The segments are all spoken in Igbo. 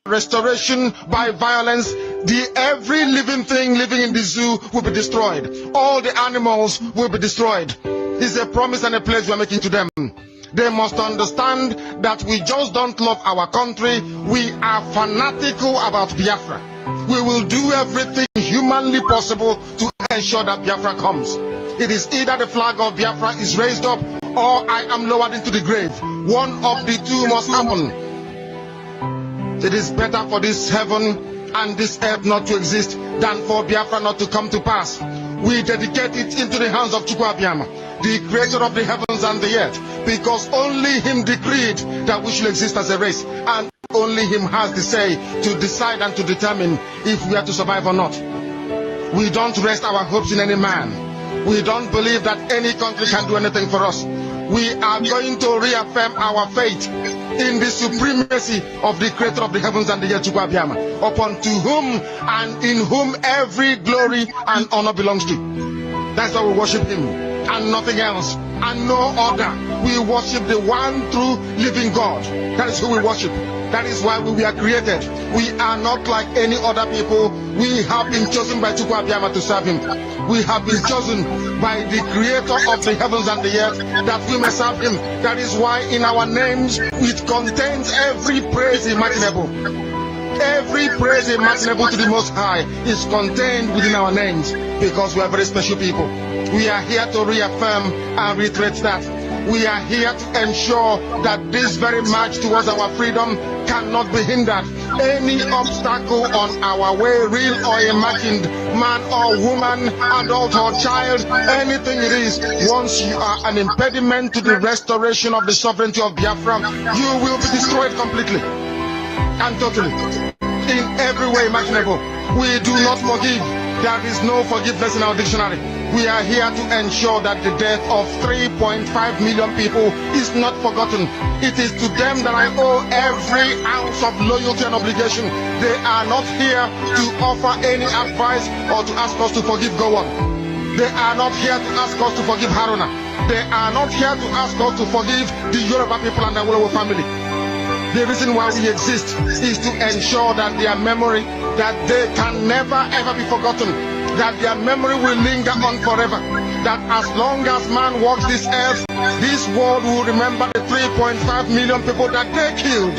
restoration by violence, every living thing living in the zoo will be destroyed. All the animals will be destroyed. It's a promise and a pledge we're making to them. They must understand that we just don't love our country. We are fanatical about Biafra. We will do everything humanly possible to ensure that Biafra comes. It is either the flag of Biafra is raised up or I am lowered into the grave. One of the two must happen. It is better for this heaven and this earth not to exist than for Biafra not to come to pass. We dedicate it into the hands of Chukwu Abiyama, the creator of the heavens and the earth, because only him decreed that we should exist as a race, and only him has the say to decide and to determine if we are to survive or not. We don't rest our hopes in any man. We don't believe that any country can do anything for us. We are going to reaffirm our faith in the supremacy of the creator of the heavens and the earth, Chukwu Abiyama, upon to whom and in whom every glory and honor belongs to. That's why we worship him and nothing else and no other. We worship the one true living God. That is who we worship. That is why we were created. We are not like any other people. We have been chosen by Chukwu Abiyama to serve him. We have been chosen by the creator of the heavens and the earth that we may serve him. That is why in our names it contains every praise imaginable. Every praise imaginable to the Most High is contained within our names, because we are very special people. We are here to reaffirm and reiterate that. We are here to ensure that this very march towards our freedom cannot be hindered. Any obstacle on our way, real or imagined, man or woman, adult or child, anything it is, once you are an impediment to the restoration of the sovereignty of Biafra, you will be destroyed completely and totally, in every way imaginable. We do not forgive. There is no forgiveness in our dictionary. We are here to ensure that the death of 3.5 million people is not forgotten. It is to them that I owe every ounce of loyalty and obligation. They are not here to offer any advice or to ask us to forgive Gowon. They are not here to ask us to forgive Haruna. They are not here to ask us to forgive the Yoruba people and the Awolowo family. The reason why we exist is to ensure that their memory, that they can never ever be forgotten, that their memory will linger on forever, that as long as man walks this earth, this world will remember the 3.5 million people that they killed,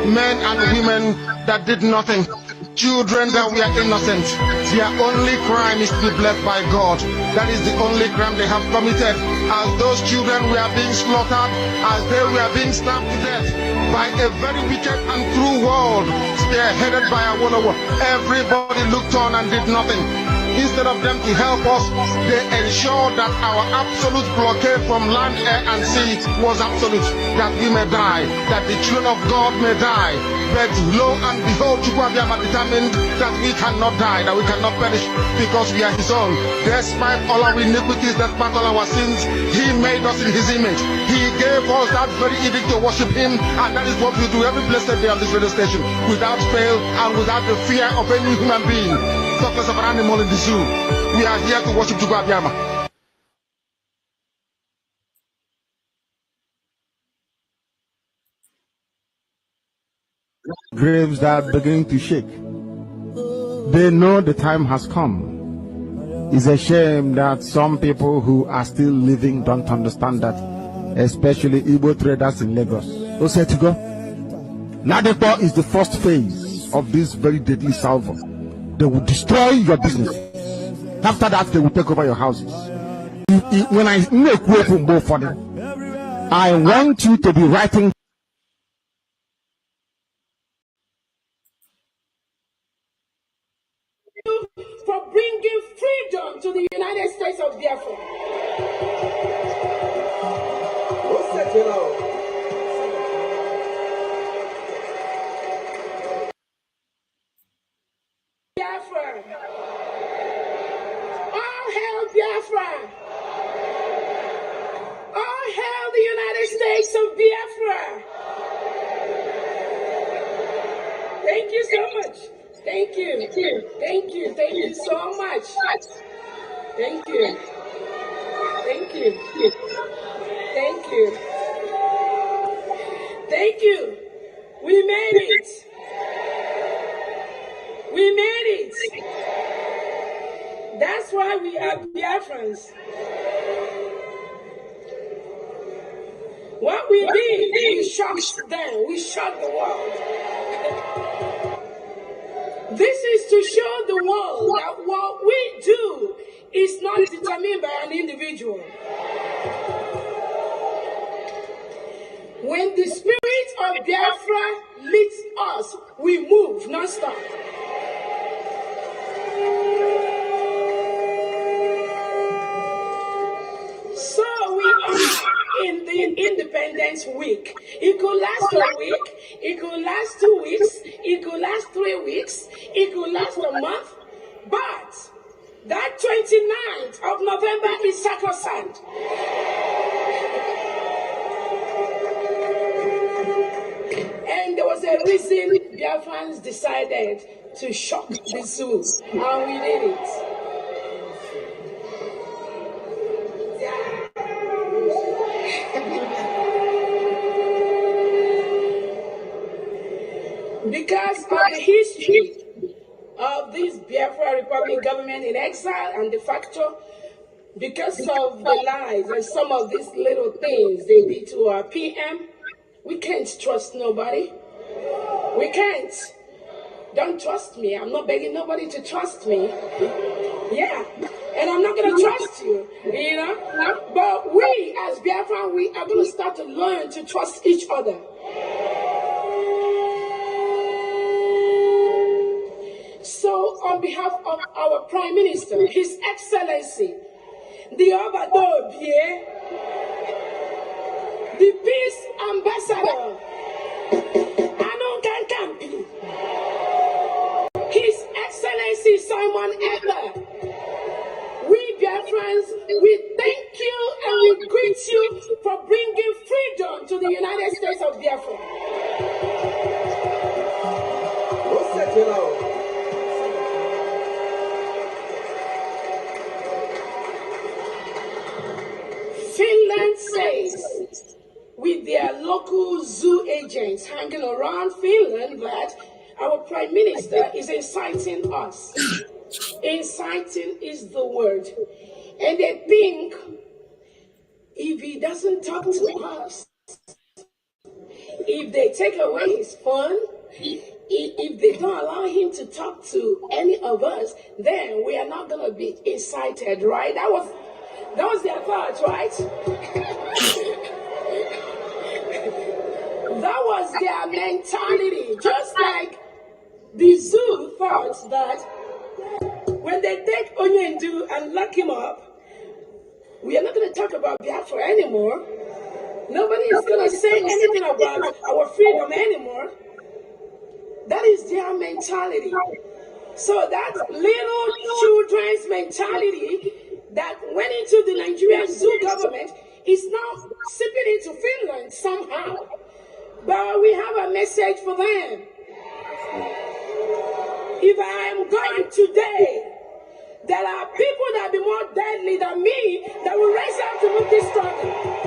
men and women that did nothing, children that were innocent. Their only crime is to be blessed by God. That is the only crime they have committed. As those children were being slaughtered, as they were being stabbed to death by a very wicked and cruel world, spearheaded by Awolowo, everybody looked on and did nothing. Instead of them to help us, they ensured that our absolute blockade from land, air, and sea was absolute, that we may die, that the children of God may die. But lo and behold, Chukwu Abiyama determined that we cannot die, that we cannot perish, because we are his own. Despite all our iniquities, despite all our sins, he made us in his image. He gave us that very edict to worship him, and that is what we do every blessed day on this radio station, without fail and without the fear of any human being, such as of an animal in the zoo. We are here to worship Chukwu Abiyama. Graves that are beginning to shake. They know the time has come. It's a shame that some people who are still living don't understand that, especially Igbo traders in Lagos. Osetigo, Ladepo is the first phase of this very deadly salvo. They will destroy your business. After that, they will take over your houses. When I make open more for them, I want you to be writing for bringing freedom to the United States of Biafra. Biafra. All hail Biafra. All hail the United States of Biafra. Thank you so much. Thank you. Thank you. Thank you. Thank you so much. Thank you. Thank you. Thank you. Thank you. We made it. We made it. That's why we are Biafrans. What we did, we shocked them. We shocked the world. This is to show the world that what we do is not determined by an individual. When the spirit of Biafra leads us, we move non-stop. So we are in the Independence Week. It could last a week, it could last 2 weeks, it could last 3 weeks, it could last a month, but that 29th of November is sacrosanct. And there was a reason Biafrans decided to shock the zoo, and we did it. Because of the history of this Biafra Republic government in exile and de facto, because of the lies and some of these little things they did to our PM, we can't trust nobody. We can't. Don't trust me. I'm not begging nobody to trust me. Yeah. And I'm not going to trust you, you know. But we, as Biafra, we are going to start to learn to trust each other. So, on behalf of our Prime Minister, His Excellency, the Obadobie, the Peace Ambassador, Anonkan Kampi, His Excellency Simon Edler, we Biafrans, we thank you and we greet you for bringing freedom to the United States of Biafra. Finland says, with their local zoo agents hanging around Finland, that our Prime Minister is inciting us. Inciting is the word. And they think if he doesn't talk to us, if they take away his phone, if they don't allow him to talk to any of us, then we are not going to be incited, right? That was their thought, right? That was their mentality. Just like the zoo thought that when they take Onyendu and lock him up, we are not going to talk about Biafra anymore. Nobody is going to say anything about our freedom anymore. That is their mentality. So that little children's mentality that went into the Nigerian zoo government is now seeping into Finland somehow. But we have a message for them. If I am gone today, there are people that will be more deadly than me that will rise up to move this struggle.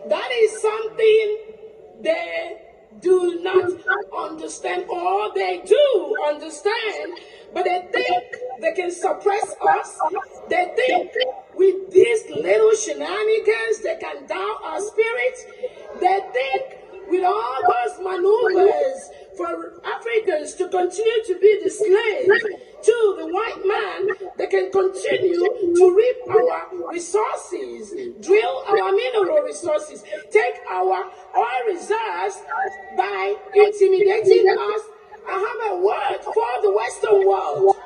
That is something they do not understand, or they do understand, but they think they can suppress us. They think with these little shenanigans they can down our spirits. They think with all those maneuvers for Africans to continue to be the slave to the white man, they can continue to reap our resources, drill our mineral resources, take our oil reserves by intimidating us. I have a word for the Western world.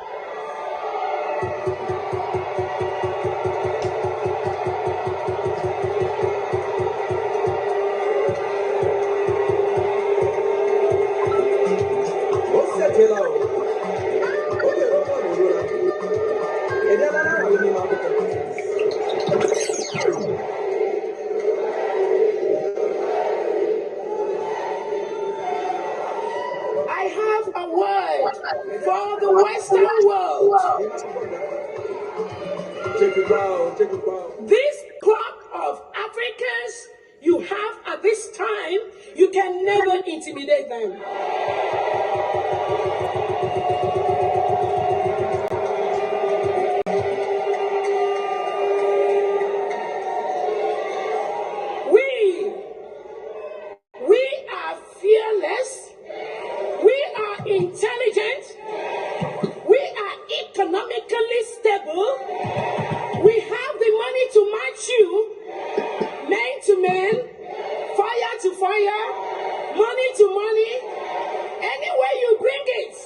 or the Western world. This club of Africans you have at this time, you can never intimidate them. We are fearless. We are intelligent. We are economically stable. We have the money to match you, man to man, fire to fire, money to money, anywhere you bring it.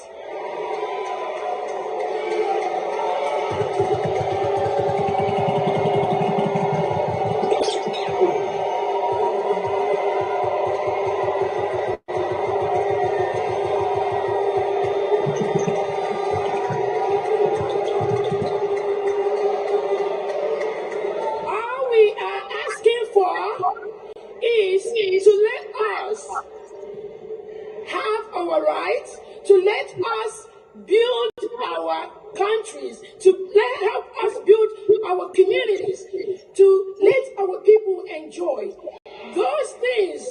All we are asking for is to let us have our rights, to let us build our countries, to help us build our communities, to let our people enjoy those things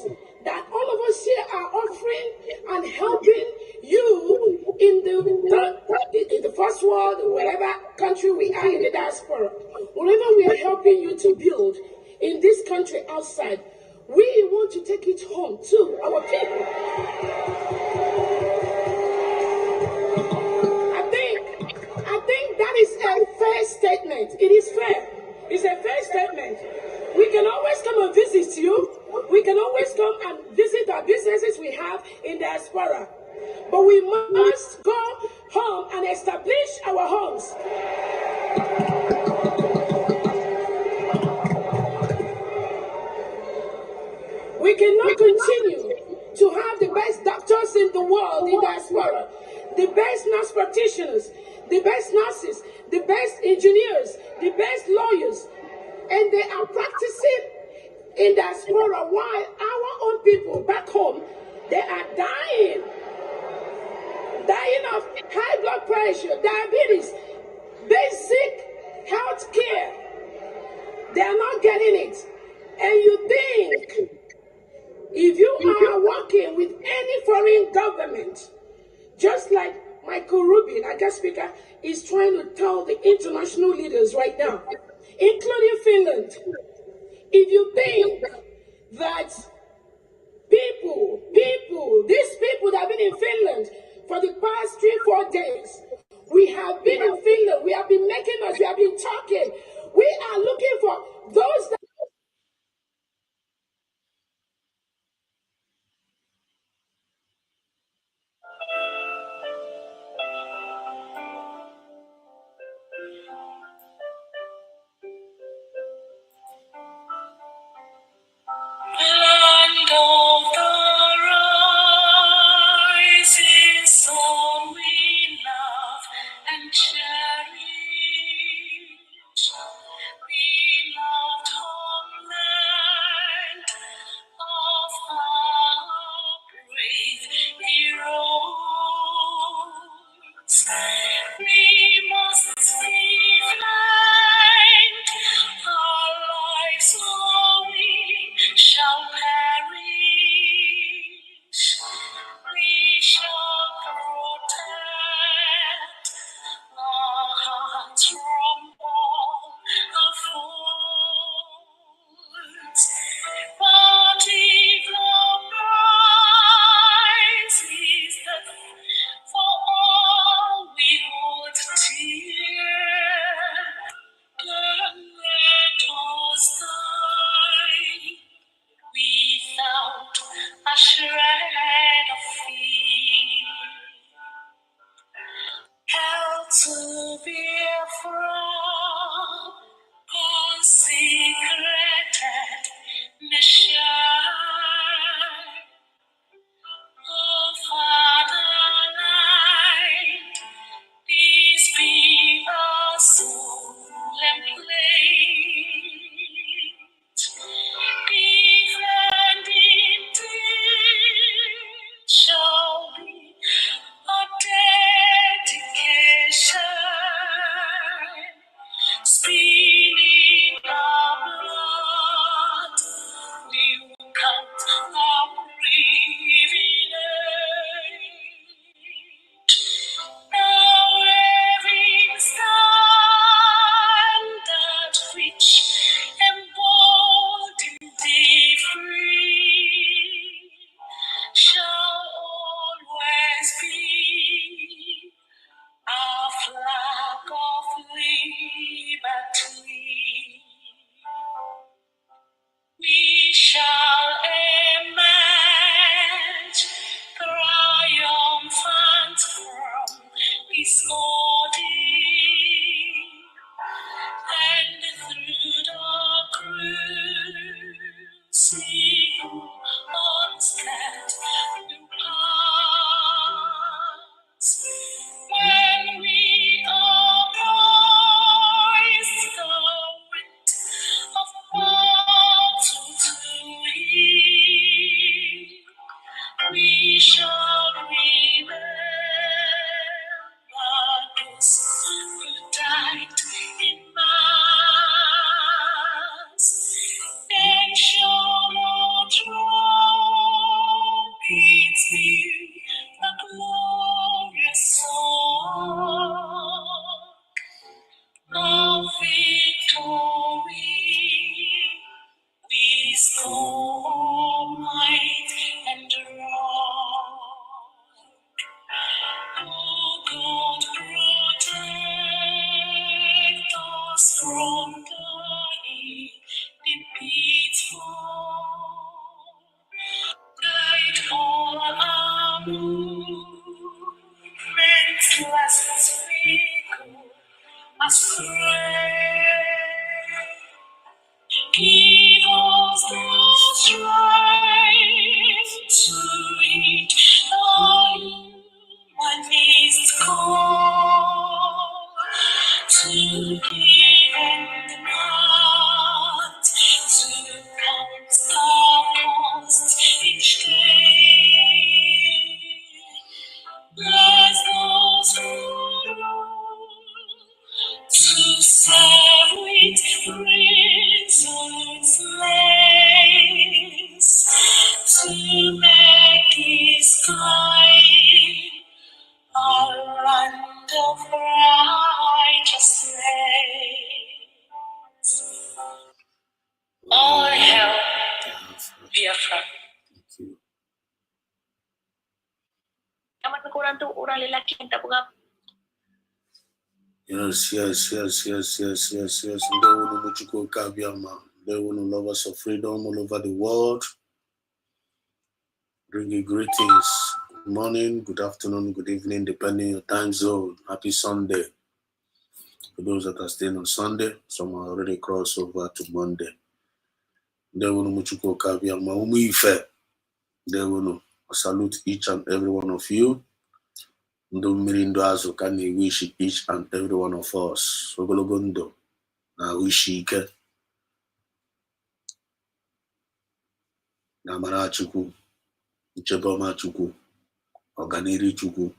that all of us here are offering and helping you in the first world, wherever country we are in the diaspora, whatever we are helping you to build in this country outside, we want to take it home to our people. I think that is a fair statement. It is fair. It's a fair statement. We can always come and visit you. We can always come and visit our businesses we have in diaspora. But we must go home and establish our homes. We cannot continue to have the best doctors in the world in diaspora, the best nurse practitioners, the best nurses, the best engineers, the best lawyers, and they are practicing in diaspora while our own people back home, they are dying of high blood pressure, diabetes, basic health care. They are not getting it. And you think, if you are working with any foreign government, just like Michael Rubin, our guest speaker, is trying to tell the international leaders right now, including Finland, if you think that these people that have been in Finland for the past 3-4 days, we have been in Finland, we have been making us, we have been talking, we are looking for those that Land of the rising sun, we love and cherish. We loved lest we go astray. Give us the strength to heed the humanist call, to give and not to count the cost each day. Bless those who rule to serve with risen flames, to make this kind a land of righteousness. All hail Biafra. Amat kurang tuh orang lelaki yang tak berapa. Yes. They will know Kabiama. They will know lovers of freedom all over the world. Bring you greetings. Good morning, good afternoon, good evening, depending on your time zone. Happy Sunday. For those that are staying on Sunday, some are already crossed over to Monday. They will know Kabiama. They will know. I salute each and every one of you. Can we wish each and every one of us ogologo na wish ike na amara Chukwu, nchebe ọma Chukwu, ọganiru Chukwu,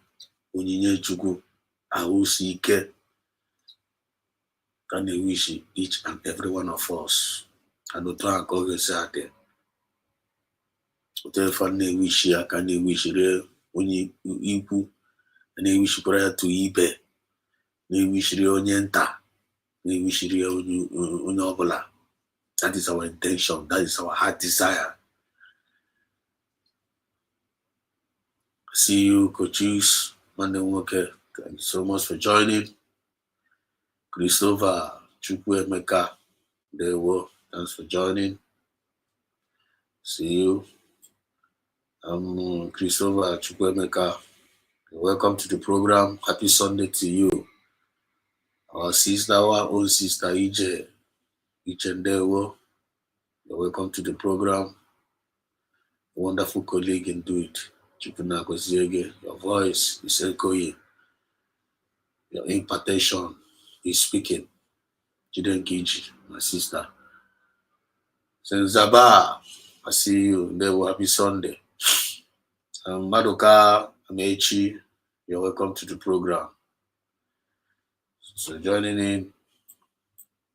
onyinye Chukwu, ahụsi ike. Can we wish each and every one of us and otu aka ọ ga-esi adị otu efe na-ewishi ya ka na-ewishiri onye ikwu, na-ewishikwa ya tu ibe, na-ewishiri onye nta, na-ewishiri onye ọbụla. That is our intention. That is our heart desire. See you, coaches, Monday Walker. Thank you so much for joining. Christopher Chukwuemeka, there were. Thanks for joining. See you. I'm Christopher Chukwuemeka. Welcome to the program. Happy Sunday to you. Our own sister Ije Ichendewo. You're welcome to the program. A wonderful colleague in Do It. Chukuna Koziege. Your voice is echoing. Your impartation is speaking. Jiden Kiji, my sister. Senzaba, I see you. Ndewo, happy Sunday. Madoka Amechi, you're welcome to the program. So joining in,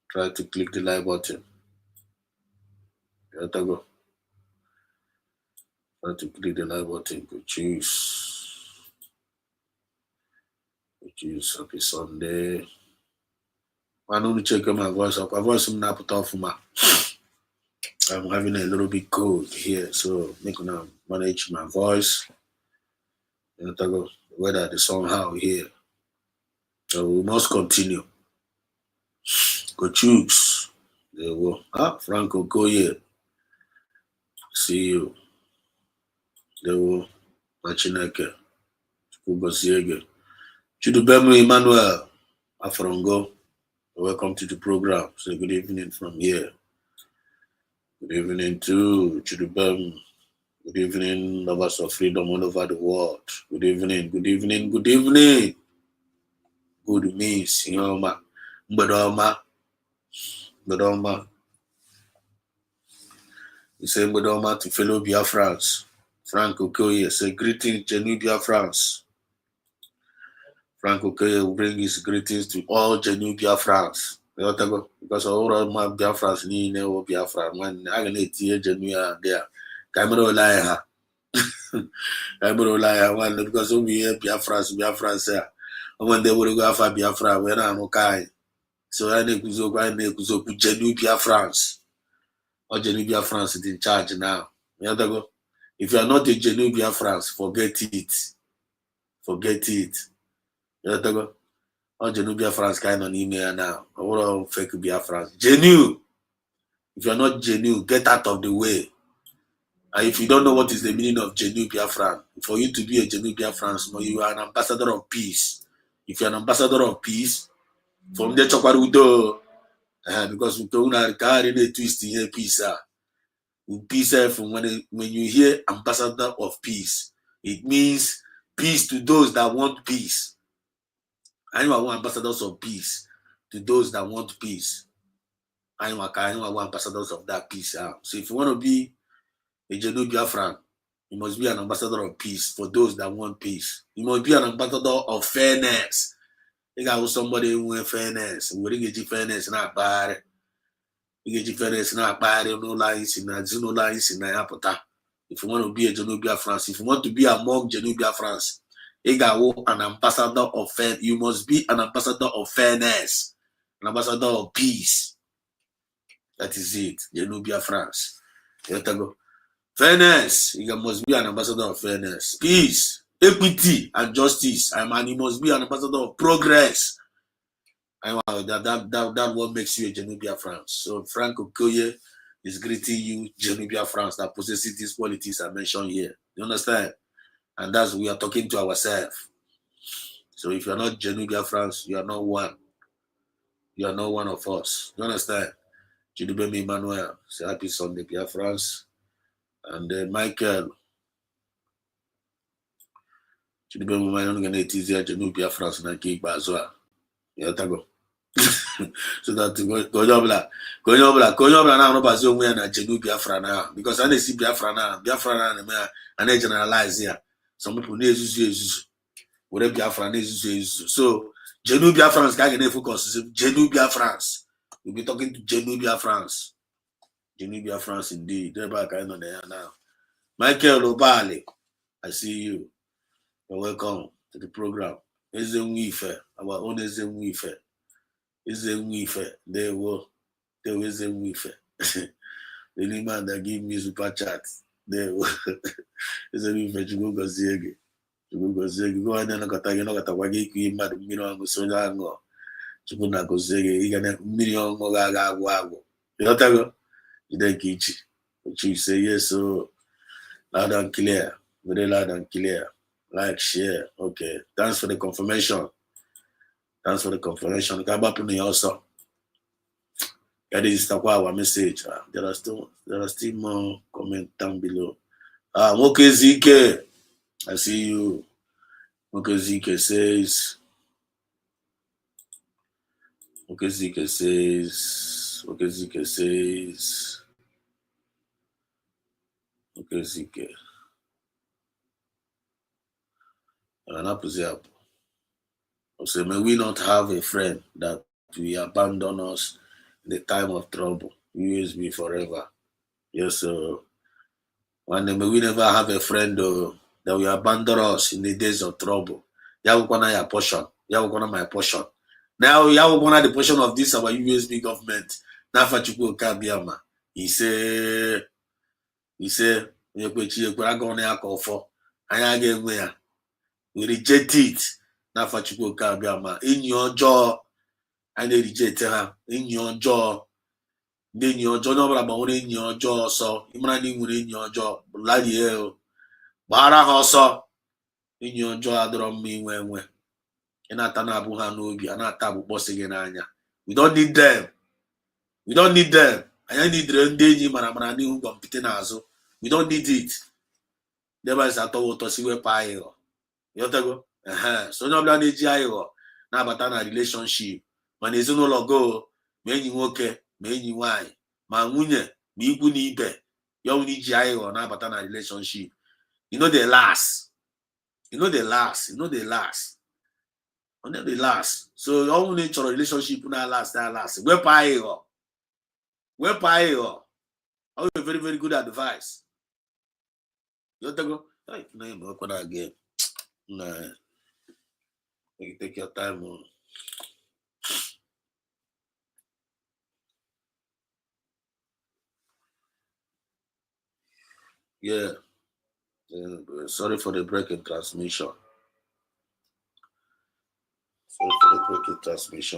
try to click the like button. Try to click the like button. Go choose. Happy Sunday. I need to check my voice up. My voice is not put off. I'm having a little bit cold here, so I'm going to manage my voice. Whether the somehow here. So we must continue. Go choose. There we go. Franco, go here. See you. There we go. Machineke. Chukubosiege. Chudubemu Emmanuel. Afrongo. Welcome to the program. Say good evening from here. Good evening to Chudubemu. Good evening, lovers of freedom all over the world. Good evening. Good means, Mbadoma. You say Mbadoma to fellow Biafrans. Frank Okoye say greetings, genuine Biafrans. Frank Okoye will bring his greetings to all genuine Biafrans. Because all of my Biafrans need no Biafra. When I can see genuine there. Camera lie. Because we hear Biafrans say, when they will go for Biafra, when I'm okay. So I need to go genuine Biafrans. Or genuine Biafrans is in charge now. If you are not a genuine Biafrans, forget it. All genuine Biafrans kind on email now. All fake Biafrans. Genuine. If you are not genuine, get out of the way. And if you don't know what is the meaning of genuine Biafran, for you to be a genuine Biafran, you are an ambassador of peace. If you're an ambassador of peace, from the Chokwarudo, because we don't carry the twist here, peace. Peace from when you hear ambassador of peace, it means peace to those that want peace. I know I want ambassadors of peace to those that want peace. I know I want ambassadors of that peace. So if you want to be a genuine Biafran, you must be an ambassador of peace for those that want peace. You must be an ambassador of fairness. You got somebody who wants fairness. We get fairness not bad. You get fairness not bad. No lines in that. No lines in that. If you want to be a genuine Biafran, if you want to be among genuine Biafrans, you got an ambassador of fair. You must be an ambassador of fairness, an ambassador of peace. That is it. Genuine Biafrans. You have to go. Fairness, you must be an ambassador of fairness, peace, equity, and justice. And you must be an ambassador of progress. And that what makes you a genuine Biafran. So Frank Okoye is greeting you, genuine Biafrans that possesses these qualities I mentioned here. You understand? And that's we are talking to ourselves. So if you're not genuine Biafrans, you are not one. You are not one of us. You understand? Chidubemi Emmanuel, say happy Sunday, Biafrans. And Michael, Chidubemi Emmanuel, going to tease you, genuine Biafrans, and keep Bazwa. Yeah, go. So that Konyobla now no bazo we na genuine Biafra now because I see Biafra now and I generalize here. Some people need to whatever Biafra is. So genuine Biafrans can focus. Genuine Biafrans. We'll be talking to genuine Biafrans. Genuine Biafrans indeed. They're back on there now. Michael Obale, I see you. You're welcome to the program. Ezenwife, our own Ezenwife. Ezenwife, they will Ezenwife. The only man that give me super chat. They will Ezenwife, Chugo Gozege. Go ahead and look at Wagi, Mad Mino, Sonango. Chukuna Gozege, you can have million Mogaga Wago. You know what you don't get it. But you say yes, so loud and clear. Very loud and clear. Like, share. Okay. Thanks for the confirmation. Thanks for the confirmation. Come up in the also. That is our message. There are still more comments down below. Okay, Zike. I see you. Okay, Zike says. Okay, Zike says. Okay, Zike says. Okay, Zike. So may we not have a friend that will abandon us in the time of trouble. USB forever. Yes, sir. One day may we never have a friend that will abandon us in the days of trouble. Yawukwana your portion. Yawukwana my portion. Now Yawukwana the portion of this our USB government. Now Fachuku Kabiama. He say we reject it. Now Fachuku Kabiama. In your jaw, I reject her. In your jaw. Then your jaw no about in your jaw, so Imran in your jaw, bloody hell. Bara also in your jaw, drum me when. And Atanabu Hanobi, and Atabu bossing in Anya. We don't need them. We don't need them. I need Rendaji Maramani who compete nazo. We don't need it. Never is at all to see where pie. You have to go. So no blood GIO. Now but a relationship. When there's no logo, many okay, many why. Mangunye, me good be. You need GIO now but a relationship. You know the last. You know the last. Only the last. So your nature relationship now last. Where pie? Where pie? Oh, very, very good advice. You have to go. Hey, no, I'm not gonna again. Nah. You take your time on. Yeah. Sorry for the break in transmission.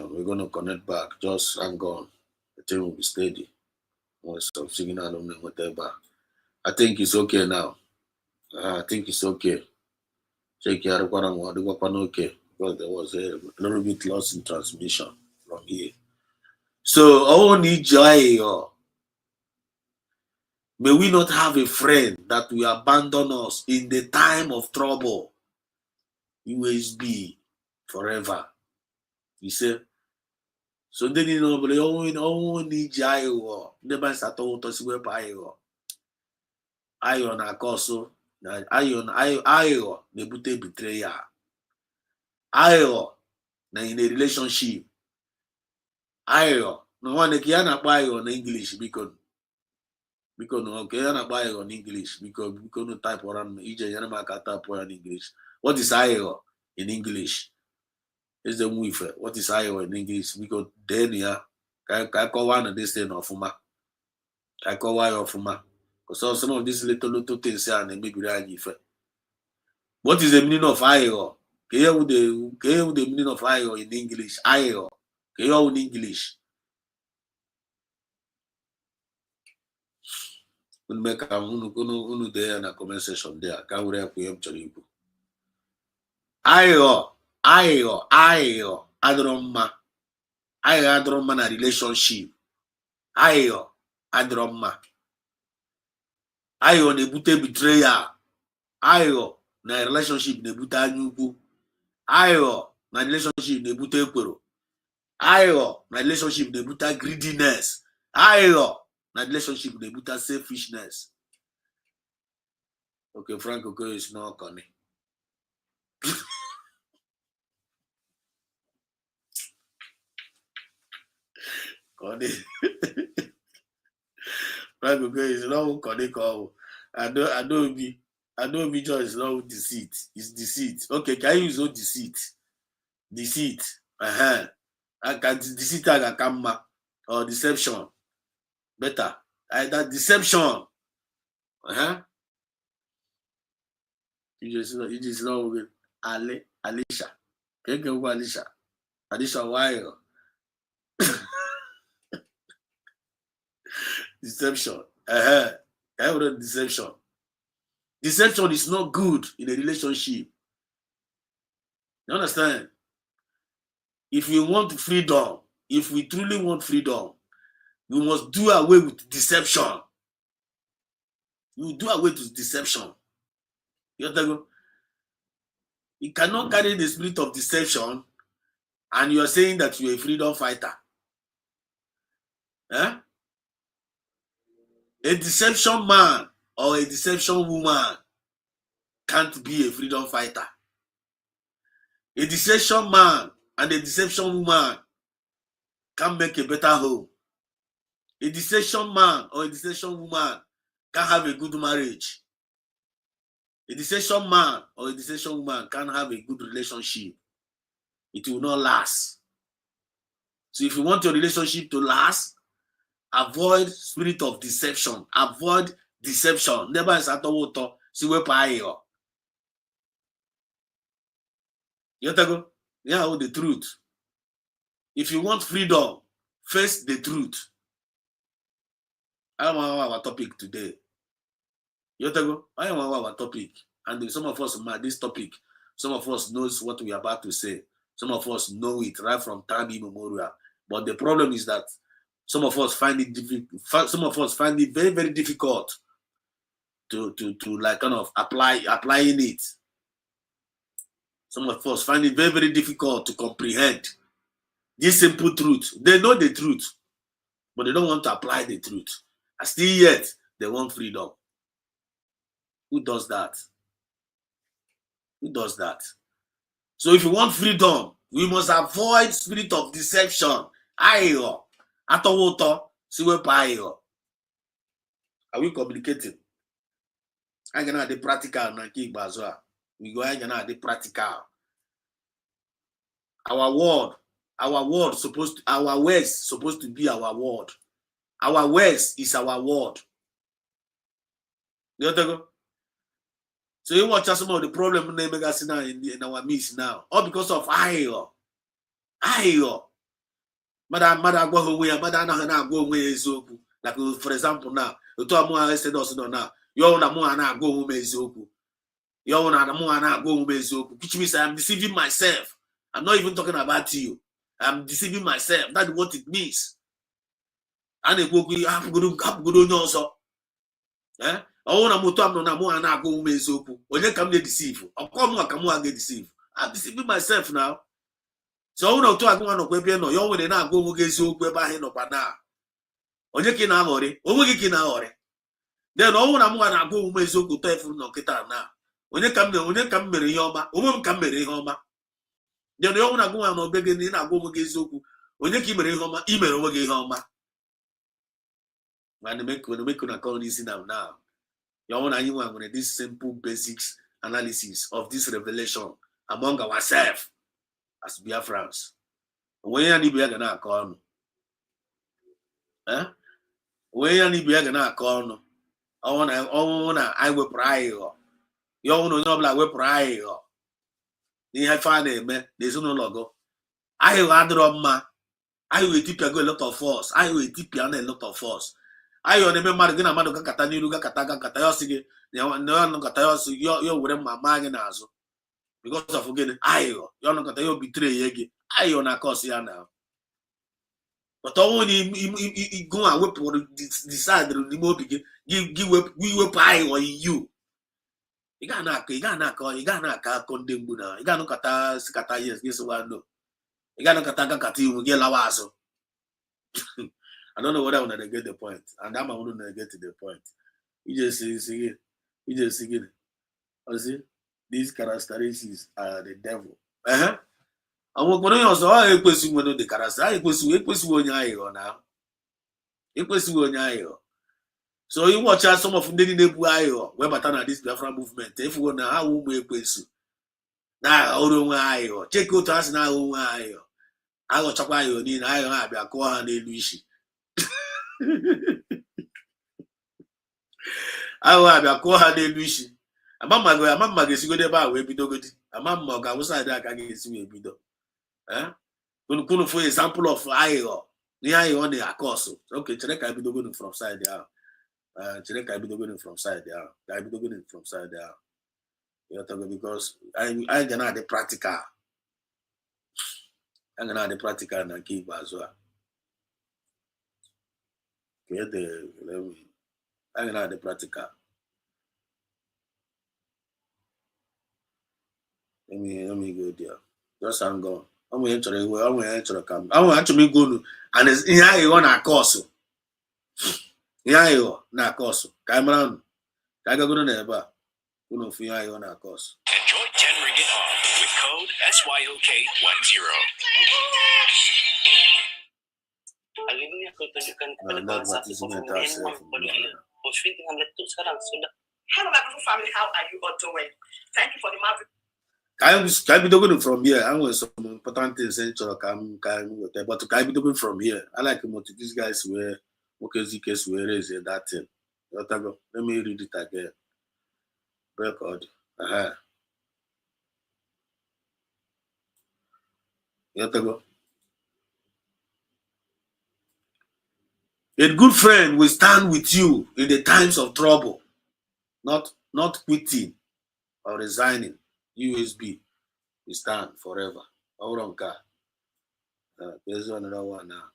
We're gonna connect back. Just hang on. The thing will be steady. Once some signal on whatever. I think it's okay now. I think it's okay. Check here, okay, because there was a little bit loss in transmission from here. So, all need joy. May we not have a friend that will abandon us in the time of trouble. USB forever. You see? So then you know, but only need joy. Never start to see where iron akoso. Iron nebute betrayal. Iron na in a relationship. Iron no one can apply on English because no can apply on English because no type around type on English. What is iron in English? Is the move. What is iron in English? Because then I call one of this thing of ma. I call why of ma. Because some of these little things are maybe really. What is the meaning of iron? Can you the meaning of iron in English? Iron. Can you in English? We'll make a unu there in a comment section there. Can we help you? Iron. Adroma. Adroma na relationship. Iron. Adroma. Iron nebute betrayal. Iron na relationship nebute anyuku. Iron na relationship nebute ekwero. Iron na relationship nebute greediness. Iron na relationship nebute selfishness. Okay, Frank Okoye is not coming. Frank Okoye is not coming. I don't be just is not deceit. It's deceit. Okay, can you use no deceit? Deceit. I can deceit I come or deception. Better. That deception. You just know with Alicia. Can you go Alicia? Alicia, why? Deception. Deception. Deception is not good in a relationship. You understand? If we want freedom, if we truly want freedom, we must do away with deception. You do away with deception. You cannot carry the spirit of deception and you are saying that you're a freedom fighter. A deception man or a deception woman can't be a freedom fighter. A deception man and a deception woman can make a better home. A deception man or a deception woman can have a good marriage. A deception man or a deception woman can have a good relationship. It will not last. So if you want your relationship to last, avoid spirit of deception. Avoid deception. Never is at all. See where you go. Yeah, the truth. If you want freedom, face the truth. I want our topic today. I want our topic. And some of us, this topic, some of us knows what we are about to say. Some of us know it right from time immemorial. But the problem is that some of us find it difficult. Some of us find it very, very difficult to like kind of applying it. Some of us find it very, very difficult to comprehend this simple truth. They know the truth, but they don't want to apply the truth. And still yet, they want freedom. Who does that? Who does that? So if you want freedom, we must avoid spirit of deception. Are we communicating? I can the practical. We go the practical. Our words supposed to be our word. Our words is our word. You know? So you watch some of the problem in our midst now, all because of ayo. Mother go away, like for example now, you told me I said also now. Yo na mu ana go mu eziokwu. Yo na mu ana go mu eziokwu. Which means I am deceiving myself. I'm not even talking about you. I'm deceiving myself. That's what it means. And it will be happening also. Eh? Oh, na mutu am no na mu ana go mu eziokwu. Onye kam dey deceive. Okom ka mu aga deceive. I'm deceiving myself now. So una otu agwa no kwebie no yo we na agwa mu eziokwu ebe ahi no pa na. Onye ki na ahori, onwe gi ki na ahori. Then all na mu na agwa mu eziokwu to efu no kita na. Onye kam mere ihe ọma, onwe m kam mere ihe ọma. Then yo na agwa no bege ni na agwa mu eziokwu. Onye ki mere ihe ọma, I mere onwe gi ihe ọma. When make una call this now. You want to this simple basics analysis of this revelation among ourselves as Biafrans. When you need to call, when you need to call, I will pray. You know, like we pray. You have found it, there's no logo. I will add ma. I will tip you a lot of force. I will tip you a lot of force. Ayo ne memar gina madu kata niru kata yo sige no kata yo wure mama gị n'azụ because of gịnị ayo yo no kata yo betray ye ayo na cause ya na but ọnwụ ni go and wepụ decide n'ime obi gị wepụ ayo you ị ga na aka ndị mgbu na ị ga no kata sikata yes gị so no ị ga no kata iwu gị lawa azụ. I don't know whether I want to get the point, and I'm going to get to the point. You just see it. You see, these characteristics are the devil. I'm going to also a question when the characteristics. I question now. So you watch out some of them in the buayo. Where batana this Biafra movement. If you want to how we question now, I check out us now. I go check out you. I have a call and Luishi. Awo abia ko ha de luishi amama ga sigo de ba we bido godi amama ga wusa de aka ga esi we bido kunu for example of ayo ni ayo on the course. Okay, chere ka bido go from side there chere ka bido go from side there ka bido go from side there you know because I gonna the practical na keep as well. Okay, I'm gonna the practical. Let me go there. Just hang on. I'm going to come. I want to go to and it's here you want a course. Here you na course. Camera. I go to never. You know, for you on a course. Enjoy 10 ringgit off with code SYOK10. Kali ini aku tunjukkan kepada bangsa Posfi dengan letup sekarang sudah. Hello, my beautiful family. How are you all doing? Thank you for the marvelous. Can be doing from here. I'm with some important things but can be doing from here. I like what these guys were case were raising that thing. Let me read it again. Record. A good friend will stand with you in the times of trouble, not quitting or resigning. USB, we stand forever. Hold on, car. There's another one now.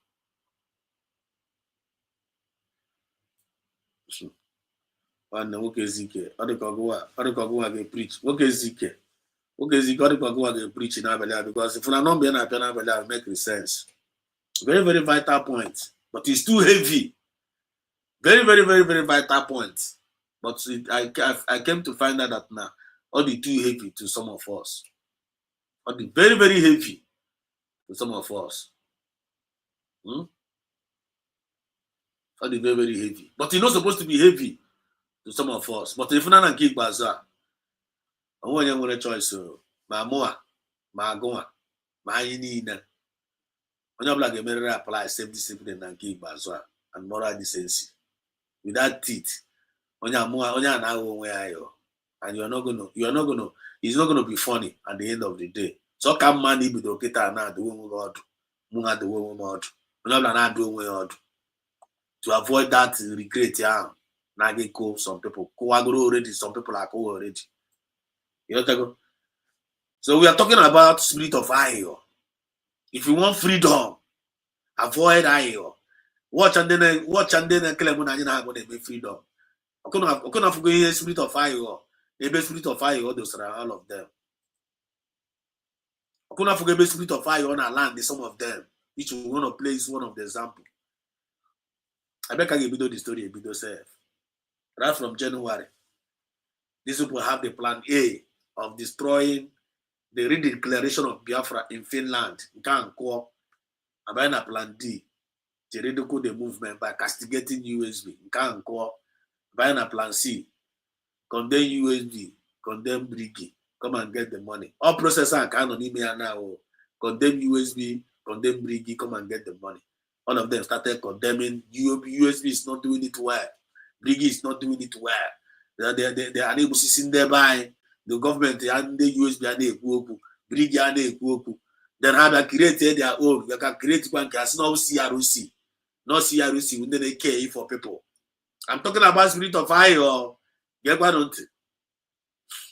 One okay, Zike. Odekogwa get preach. Okay, Zike. Odekogwa get preach in Abela because if I'm not being a pen Abela, make sense. Very, very vital point, but it's too heavy. Very, very, very, very vital point. But I came to find out that now. Or the too heavy to some of us. Or the very, very heavy to some of us. Or the very, very heavy. But it's not supposed to be heavy to some of us. But if you're not keep bazaar, I want you to choice. My moa, my goa, my inina. When you like a mirror apply self-discipline and keep bazaar and moral decency. Without teeth. When you're now where you and it's not gonna be funny at the end of the day. So come money be the na the woman God, munga the woman God, not do to avoid that regret. Now they call some people. Already, some people are cool already. You know, so we are talking about spirit of ayo. If you want freedom, avoid ayo. Watch and then claim when I going to be freedom. I couldn't forget spirit of ayo. The spirit of ayo, those are all of them. I couldn't forget the spirit of fire on our land, some of them, which we want to place one of the example. I bet I give you the story a bit yourself. Right from January, these people have the plan A of destroying the redeclaration of Biafra in Finland. Plan D, to ridicule the movement by castigating USB. Plan C, condemn USB, condemn Brigi. Come and get the money. All processors can on email now. Condemn USB, condemn Brigi, come and get the money. All of them started condemning USB is not doing it well. Brigi is not doing it well. They are able to see thereby the government and the USB and the Brigi and the then have created their own. You can create one class, no CROC. No CROC, we don't care for people. I'm talking about spirit of fire. Get what on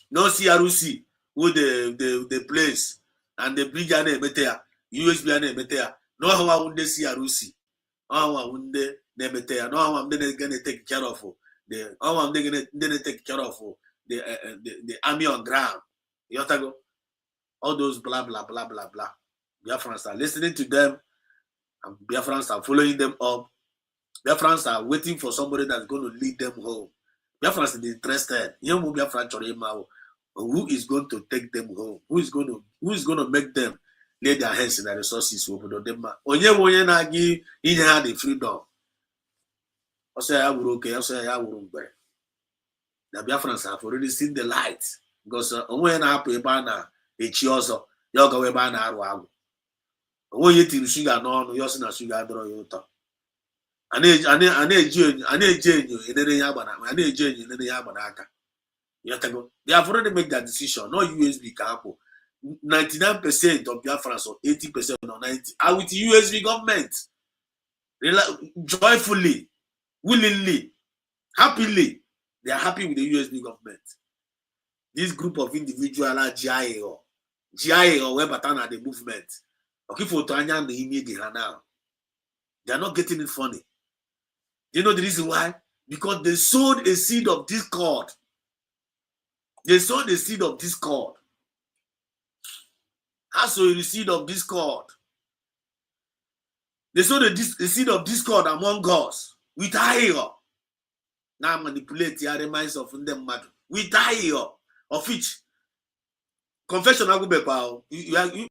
no CROC who the place and the bridge and the USB and the no how would the CROC, how would the no how I'm gonna take care of the how I'm gonna take care of the army on ground. You have to go all those blah blah blah blah blah. Biafrans are listening to them, and Biafrans are following them up. Biafrans are waiting for somebody that's going to lead them home. Biafrans are interested. Who is going to take them home? Who is going to make them lay their hands in the resources? Onye na-agi ihe ha the freedom. Also, I will okay. Also, I will bear. The Biafrans have already seen the light because onwe na happen ebe na echi ọzọ ya go ebe na arụ agwụ. Onye tiri sugar n'ọnụ ya sị na sugar adọrọ ya ụtọ. A na-eji enyo enere ya agba aka. They have already made that decision. No USB can happen. 99% of Biafrans or 80% or 90% are with the USB government. Joyfully, willingly, happily, they are happy with the USB government. This group of individuals are GIA or Webatana the movement. Okay, for Tanya the immediate now. They are not getting it funny. Do you know the reason why? Because they sowed a seed of discord. They sowed the seed of discord. How so the seed of discord? They sowed the seed of discord among us with anger. Now manipulate the minds of them mad with anger, of which confession I go be you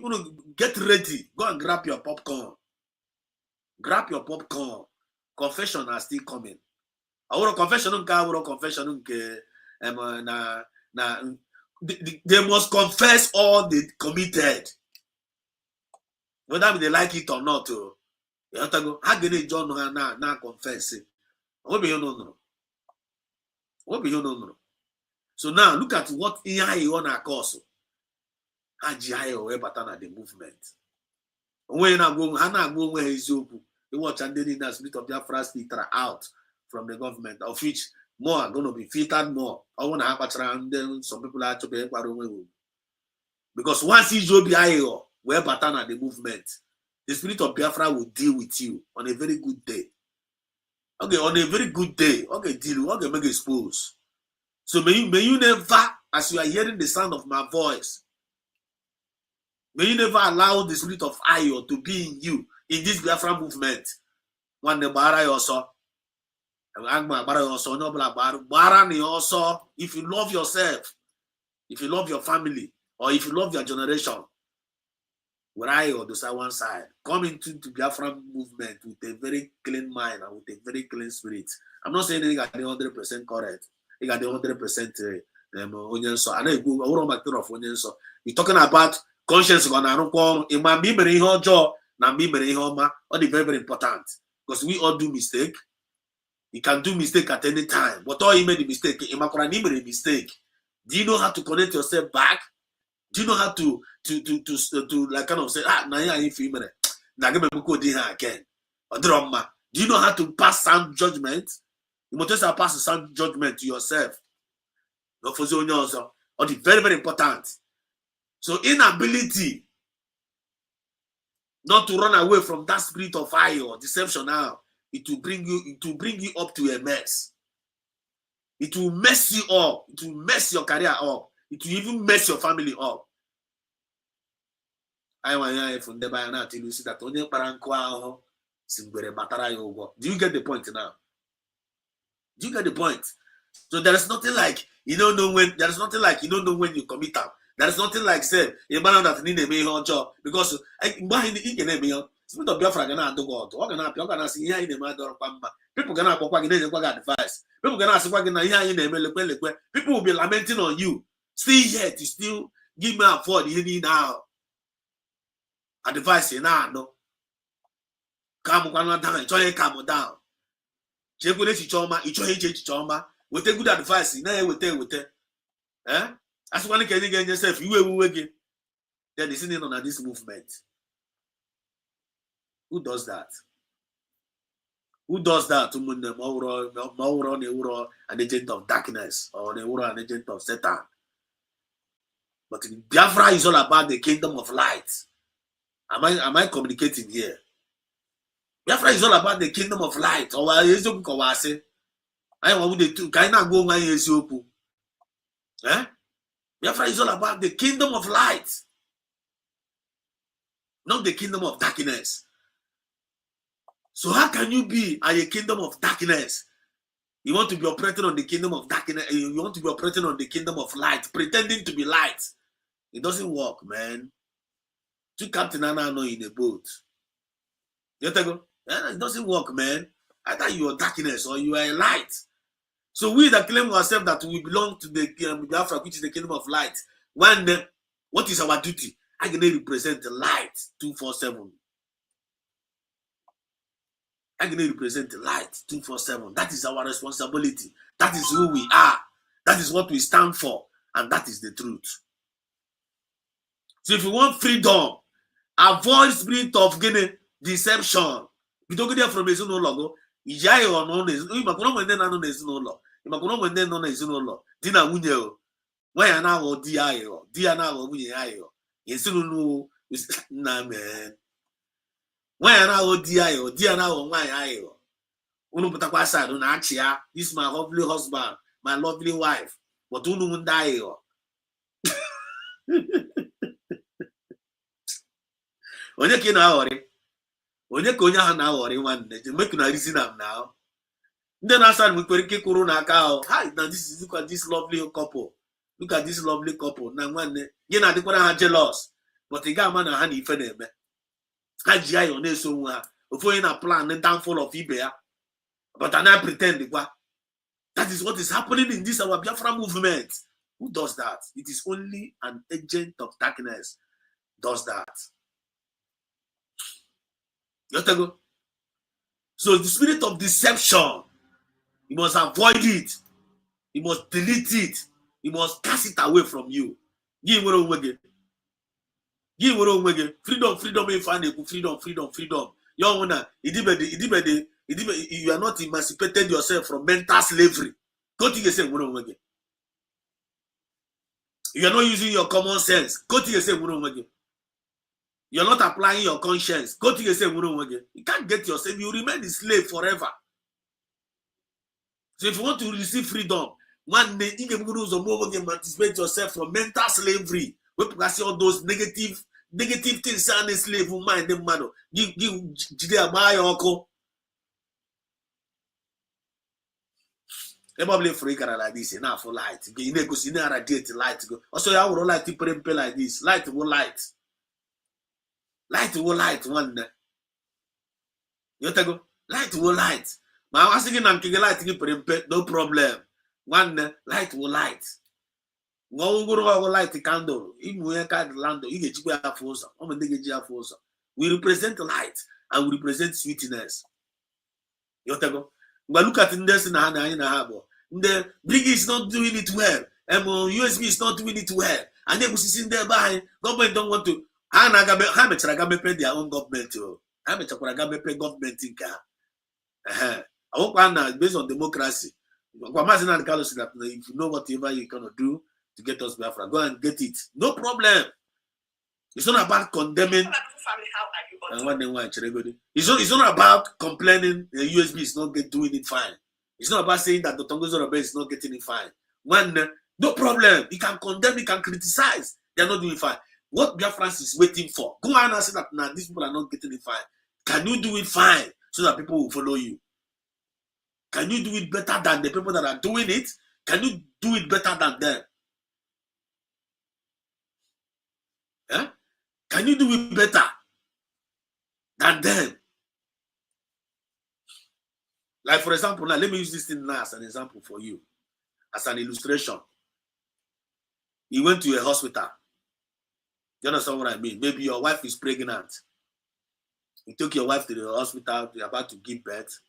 get ready. Go and grab your popcorn. Grab your popcorn. Confession are still coming. Our confession they must confess all they committed, whether they like it or not. You have to go. How can they John now confess it? What be you know? What be you know? So now look at what EI on our course. Haji or Batana the movement. When I go where is you? You watch and then the spirit of Biafra filter out from the government, of which more are going to be filtered more. I want to have a around them. Some people are to be because once you join the where Batana the movement, the spirit of Biafra will deal with you on a very good day. Okay, on a very good day. Okay, deal. Okay, make expose. So may you never, as you are hearing the sound of my voice, may you never allow the spirit of Ayo to be in you in this Biafra movement. When the Bara also. If you love yourself, if you love your family, or if you love your generation, where I or the one side, come into the Biafra movement with a very clean mind and with a very clean spirit. I'm not saying they got the 100% correct. They got the 100% onion so. I know you go of onion so. You're talking about conscience gonna in my memory job, na memory all the very important because we all do mistake. You can do mistake at any time. But all you made a mistake. You made a mistake. Do you know how to connect yourself back? Do you know how to like kind of say, now if you again? Do you know how to pass sound judgment? You must just pass some judgment to yourself. Not for so also. Or the very, very important. So inability not to run away from that spirit of fire or deception now, it will bring you up to a mess. It will mess you up. It will mess your career up. It will even mess your family up. I want to from the Bible now till you see that only paranko do you get the point now? Do you get the point? So there is nothing like you don't know when you commit them. There is nothing like say a man that need a main job because spirit of Biafra gonna do God. What gonna see here in the matter of Pamba. People gonna advice. People gonna ask what people will be lamenting on you. Still here to still give me a afford you need now. Advice now no. Calm down, calm down. Check with choma, choma. We take good advice. Now we take. Eh? As one can get yourself, you will again. Then listening on this movement. Who does that? Who does that? An agent of darkness or an agent of Satan. But Biafra is all about the kingdom of light. Am I communicating here? Biafra is all about the kingdom of light. Or I want to kind of go eh? Biafra is all about the kingdom of light, not the kingdom of darkness. So how can you be a kingdom of darkness? You want to be operating on the kingdom of darkness. You want to be operating on the kingdom of light, pretending to be light. It doesn't work, man. Two captain Anna know in a boat. You go? It doesn't work, man. Either you are darkness or you are a light. So we that claim ourselves that we belong to the Biafra, which is the kingdom of light. What is our duty? I can represent the light 247. I can represent the light 247. That is our responsibility. That is who we are. That is what we stand for. And that is the truth. So if you want freedom, avoid spirit of deception. You don't get there from a no logo. Ijay or no is no Dina Munyo. Why an hour DIO? Diana Munyo. Yes, no, nah, man. Why an hour DIO? Diana or my IO? Unupatakwasa, Unachia. This is my lovely husband, my lovely wife. But Unum die. Onye ka ị na-aghọrị onye ka onye ahụ na-aghọrị nwanne make una reason am now. Ndị na-asa nwere ike kwuru n'aka ahụ hi na look at this lovely couple, look at this lovely couple na nwanne gị na-adịkwara ha jealous but ị ga-ama na ha na ife na-eme ha ji ayọ na-eso onwe ha ofu onye na plan the downfall of ibe ya but I pretend kwa. That is what is happening in this our Biafra movement. Who does that? It is only an agent of darkness does that. So the spirit of deception, you must avoid it. You must delete it. You must cast it away from you. Freedom, freedom. You are not emancipated yourself from mental slavery. Go to yourself. You are not using your common sense. Go to yourself. You're not applying your conscience. Go to yourself. You can't get yourself. You remain a slave forever. So if you want to receive freedom, one day you can emancipate yourself from mental slavery. We see all those negative things and a slave who mind them man. Probably free like this enough for light. You know, radiate light. Also, I would like to pray like this. Light will light. Light will light one day. You go. Light will light. My was thinking I'm taking light no problem. One day, light will light. Go light the candle. Even when you can't land, you get we represent light and we represent sweetness. You go. But look at this in the harbor. The brig is not doing it well. USB is not doing it well. And they will sit there by government don't want to. How much I got pay their own government? How much I got pay government in car? I hope now based on democracy. That if you know whatever you're gonna do to get us Biafra, go and get it. No problem. It's not about condemning. It's not about complaining the USB is not doing it fine. It's not about saying that the Tongo Zorobe is not getting it fine. No problem. You can condemn, you can criticize. They're not doing it fine. What Biafrans is waiting for? Go on and say that now these people are not getting it fine. Can you do it fine so that people will follow you? Can you do it better than the people that are doing it? Can you do it better than them? Yeah? Can you do it better than them? Like, for example, now let me use this thing now as an example for you, as an illustration. You went to a hospital. You understand what I mean? Maybe your wife is pregnant. You took your wife to the hospital, you're about to give birth.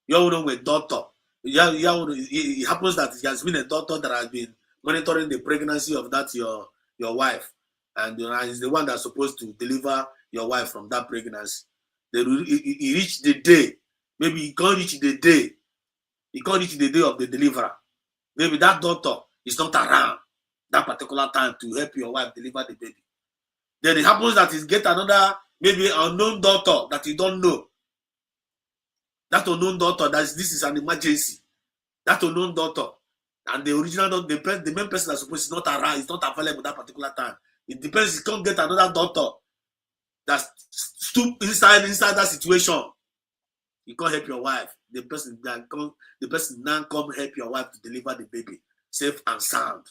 You're with a doctor. It happens that it has been a doctor that has been monitoring the pregnancy of that your wife, and is the one that's supposed to deliver your wife from that pregnancy. He reached the day. Maybe he can't reach the day. He can't reach the day of the deliverer. Maybe that doctor is not around that particular time to help your wife deliver the baby. Then it happens that he get another, maybe unknown doctor that you don't know. That unknown doctor, this is an emergency. That unknown doctor, and the original doctor, the main person that's supposed to not around, is not available that particular time. It depends. You can't get another doctor that's inside that situation. You can't help your wife. The person now come help your wife to deliver the baby safe and sound.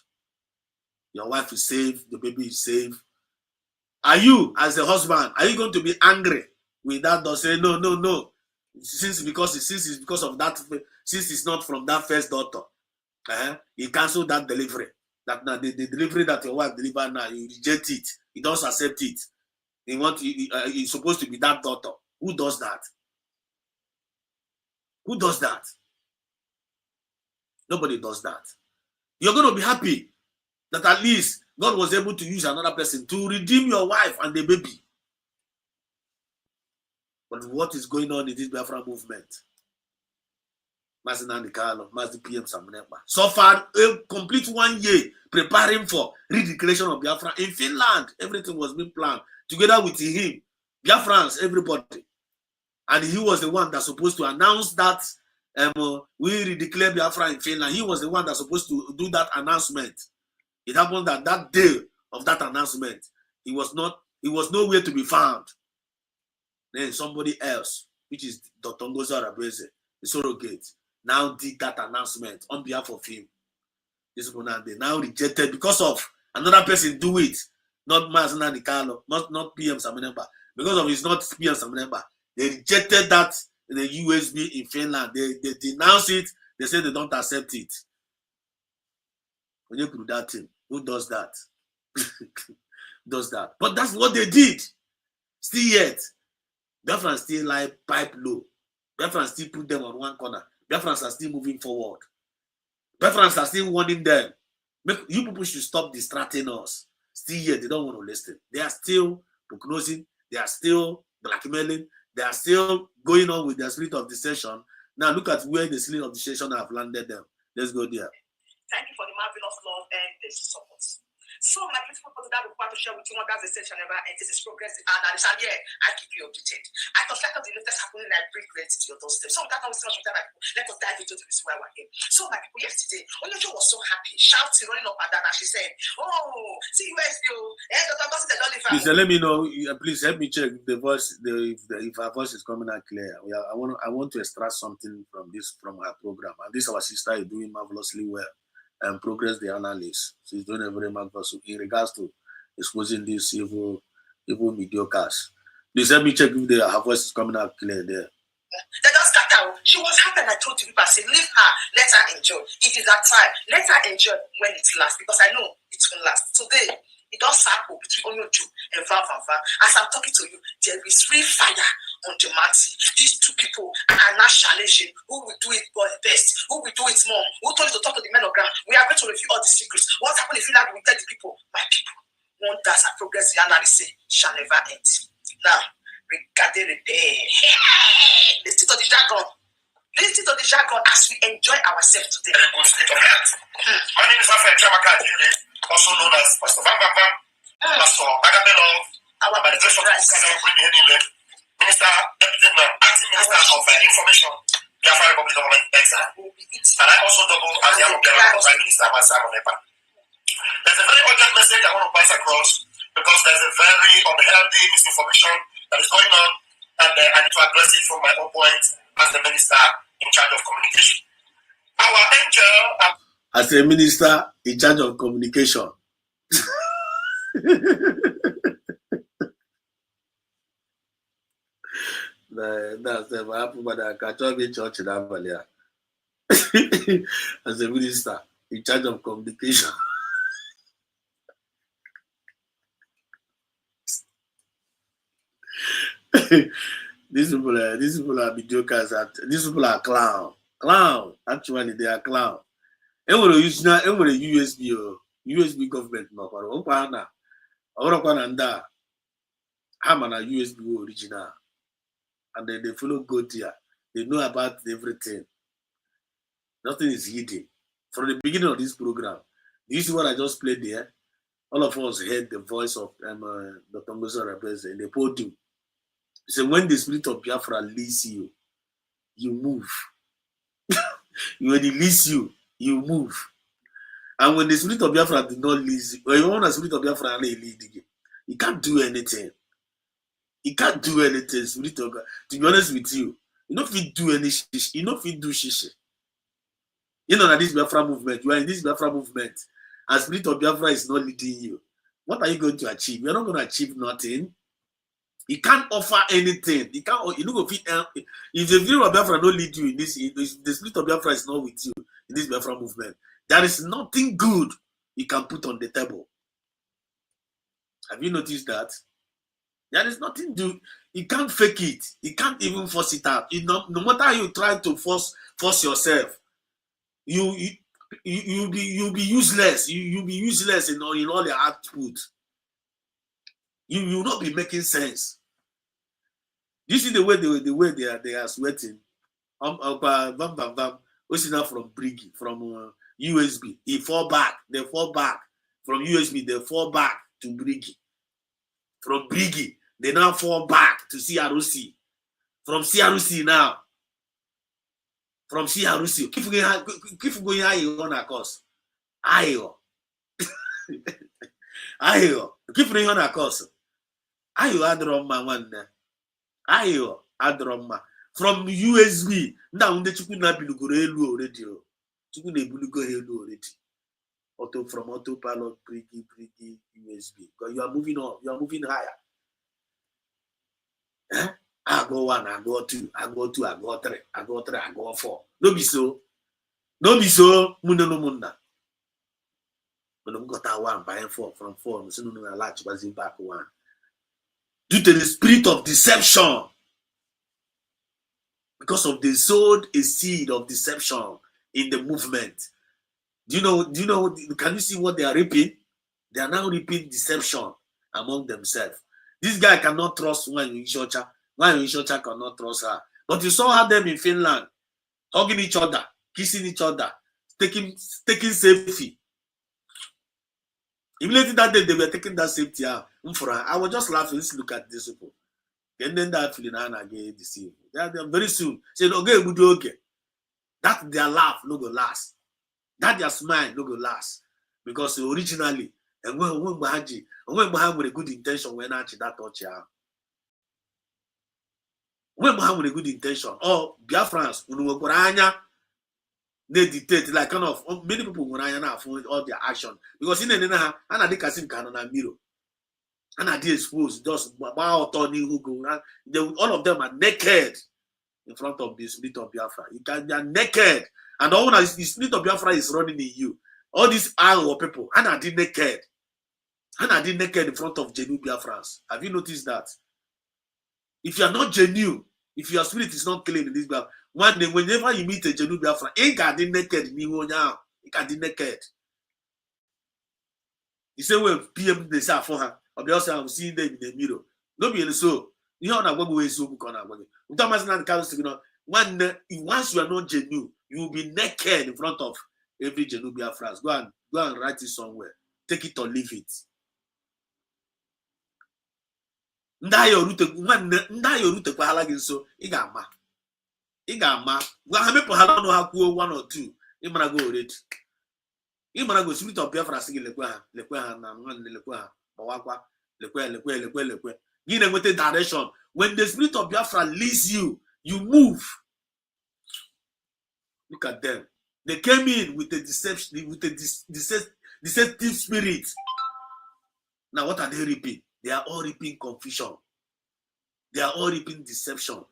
Your wife is safe. The baby is safe. Are you, as a husband, are you going to be angry with that doctor? Say no. Since it's because of that, since it's not from that first doctor, he canceled that delivery. That now the delivery that your wife delivered now, you reject it. You don't accept it. It's supposed to be that doctor. Who does that? Who does that? Nobody does that. You're going to be happy that at least God was able to use another person to redeem your wife and the baby. But what is going on in this Biafra movement? Mazi PM Samunemba suffered a complete 1 year preparing for redeclaration of Biafra in Finland. Everything was being planned together with him, Biafrans, everybody. And he was the one that's supposed to announce that we redeclare Biafra in Finland. He was the one that's supposed to do that announcement. It happened that day of that announcement, he was nowhere to be found. Then somebody else, which is Dr. Ngozi Arabeze, the surrogate, now did that announcement on behalf of him. This people now, they now rejected because of another person do it, not Mazina Nikalo, not PM Samenemba. Because of it's not PM Samenemba. They rejected that in the USB in Finland. They denounce it. They say they don't accept it. When you do that thing, who does that? Does that? But that's what they did. Still yet, Biafrans still lie pipe low. Biafrans still put them on one corner. Biafrans are still moving forward. Biafrans are still warning them. You people should stop distracting us. Still yet, they don't want to listen. They are still prognosing. They are still blackmailing. They are still going on with their spirit of deception. Now look at where the spirit of deception have landed them. Let's go there. Thank you for the marvelous love and the support. So, my beautiful people, that require to share with you what that's the session ever, and this is progressive analysis. And yeah, I keep you updated. I thought like of the latest happening, and I bring reality to your doorstep. So, without wasting much time, let us dive into the reason why we're here. So, my people, yesterday, Onyocho was so happy, shouting, running up and down, and she said, "Oh, see USBO, Dr. Gossip, please let me know. Please help me check the voice. If our voice is coming out clear. I want to extract something from our program, and this our sister is doing marvelously well. And progress the analysis. She's doing a very marvelous in regards to exposing these evil mediocres. Please help me check if her voice is coming out clear there. They just cut out. She was happy, and I told you people, I said, leave her, let her enjoy. It is that time. Let her enjoy when it lasts, because I know it will last. Today, it does circle between Onyocho and Van. As I'm talking to you, there is real fire on the mountain. These two people are not challenging who will do it best, who will do it more, who told you to talk to the men of ground. We are going to review all the secrets. What happened if you like we tell the people, my people, one that's a progressive analysis shall never end. Now, regarding repair, let's stick to the jargon. Listen to the jargon as we enjoy ourselves today. Very good state of health. My name is Bafra, also known as Pastor Bam Bam Bam, Pastor Agabelo, by the grace of God, Minister, Acting Minister of Information, Biafra Republic of Exile. And I also double as the Prime Minister of Nepa. There's a very urgent message I want to pass across because there's a very unhealthy misinformation that is going on, and I need to address it from my own point as the minister in charge of communication. Our angel, as a minister in charge of communication. That's the happen, but I can't be church in Avalia. As a minister in charge of communication. These people are mediocres. These people are clown. Actually, they are clown. And when you use USB government, no, I'm an USB original, and then they follow go there. They know about everything. Nothing is hidden. From the beginning of this program, you see what I just played there? All of us heard the voice of Dr. Musa Rabez in the podium. He said, when the spirit of Biafra leads you, you move. When he leads you, you move. And when the spirit of Biafra did not lead you, when you want the spirit of Biafra to lead you, he can't do anything. He can't do anything, spirit of God. To be honest with you, you know if he do any shish, you know if he do shish. You know that this Biafra movement, you are in this Biafra movement, and spirit of Biafra is not leading you. What are you going to achieve? You're not going to achieve nothing. He can't offer anything. He can't. You know, if the spirit of Biafra don't lead you in this, the spirit of Biafra is not with you in this Biafra movement, there is nothing good he can put on the table. Have you noticed that? There is nothing to. He can't fake it. He can't even force it out. No matter how you try to force yourself, you'll be useless. You'll be useless in all your output. You will not be making sense. You see the way they are sweating. Osina from Briggy, from USB. He fall back. They fall back from USB. They fall back to Briggy. From Briggy, they now fall back to CRC. From CRC now. From CRC. Keep going higher on a course. Higher. Keep going on a course. Higher adroma one. Higher adroma. From USB. Now the chicken na bilugoro elu already. Chicken na bulugo elu already. From autopilot, Briggy, USB. Because you are moving on. You are moving higher. I go 1, I go 2, I go 2, I go 3, I go 3, I go 4. No be so. Munda no munda. When I'm got that 1 by 4 from 4, I'm saying no large was back 1. Due to the spirit of deception. Because of they sowed a seed of deception in the movement. Do you know, can you see what they are reaping? They are now reaping deception among themselves. This guy cannot trust Nwanyi Ishocha. Nwanyi Ishocha cannot trust her. But you saw them in Finland, hugging each other, kissing each other, taking safety. Immediately that day, they were taking that safety out. I was just laughing. Let's look at this people. And then that feeling again deceived. They are very soon. Said, okay, we do okay. That their laugh no go last. That their smile no go last. Because originally, and when we have with a good intention, when actually that touch ya. When we have with a good intention, or Biafrans, they dictate like kind of many people when I now for all their action because in the and I think canon mirror and I did expose just about Tony who go around. All of them are naked in front of the spirit of Biafra. They are naked, and all the spirit of Biafra is running in you. All these Iowa people, and I did naked. And I did naked in front of genuine Biafrans. Have you noticed that? If you are not genuine, if your spirit is not clean in this Biafra, one day, whenever you meet a genuine Biafra, you can be naked in you now. You can be naked. You say, well, PM they say for her. I'm seeing them in the mirror. No be so. You know what I'm going to so book on our money. once you are not genuine, you will be naked in front of every genuine Biafra. Go and write it somewhere. Take it or leave it. Nda yorute kwa hala gị nso ị ga-ama gwa ha mepụ hala ọnụ ha kwuo 1 or 2 ịmara go already ịmara go spirit of Biafra sị gị lekwe ha na nwanne lekwe ha gbawakwa lekwe gị na-enweta direction. When the spirit of Biafra leads you, you move. Look at them. They came in with a deception, with a deceptive spirit. Now what are they reaping? They are all reaping confusion. They are all reaping deception.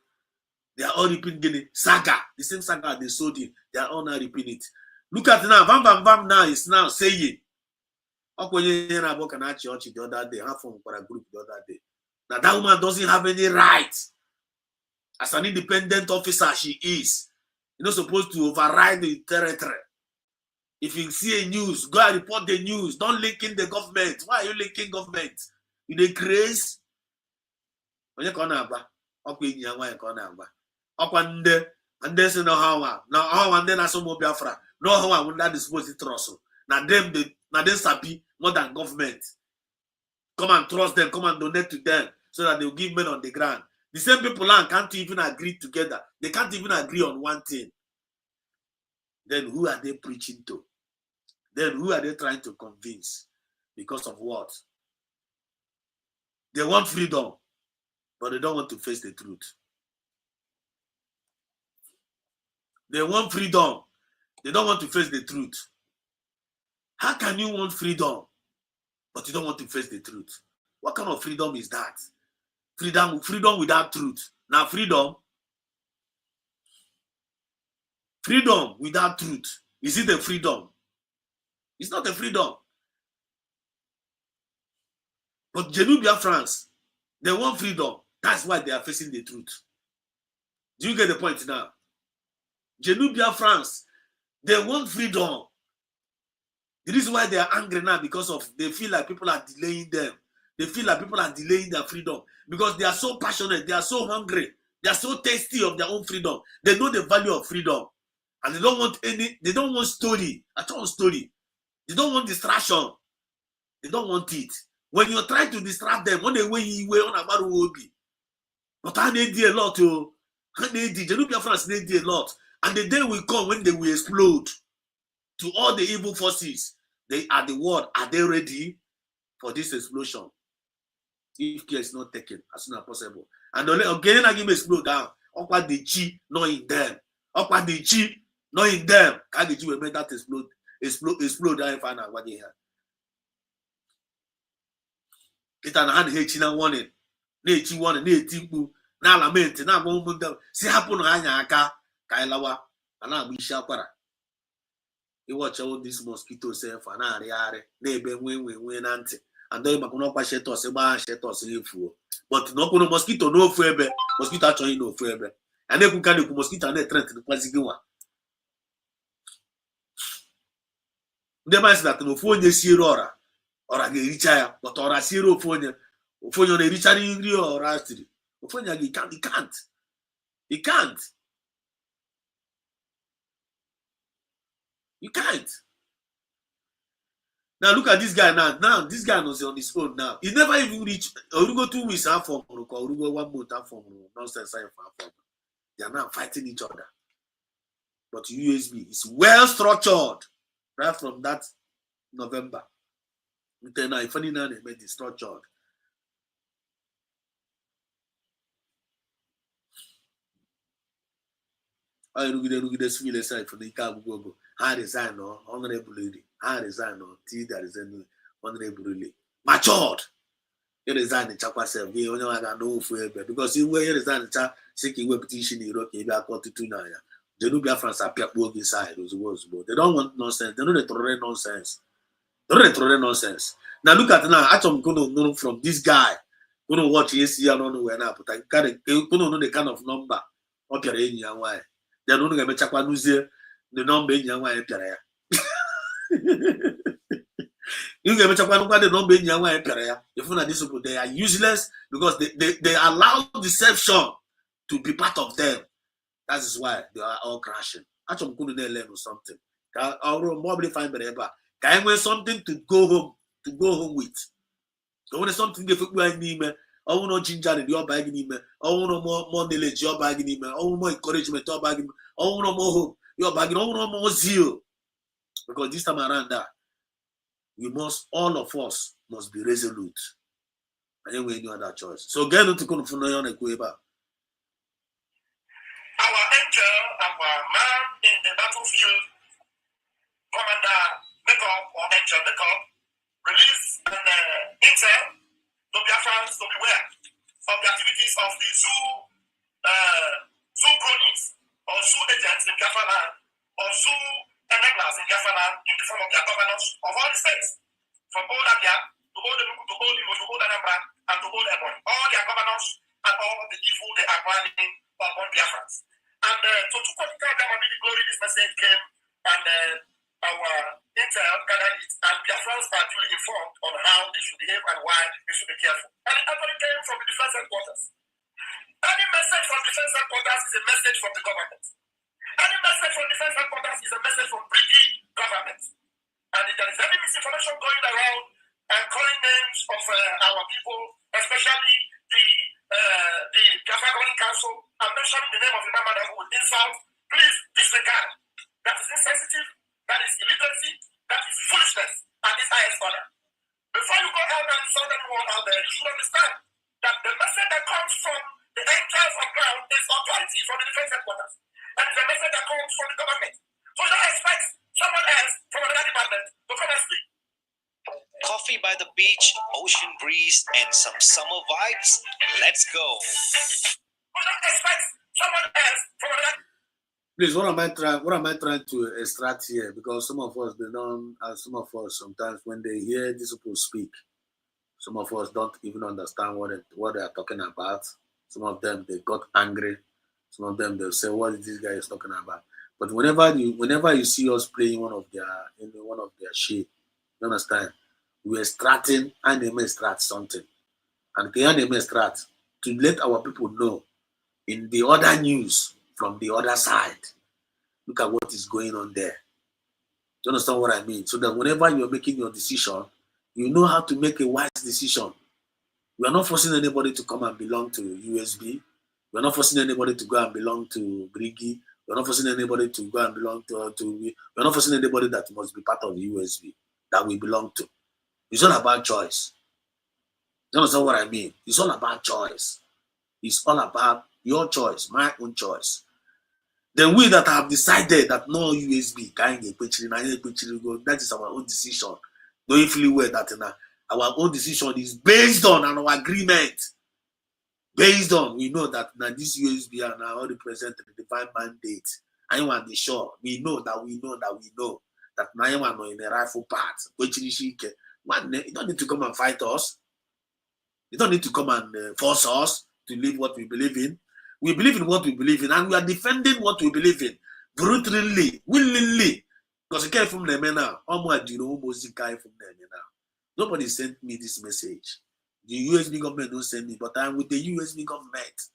They are all reaping saga. The same saga they sowed in. They are all now reaping it. Look at now. Bam now is now saying. The other day, half from a group the other day. Now that woman doesn't have any right. As an independent officer, she is. You're not supposed to override the territory. If you see a news, go and report the news. Don't link in the government. Why are you linking government? You dey craze. Onye ka ọ na-agba ọkwa enyi ya nwaanyị ka ọ na-agba ọkwa ndị si na ọhawa ndị na-asụ ụmụ Biafra na ọhawa ndị dispose trust na them sabi more than government. Come and trust them, come and donate to them so that they will give men on the ground. The same people can't even agree together. They can't even agree on one thing. Then who are they preaching to? Then who are they trying to convince? Because of what? They want freedom, but they don't want to face the truth. They want freedom. They don't want to face the truth. How can you want freedom, but you don't want to face the truth? What kind of freedom is that? Freedom without truth. Now freedom without truth. Is it a freedom? It's not a freedom. But genuine Biafrans, they want freedom. That's why they are facing the truth. Do you get the point now? Genuine Biafrans, they want freedom. The reason why they are angry now because of they feel like people are delaying them. They feel like people are delaying their freedom because they are so passionate, they are so hungry, they are so tasty of their own freedom. They know the value of freedom. And they don't want story, at all story. They don't want distraction. They don't want it. When you're trying to distract them, when they way on a matter will be. But I need a lot to need a lot. And the day will come when they will explode to all the evil forces. They are the world. Are they ready for this explosion? If care is not taken as soon as possible. And again, I give explode down. Okwa the chi not in them. Okwa the chi not in them. Can the chi will make that explode down if I know what they have. It an hand hitching warning. Nature warning, nature na lament, na go see happen anya aka kailawa, and now we shall para. You watch all these mosquitoes say for na ariare, neighbor win auntie. And then Macono Pashetos, a shetos in. But no mosquito, no fever, mosquito actually no fever. And then can you mosquito and they threaten the Quasigiwa. The mice that no phone is zero or a richaya, but or a zero phone, a richard in or rastri. He can't. He can't. You can't. Now look at this guy now. Now this guy knows on his own now. He never even reached Urugo 2 weeks half from Urugo 1 month half from nonsense. They are now fighting each other. But USB is well structured right from that November. Now funny now they made it structured. I look at this feel aside for the car go. I resign or honorable lady. I resign or tea that is any honorable lady. Matured. You resign the chapa self. You know I got no forever because you were resign the chap seeking repetition in Rocky back 42 now. The new Biafrans are people inside those words, but they don't want nonsense. They don't tolerate nonsense. They don't tolerate nonsense. Now look at now. I'm going to know from this guy. Going to watch yes, I don't know where now, but I can't know the kind of number. Okay, and why? They're not going to check one who's there. The number in your way. You can check one the number in your way. If you this people, they are useless because they allow deception to be part of them. That is why they are all crashing. Actually, I'm going to learn something. I'll probably find better. Can I something to go home with? I want something different. I want no ginger in your bag. I want no more knowledge your bag. I want more encouragement your bag. I want no more hope your bag. I want no more zeal. Because this time around, all of us must be resolute. And then we have no other choice. So get into Confronting on a Kueba. Our angel, our man in the battlefield, Commander Makeup or Angel Makeup, released an intel to Biafrans to beware of the activities of the zoo cronies or zoo agents in Biafra land or zoo enablers in Biafra land in the form of their governors of all the states, from old Abia to old Enugu to old Imo to old Anambra and to old Ebonyi. All their governors and all the evil they are planning upon Biafrans. And so to tell them and be the glory, this message came and our intel gathered it, and Biafrans are duly informed on how they should behave and why they should be careful. And it actually came from the defense headquarters. Any message from defense headquarters is a message from the government. Any message from defense headquarters is a message from British government. And if there is any misinformation going around and calling names of our people, especially the Biafra Governing Council, and mentioning the name of the man that would insult, please disregard. That is insensitive, that is illiteracy, that is foolishness at this highest order. Before you go out and insult anyone out there, you should understand that the message that comes from the angels of ground is authority from the defense headquarters. And it's a message that comes from the government. So you don't expect someone else from another department to come and speak. Coffee by the beach, ocean breeze, and some summer vibes. Let's go. You don't expect someone else from another. Please, what am I trying to extract here? Because some of us some of us sometimes when they hear these people speak, some of us don't even understand what they are talking about. Some of them they got angry. Some of them they'll say, "What is this guy is talking about?" But whenever you see us playing one of their shit, you understand? We are extracting and they may extract something, and they may extract to let our people know in the other news from the other side. Look at what is going on there. Do you understand what I mean? So that whenever you're making your decision, you know how to make a wise decision. We are not forcing anybody to come and belong to USB. We're not forcing anybody to go and belong to Briggy. We're not forcing anybody to go and belong we're not forcing anybody that must be part of the USB that we belong to. It's all about choice. You understand what I mean? It's all about choice. It's all about your choice, my own choice. Then we that have decided that no USB, that is our own decision. Knowing fully well that our own decision is based on our agreement. Based on, we know that now this USB are now represent the divine mandate. I want to be sure. We know that now I want in a rifle part. You don't need to come and fight us. You don't need to come and force us to live what we believe in. We believe in what we believe in, and we are defending what we believe in brutally, willingly. Because you can't from them now. Nobody sent me this message. The USB government don't send me, but I'm with the USB government.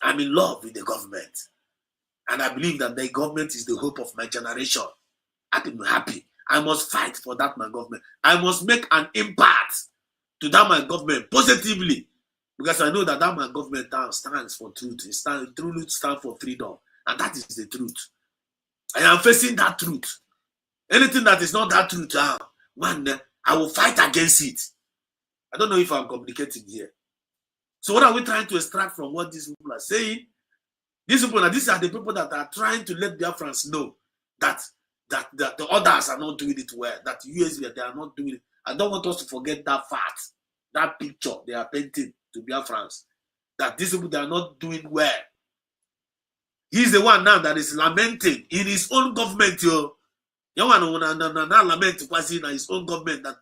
I'm in love with the government. And I believe that the government is the hope of my generation. I'm happy. I must fight for that my government. I must make an impact to that my government positively. Because I know that my government stands for truth. It stands for freedom. And that is the truth. I am facing that truth. Anything that is not that truth, I will fight against it. I don't know if I'm communicating here. So what are we trying to extract from what these people are saying? These are the people that are trying to let Biafrans know that the others are not doing it well, that USB, they are not doing it. I don't want us to forget that fact, that picture they are painting to Biafrans, that these people, they are not doing well. He's the one now that is lamenting in his own government, yo. You want to lament in his own government that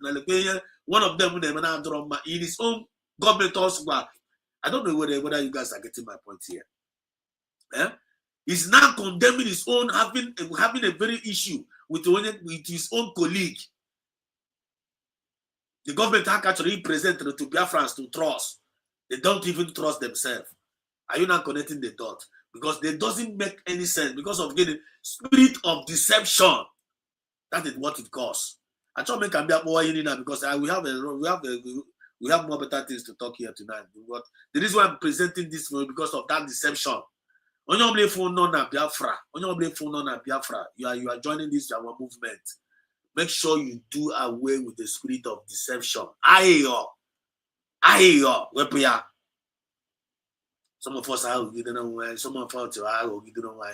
one of them in his own government also. I don't know whether you guys are getting my point here. He's now condemning his own, having a very issue with his own colleague. The government actually presented to Biafrans to trust. They don't even trust themselves. Are you not connecting the dot? because it doesn't make any sense because of the spirit of deception. That is what it causes. I try to make a bit more in now because we have more better things to talk here tonight. But the reason why I'm presenting this for because of that deception. On your phone on Biafra, you are joining this our movement. Make sure you do away with the spirit of deception. Some of us are getting away, some of us are getting away.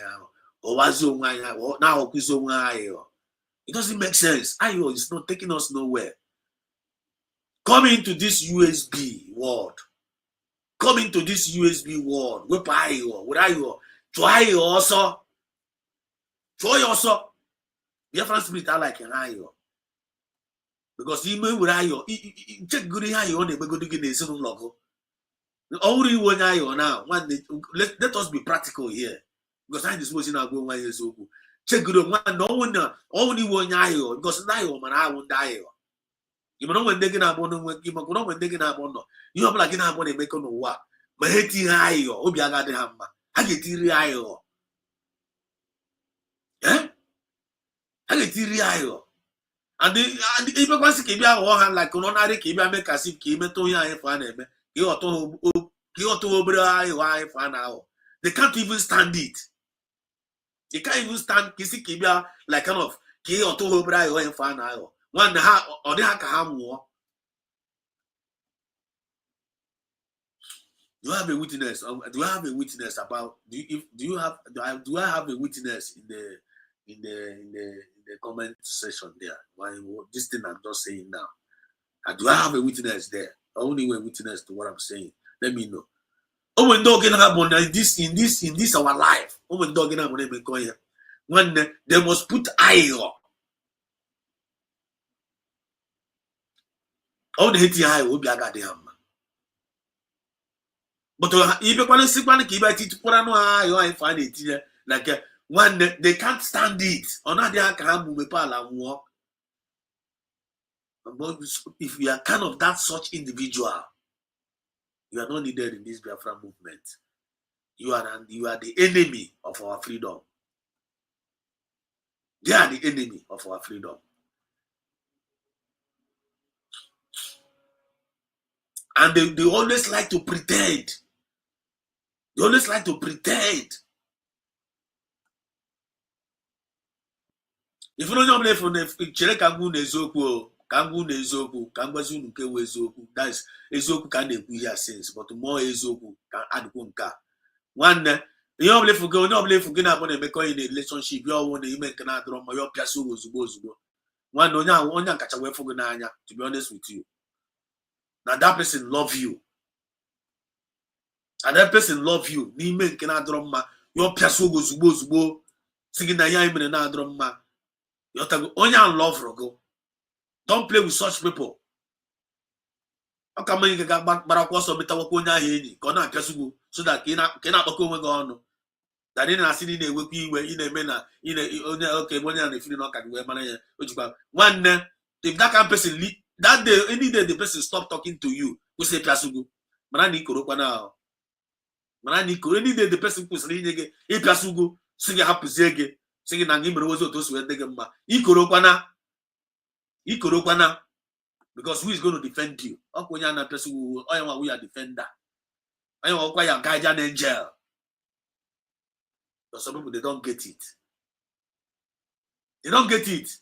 It doesn't make sense. It's not taking us nowhere. Come into this USB world. Come into this USB world. What are you? Try also. Biafran spirit are like an ayo. Because you may with ayo. Check good ayo on the go to get a certain logo. Only one ayo now. Let us be practical here. Because I just was in our go 1 year so. Check good one. No one only one ayo. Because now man I won't die. You know when they get up on when they get up on. You have like in a money make on what. But heti ayo. Obiaga de hammer. I get ayo. Eh? I get ayo. And the even once he be a like ordinary he be make as if he met to here for an eme. He ought to obey for now. They can't even stand it. They can't even stand kissy kibia like kind of he ought to obey for now. One or the hakaham war. Do I have a witness? Do I have a witness about do I have a witness in the comment section there? Why this thing I'm just saying now? And do I have a witness there? Only a witness to what I'm saying. Let me know. Oh, when dog gonna happen in this our life. Oh, when dog gonna happen when they must put eye. Oh, the hit eye will be a goddamn. But if you want to see one keep it to put on eye, find it here like one they can't stand it. On that they can move a walk. But if you are kind of that such individual, you are not needed in this Biafra movement. You are the enemy of our freedom. They are the enemy of our freedom. And they always like to pretend. They always like to pretend. If you don't know from the Kangu Nezoku, that is Ezoku can be here since, but more Ezoku can add Kunka. One you don't believe for go, not believe for getting up on a make in a relationship, you all want to make an adron or your piasu was go. One no now one catch away for Gunanya, to be honest with you. Now that person love you. And that person love you. Ni men can adron your piasu was go singing a yam in an adron ma. You have to only love rogo. Don't play with such people. How come you get back Barackwas or Betawakonia Hini? Gonna Kasugu so that cannot go on. That didn't I see in a wiki where in a manner in a okay when you're feeling like one if that kind of person that day any day the person stop talking to you, we say Kasugu. Manani Kurokwa now. Manani any day the person puts reading again, a Kasugu, sing a happy zege, singing and give rose to sweat the gamma. Ikorokwana. Because who is going to defend you? We are defender. I am a guardian angel. But some people they don't get it. They don't get it.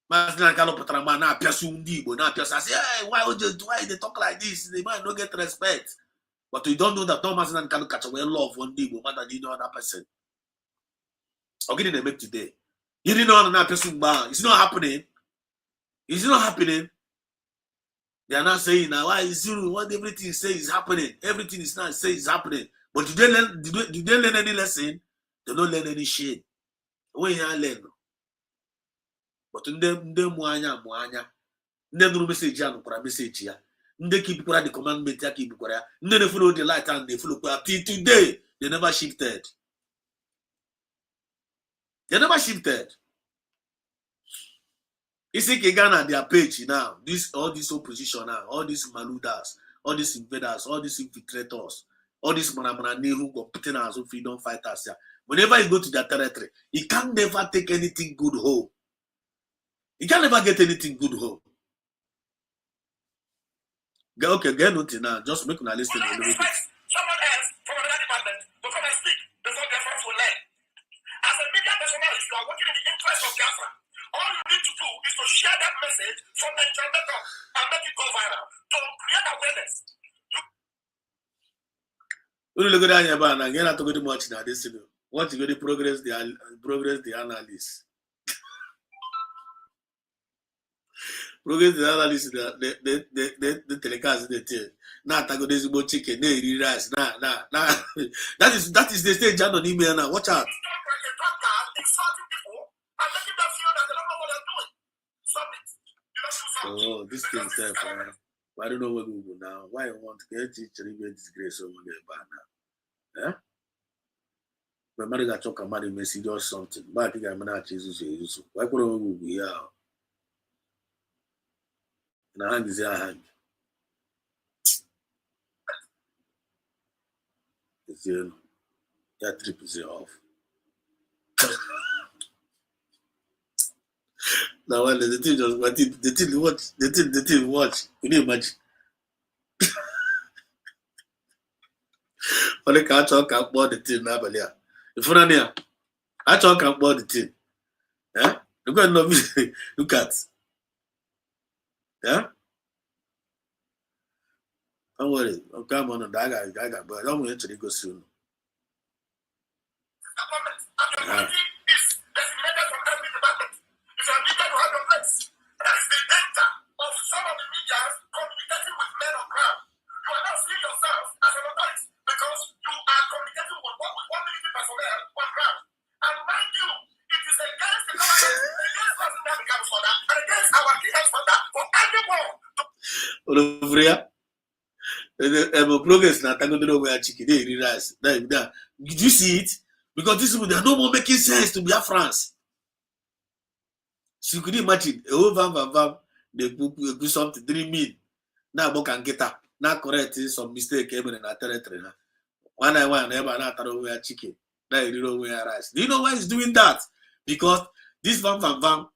Why they talk like this? They might not get respect. But you don't know that Thomas can catch away love one day more than you know another person. I'll get in the make today. You didn't know another person. It's not happening. It's not happening. They are not saying now why is what everything you say is happening. Everything is not say is happening. But did they learn any lesson? They don't learn any shit. When you learn. But them muanya. No message message ya. They keep the commandment keep they follow the light and they follow till today. They never shifted. They never shifted. You see Ghana their page now. All this opposition now, all these maludas, all these invaders, all these infiltrators. all this manamana who go putting as freedom fighters. Whenever you go to their territory, you can never take anything good home. You can never get anything good home. Okay, get nothing now. Just make una listen a little bit. Someone else from another department to come and speak before Biafra will learn. As a media personalist, you are working in the interest of Biafra. All you need to do is to share that message from the internet and make it go viral to create awareness. You look at that, and again, I talk too much now. This, what you going to progress the analysis. Progress the analysis. The telecast the thing. Now I go this about chicken. They rice. Nah. That is the stage. I don't email now. Watch out. Insulting people and making them feel that they don't know what they're doing. Stop it. You don't do something. Oh, this thing self. I don't know where we go now. Why I want to get teacher even disgrace over there bad now? Eh? My mother got talk about the message or something. But I think I'm not Jesus. Why couldn't we be here? And I hand is your hand. It's your trip is off. Now when the thing just the thing watch. Can you imagine? Only can't talk about the thing now, but yeah. If you're not here, I talk about the thing. Yeah? Look at look at. Yeah? Don't worry. I'll come on, I got, but I don't want to go soon. Yeah. Progress now. Did you see it? Because these people, they are no more making sense to Biafrans. So you could imagine a whole van, they do something, didn't mean. Now book and get up. Now correct some mistake in a territory. One never not over chicken. Now you don't wear rice. Do you know why he's doing that? Because this van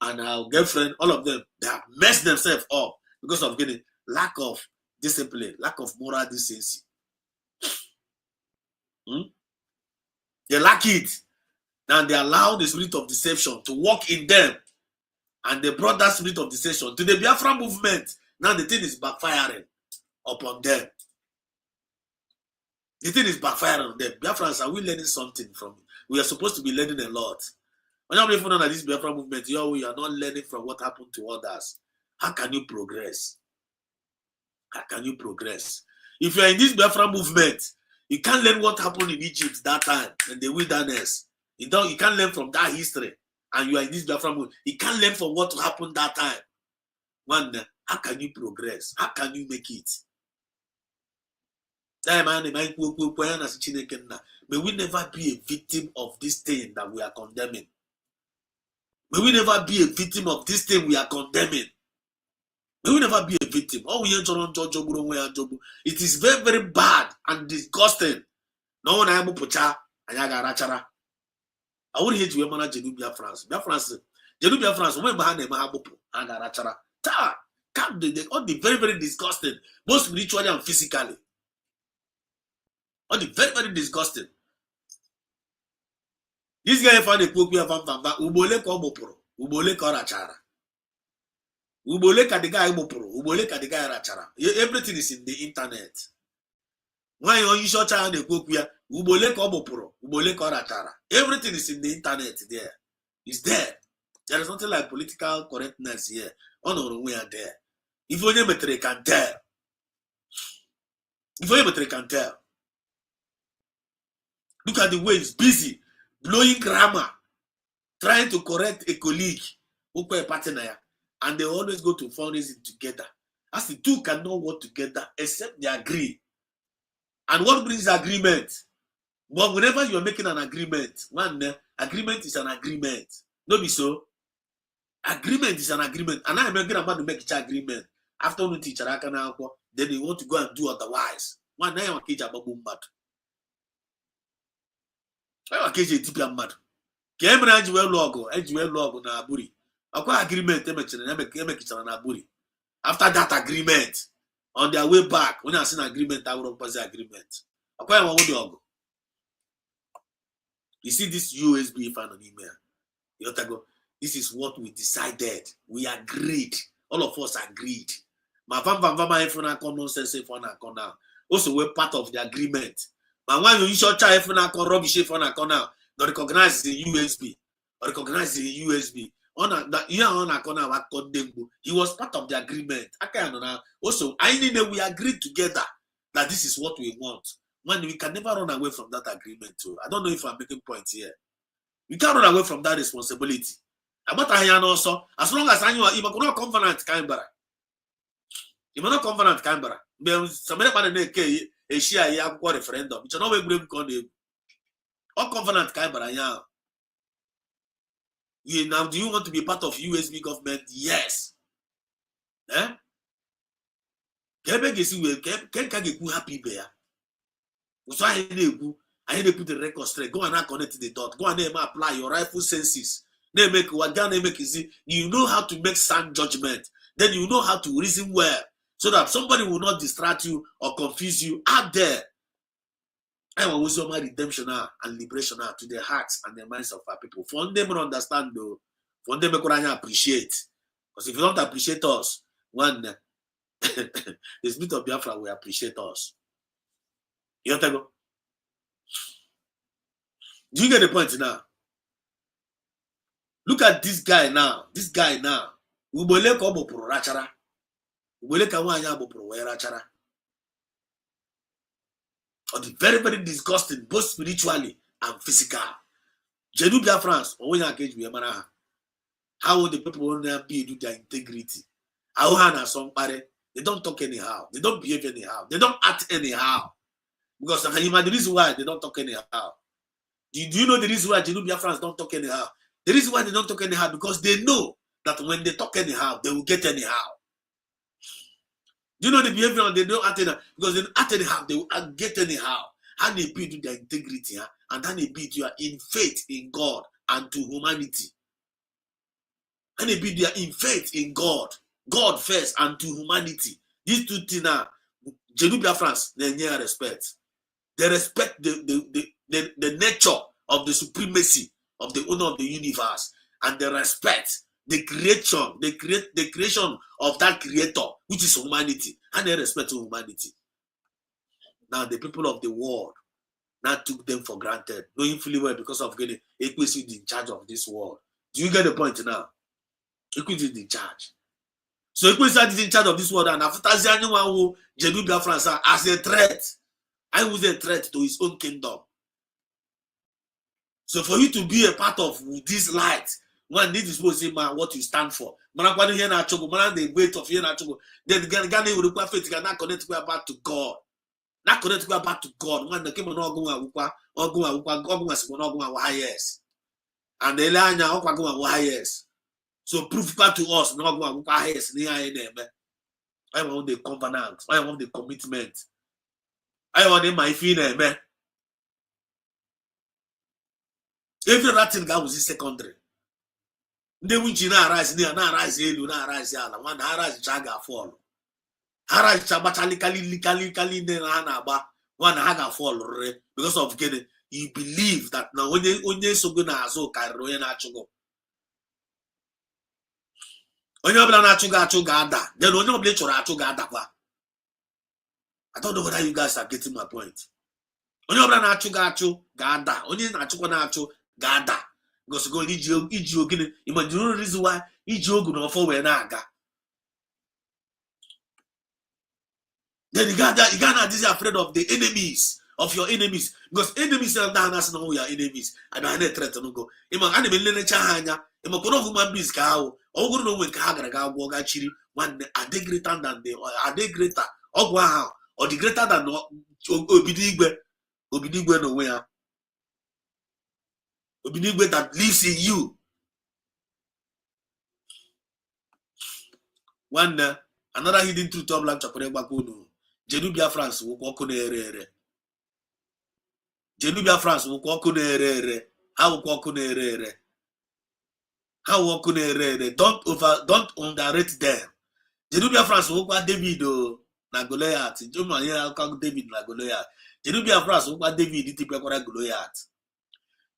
and our girlfriend, all of them, they have messed themselves up because of getting lack of discipline, lack of moral decency. They lack it. And they allow the spirit of deception to work in them. And they brought that spirit of deception to the Biafra movement. Now the thing is backfiring upon them. The thing is backfiring on them. Biafrans, are we learning something from it? We are supposed to be learning a lot. When you know that this Biafra movement, you are not learning from what happened to others. How can you progress? How can you progress? If you are in this Biafra movement, you can't learn what happened in Egypt that time in the wilderness. You can't learn from that history. And you are in this Biafra movement. You can't learn from what happened that time. Man, how can you progress? How can you make it? May we never be a victim of this thing that we are condemning. May we never be a victim of this thing we are condemning. May we never be a victim. It is very, very bad and disgusting. No one able to I would hate you, man. Genubia France. Genubia France. When behind them, all the very, very disgusting, both spiritually and physically. All the very, very disgusting. This guy found a quote of Ubole Komopro, Ubole Korachara. Ubole Kadiga Mopro, Ubole Kadiga Rachara. Everything is in the internet. Why you short child a quote here? Ubole Komopro, Ubole Korachara. Everything is in the internet there. It's there. There is nothing like political correctness here. On we are there. If only metre can tell. If only metre can tell. Look at the way he's busy. Blowing grammar, trying to correct a colleague, who a partner, and they always go to fundraising together. As the two cannot work together except they agree. And what brings agreement? But whenever you are making an agreement, agreement is an agreement. No be so. Agreement is an agreement. And I'm going to make each agreement. After one teacher, then they want to go and do otherwise. One day, I can say Tipia mad. Cameron Edgewell logo na Aburi. Aqua agreement, make it an Aburi. After that agreement, on their way back, when I seen agreement, I would oppose the agreement. Aqua dog. You see this USB fan on email. You have to go. This is what we decided. We agreed. All of us agreed. My nonsense now. Also, we're part of the agreement. But when you short child rubbish now, don't recognize the USB. Or recognize the USB. He was part of the agreement. Also, I know we agreed together that this is what we want. When we can never run away from that agreement too. I don't know if I'm making points here. We can't run away from that responsibility. About also, as long as I know you cannot covenant Canberra. You cannot covenant Canberra. Somebody a share a referendum. It's not a great con. Or covenant Canberra. Yeah. Now, do you want to be part of USB government? Yes. Eh? Can you happy there? So I need to put the record straight. Go and connect the dot. Go and apply your rightful senses. You know how to make sound judgment. Then you know how to reason well, so that somebody will not distract you or confuse you out there. I want wisdom, redemption, and liberation to the hearts and the minds of our people. For them to understand, though, for them to appreciate. Because if you don't appreciate us, one, the spirit of Biafra will appreciate us. You have to go. Do you get the point now? Look at this guy now. This guy now. Ubole ko bo pro rachara. Ubole ka wanya bo pro rachara. Very, very disgusting, both spiritually and physical. Jedu Biafrans, or when you engage with Yamana, how will the people on there be do their integrity? How Hana somebody, they don't talk anyhow, they don't behave anyhow, they don't act anyhow. Because the reason why they don't talk anyhow. Do you know the reason why Jedu Biafrans don't talk anyhow? The reason why they don't talk anyhow, because they know that when they talk anyhow, they will get anyhow. Do you know the behavior they don't act anyhow? Because they don't act anyhow, they will get anyhow. How they build their integrity, and how they build you in faith in God and to humanity. And they build in faith in God, God first and to humanity. These two things are Jedu Biafrans, they near respect. They respect the nature of the supremacy of the owner of the universe, and they respect the creation, the creation of that creator, which is humanity, and they respect humanity. Now the people of the world now took them for granted, knowing fully well because of getting Equity in charge of this world. Do you get the point now? Equity is in charge. So Equity is in charge of this world, and after anyone who Jedu Biafra as a threat, I was a threat to his own kingdom. So for you to be a part of this light, one need to suppose what you stand for. Man, the weight of then Ghana will require faith to not connect back to God. Not connect back to God. When the came on yes. And the line yes. So prove back to us, no yes, I want the covenant, I want the commitment. I want my feeling, man. Every Latin guy was in secondary. They which na rise near na rise elu na rise ala one na rise chaga fall. Rise chabatali kali na ba one haga fall because of getting you believe that now onye so go na azo kariro onye na achugo. Onye obla na achugo ada. Then onye obla choro achugo ada kwa. I don't know whether you guys are getting my point. Onye obla na achugo ada. Onye na achugo na achu gada. Because go iji ogene, imagine the reason why iji ogu no for we na aga. Then you got this afraid of the enemies of your enemies. Because enemies are not know your enemies. I don't have threat to go. Ima ani me lene chahanya, ima kono human beings ka hawo. Ogu no we ka gara ga wo ga chiri one are they greater than they are they greater? Ogwa ha or the greater than obidigwe no we ha. Obidigwe that lives in you. One another hidden truth of Jedu Biafrans will walk on the ere. Jenu Biafrans will walk on ere. How walk on ere. How walk on ere. Don't underrate them. Jenu Biafrans will walk David na Goliath. Joma here David na Goliath. Jenu Biafrans will walk David iti pekora Goliath.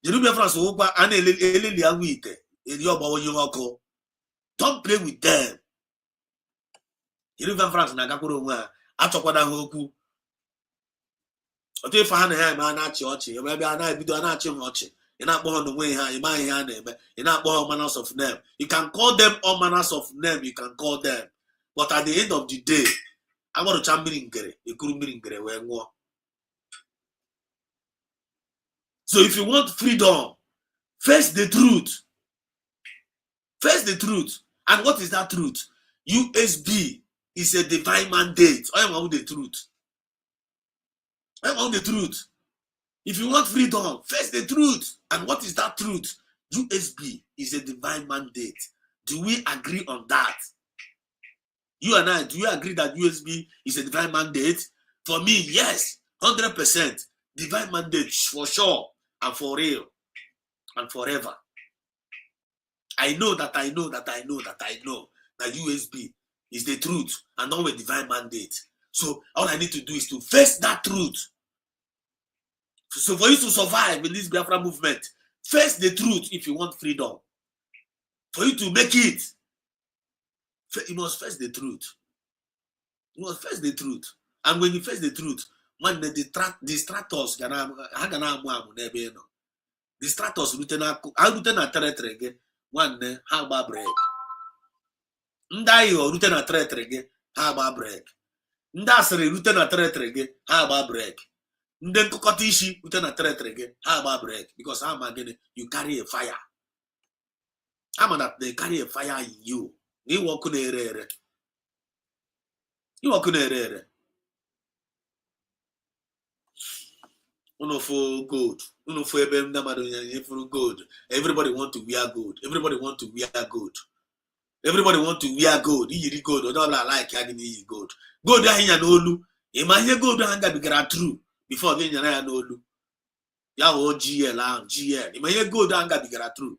Jenu Biafrans will walk ane eleli awite. Yoba oyoko. Don't play with them. Jenu Biafrans na gakoro nwa atọkwada ha okwu. Otu ife ha na ya eme a na-achị ọchị, ebe a na-ebido a na-achị ha ọchị. You not born away here, you might hear them. You not born all manners of name. You can call them all manners of name, you can call them. But at the end of the day, I want to champion you couldn't mean where more. So if you want freedom, face the truth. Face the truth. And what is that truth? USB is a divine mandate. I want the truth. I want the truth. If you want freedom, face the truth. And what is that truth? USB is a divine mandate. Do we agree on that? You and I, do you agree that USB is a divine mandate? For me, yes, 100%. Divine mandate for sure and for real and forever. I know that USB is the truth and not a divine mandate. So all I need to do is to face that truth. So for you to survive in this Biafra movement, face the truth if you want freedom. For you to make it, you must face the truth. You must face the truth. And when you face the truth, when the distractors, distractors, Lieutenant territory again, one, how about break? Ndai or Lieutenant territory again, how about break? Ndasri Lieutenant territory again, how about break? Then Kokotishi, Lieutenant territory again, how about break? Because I'm again, you carry a fire. I'm that they carry a fire in you. You walk on a You walk on a for gold. For gold. Everybody want to wear gold. Everybody want to wear gold. Everybody want to wear gold. You gold. Or not like having gold. Gold here no lu. Imagine gold hanga be true before then you no lu. Ya GL. Imagine gold hanga be true.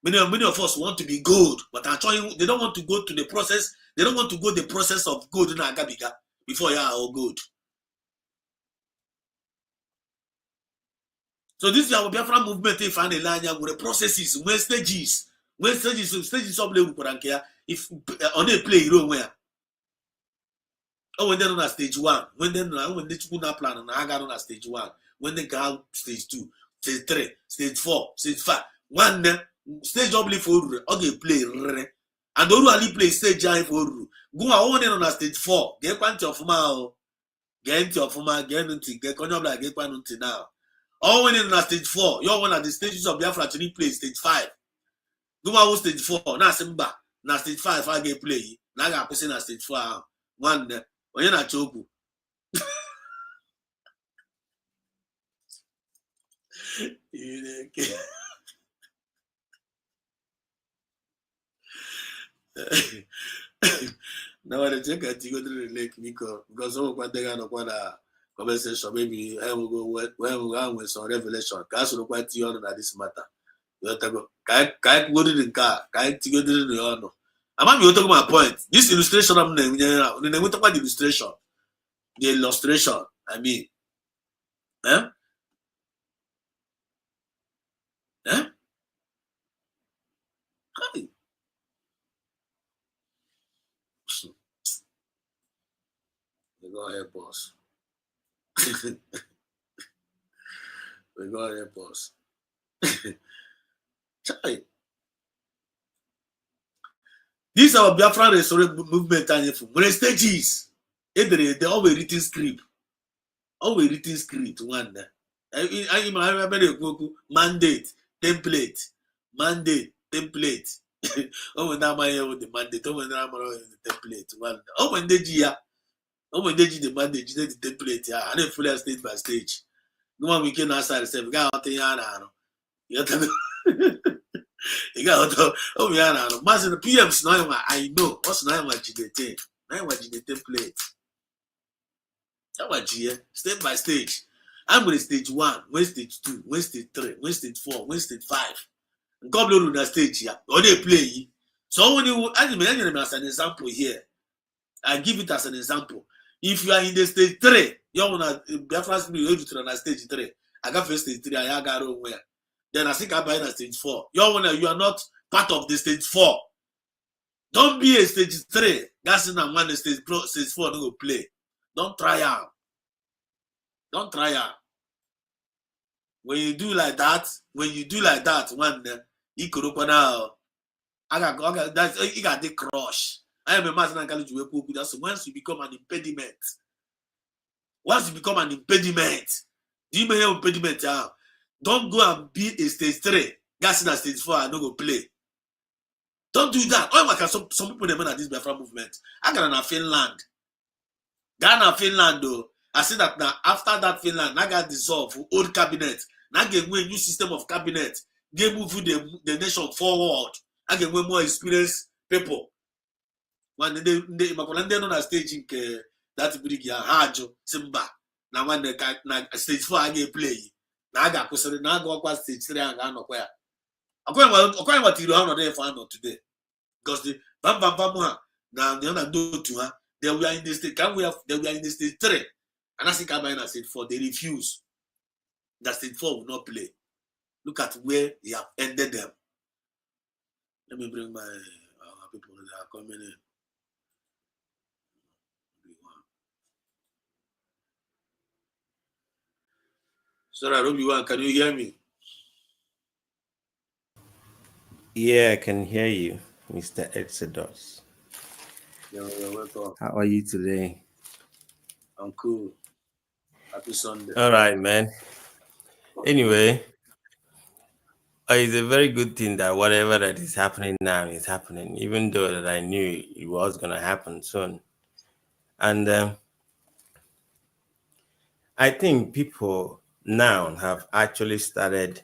Many of us want to be gold, but they don't want to go to the process. They don't want to go the process of gold in Agabiga before you are all good. So this is our Biafra movement. If I with the processes, when stages of level if on a play you where. Oh, when they're on stage 1, when they put plan and I got on stage 1, when they go stage 2, stage 3, stage 4, stage 5, one stage of for okay play and don't really play stage for go on stage 4, get plenty of mal, get now. All when in stage 4, you're one of the stages of Biafra to play stage 5. Go on stage 4, now Simba, now stage 5, I get play. Now I got person at stage 4. One when you're not choku. Now I check at you go to the lake because some of they got a conversation. Maybe I will go where we are with some revelation. Cast look quite you on this matter. You have to go. Can't go to the car. Can't go to the honor. I'm talking my point. This illustration I'm talking about the illustration. The illustration. I mean. Eh? Eh? Hi. We go help us. We go help us. This is our Biafra restoration movement and when stages, they always written script. Always written script one. I remember mandate, template. Oh, when I'm with the mandate, oh, when I'm the template. One. Oh, when they the mandate, the template, yeah, and then fully stage by stage. No one we can outside say, we got out there. You got oh, yeah, Master the PMs now. I know what's now my GDT. Now my GDT template. That was G, step by stage. I'm with stage 1, when stage 2, when stage 3, when stage 4, when stage 5. God blow on stage here, or they play. So when you as an example here, I give it as an example. If you are in the stage 3, you want to Biafra me you to on stage 3. I got first stage 3, I got where. Then I think I buy stage 4. You are not part of the stage 4. Don't be a stage 3. That's in a man stage 4 no go play. Don't try out. Don't try out. When you do like that, one you could open out. I got that's you got the crush. I am a man that so once you become an impediment. Once you become an impediment, do you mean impediment? Don't go and be a stage 3. That's in a stage 4 and no go play. Don't do that. Oh my God, some people they mean at this Biafra movement. I got an Finland. Ghana, Finland, though. I see that now after that Finland, I got dissolved old cabinet. Now get a new system of cabinet. They move the nation forward. I get more experienced people. When they on stage in that big Hajo Simba. Now when the stage 4 I get play. Now I got question. Now I go stage 3 and I know where. According what you know there for today. Because the bam now the other do to her. They were in the state. They were in the stage 3. And I think I stage 4. They refuse. That stage 4 will not play. Look at where they have ended them. Let me bring my people that are coming in. Sorry, Robi, can you hear me? Yeah, I can hear you, Mr. Exodus. You're welcome. How are you today? I'm cool. Happy Sunday. All right, man. Anyway, it's a very good thing that whatever that is happening now is happening, even though that I knew it was going to happen soon. And I think people now have actually started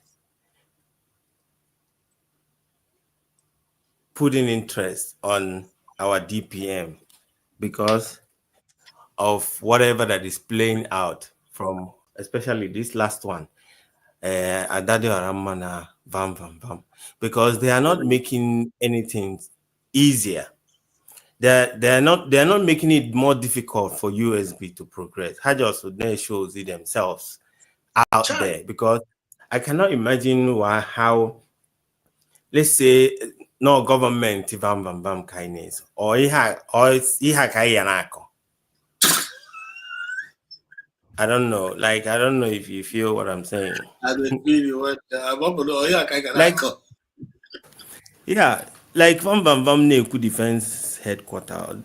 putting interest on our DPM because of whatever that is playing out from especially this last one. Adade Aramana, Vam, because they are not making anything easier. They're not making it more difficult for USB to progress. Hajos would shows it themselves out there because I cannot imagine how let's say no government Vam kindness or iha kayanako. I don't know. Like I don't know if you feel what I'm saying. Like yeah, like Vam Neku Defense Headquarter.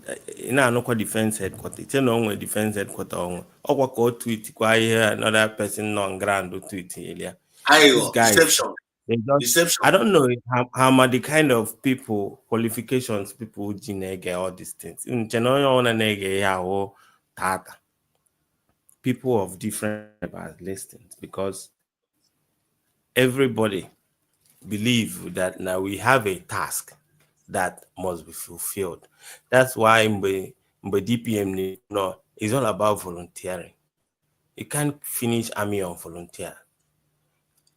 No defense headquarter. It's no defense headquarter. Or tweet here another person on ground to tweet earlier. These guys, Deception. I don't know how much the kind of people, qualifications people who all these things. People of different listings because everybody believe that now we have a task that must be fulfilled. That's why Mbe DPM no, it's all about volunteering. You can't finish army on volunteer.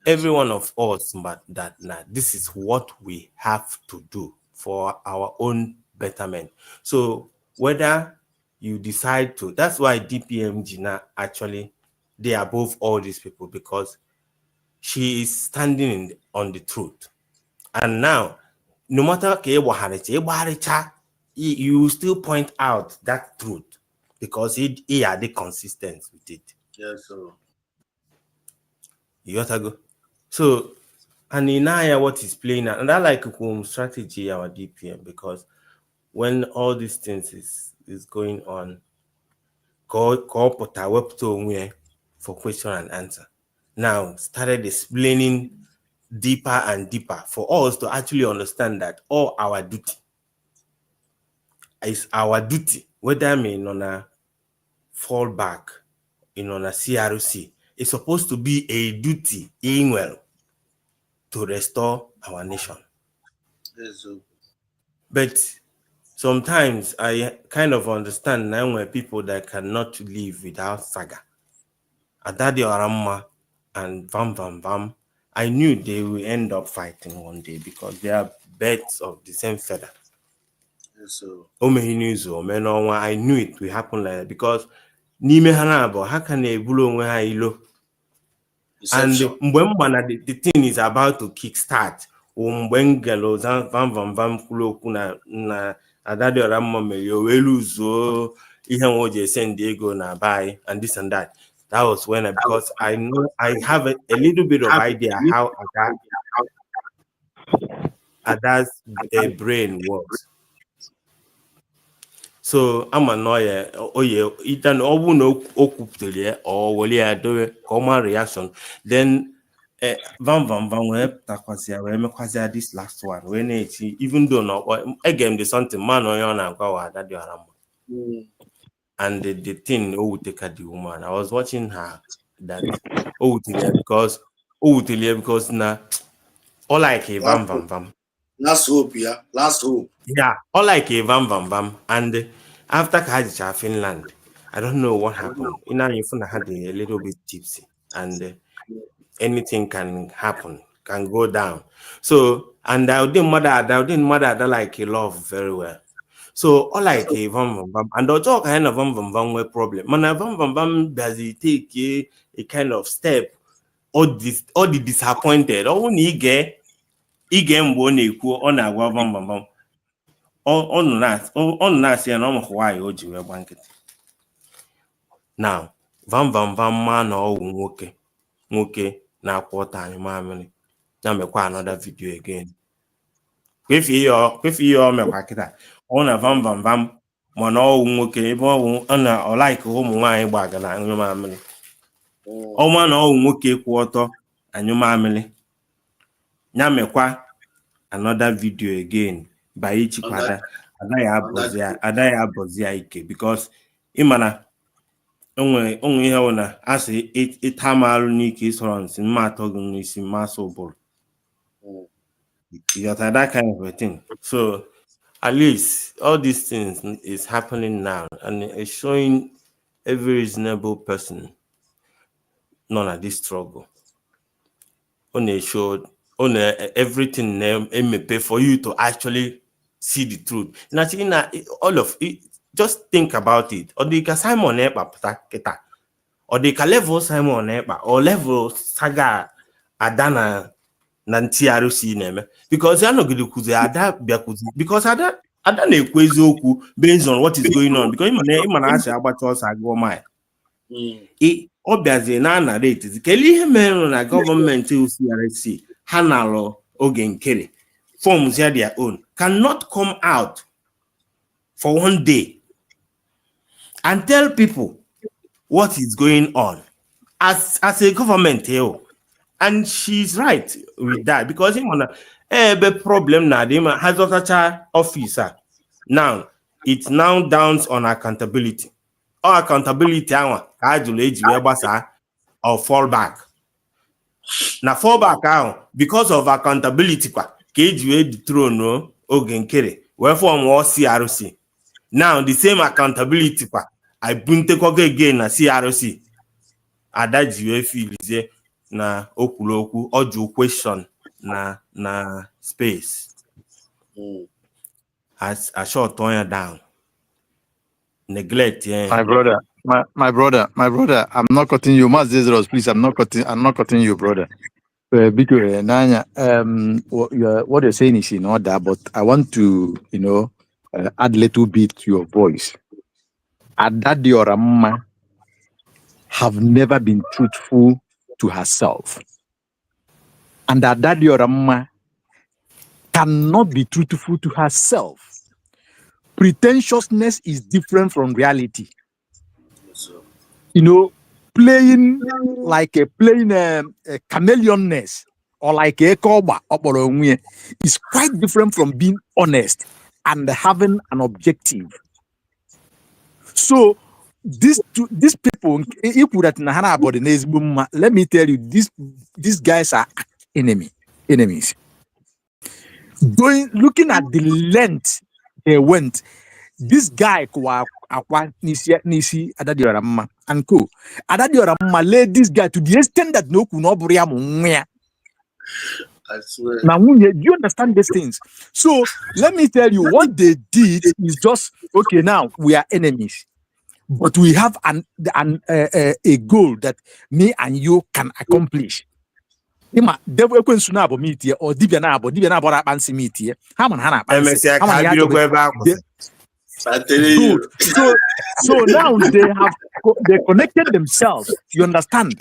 Every one of us, but that now this is what we have to do for our own betterment. So whether you decide to, that's why DPM Gina actually they are above all these people because she is standing on the truth. And now, no matter you still point out that truth because he had the consistency with it. Yes, sir. You got to go. So, and in now what is playing out, and I like strategy our DPM because when all these things is going on, call put our web to for question and answer. Now started explaining deeper and deeper for us to actually understand that all our duty is our duty, whether I mean on a fallback, on a CRC, it's supposed to be a duty in well to restore our nation. Yes, sir. But sometimes I kind of understand now when people that cannot live without saga. Adadi Orama and Vam, I knew they will end up fighting one day because they are birds of the same feather. So I knew it will happen like that because Nime Hanabo, how can they blow when I look? And the thing is about to kickstart. Umbengelo vam kulo na Adadi Orama meyo ihe oje send ego na buy and this and that. That was when because I know I have a little bit of idea how Ada's brain works. So I'm a lawyer. Oh yeah, it an owu or will ya do common reaction. Then van this last one when it even though no again the something man on and go that you are. And the thing take the woman. I was watching her that because now all like a vam. last hope, yeah. Last hope. Yeah, all like a vam. And after Kajicha, Finland, I don't know what happened. You know, I had a little bit tipsy, and anything can happen, can go down. So, and I didn't mother like a love very well. So all like a vam, and also kind of vam problem. Man, vam does it take a kind of step or the disappointed or when he get one equal on a vam. On last year, no why oji we blanket. Now, vam man or nwoke na quarter anyị mamịrị na mekwa another video again. Kwefi yo mekwa kita. Ọ na vam mana ọ nwoke ebe ọ na ọ like ụmụ nwaanyị gbaga na anyụ mamịrị. Ọ ma na ọ nwoke kwụ ọtọ anyụ mamịrị. Ya mekwa another video again by Ichikwada. Adaghị abọzi ya ike because ịmana onwe ihe ọ na asị ịta marụ n'ike ịsọrọ nsị mma atọ gị n'isi mmasị ụbụrụ. You got that kind of a thing. So at least all these things is happening now and it's showing every reasonable person none of this struggle. Only showed everything may pay for you to actually see the truth. And all of it, just think about it. Or the Simon Epa or the level Simon Epa or level Saga Adana Nantiarusi name because I know because Ada na-ekwezi okwu based on what is going on because ịma na asị agbacha ọsọ agụọ mile. Ọ bịazie na narrate kele ihe mere na gọọmenti CRC ha nalụ oge nkere forms their own cannot come out for one day and tell people what is going on as a government here. And she's right with that because the problem now has a officer. Now it now downs on accountability. Or accountability or fallback. Now fallback out because of accountability the throne ogenkere wherefore more CRC. Now the same accountability I bunte again na CRC. Adaji feel is na okuloku oju question na space as a short turn down neglect. My brother, I'm not cutting you. Please, I'm not cutting you, brother. Because Nanya, what you're saying is in order, but I want to, add a little bit to your voice. Adadi Orama have never been truthful to herself. And Adadi Orama cannot be truthful to herself. Pretentiousness is different from reality. Playing like a chameleonness or like a koba is quite different from being honest and having an objective. So these people, let me tell you, these guys are enemies. Looking at the length they went, this guy akwa nisi Adadiora mma and co. Adadiora mma led this guy to the extent that no kunobria munwea. I swear. Now, do you understand these things? So let me tell you, what they did is just okay. Now we are enemies, but we have a goal that me and you can accomplish. Ima devil ekwen suna abo meet here or dibia na abo rapansi meet here. How man hana pansi? How man ya good. So now they connected themselves. You understand?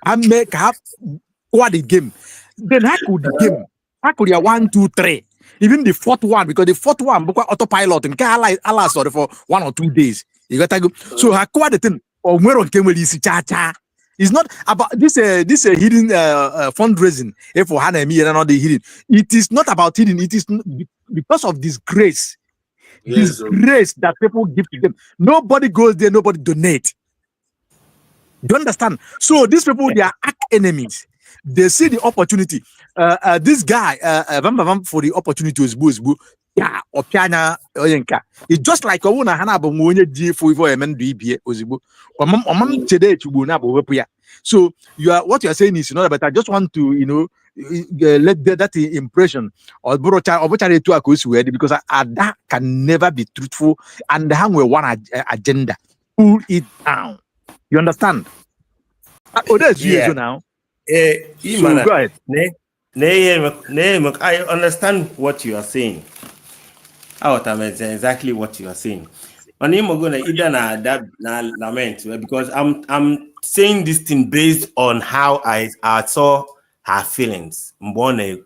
And make have what the game. Then how could the game? How could you 1, 2, 3? Even the fourth one, because the fourth one because autopilot and Allah sorry for 1 or 2 days. You got to go. So how could the thing or where on came with this cha. It's not about this hidden fundraising. If for Hannah and me and not the hidden, it is not about hidden. It is because of this grace. This grace that people give to them. Nobody goes there, nobody donate. Do you understand? So these people, they are arch enemies. They see the opportunity. This guy, for the opportunity was boo. Yeah, or piana oyenka. It's just like Owuna Hana Bongoye G for MNDB Ozibu. Or Mam today to Buna Bopuya. So what you are saying is not, but I just want to, let that impression or to accuse because that can never be truthful and hang with one agenda. Pull it down. You understand? Oh, that's you now. So go ahead. I understand what you are saying. Exactly what you are saying. Because I'm saying this thing based on how I saw her feelings. You know what I'm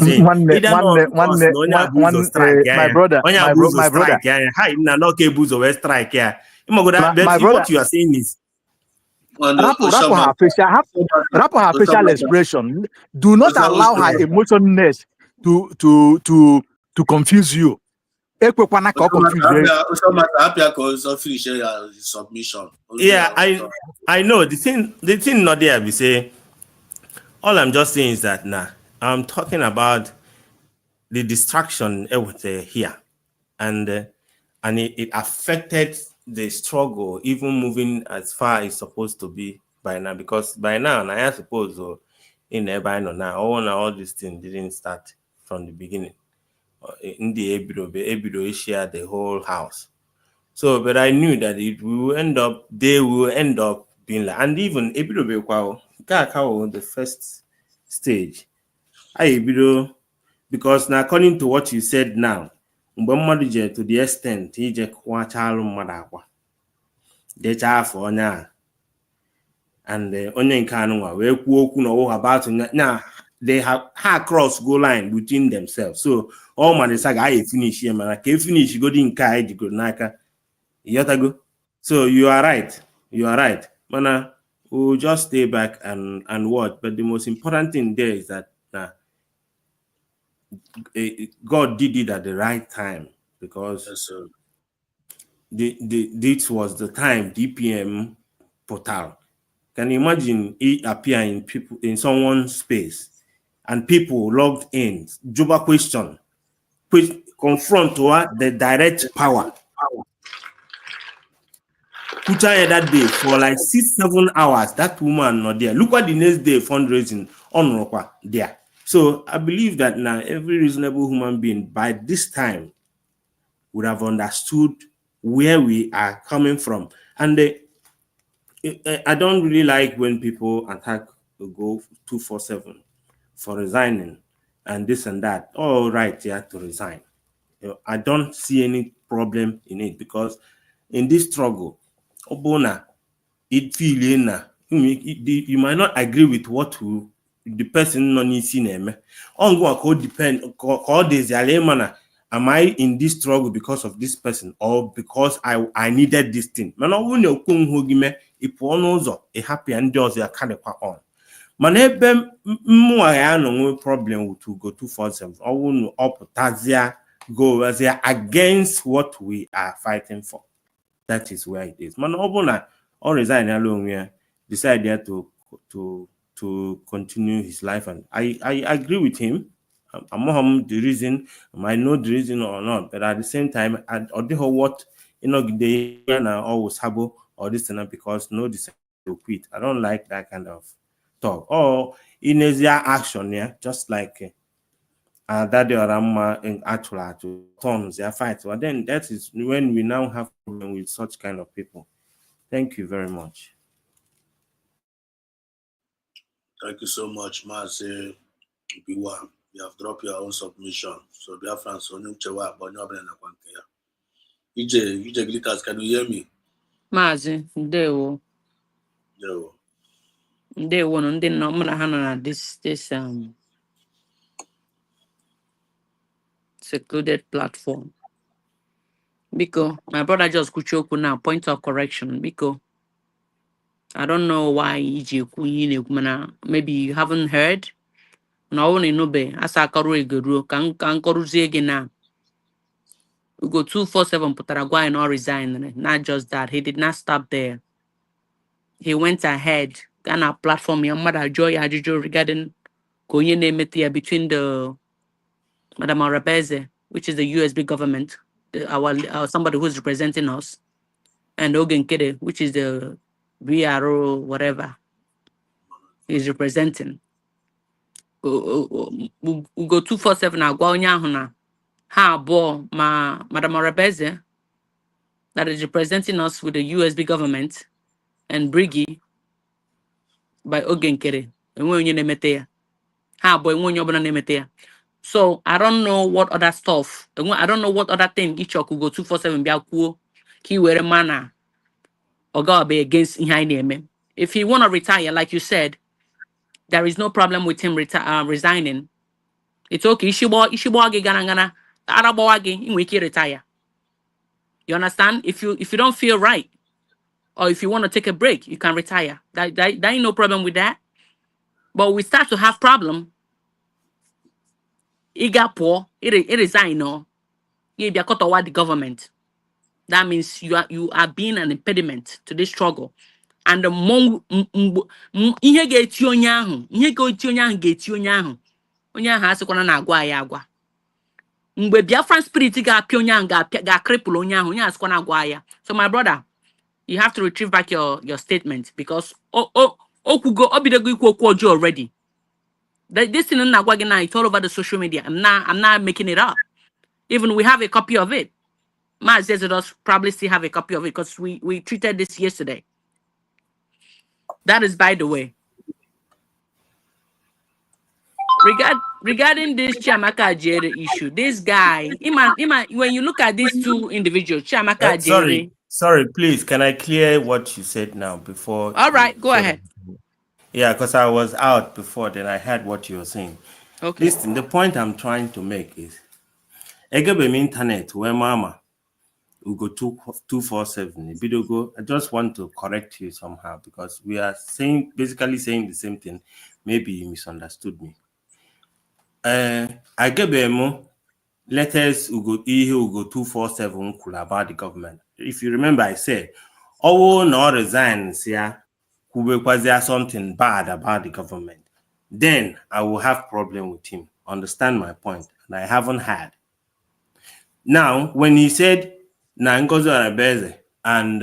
saying? My brother. What you are saying is Rapport her facial expression. Do not allow her emotionless to confuse you. Submission. Yeah, I know the thing not there. We say all I'm just saying is that I'm talking about the distraction here, and it affected the struggle, even moving as far as it's supposed to be by now. Because by now, I suppose in all these things didn't start from the beginning. In the Ebido share the whole house. So, but I knew that they will end up being like, and even Ebido the first stage. Because now according to what you said now, to the extent he just and onye nke we kwuo no about now they have cross goal line between themselves. So all man saga I finish here man can finish go din kai go naka yotago. So you are right mana we'll just stay back and watch. But the most important thing there is that God did it at the right time, because this was the time DPM portal. Can you imagine it appear in someone's space and people logged in? Juba question, confront the direct power. Put her that day for like 6-7 hours. That woman not there. Look at the next day fundraising on there. So I believe that now every reasonable human being by this time would have understood where we are coming from. And I don't really like when people attack Go 247 for resigning and this and that. All right, you have to resign. I don't see any problem in it, because in this struggle, Obona, you might not agree with what the person non name. On depend all this am I in this struggle because of this person or because I needed this thing? Man, a happy and does a kind of on. Man, no problem with to go 247. I won't up Tazia go as they are against what we are fighting for. That is where it is. Man, Obona or resign alone, we decided to to continue his life. And I agree with him. I'm the reason, I might know the reason or not, but at the same time, I don't know what the always have or this and that, because no decide to quit. I don't like that kind of talk. Or in their action, yeah, just like that they are in actual to turns their fight. But then that is when we now have problem with such kind of people. Thank you very much. Thank you so much, Mazi B1. You have dropped your own submission. So Biafra, so new chewa, but no na kwanke. EJ Glitters, can you hear me? Mazi, ndewo. Yo. Ndewo no ndị nọ mụ na ha nọ na this secluded platform. Biko, my brother just kuchoku now, point of correction. Biko, I don't know why maybe you haven't heard. No one in Nobe, asa karu eguru, kan koruzi again. We go 247 Putaragua and all resign. Not just that, he did not stop there. He went ahead, Ghana platform, your mother Joy Ajijo regarding Koyene Metia between the Madame Arabeze, which is the USB government, our somebody who's representing us, and Ogen Kede, which is the BRO, whatever he's representing. We go 247 now, go on ha bo ma Madame Arabeze that is representing us with the USB government, and Briggy by Ogen Kede. And when you name it there, ha boy, when you're name it there. So I don't know what other stuff. I don't know what other thing each could go 247 be cool. Key wear a manner or God be against him. If he want to retire, like you said, there is no problem with him resigning. It's okay. Ishiboagi ganangana Arabawagi in wiki retire. You understand? If you don't feel right, or if you want to take a break, you can retire. That ain't no problem with that. But we start to have problem. It got poor. It resign no. You be a cut the government. That means you are being an impediment to this struggle. And the more ihe ga-eti onye ahụ, ihe ga-eti onye ahụ ga-eti onye ahụ. Onye ahụ asịkwana na agwa ya agwa. Mgbe Biafran spirit ga-apịa onye ahụ ga-cripple onye ahụ, onye asịkwana agwa ya. So my brother, you have to retrieve back your statement, because okwugo obidego ikwu okwu ọjọọ already. This thing na agwa gị na, it's all over the social media. I'm not making it up. Even we have a copy of it. Maz Exodus probably still have a copy of it, because we treated this yesterday. That is by the way. Regarding this Chiamaka Ajere issue, this guy, when you look at these two individuals, Chiamaka Ajere. Sorry, please, can I clear what you said now before? All right, go ahead. Yeah, because I was out before, then I heard what you were saying. Okay. Listen, the point I'm trying to make is, Egebe internet where mama we go 247. I just want to correct you somehow, because we are basically saying the same thing. Maybe you misunderstood me. Egebe letters we go 247 about the government. If you remember, I said, oh no resigns here, who was there something bad about the government, then I will have problem with him. Understand my point? And I haven't had. Now, when he said Nangozo Arabeze and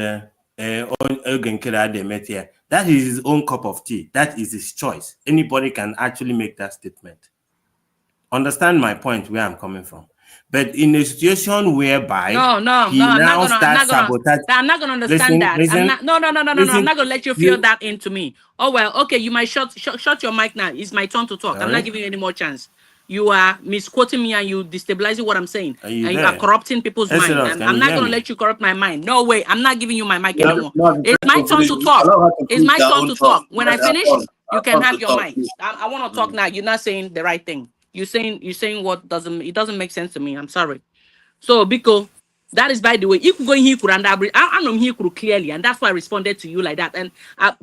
Ogen Kede met here, that is his own cup of tea. That is his choice. Anybody can actually make that statement. Understand my point, where I'm coming from. But in a situation whereby I'm not gonna understand that. No, I'm not gonna let you feel that into me. Oh well, okay, you might shut your mic now. It's my turn to talk. I'm not giving you any more chance. You are misquoting me and you destabilizing what I'm saying. You are corrupting people's mind. And I'm not gonna let you corrupt my mind. No way, I'm not giving you my mic anymore. It's my turn to talk. It's my turn to talk. When I finish, you can have your mic. I want to talk now. You're not saying the right thing. You're saying what doesn't make sense to me. I'm sorry. So Biko, that is by the way. If you go in here, I know here clearly, and that's why I responded to you like that. And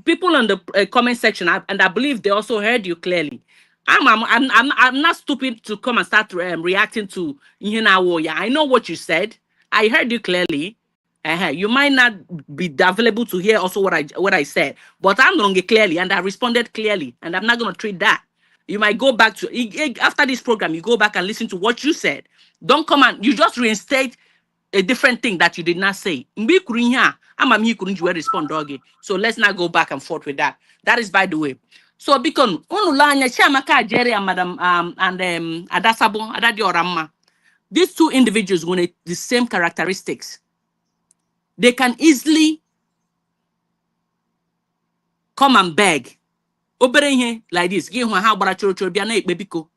people on the comment section, and I believe they also heard you clearly. I'm not stupid to come and start reacting to Ihina Warrior. I know what you said. I heard you clearly. You might not be available to hear also what I said, but I'm going to get clearly, and I responded clearly, and I'm not going to treat that. You might go back to after this program, you go back and listen to what you said. Don't come and you just reinstate a different thing that you did not say. Mgbe kwuru ihe a, ama m ihe kwuru nji wee respond doggy. So let's not go back and forth with that. That is by the way. So because unu la anya Chiamaka Ajeri and Madam and Adasabo Adadioramma, these two individuals with the same characteristics, they can easily come and beg. Obere ihe like this. Gị hụ ha gbara choro choro bịa na-ekpe biko.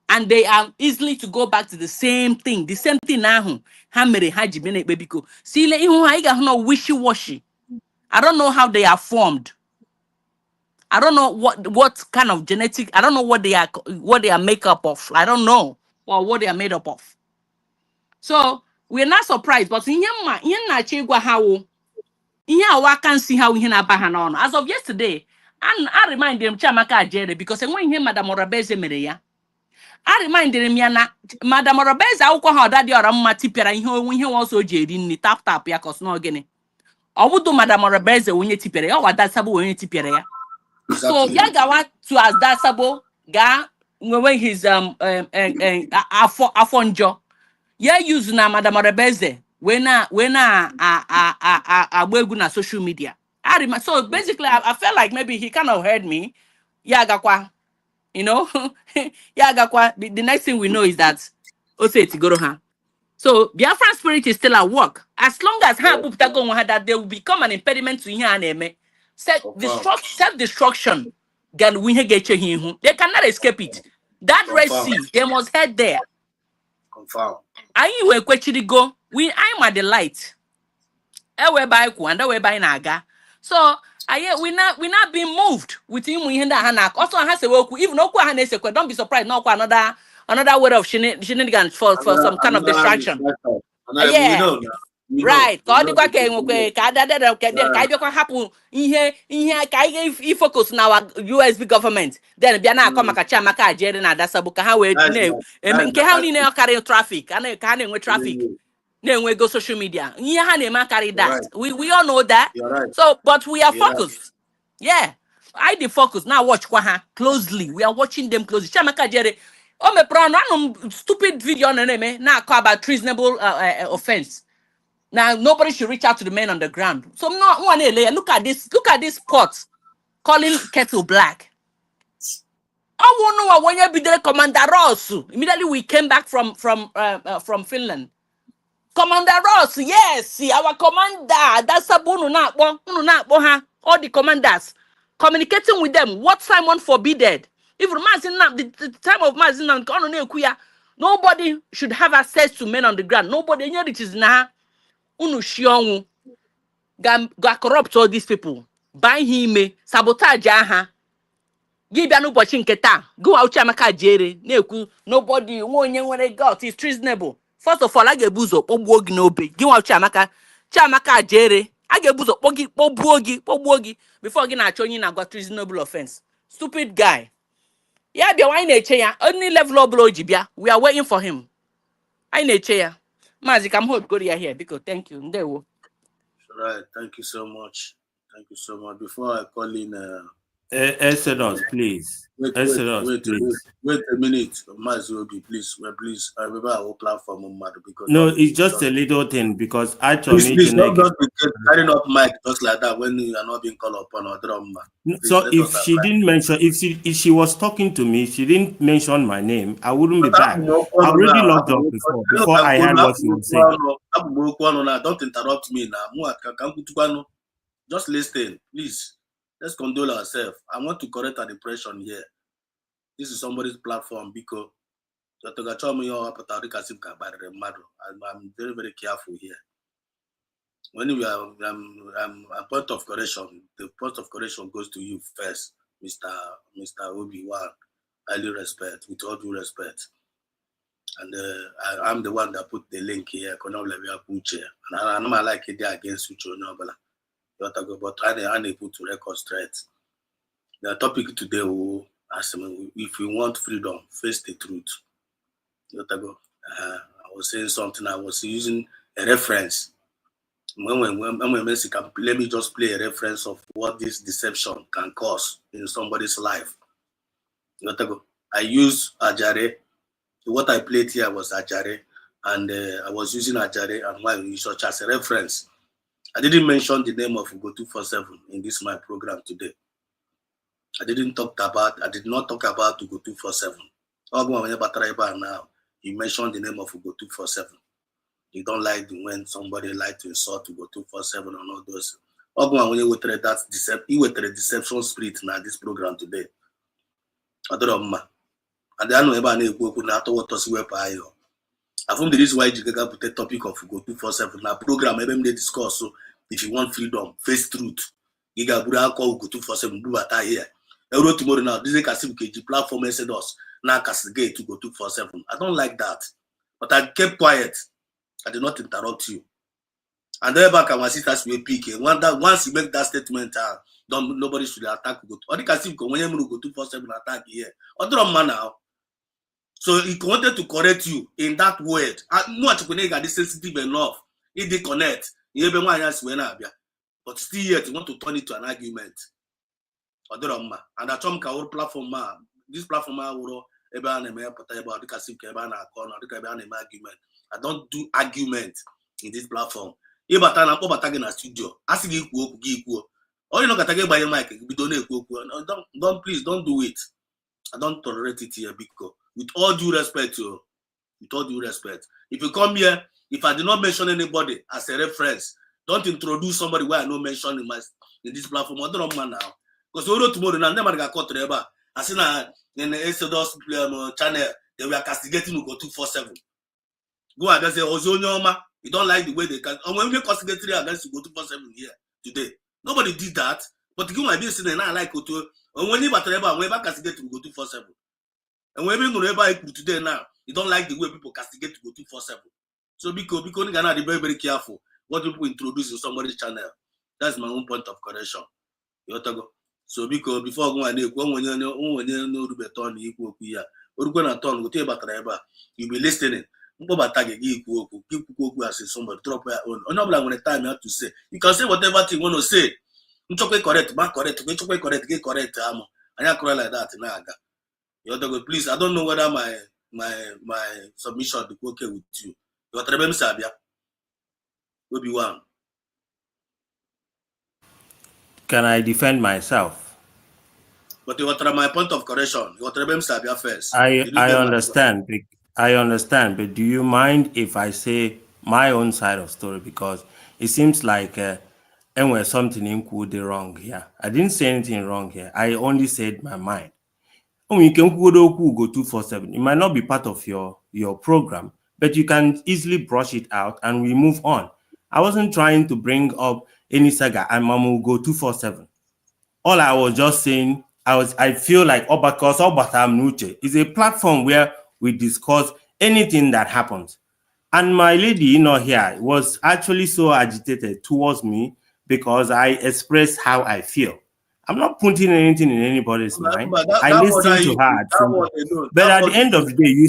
And they are easily to go back to the same thing ahụ ha mere ha ji bịa na-ekpe biko. See, ihu ha ị ga-ahụ na wishy-washy. I don't know how they are formed. I don't know what kind of genetic. I don't know what they are made up of. I don't know what they are made up of. So we're not surprised. But in na-achọ ịgwa ha wo ihe awa can see how ihe na-aba ha n'ọnụ. As of yesterday, I remind them Chiamaka Ajeri because enwe ihe Madam Orabeze mere ya. I reminded him ya na Madam Orabeze akwụkwọ ha Ọdadịọramma tipịara ihe ọsọ ji eri nri tap ya kos na ogene. Ọ bụdụ Madam Orabeze onye tipịara ya, ọ Adasabo onye tipịara ya. So ya gawa to Adasabo ga nwewe his afọ njọ. Ya use na Madam Orabeze when agba egwu na social media. So basically I felt like maybe he kind of heard me. Ya gakwa, you know, ya gakwa. The next thing we know is that Ose Tigoro ha. So Biafran spirit is still at work. As long as that they will become an impediment to here. Self-destruction. They cannot escape it. That Red Sea, they must head there. Confirm. I will actually go. I'm at the light. Naga. So we not being moved with him. We also has a work. Even don't be surprised. No, another word of shenanigans for some kind of distraction. Yeah. Right. Ka ọ dịkwa ka enwekwe ka adadada ka ịbịakwa hapụ ihe ka anyị focus na our USB government then bịa na-akọ maka Chiamaka Ajeri na Adasabo ka ha wee na-eme nke ha niile karị traffic ka ha na-enwe traffic na-enwe go social media ihe ha na-eme carry that we all know that. So but we are focused. Yeah, I dey focus now. Watch kwa ha closely. We are watching them closely. Chiamaka Ajeri o mepere ọnụ stupid video na na-eme na-akọ about treasonable offense. Now nobody should reach out to the men on the ground. So no one look at this pot calling kettle black. I won't know when you be there, Commander Ross. Immediately we came back from Finland. Commander Ross, yes, our commander. That's Sabunu na all the commanders communicating with them. What Simon forbidden. If the time of Mazin, nobody should have access to men on the ground. Nobody, it is now. Unu shionwu ga corrupt all these people. Buy him, sabotage aha. Give ya n'ụbọchị nke taa. Go out Chiamaka Ajeri na-ekwu nobody nwe onye nwere God is treasonable. First of all, a ga-ebu ụzọ kpọgbuo gị n'obe. Gị nwa Chiamaka Ajeri, a ga-ebu ụzọ kpọgbuo gị before gị na-achọ onye na-agwa treasonable offense. Stupid guy. Ya bịa anyị na-eche ya. Only level ọbụla o ji bịa. We are waiting for him. Anyị na-eche ya. Mazi, come hold Goria here because thank you. Ndewo. Right, thank you so much. Thank you so much. Before I call in Exodus, please. Wait a minute, Mazi, please. Please, I remember our platform because no, it's just a little thing because actually please don't be carrying up mic just like that when you are not being called upon or drum. So if she didn't mention, if she was talking to me, she didn't mention my name, I wouldn't be back. I already logged up before I heard what she was saying. Don't interrupt me now. Just listen, please. Let's condole ourselves. I want to correct an impression here. This is somebody's platform because I'm very, very careful here. When we are a point of correction, the point of correction goes to you first, Mr. Obi-Wan. Highly respect, with all due respect. And I'm the one that put the link here. And I'm not like it there against Ucho Nobala. But I put to record straight. The topic today will ask me if we want freedom, face the truth. I was saying something. I was using a reference. Let me just play a reference of what this deception can cause in somebody's life. I use Ajare. What I played here was Ajare, and I was using Ajare and my research as a reference. I didn't mention the name of Ugo 247 in this my program today. I did not talk about Ugo 247. Now, you mentioned the name of Ugo 247. You don't like when somebody like to insult Ugo 247 and all those. When you with that deception spirit now this program today. I don't know. And I know about I think the reason why you put the topic of Ugo 247 now program they discuss. So if you want freedom, face truth, you got call Ugo 247 do that here. Every tomorrow now, this is a platform said us now castigate to go 247. I don't like that. But I kept quiet. I did not interrupt you. And then back my sisters will pick. Once you make that statement, nobody should attack Ugo. Or the casino when you go 247 attack here. Other man now. So he wanted to correct you in that word. Much this sensitive enough. He did connect. But still yet you want to turn it to an argument. And I told him platform this platform argument. I don't do argument in this platform. If I turn in a studio, ask you or you know get by your mic, don't please don't do it. I don't tolerate it here because with all due respect, if you come here, if I do not mention anybody as a reference, don't introduce somebody where I no mention in this platform. I don't know now. Because tomorrow now, never got caught forever. I see now in the Exodus channel, they were castigating Ugo 247. Go and say, Ozonyoma, you don't like the way they can. And when we castigate against Ugo 247 here today, nobody did that. But you might be saying, I like Ugo. And when you castigate Ugo 247. And when we go today now, you don't like the way people castigate Ugo 247. So because you cannot be very, very careful what people introduce in somebody's channel. That's my own point of correction. So because before going you'll be listening. Somebody drop your own. When the time you have to say, you can say whatever thing you want to say. Correct, correct. And I cry like that now. Please, I don't know whether my submission will be okay with you. Will be one. Can I defend myself? But what my point of correction? First. I understand. I understand. But do you mind if I say my own side of story? Because it seems like and something included wrong here. I didn't say anything wrong here. I only said my mind. You can go 247. It might not be part of your program, but you can easily brush it out and we move on. I wasn't trying to bring up any saga and Mamu go 247. All I was just saying, I feel like Obatam is a platform where we discuss anything that happens. And my lady, here was actually so agitated towards me because I expressed how I feel. I'm not putting anything in anybody's mind. I listened to her. But at the end of the day, you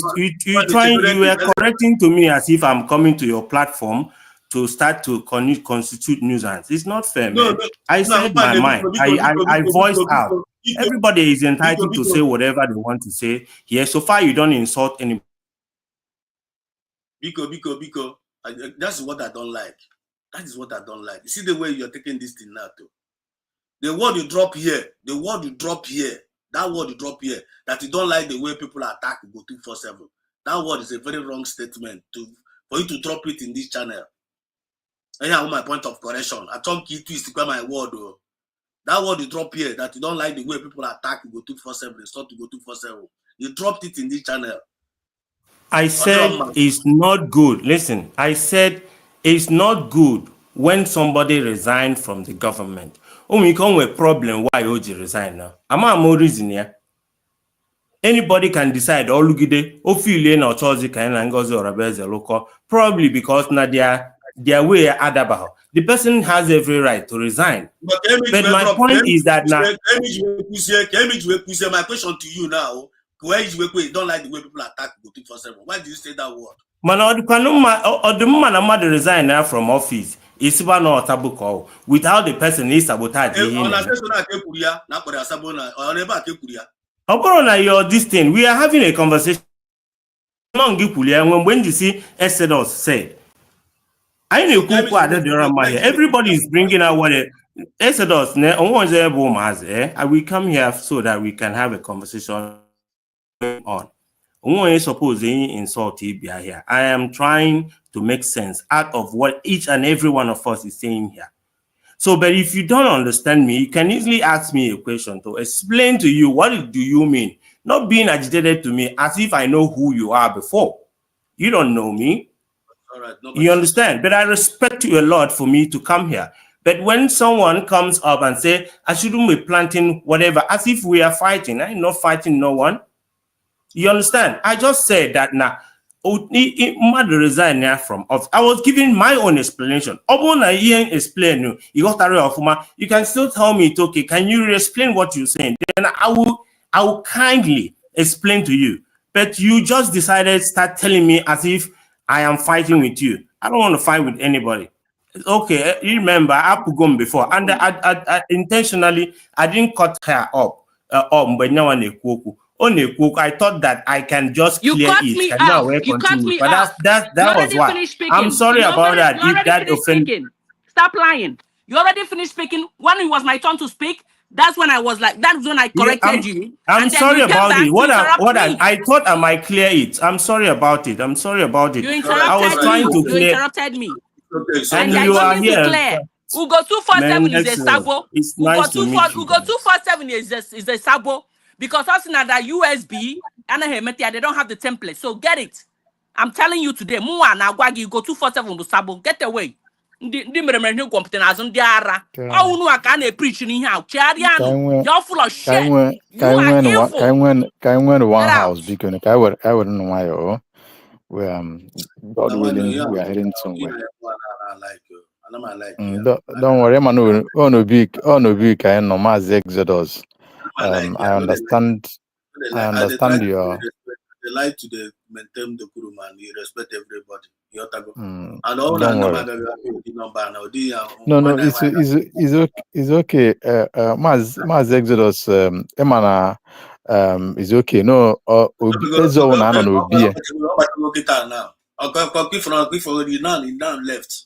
were correcting to me as if I'm coming to your platform to start to constitute nuisance. It's not fair, man. I said my mind. I voiced out. Everybody is entitled to say whatever they want to say. Here, so far you don't insult anybody. Because that's what I don't like. That is what I don't like. You see the way you're taking this thing now, too. The word you drop here, that word you drop here, that you don't like the way people attack Ugo 247. That word is a very wrong statement for you to drop it in this channel. And I have my point of correction. I don't keep twist to my word. Though. That word you drop here, that you don't like the way people attack Ugo 247, it's not Ugo 247. You dropped it in this channel. I said it's not good. Listen, I said it's not good when somebody resigned from the government. We come with a problem why OG resign now. I'm more reason here. Anybody can decide probably because now their way adabaho. The person has every right to resign. But my point is that now my question to you now, where you don't like the way people attack 247. Why do you say that word? Man, or the man a mother resign now from office. It's one or tabu call without the person is sabotage. Your this thing. We are having a conversation. When you see Exodus said, I know everybody is bringing out what Exodus we come here so that we can have a conversation on. Suppose insult here. I am trying to make sense out of what each and every one of us is saying here. So, but if you don't understand me, you can easily ask me a question to explain to you what do you mean. Not being agitated to me as if I know who you are before. You don't know me. All right, you understand? But I respect you a lot for me to come here. But when someone comes up and say, I shouldn't be planting whatever, as if we are fighting, I'm not fighting no one. You understand? I just said that now. Mother resign from office. I was giving my own explanation. Explain you can still tell me it's okay. Can you explain what you're saying? Then I will kindly explain to you. But you just decided to start telling me as if I am fighting with you. I don't want to fight with anybody. Okay, you remember I put gum before, and I intentionally I didn't cut her up. But now I thought that I can just You clear cut it. me Can you off. aware You cut continue? me But off. You that was already why. finished speaking. I'm sorry about that. You If already that finished offend. speaking. Stop lying. You already finished speaking. When it was my turn to speak, that's when I was like, that's when I Yeah, corrected you. I'm And then sorry you came about it. back to interrupt me. I thought I might clear it. I'm sorry about it. I'm sorry about it. You I was interrupted trying me. to You clear, interrupted me. And and there's you are nothing to here. clear. Ugo Man, 247 is a sabo. it's Ugo nice to meet you 247 is a sabo. Because us in that USB and they don't have the template. So get it. I'm telling you today, Mua na Gwagi go 247 to sabo. Get away. Ndi mere mere competent as ndị ara. Oh, no, I can't preach in here. Chariano, you're full of shit. You are evil. One Get out. house because I wouldn't know why. God willing, we are heading somewhere. Don't worry, man. Oh no, big. I know my Exodus. I understand. I understand your. They like to maintain the crew, man. You respect everybody. Don't worry. No, it's okay. Maz Exodus. Emana. Is okay. No, Ezo na no be. Now, now left.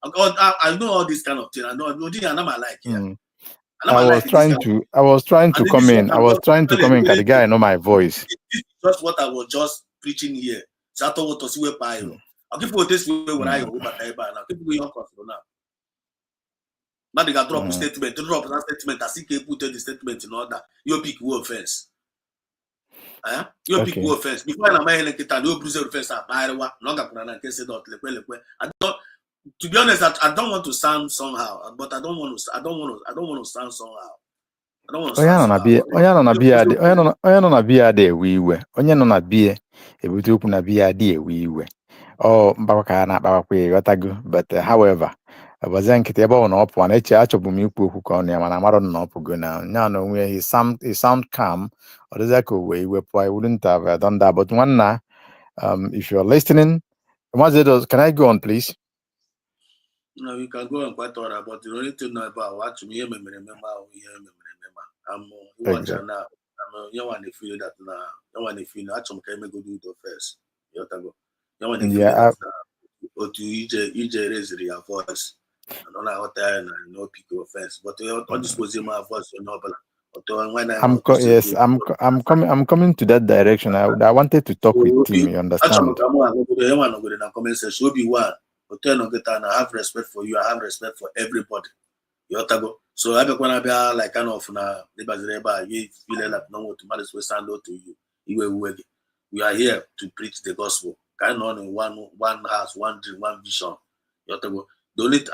I know all this kind of thing. I know. I like here. I was trying to come in. I was trying to come in. Cause the guy know my voice. This is just what I was just preaching here. So I thought what we pay. I'll give you this way when I go back now. Keep going on now. Now they can drop a statement. To drop that statement, I see they put the statement in order. You pick who offense. You pick who offense. Before I'm here, like that, you bruise offense. I don't. To be honest, I don't want to sound somehow, but I don't want to sound somehow. Onye nọ na biya dị ewe iwe. Onye nọ na biya ebute okwu na biya dị ewe iwe. Mkpakwa ka ya na-akpawakwa ịghọtago. But however, ọbọzie nkịtị ebe ọ na ọ pụọ na-eche achọbụ m ikwu okwu ka ọ na ya mana amarọ na ọ pụgo na nya na onwe he sound calm. Ọ dịzịa ka owe iwe pụọ. I wouldn't have done that. But nwanna, if you're listening, can I go on, please? No, you can go and quite all right, but you need to know about what you remember. I'm watching now. You want to feel that now. You want to feel that some can go do it first. You want to feel that or to EJ raise your voice. I don't know how to no pick offense, but all this was in my voice, you know. I'm coming to that direction. I wanted to talk with him. You understand? I have respect for you. I have respect for everybody. So I be gonna be like kind of you feel like no what matters we stand out to you. We are here to preach the gospel. Kind of in one house, one dream, one vision. I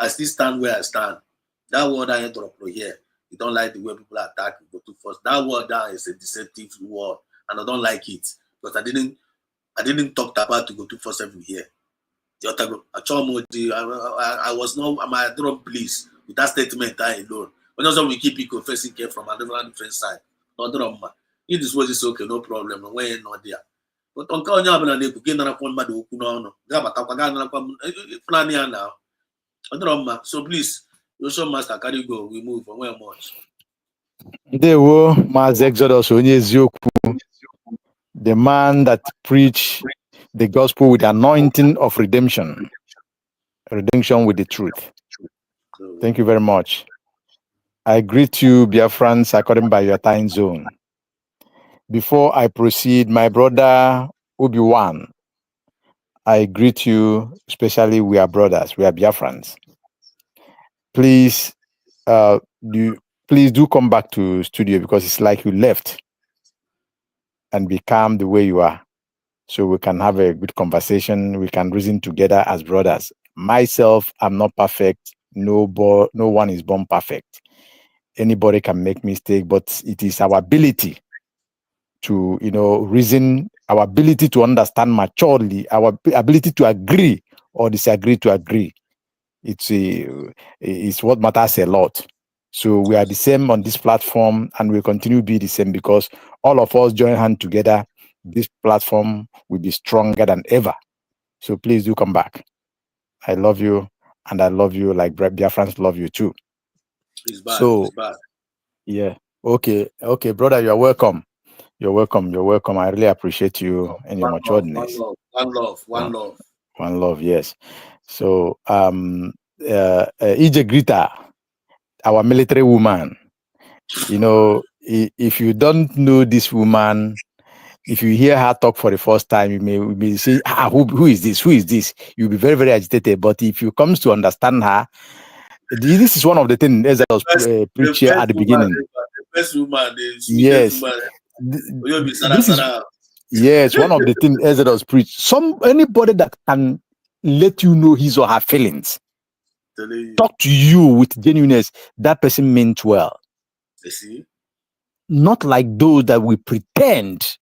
still stand where I stand. That word I drop here. You don't like the way people attack go to first. That word down is a deceptive word, and I don't like it because I didn't talk about to go to 47 here. I was not my drop please with that statement alone. When also we keep it confessing came from a different side. No drama. If this was okay, no problem. When not there. But on Kanya na-ekwu gị narakwa mmadụ okwu n'ọnụ ga-abatakwa gaa narakwa naanị ya na ọ dịrọ mma. So please, Ocean Master, carry go, we move on where much. Ndewo, Maazị Exodus onye eziokwu, the man that preached the gospel with the anointing of redemption with the truth. Thank you very much. I greet you, Biafrans, according by your time zone. Before I proceed, my brother Obi-Wan, I greet you, especially we are brothers, we are Biafrans. Please, please do come back to studio because it's like you left and become the way you are. So we can have a good conversation. We can reason together as brothers. Myself, I'm not perfect. No one is born perfect. Anybody can make mistake, but it is our ability to, reason, our ability to understand maturely, our ability to agree or disagree to agree. It's what matters a lot. So we are the same on this platform and we'll continue to be the same because all of us join hands together. This platform will be stronger than ever. So please do come back. I love you and I love you like Biafrans love you too. It's bad. So, it's bad. Yeah. Okay, brother, you're welcome. You're welcome. I really appreciate you and your maturedness. One love. One love, yes. So, Ije Grita, our military woman, if you don't know this woman, if you hear her talk for the first time, you may say, who is this? Who is this? You'll be very, very agitated. But if you come to understand her, this is one of the things as I was preaching at the beginning. The best woman, the sweetest Yes. woman. Yes, one of the things Exodus preach. Anybody that can let you know his or her feelings, talk to you with genuineness, that person meant well. You see? Not like those that we pretend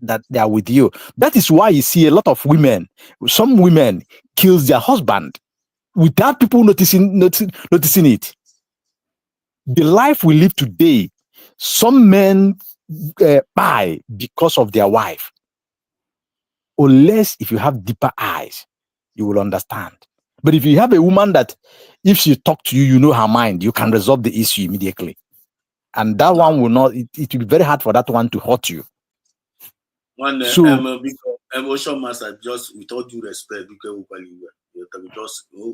that they are with you. That is why you see a lot of women, some women kills their husband without people noticing it. The life we live today, some men buy because of their wife. Unless if you have deeper eyes, you will understand. But if you have a woman that if she talk to you, you know her mind, you can resolve the issue immediately. And that one will not, it will be very hard for that one to hurt you. Emotion master, just with all due respect, because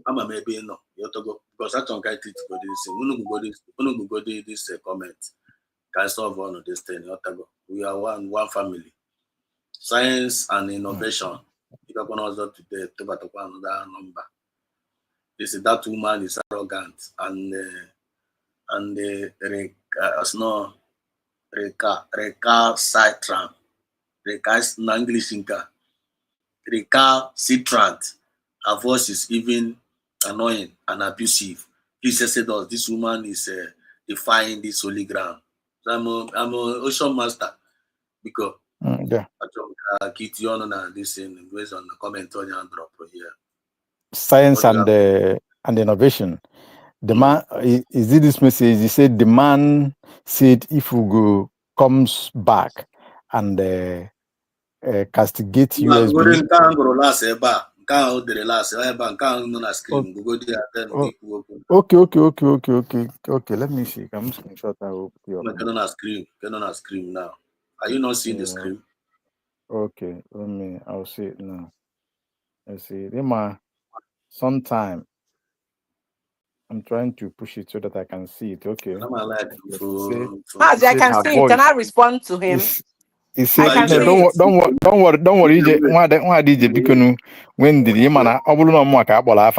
I'm a maybe no, because I don't get it for this comment. Can solve one of this thing. We are one family. Science and innovation. You can also today to another number. This is that woman is arrogant and recalcitrant. Recalcitrant. Her voice is even annoying and abusive. Please say us. This woman is defying this holy ground. So I'm a ocean master because get you on this in based on the comment on your drop here. Science and innovation. The man is it this message? He said the man said if Ugo comes back and castigate USB. Okay. Let me see. I'm screenshot. Get on a screen now. Are you not seeing the screen? Okay, I'll see it now. Let's see. Sometime I'm trying to push it so that I can see it. Okay. I can see it. Can I respond to him? He said, don't worry, DJ, because when the Yamana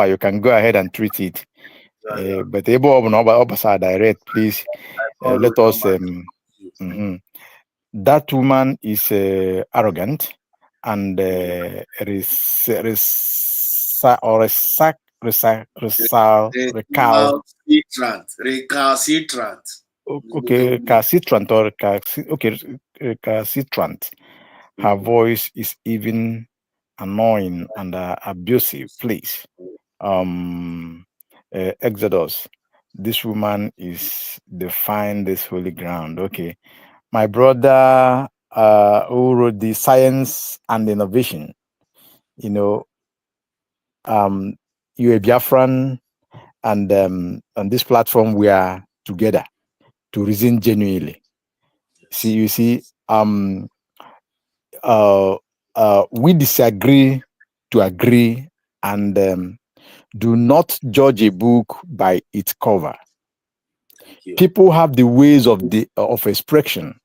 you can go ahead and treat it. But direct, please let us that woman is arrogant and recalcitrant. Okay, recalcitrant. Her voice is even annoying and abusive. Please, Exodus. This woman is defying this holy ground. Okay, my brother who wrote the Science and Innovation. You know, you're a Biafran, and on this platform we are together to reason genuinely. See, you see, we disagree to agree, and do not judge a book by its cover. Thank you. People have the ways of expression.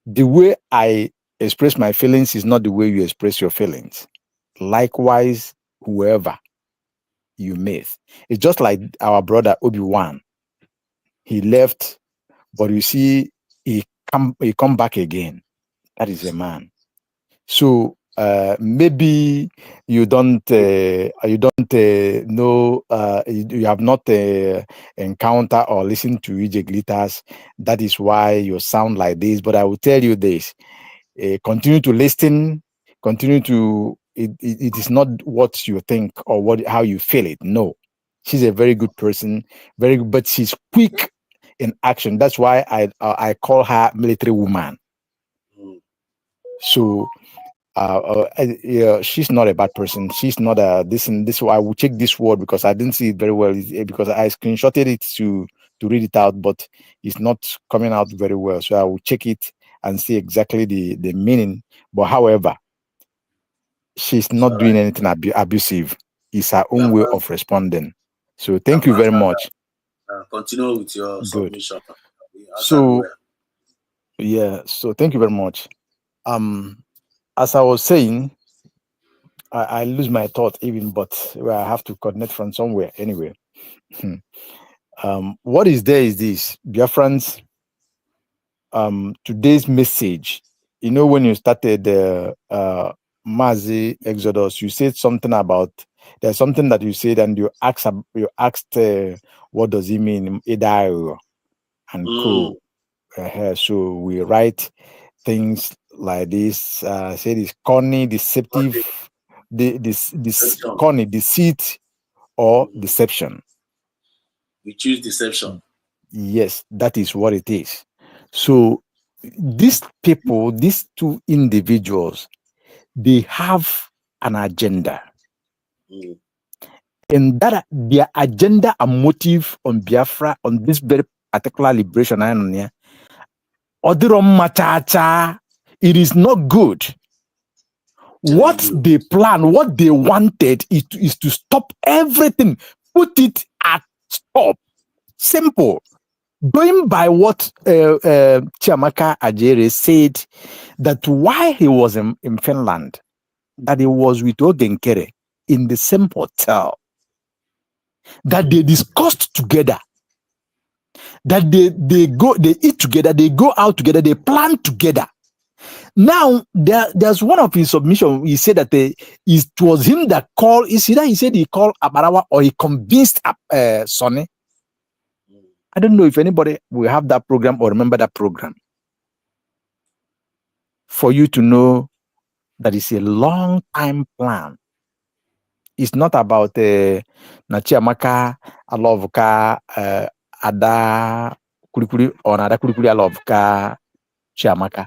The way I express my feelings is not the way you express your feelings. Likewise, whoever you meet. It's just like our brother Obi-Wan. He left, but you see, he come back again. That is a man. So maybe you don't know, you have not encounter or listen to EJ Glitters. That is why you sound like this. But I will tell you this: continue to listen, continue to. It is not what you think or how you feel it. No, she's a very good person, very good, but she's quick in action. That's why I call her military woman. So yeah, she's not a bad person. She's not a this and this. I will check this word because I didn't see it very well because I screenshotted it to read it out, but it's not coming out very well. So I will check it and see exactly the meaning. But however, she's not doing anything abusive. It's her own way of responding. So thank you very much. Continue with your Good. submission. So yeah, so thank you very much. As I was saying, I lose my thought even, but I have to coordinate from somewhere anyway. What is there is this, Biafrans, today's message. You know, when you started the Mazi Exodus, you said something about, there's something that you said and you asked what does it mean, Idaio and co. So we write things like this, say this corny, deceptive, this corny, deceit, or deception. We choose deception. Yes, that is what it is. So these people, these two individuals, they have an agenda. And that their agenda and motive on Biafra, on this very particular liberation, it is not good. What they plan, what they wanted is to stop everything, put it at stop. Simple. Going by what Chiamaka Ajere said, that while he was in Finland, that he was with Ogenkere in the same hotel, that they discussed together, that they eat together, they go out together, they plan together. Now, there's one of his submission. He said that it was him that called. He said he called Abarawa or he convinced Sonny. I don't know if anybody will have that program or remember that program. For you to know that it's a long time plan. It's not about Nachiamaka, Alovka, Ada Kurikuri, or Ada Kurikuri Alovka, Chiamaka.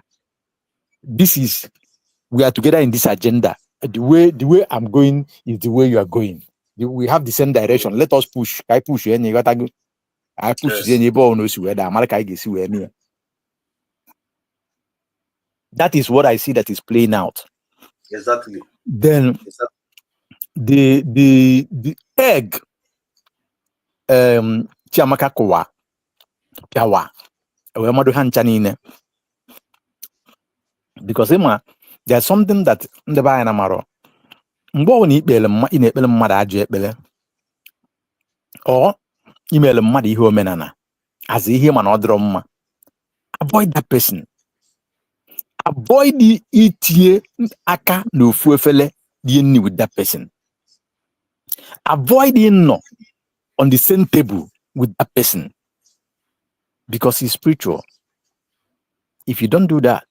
We are together in this agenda. The way I'm going is the way you are going. We have the same direction. Let us push. I push any. I push any. That is what I see that is playing out. Exactly. Then the egg Chiamaka Kowa Piawa because there's something that the Bayana Maro Mbo ni ekpele mmadụ ajọ ekpele or email mmadụ ihe omenana as ihe mana ọ dịrọ mma, avoid that person. Avoid itie aka n'ofu efele die nni with that person. Avoid no on the same table with that person because he's spiritual. If you don't do that,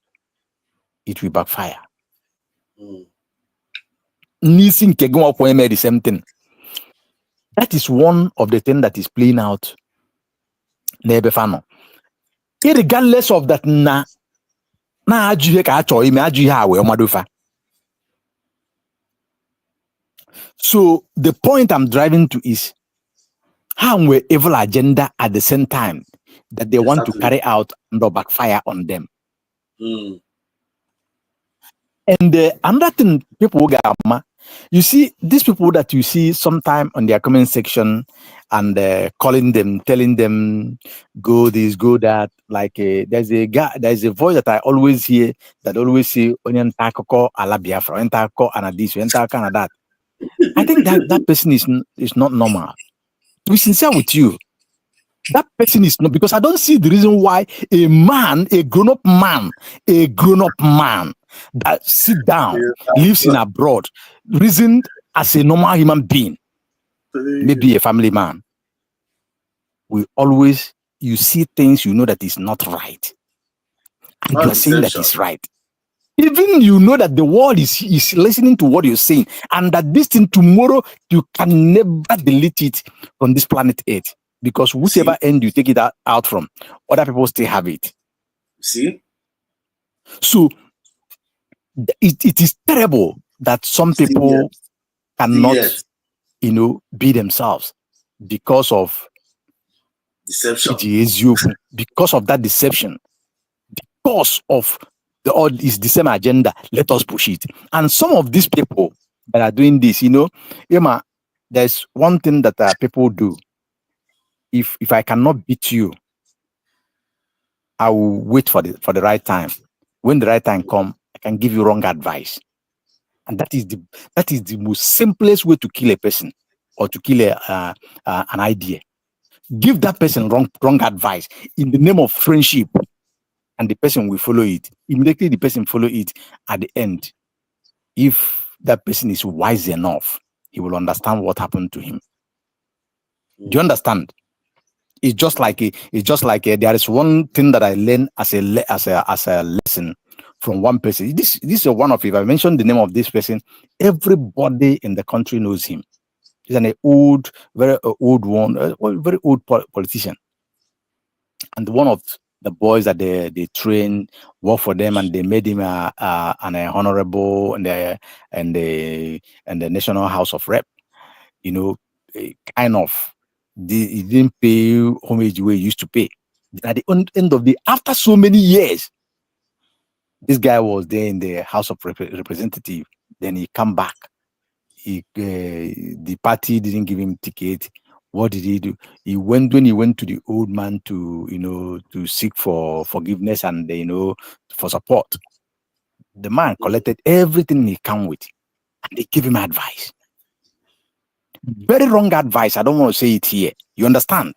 it will backfire. Nisi nke gwa kwa eme the same thing. That is one of the things that is playing out n'ebe fano. Regardless of that, Na ajụ ihe ka a chọrọ ime ajụ ihe a wee madofa. So the point I'm driving to is how we evil agenda at the same time that they want to carry out and backfire on them. And another thing people get, you see, these people that you see sometime on their comment section and calling them, telling them, go this, go that. Like there's a voice that I always hear that always say, Onion Takoko ala Biafra, Entako and this, Entako and that. I think that person is not normal. To be sincere with you, that person is not, because I don't see the reason why a grown-up man that sit down, lives in abroad, reasoned as a normal human being, maybe a family man, you see things you know that is not right. And you are saying that is right. Even you know that the world is listening to what you're saying, and that this thing tomorrow, you can never delete it from this planet Earth. Because whichever end you take it out from, other people still have it. See? So it is terrible that some people cannot, be themselves because of deception. Because of that deception, because of is the same agenda. Let us push it. And some of these people that are doing this, Emma, there's one thing that people do. If I cannot beat you, I will wait for the right time. When the right time comes, I can give you wrong advice. And that is the most simplest way to kill a person or to kill an idea. Give that person wrong advice in the name of friendship, and the person will follow it. Immediately the person follow it. At the end, if that person is wise enough, he will understand what happened to him. Do you understand? It's just like there is one thing that I learned as a lesson from one person. This is one of, if I mention the name of this person, everybody in the country knows him. He's an old, very old one, very old politician, and one of the boys that they train work for them, and they made him an honorable in the National House of Rep. Kind of. He didn't pay homage the way he used to pay. At the end of the, after so many years, this guy was there in the House of Representative. Then he come back. The party didn't give him ticket. What did he do? When he went to the old man to seek for forgiveness and for support, the man collected everything he came with, and they gave him advice. Very wrong advice. I don't want to say it here. You understand?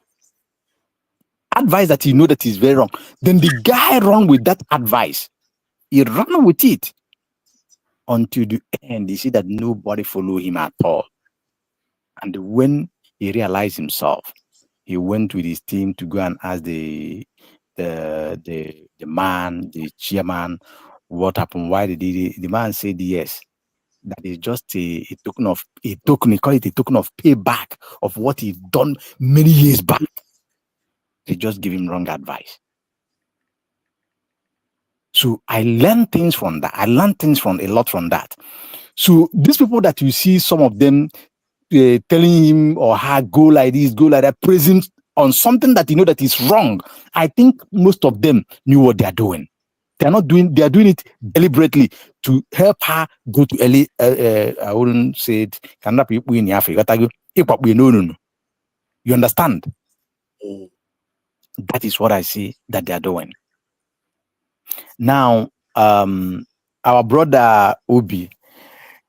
Advice that you know that is very wrong. Then the guy ran with that advice. He ran with it until the end. You see that nobody followed him at all. And when he realized himself, he went with his team to go and ask the man, the chairman, what happened, why did he? The man said yes. That is just a token, he call it a token of payback of what he done many years back. They just give him wrong advice. So I learned things from that. I learned things from a lot from that. So these people that you see, some of them telling him or her, go like this, go like that, praising on something that that is wrong. I think most of them knew what they are doing. They are doing it deliberately to help her go to early. I wouldn't say it. Cannot be in Africa. No. You understand? That is what I see that they are doing. Now, our brother Obi,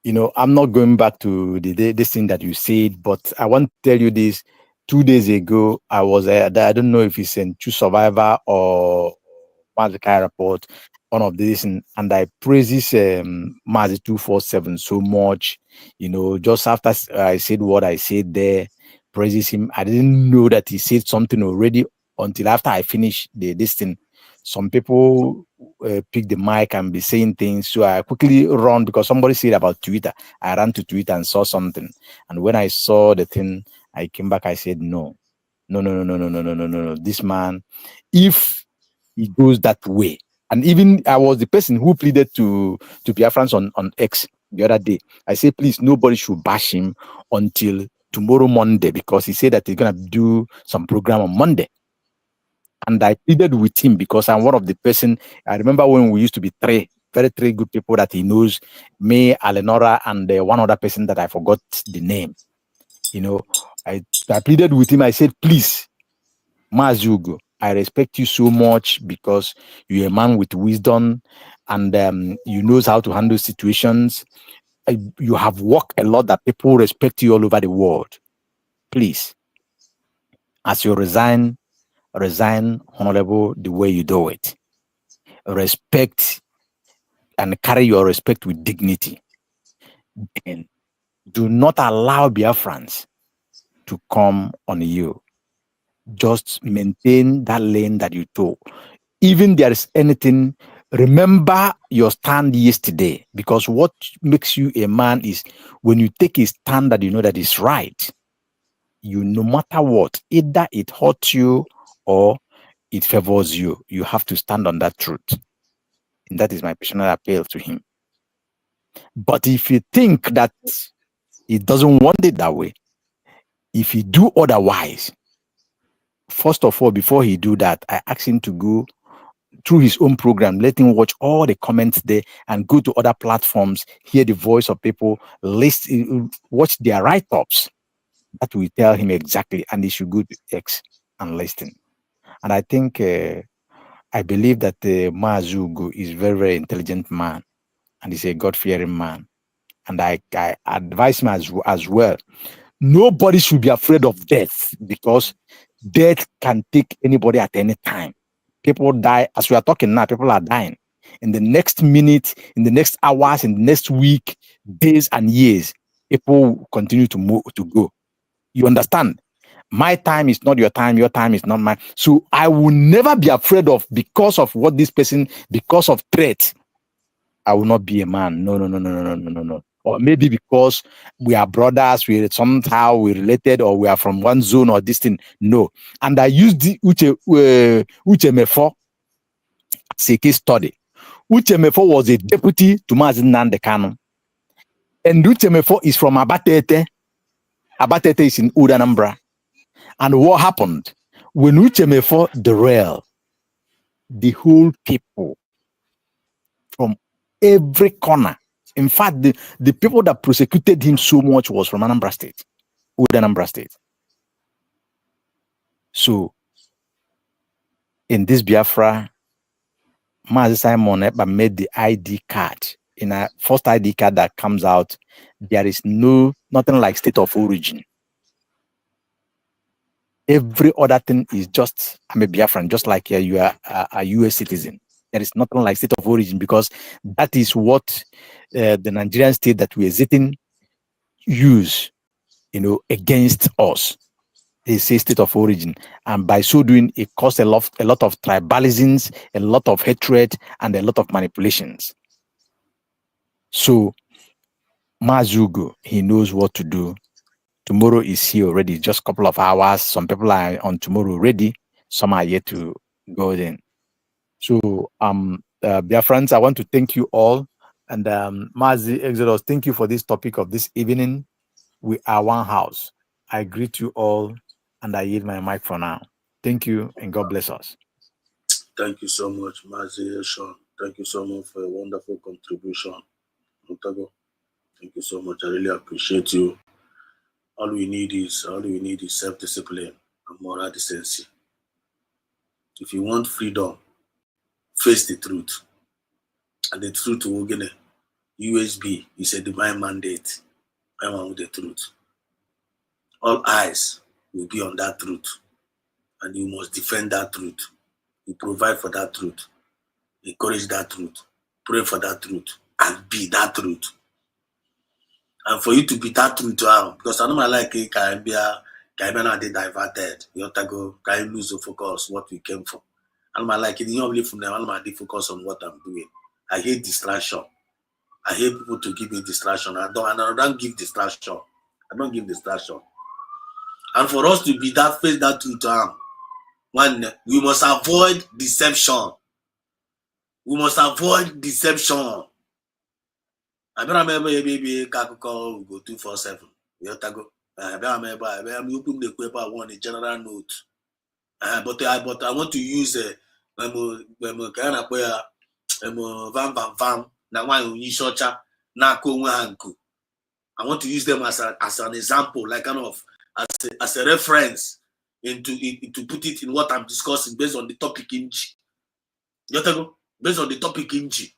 I'm not going back to this thing that you said, but I want to tell you this. 2 days ago, I was I don't know if it's in True Survivor or Mazikai Report, one of these, and I praise this Mazi 247 so much. Just after I said what I said there, praises him. I didn't know that he said something already until after I finished this thing. Some people pick the mic and be saying things, so I quickly run because somebody said about Twitter. I ran to Twitter and saw something, and when I saw the thing, I came back. I said, no. This man, if he goes that way, And even I was the person who pleaded to Biafrans on X the other day. I said, please, nobody should bash him until tomorrow Monday, because he said that he's gonna do some program on Monday. And I pleaded with him because I'm one of the person. I remember when we used to be three good people that he knows, me, Alenora, and one other person that I forgot the name. You know, I pleaded with him. I said, please, Mazugo, I respect you so much because you're a man with wisdom and you knows how to handle situations. You have worked a lot that people respect you all over the world. Please, as you resign honorable the way you do it. Respect and carry your respect with dignity. And do not allow Biafrans to come on you. Just maintain that lane that you took. Even there is anything, remember your stand yesterday, because what makes you a man is when you take a stand that you know that is right. You, no matter what, either it hurts you or it favors you, you have to stand on that truth. And that is my personal appeal to him. But if you think that he doesn't want it that way, if he do otherwise, first of all, before he do that, I ask him to go through his own program, let him watch all the comments there and go to other platforms, hear the voice of people, watch their write-ups. That will tell him exactly, and he should go to X and listen. And I think, I believe that Mazugu is very, very intelligent man, and he's a God-fearing man. And I advise him as well. Nobody should be afraid of death, because death can take anybody at any time. People die as we are talking now. People are dying in the next minute, in the next hours, in the next week, days, and years. People continue to go. You understand? My time is not your time. Your time is not mine. So I will never be afraid of, because of what this person, because of threat, I will not be a man. No. Or maybe because we are brothers, we somehow we related, or we are from one zone or this thing. No. And I used the Uche Mefo as a case study. Uche Mefo was a deputy to Mazi Nnamdi Kanu. And Uche Mefo is from Abatete. Abatete is in Udanambra. And what happened? When Uche Mefo derailed, the whole people from every corner. In fact, the people that prosecuted him so much was from Anambra State, Anambra State. So, in this Biafra, Mazi Simon Ekpa made the ID card. In a first ID card that comes out, there is nothing like state of origin. Every other thing is just, I'm a Biafran, just like you are a US citizen. There is nothing like state of origin, because that is what the Nigerian state that we are sitting use, against us. They say state of origin, and by so doing, it caused a lot of tribalisms, a lot of hatred, and a lot of manipulations. So Mazugo, he knows what to do. Tomorrow is here already, just a couple of hours. Some people are on tomorrow ready, some are yet to go in. So dear friends, I want to thank you all. And Mazi Exodus, thank you for this topic of this evening. We are one house. I greet you all, and I yield my mic for now. Thank you, and God bless us. Thank you so much, Mazi Sean. Thank you so much for a wonderful contribution. Montago, thank you so much. I really appreciate you. All we need is self-discipline and moral decency. If you want freedom, face the truth. And the truth will get a USB is a divine mandate. I want the truth. All eyes will be on that truth. And you must defend that truth. You provide for that truth. Encourage that truth. Pray for that truth. And be that truth. And for you to be that truth, because I know my like can be diverted. You have to go, can you lose the focus what we came from? And my like it, you don't believe from them, I'm focus on what I'm doing. I hate distraction. I hate people to give me distraction. I don't give distraction. I don't give distraction. And for us to be that face that truth, one, we must avoid deception. We must avoid deception. I remember baby Kakuko go 247. Yotago. I remember I'm open the paper one a general note. But I want to use kind of where vam na one you shocha na ko hanku. I want to use them as an example, like kind of as a reference to put it in what I'm discussing based on the topic in G. Based on the topic in G.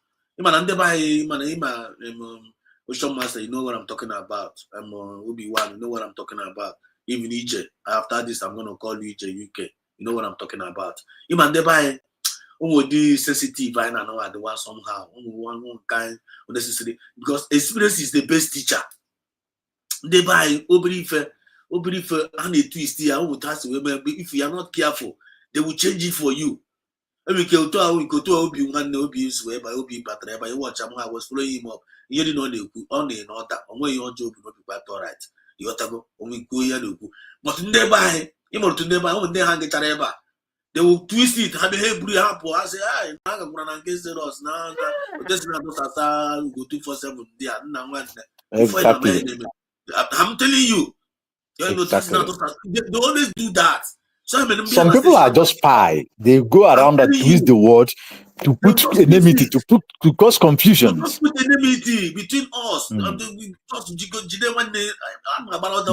Ocean Master, you know what I'm talking about. I'm Obi-Wan, you know what I'm talking about. Even EJ, after this, I'm going to call you EJ UK. You know what I'm talking about. The sensitive, I know I do somehow. One kind unnecessary because experience is the best teacher. They buy Obrife, and a twist here. If you are not careful, they will change it for you. We go to Obi one Obi's way by Obi Patra by watch. I was following him up. You didn't know the only in order. On where your job will be quite all right. You ought to go only go here. But never, you want to never own their hand. They will twist it. Have a Hebrew apple. I say, I'm going to against us now. This is not go 247. Exactly. I'm telling you. Exactly. They always do that. Some people are just spy. They go around and twist the word to put enmity, to cause confusions. Put enmity between us. I want a mamma who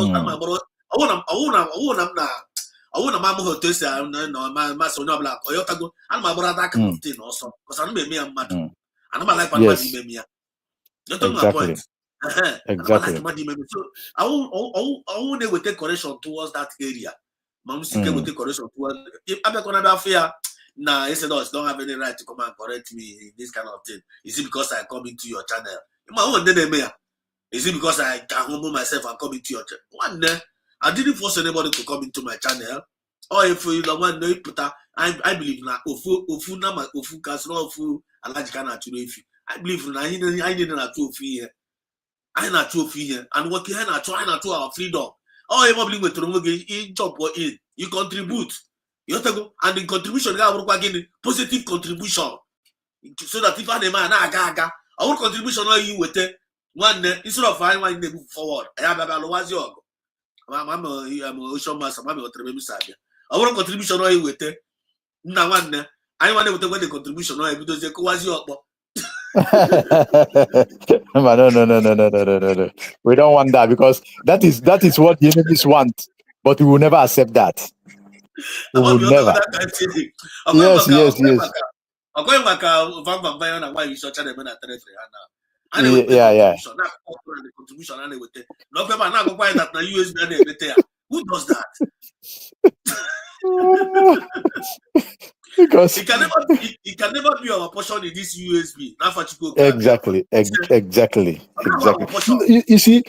tells my master no black or yotago and my brother that kind of thing also because I'm me and mad and I'm like my me. You're talking my point. Exactly. So I won't take correction towards that area. Mom will take correction towards if I'm gonna be fair. Nah, he said, don't have any right to come and correct me in this kind of thing. Is it because I come into your channel? Is it because I can humble myself and come into your channel? One day, I didn't force anybody to come into my channel. Or if you don't want to put I believe now, Ofu Nama, Ofu Casino, Ofu, and I believe now, I didn't have to fear. I not to fear and what can I try not to our freedom. Oh, you probably with in job or in you contribute. You have to go and the contribution again positive contribution. So that if I man I our contribution are you with one instead of I want to move forward. I have a was your I'm a ocean master, I'm a our contribution are you with now one I want to the contribution or because they was your No. We don't want that because that is what the enemies want, but we will never accept that. We will never. Yes. Yeah. Who does that? Because it can never be our portion in this USB. Exactly. You see,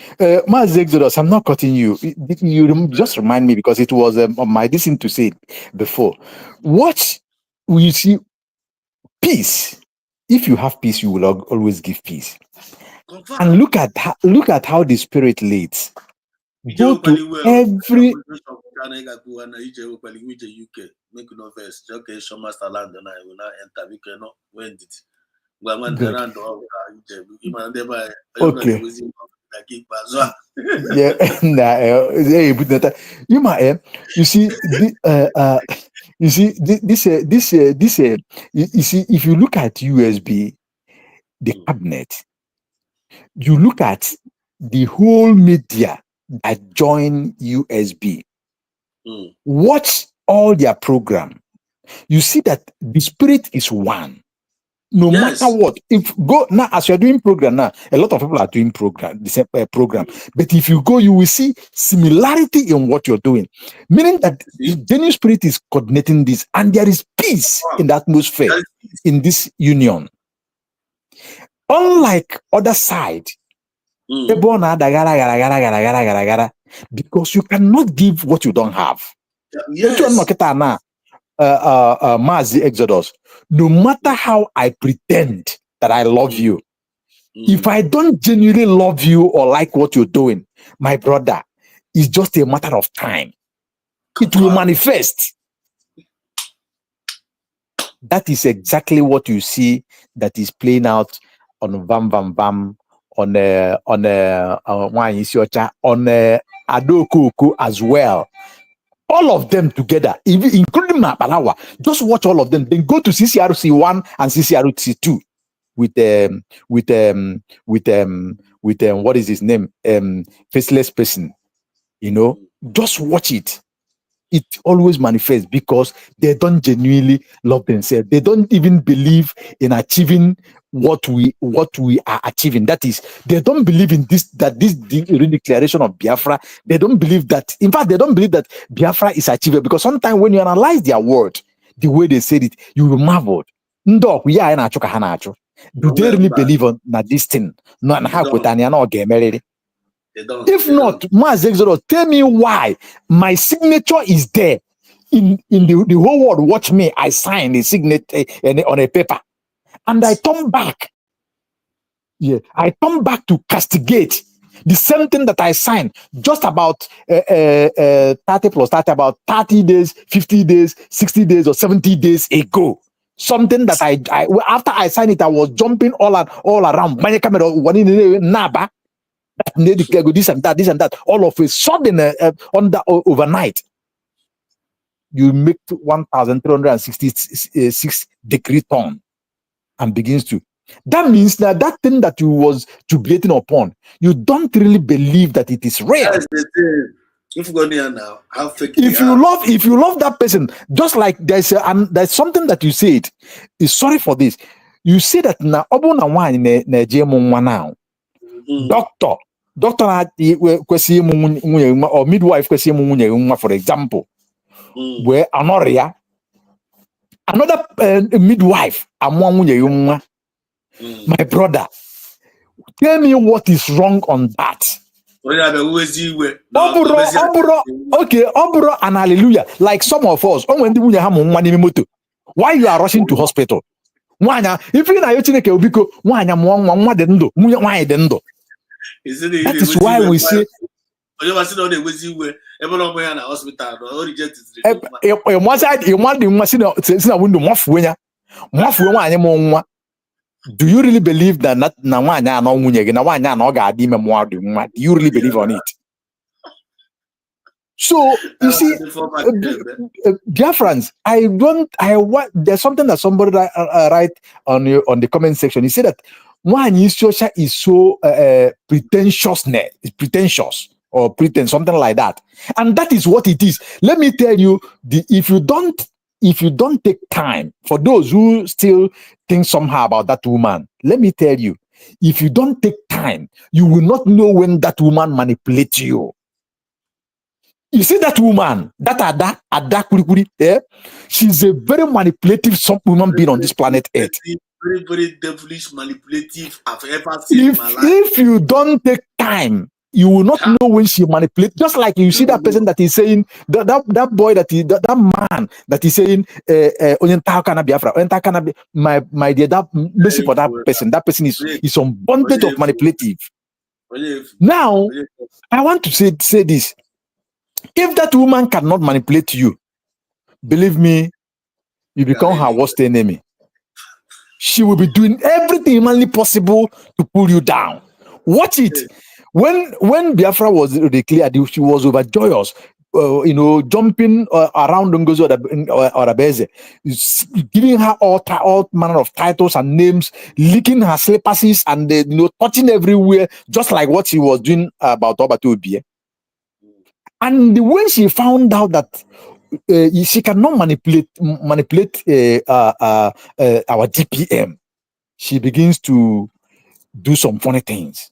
Maz Exodus, I'm not cutting you. You just remind me because it was my decision to say before. What you see, peace. If you have peace, you will always give peace. And look at how the Spirit leads. Go to every. Make no verse. Okay, show master land and I will not enter. We cannot win it. Okay. Yeah. You see, you see, if you look at USB, the cabinet, you look at the whole media that join USB. Watch all their program. You see that the Spirit is one. No matter what, if go now as you're doing program now, a lot of people are doing the same program. But if you go, you will see similarity in what you're doing, meaning that the genuine Spirit is coordinating this, and there is peace in the atmosphere in this union. Unlike other side, because you cannot give what you don't have. Mazi Exodus, no matter how I pretend that I love you, if I don't genuinely love you or like what you're doing, my brother, it's just a matter of time. It will manifest. That is exactly what you see that is playing out on Vam Vam Vam, on Wanyisiocha, on Adokuku as well. All of them together, including Mapalawa. Just watch all of them. Then go to CCRC 1 and CCRC 2 with what is his name? Faceless person. You know, just watch it. It always manifests because they don't genuinely love themselves. They don't even believe in achieving what we are achieving. That is, they don't believe in this declaration of Biafra. They don't believe that. In fact, they don't believe that Biafra is achievable, because sometimes when you analyze their word, the way they said it, you will marvel. Do they really believe on this thing? No, and how could They don't. if not, Maz Exodus, tell me why my signature is there in the whole world. Watch me. I sign the signature on a paper, and I turn back. Yeah, I come back to castigate the same thing that I signed just about 30 plus 30, about 30 days, 50 days, 60 days, or 70 days ago. Something that I after I signed it, I was jumping all around. Naba. This and that, all of a sudden, overnight, you make 1,366 degree ton and begins to. That means that thing that you was jubilating upon, you don't really believe that it is real. That's the thing. If you go near now, how fake If you love that person, just like there's something that you said, is sorry for this. You say that na obo na one now. Doctor kwesi or midwife kwesi for example, where anoria another midwife my brother, tell me what is wrong on that. Okay, oburo and hallelujah. Like some of us, why you are rushing to hospital? If you are that is why we say do you really believe that do you really believe on it? So you see, Biafrans, there's something that somebody write on the comment section. He said that one is so pretentious or pretense, something like that, and that is what it is. Let me tell you, if you don't take time, for those who still think somehow about that woman, let me tell you, if you don't take time, you will not know when that woman manipulates you. You see that woman, that Ada Kurikuri, she's a very manipulative woman being on this planet Earth. Very, very devilish, manipulative I've ever seen in my life. If you don't take time, you will not know when she manipulates. Just like you see that person that is saying, that boy, that man that is saying, Biafra, my dear, that mercy for that person. That person is on bondage of manipulative. Now, I want to say this. If that woman cannot manipulate you, believe me, you become her worst enemy. She will be doing everything humanly possible to pull you down. Watch it. When Biafra was declared, she was overjoyous, jumping around Ngozi or Abeze, giving her all manner of titles and names, licking her slippers and touching everywhere, just like what she was doing about Obatu Obie. And when she found out that she cannot manipulate our GPM, she begins to do some funny things.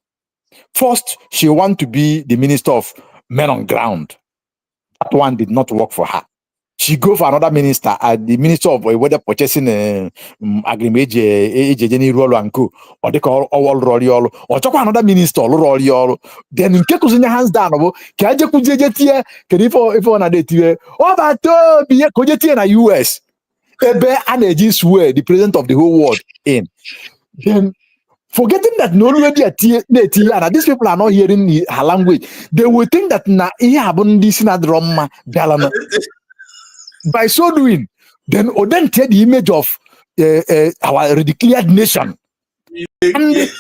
First, she wanted to be the minister of men on ground. That one did not work for her. She go for another minister, the minister of weather purchasing agreement, or they call all Roliolo, or talk another minister, Roliolo. Then in Kekuzinya hands down, Kaja Kujetia, if on a day, oh, but be a Kojeti in a US. Ebe and swear the president of the whole world in. Then forgetting that no already and these people are not hearing her language, they will think that na iya habundi sinadroma galama. By so doing, then take the image of our declared nation. And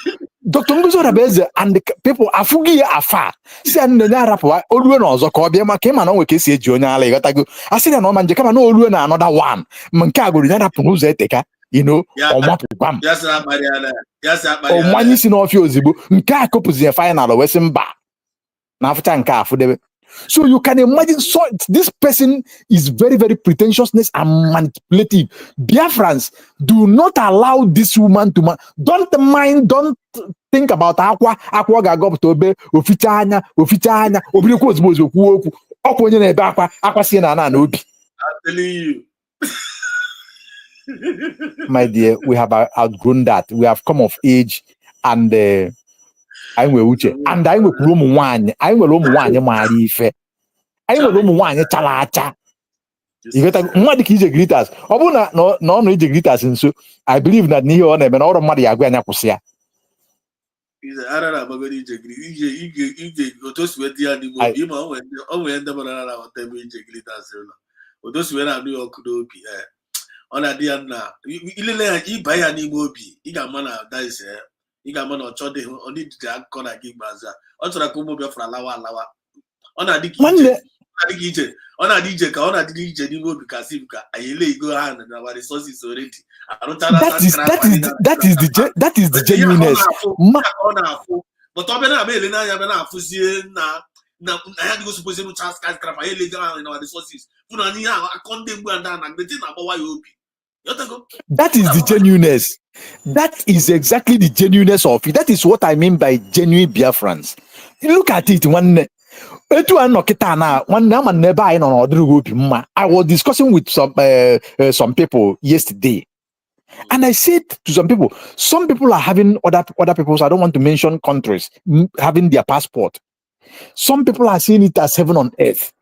Dr. Ngozo Rabeze and the people afugi afa si anenya rapwa oluwe na ozo ka obia maka ma na onwe ka esi eji onye ala igatago asi na no manje kama na oluwe na another one nke agoro nya rapụ ụzọ eteka ọmapụkwa m o manye si n'ofia ozigbo nke akopụzi final wesi mba na afụcha nke afụdebe. So you can imagine, so this person is very, very pretentiousness and manipulative. Biafrans, do not allow this woman to don't think about aqua gago to be ofichanya obirekwu ozugbo ozokwu okwu ọkwa onye na-ebe akwa sie na obi. I'm telling you. My dear, we have outgrown that. We have come of age and anyị nwere uche and anyị nwekwuru ụmụ nwaanyị maara ife, anyị nwere ụmụ nwaanyị chara acha. Mmadụ ka ije gritas ọ bụrụ na ọ nọ ije gritas nso, I believe na n'ihe ọ na-eme na ọrụ mmadụ ya agwa anya kwụsị ya. Ọ na-adị ya na ilele ya ịba ya n'ime obi, ị ga-ama na daise ị ga-ama na ọchọ dị ọ dịdị akụkọ na gị gbaza ọ chọrọ ka ụmụ Biafra alawa ọ na-adị ka ije ọ na-adị ije ka ọ na-adị ije n'ime obi ka sif ka anyị ele igo ha na our resources already. That is the genuineness. Ọ na-afụ but ọ bịa na-abịa ele n'anya bịa na-afụzie na ya dịgo supposed to chance cash crap anyị ele ga na our resources fụ na ihe ahụ akọ ndị mgbe na ndị na-agbawa ya obi. That is the genuineness. That is exactly the genuineness of it. That is what I mean by genuine Biafrans. Look at it. I was discussing with some people yesterday, and I said to some people are having other people's, I don't want to mention countries, having their passport. Some people are seeing it as heaven on earth.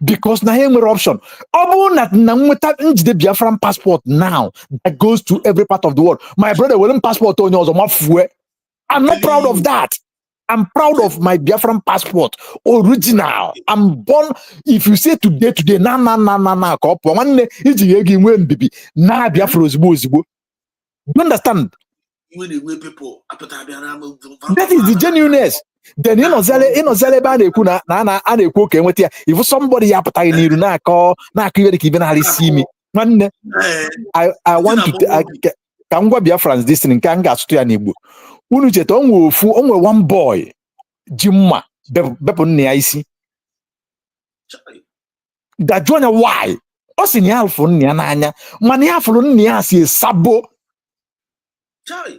Because na here option. The Biafran passport now that goes to every part of the world. My brother willing passport on yours. I'm not proud of that. I'm proud of my Biafran passport, original. I'm born. If you say today, na Biafra. You understand? That is the genuineness. Then if somebody see me, I want to can go Biafrans this thing can get to an Igbo. Only one boy, Jimma, Bepon Niaisi. That join a why? Osinial for Niananya, Mania for Niasi Sabo.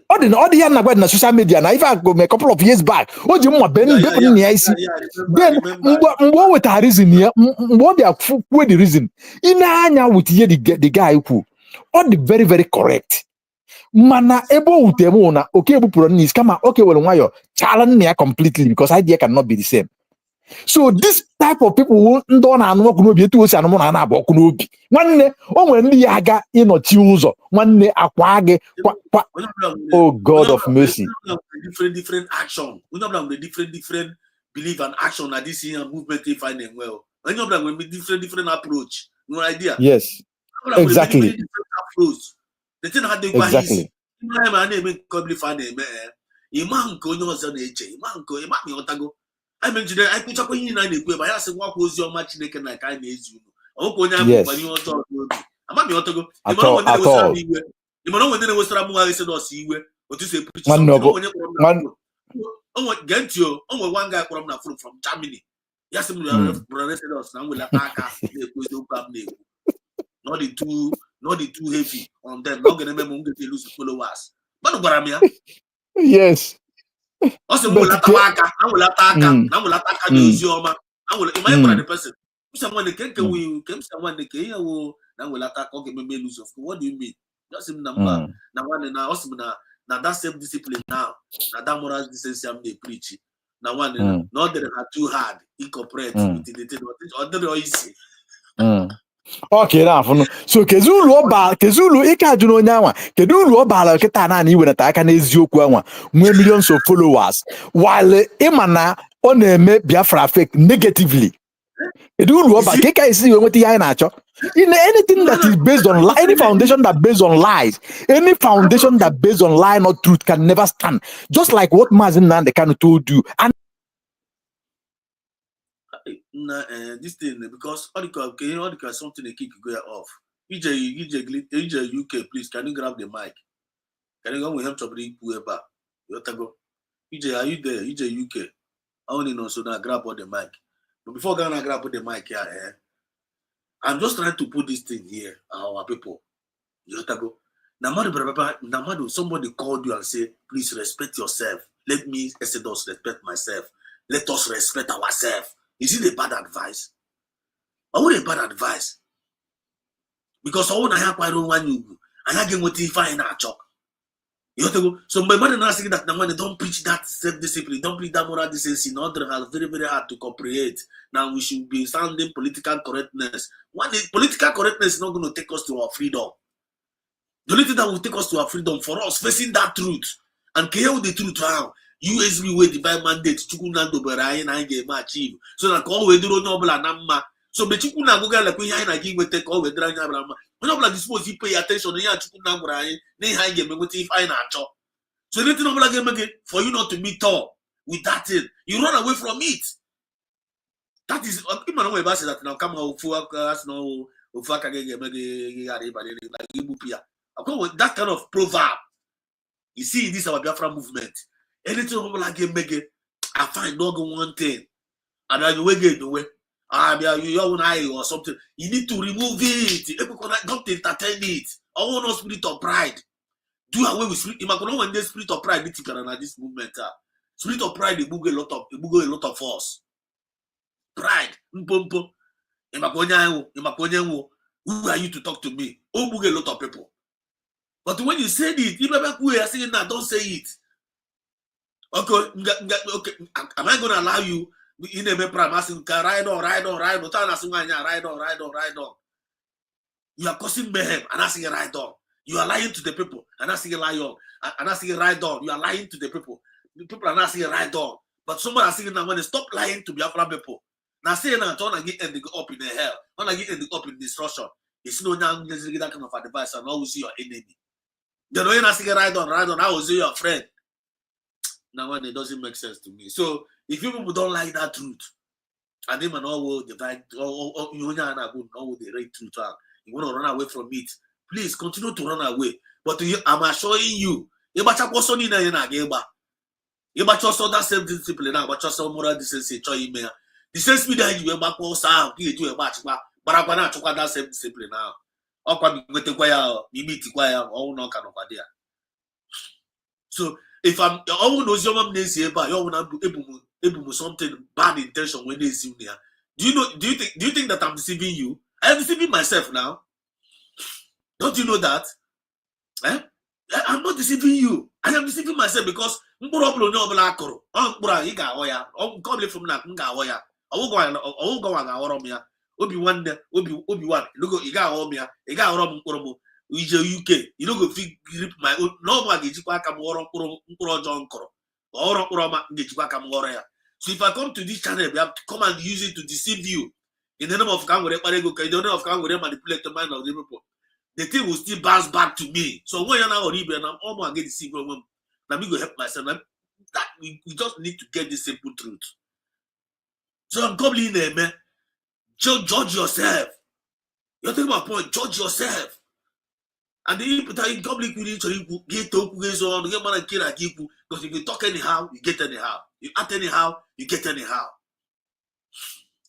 All the year na social media na if I go a couple of years back, what you want Ben then what with a reason here? What they are with the reason? In anya with here the guy who all the very, very correct. Mana able with okay, is come out okay, well, why you challenge me completely because idea cannot be the same. So this type of people who don't know what be to us and one about Kunubi. One when the aga in or chuzo, one aquage. Oh God of mercy. Different action. We know the different belief and action that this year movement they find them well. When you have with different approach. No idea. Yes. Exactly. Different approach. The thing had the exactly. My name probably find a man. Imam Konyo's on Imam Otago. I mentioned I put up in the way by asking what was your match naked like I made you. Oh, yes. I'm not going to go. You know when there was Ramu, I said, or see where, or to say, one get you, only one guy from Germany. Yes, I'm arrested us now will attack us. Not the too heavy on them. Not going to lose followers. But I'm here. Yes. Also, will attack the person. Someone the cake will come someone the Kaya will now will attack okay, maybe lose of what do you mean? That's him number. Now one and now also now that self discipline now. Now that moral decency they preach. Now one not that are too hard, incorporate with the other easy. Okay, now so Kezulu ikajuno nyawa kedulu obala kita na ni wena ta aka na eziokwu anwa nwe millions of followers while imana ọ na-eme Biafra fake negatively kedulu oba keka isi we nweta ihe anyị na-achọ In anything that is based on any foundation that based on lies, any foundation that based on lie or truth can never stand. Just like what Mazin Nande kind of told you. And this thing, because all the something they keep going off. EJ UK, please, can you grab the mic? Can you go with him to bring whoever? EJ, are you there? EJ UK. I only know so now grab on the mic. But before Ghana grab on the mic here, I'm just trying to put this thing here, our people. Namadu, somebody called you and say, please respect yourself. Let me, Exodus, respect myself. Let us respect ourselves. Is it a bad advice? I want a bad advice. Because I want to help I don't want you. And I get what if I in a chalk. So my mother now saying that now don't preach that self-discipline, don't preach that moral decency. In order has very, very hard to comprehend. Now we should be sounding political correctness. Political correctness is not going to take us to our freedom. The only thing that will take us to our freedom for us facing that truth and care the truth now. USB way divine mandate chukunando berayi na game achieve. So that all we do no bla namma. So be chukuna go like we na give we take all we drag na. When you dispose you pay attention ya chukuna berayi na high game we if I na cho. So anything no bla game again for you not to meet up with that thing. You run away from it. That is even when we say that now come out for us no ufaka game that kind of proverb. You see this our Biafra movement. Anything like I find not one thing. And then you get the way. You own eye or something. You need to remove it. Don't entertain it. I want no spirit of pride. Do away with spirit. When the spirit of pride this movement. Spirit of pride, it a lot of force. Pride. Who are you to talk to me? A lot of people. But when you said it, you are saying that don't say it. Okay, am I going to allow you in a prime asking ride on? You are causing mayhem and asking a ride on. You are lying to the people and asking a lie on. And asking a ride on. You are lying to the people. The people are not asking a ride on. But someone is saying that when they stop lying to Biafra people. Now saying that I get ending up in the hell. When I get ending up in destruction. It's no now that kind of advice and always your enemy. Then when I say ride on, I will say your friend. Now when it doesn't make sense to me. So if you people don't like that truth, and them and all will divide, you know the right truth, you want to run away from it, please continue to run away. But I'm assuring you, you that self-discipline now, but just moral decency, the same speed that you back sound, you do a match, but I'm gonna talk about that self-discipline now. So if I'm all knows your mom names here, but you want to able something bad intention when they see me. Do you think that I'm deceiving you? I am deceiving myself now. Don't you know that? I'm not deceiving you. I am deceiving myself because Obi-Wan, look, you got all me, you got Rob Koromo, UK, you don't go grip my own, no one gets you back a more John Koro, or Roma gets you back a more. So if I come to this channel, we have to come and use it to deceive you. In the name of Kangore, in the name of Kangore, manipulate the mind of the people. The thing will still bounce back to me. So when you're now and I'm almost get deceived, let me go help myself. That we just need to get this simple truth. So I'm coming in there, man. Judge yourself. You're taking my point. Judge yourself. And the people in public will actually get to get man and kill and keep. Because if you talk anyhow, you get anyhow. You act anyhow, you get anyhow.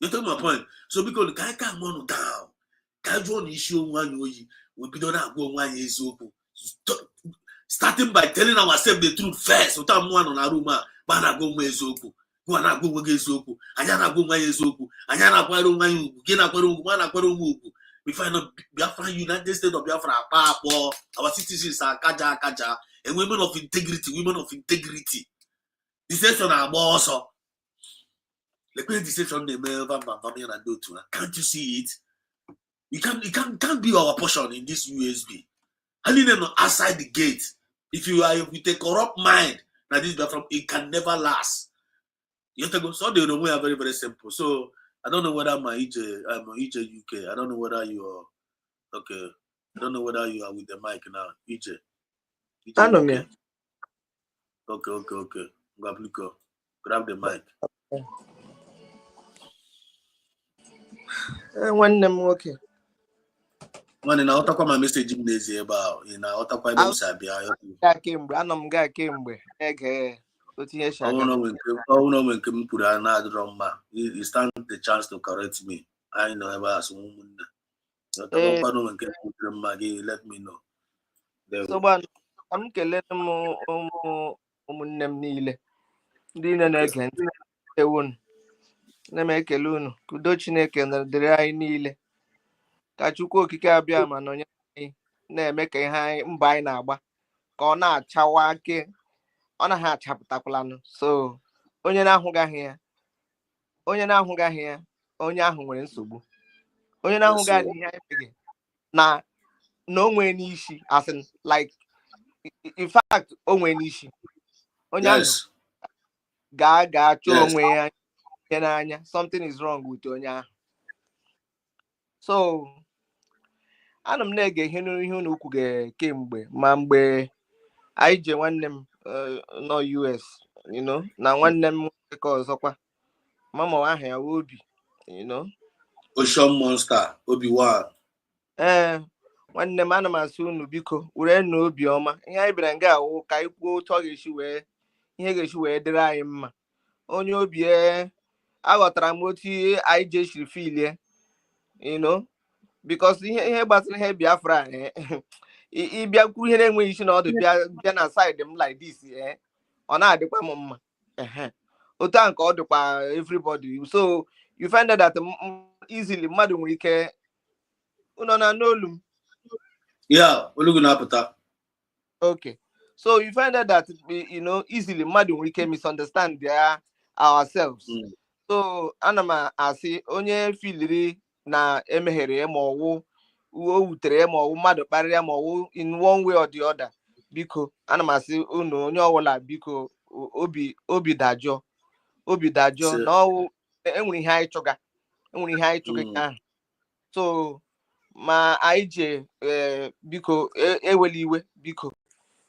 You're taking my point. So because the guy can't run down. Can't draw an issue one way. We don't have one years open. Starting by telling ourselves the truth first. Without one on our room, but I go ways open. Go go Zoku, Ayana go my Zoku, Ayana Quaro, Gina Quaro, we find a Biafra United States of Biafra, our citizens are Kaja, and women of integrity. Deception are more also. The great deception they may have and do to. Can't you see it? It can't be our portion in this USB. Having them outside the gate. If you are with a corrupt mind, that this Biafra, it can never last. So they are very, very simple. So I don't know whether I'm EJ UK. I don't know whether you are okay. I don't know whether you are with the mic now. EJ Ano UK. me. Okay. Grab the mic. Nwanne m nwoke. Nwanne na ọtakwa ma message m n'ezie ebe ahụ. Ị na ọtakwa ebe m si abịa. Anọ m gaa kemgbe na-ege otu ihe si aga. Ọwụ na onwe nke m kwuru a na-adịrọ mma. You stand the chance to correct me. Anyị nọ ebe a sị ụmụnne. Ọtakwa onwe nke m kwuru mma gị let me know. So ka m kelee m ụmụnne m niile ndị niile na-ege ntị ewu unu na m ekele unu ka udo Chineke dịrị anyị niile ka Chukwu okike abịa ma nọnyere anyị na-eme ka ihe anyị mba anyị na-agba ka ọ na-achawa ake ọ naghị achapụtakwalanụ. So onye na-ahụgaghị ya onye ahụ nwere nsogbu. Onye na-ahụgaghị ihe anyị meghị na onwe n'isi as in like in fact onwe n'isi onye ahụ ga chọọ onwe ya ihe n'anya. Something is wrong with onye ahụ. So ana m na-ege ihe unu ukwu kemgbe ma mgbe anyị je nwanne m nọ US na nwanne m nwoke ọzọkwa mama ahụ ya Obi Ocean Monster Obi-Wan. Nwanne m ana m asị unu biko were na obi ọma ihe anyị bịara nga awụ ka anyị kwuo otu ọ ga-esi wee dịrị anyị mma. Onye obi aghọtara m otu anyị je shiri filie because ihe gbasara ihe Biafra ịbịa kwuru ihe na-enweghị isi na ọdụ bịa na side m like this ọ na-adịkwa m mma otu a nke ọ dịkwa everybody. So you find out that easily mmadụ nwere ike ụnọ na n'olu m. Yeah, olu na-apụta. Okay, so you find out that easily mmadụ nwere ike misunderstand ourselves. So ana m asị onye filiri na emeghere ya ma ọwụ o wutere ya ma ọwụ mmadụ kparịrị ya ma ọwụ in one way or the other biko ana m asị unu onye ọbụla biko obi dajụọ na ọwụ enwere ihe anyị chụga ahụ. So ma anyị je biko ewela iwe biko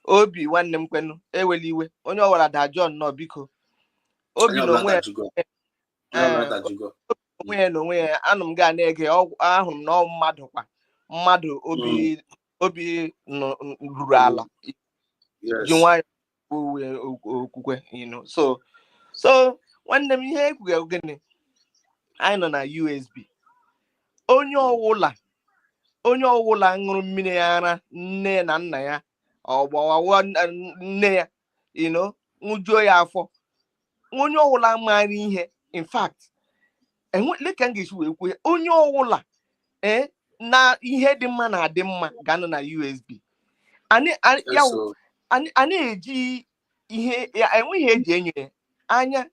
obi nwanne m kwenu ewela iwe onye ọbụla dajụọ nnọọ biko obi n'onwe ya onwe ya anụ m gaa na-ege ahụrụ m na mmadụ obi ruru ala ji nwayọ okwukwe so nwanne m ihe ekwughị gịnị anyị nọ na USB. Onye ọwụla ṅụrụ mmiri ara nne na nna ya ọgbawa nne ya ṅụjuo ya afọ onye ọwụla maara ihe in fact leka m ga-esi wee kwuo onye ọwụla na ihe dị mma na adị mma ga-anọ na USB. a na-eji ihe enweghị eji enyo anya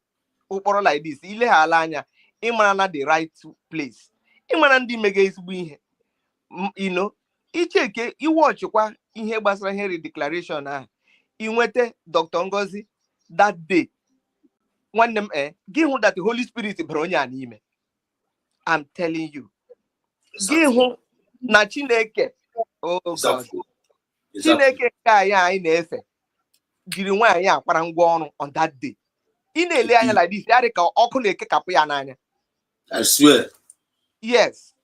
ụkpọrọ like this ileghala anya ịmara na the right place ịmara ndị mega ezigbo ihe icheke iwọchịkwa ihe gbasara ihe declaration ahụ inweta Dr. Ngozi that day nwanne m gị hụ that the Holy Spirit bara onye a n'ime. I'm telling you gị hụ na Chineke God Chineke nke anyị na-efe jiri nwaanyị akpara ngwa ọrụ on that day. Ị na-ele anya like this ya dị ka ọkụ na-ekekapụ ya n'anya. I swear. Yes.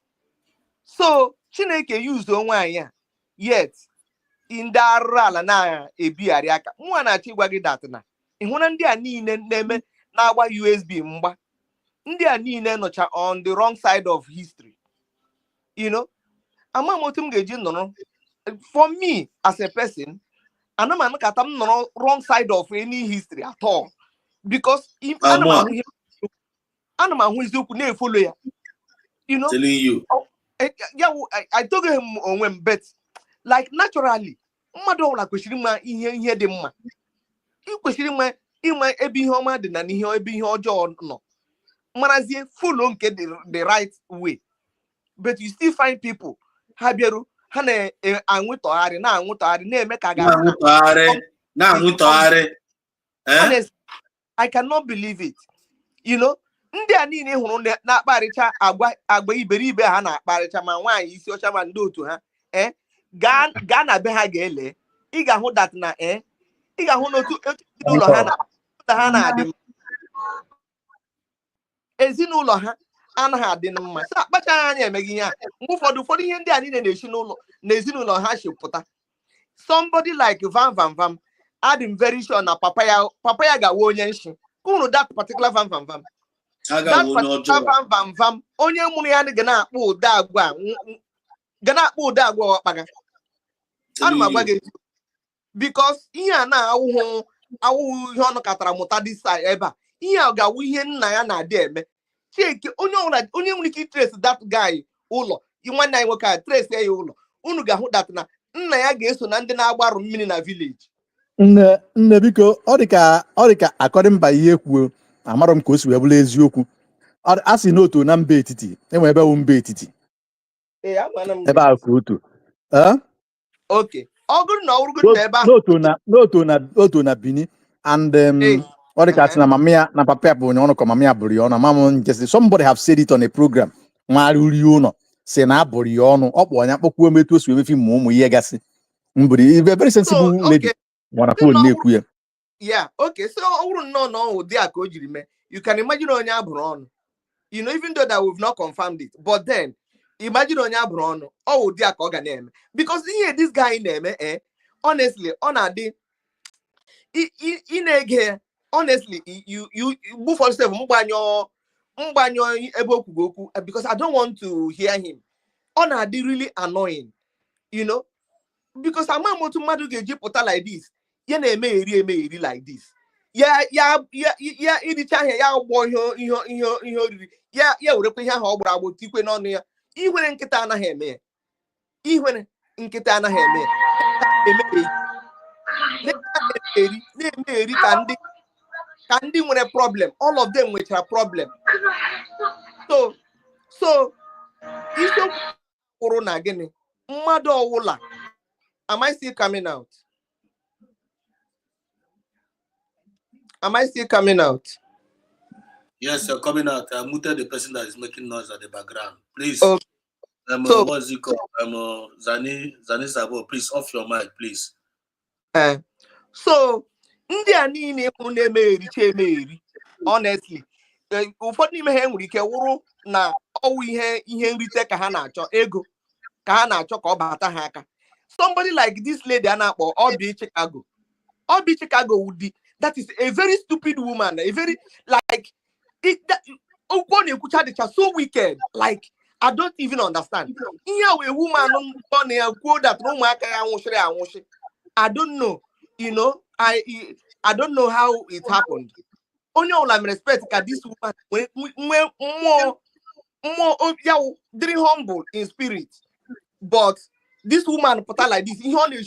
So Chineke use nwaanyị a yet ndị arụrụ ala na-ebigharị aka nwa na-achọ ịgwa gị dat na ịhụ na ndị a niile na-eme na-agba USB mgba ndị a niile nọcha on the wrong side of history. Ama m otu m ga-eji nọrọ for me as a person ana m anakọta m nọrọ wrong side of any history at all because ana m ahụ eziokwu na-efolo ya. Telling you. I told him onwe m bet like naturally mmadụ ọbụla kwesịrị ịma ihe dị mma. Ị kwesịrị ịma ebe ihe ọma dị na ebe ihe ọjọọ nọ marazie follow nke the right way. But you still find people ha bịaru ha na-anwụtọgharị na-eme ka na-anwụtọgharị honestly I cannot believe it. ndị a niile hụrụ na-akparịcha agba iberibe ha na-akparịcha ma nwaanyị isi ọcha ma ndị otu ha gaa na be ha ga-ele ị ga-ahụ dat na ị ga-ahụ n'otu ezinụlọ ha na-adị mma ezinụlọ ha anaghị adị mma sị akpachaghị anya emeghị ihe a mgbe ụfọdụ ihe ndị a niile na-esi na ezinụlọ ha shipụta somebody like Vam adịm very sure na papa ya ga-awa onye nshi kụrụ that particular Vam onye mụrụ ya ga na-akpọ ụdị agwa ọkpaga ana m agwa gị because ihe a na-awụghị ihe ọnụ katara mụta dị sa ebe a ihe a ga-awụ ihe nna ya na-adị eme chike onye nwere ike itrace that guy ụlọ nwanne anyị nwoke a trace ya ụlọ unu ga-ahụ dat na nna ya ga-eso na ndị na-agbarụ mmiri na village. Nne biko ọ dị ka akọdịmba ihe kwuo amarọ m ka o si wee bụrụ eziokwu a sị n'otu na mba etiti enwe ebe wụ mba etiti ebe a ka otu okay ọ gụrụ na ọ wụrụgo ebe ahụ n'otu na Bini and ọ dị ka sị na mama ya na papa ya bụ onye ọnụ ka mama ya bụrụ ya ọnụ mama m nke somebody have said it on a program nwaruri ụlọ si na abụrụ ya ọnụ ọ kpọ anya kpọkwuo metu o si emefi ma ụmụ ihe gasị mbụrụ very sensible lady nwara phone na-ekwu ya yeah okay so ọ wụrụ nnọọ na ụdị a ka o jiri mee you can imagine onye abụrụ ọnụ even though that we've not confirmed it but then imagine onye abụrụ ọnụ ọ ụdị a ka ọ ga na-eme because ihe this guy na-eme honestly ọ na-adị ị na-ege honestly you move for yourself mgbanyọ ebe okwugo okwu because I don't want to hear him ọ na-adị really annoying because ama m otu mmadụ ga-eji pụta like this ya na-eme eri like this ya iricha ahịa ya gbọ ihe oriri ya werekwa ihe ahụ ọ gbara agbụ tikwe n'ọnụ ya ihwere nkịta anaghị eme ya na-eme eri ka ndị nwere problem all of them nwechara problem so isiokwu kwuru na gịnị mmadụ ọwụla am I still coming out? Am I still coming out? Yes, you're coming out. I muted the person that is making noise at the background. Please. Okay. What's it called? Zani Sabo, please off your mic, please. So, ndị a niile hụrụ na-eme eri honestly ụfọdụ n'ime ha nwere ike wụrụ na ọwụ ihe nrite ka ha na-achọ ego ka ha na-achọ ka ọ bata ha aka somebody like this lady a na-akpọ Obi Chicago would that is a very stupid woman, a very like so wicked, like I don't even understand. Here a woman that I don't know, I don't know how it happened. Only all I'm respect this woman more very humble in spirit, but this woman put her like this. He only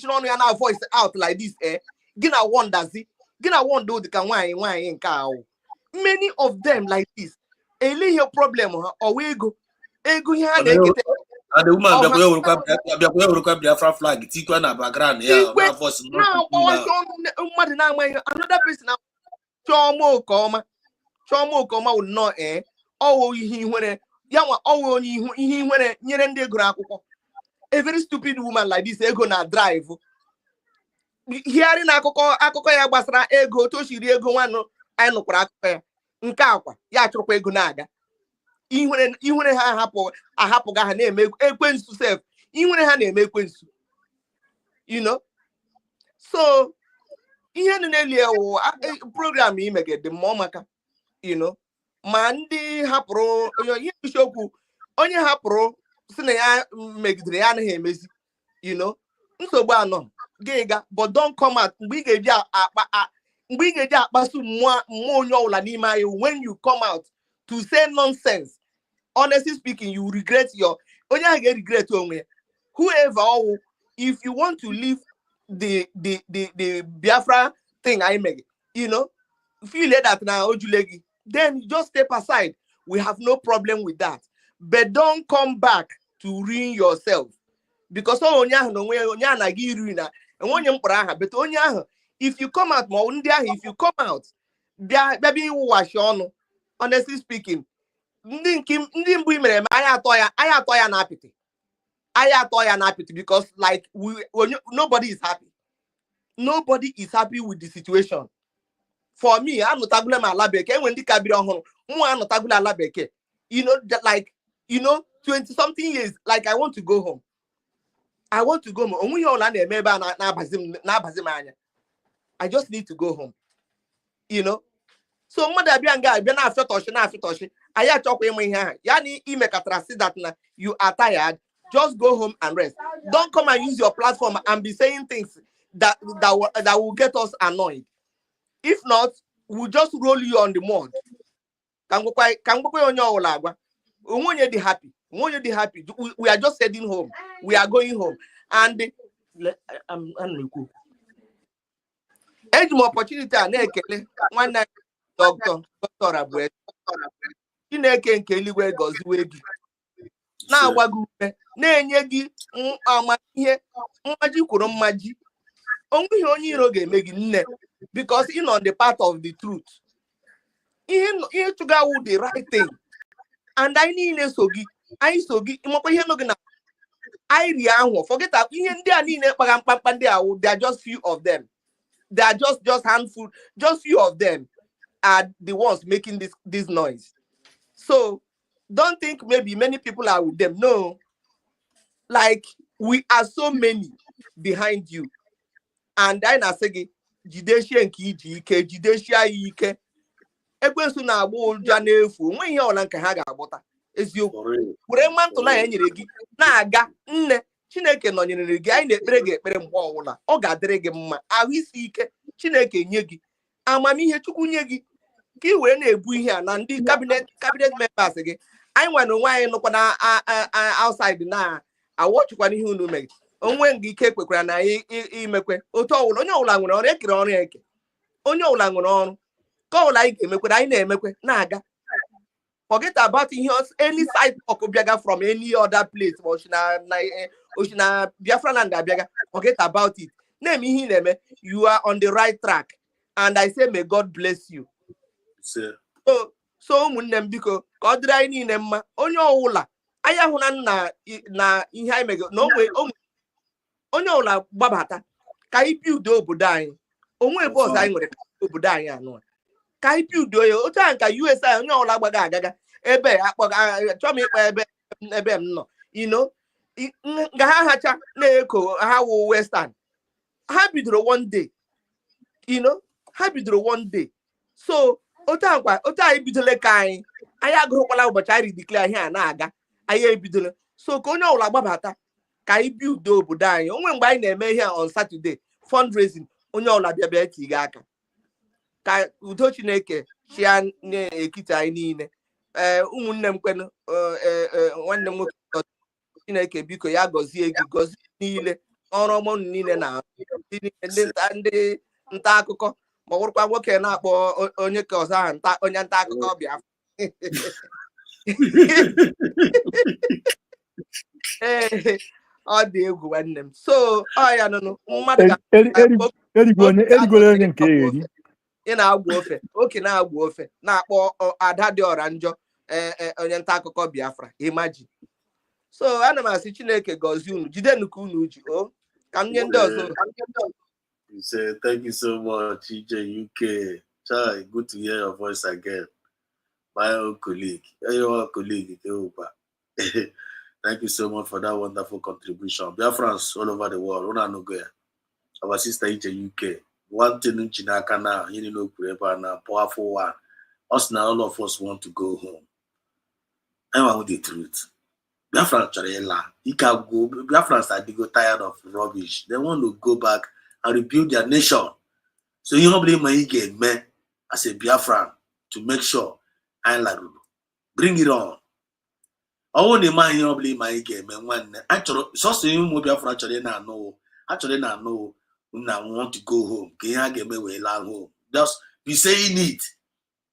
voice out like this. Gina one does it. Gina one do the can wine cow. Many of them like this. A little problem or we go. Ego here. And the woman will come Biafra flag. It's equal na background. Yeah, another person. Chomo koma would not oh he went yawa oh he went near the grapo. A very stupid woman like this ego na drive. Hearing akụkọ ya gbasara ego toshiri ego nwanụ anyị nụkwara akụkọ ya nke akwa ya achọrọkwa ego na-aga ihwere ha ahapụga ha na-eme ekwensu sef ihwere ha na-eme ekwensu so ihe na-eli ewu program imegede mmụọ maka ma ndị hapụrụ ihe isiokwu onye hapụrụ si na ya megidere ya anaghị emezi nsogbu anọ gịga but don't come out mgbe ị ga-eji akpasu mmụọ onye ọbụla n'ime anyị when you come out to say nonsense honestly speaking you regret onye ahụ ga-regret onwe ya whoever ọwụ if you want to leave the Biafra thing I make feel that na ojule gị then just step aside. We have no problem with that, but don't come back to ruin yourself because onye ahụ na onwe onye a na-aga iri na onye mkpọrọ aha but onye ahụ if you come out ma ndị ahụ if you come out bịa iwụwachi ọnụ honestly speaking, ndị mbụ mere anyị atọ ya na apịtị. Anyị atọ ya na apịtị because like nobody is happy. Nobody is happy with the situation. For me, anụtagula m ala bekee. Enwe ndị ka biri ọhụrụ, mụ anụtagula ala bekee. You know, that like, 20 something years, like I want to go home. I want to go home. Onwe ihe ọla na-eme ebe a na-abazi m anya. I just need to go home. So mmadụ abịa nga abịa na-afịọtọchi anyị achọkwa ịma ihe ahụ ya na imekatara si that na you are tired, just go home and rest. Don't come and use your platform and be saying things that will get us annoyed. If not, we'll just roll you on the mud. Ka mgbekwa onye ọwụla agwa onye dị happy. We are just heading home. We are going home. And eji m opportunity a na-ekele nwanne Dr. Abue. Chineke nke eluigwe gọziwe gị, na-agwa gị ume, na-enye gị amamihe, mmaji kwuru mmaji. Onwe ihe onye iro ga-eme gị nne, because you're on the path of the truth. Ihe tụga wu the right thing. And I niile so gị, anyị so gị, ịmakwa ihe nọ gị na anyị rie ahụ. Forget that ihe ndị a niile kpaga mkpamkpa ndị ahụ, they are just few of them. They are just handful, just few of them are the ones making this noise. So don't think maybe many people are with them. No, like we are so many behind you. And I na say jideshie nke iji ike, jideshie ike. Ekwensu na agba ụja n'efu, onwe ihe ọla nke ha ga-agbọta. Eziokwu. Were mantụla ya nyere gị na-aga nne Chineke nọnyere gị, anyị na-ekpere gị ekpere mgbe ọbụla. Ọ ga-adịrị gị mma, ahụ isi ike Chineke nye gị, amamihe Chukwu nye gị, ka ị were na-ebu ihe a na ndị cabinet members gị. Anyị nwere onwe anyị nọkwa na outside na awọchịkwana ihe unu mere. Onwe gị ike kwekwara na imekwe otu ọwụla. Onye ọwụla nwere ọrụ ekere ọrụ eke. Onye ọwụla nwere ọrụ ka ọwụla anyị ga-emekwe, anyị na-emekwe na-aga. Forget about any side talk biaga from any other place. Oshina Biafra land biaga. Forget about it. Name ihe na-eme, you are on the right track. And I say may God bless you. So ụmụnne m biko ka ọ dịrị anyị niile mma. Onye ọwụla anyị ahụ na ihe anyị mege na onye ọwụla gbabata ka anyị build obodo anyị. Onwe ebe ọzọ anyị nwere obodo anyị anụ. Ka anyị build ya otu a nka USA onye ọwụla gbaga agaga ebe chọọ m ịkpa ebe m nọ. Nga ha hacha na-eko ha wụ Western. Ha bidoro one day. Ha bidoro one day. So otu anyị bidole ka anyị agụrụkwala ụbọchị anyị declare ihe a na-aga anyị ebidole. So ka onye ọbụla gbabata ka anyị build obodo anyị. Onwe mgbe anyị na-eme ihe on Saturday fundraising, onye ọbụla bịa eti gị aka ka udo Chineke chia n'ekiti anyị niile. Ụmụnne m kwenu nwanne m nwoke Chineke biko ya gọzie gị, gọzie niile ọrụ ọma niile na ndị nta akụkọ, ma ọ bụrụkwa nwoke na-akpọ onye ka ọzọ ahụ onye nta akụkọ Biafra. Ọ dị egwu nwanne m. So ọ ya nụnụ mmadụ ị na-agwa ofe oke na-agwa ofe na-akpọ ada dị ọra njọ onye nta akụkọ Biafra. Imagine. So ana m asị Chineke gọzie unu, jidenu ka unu ji ka m nye ndị ọzọ. Thank you so much, EJ UK. Chai, good to hear your voice again. My own colleague. Your colleague. Thank you so much for that wonderful contribution. Biafrans all over the world. Our sister EJ UK. One thing in Chinaka now, you know, powerful one. Us now, all of us want to go home. I want the truth. Biafrans are tired of rubbish. They want to go back and rebuild their nation. So you don't believe my game, man, as a Biafran to make sure I like bring it on. I want the man you don't believe my game, man. One actually, so you move Biafran actually now know now want to go home. Can you get me way home? Just be saying it.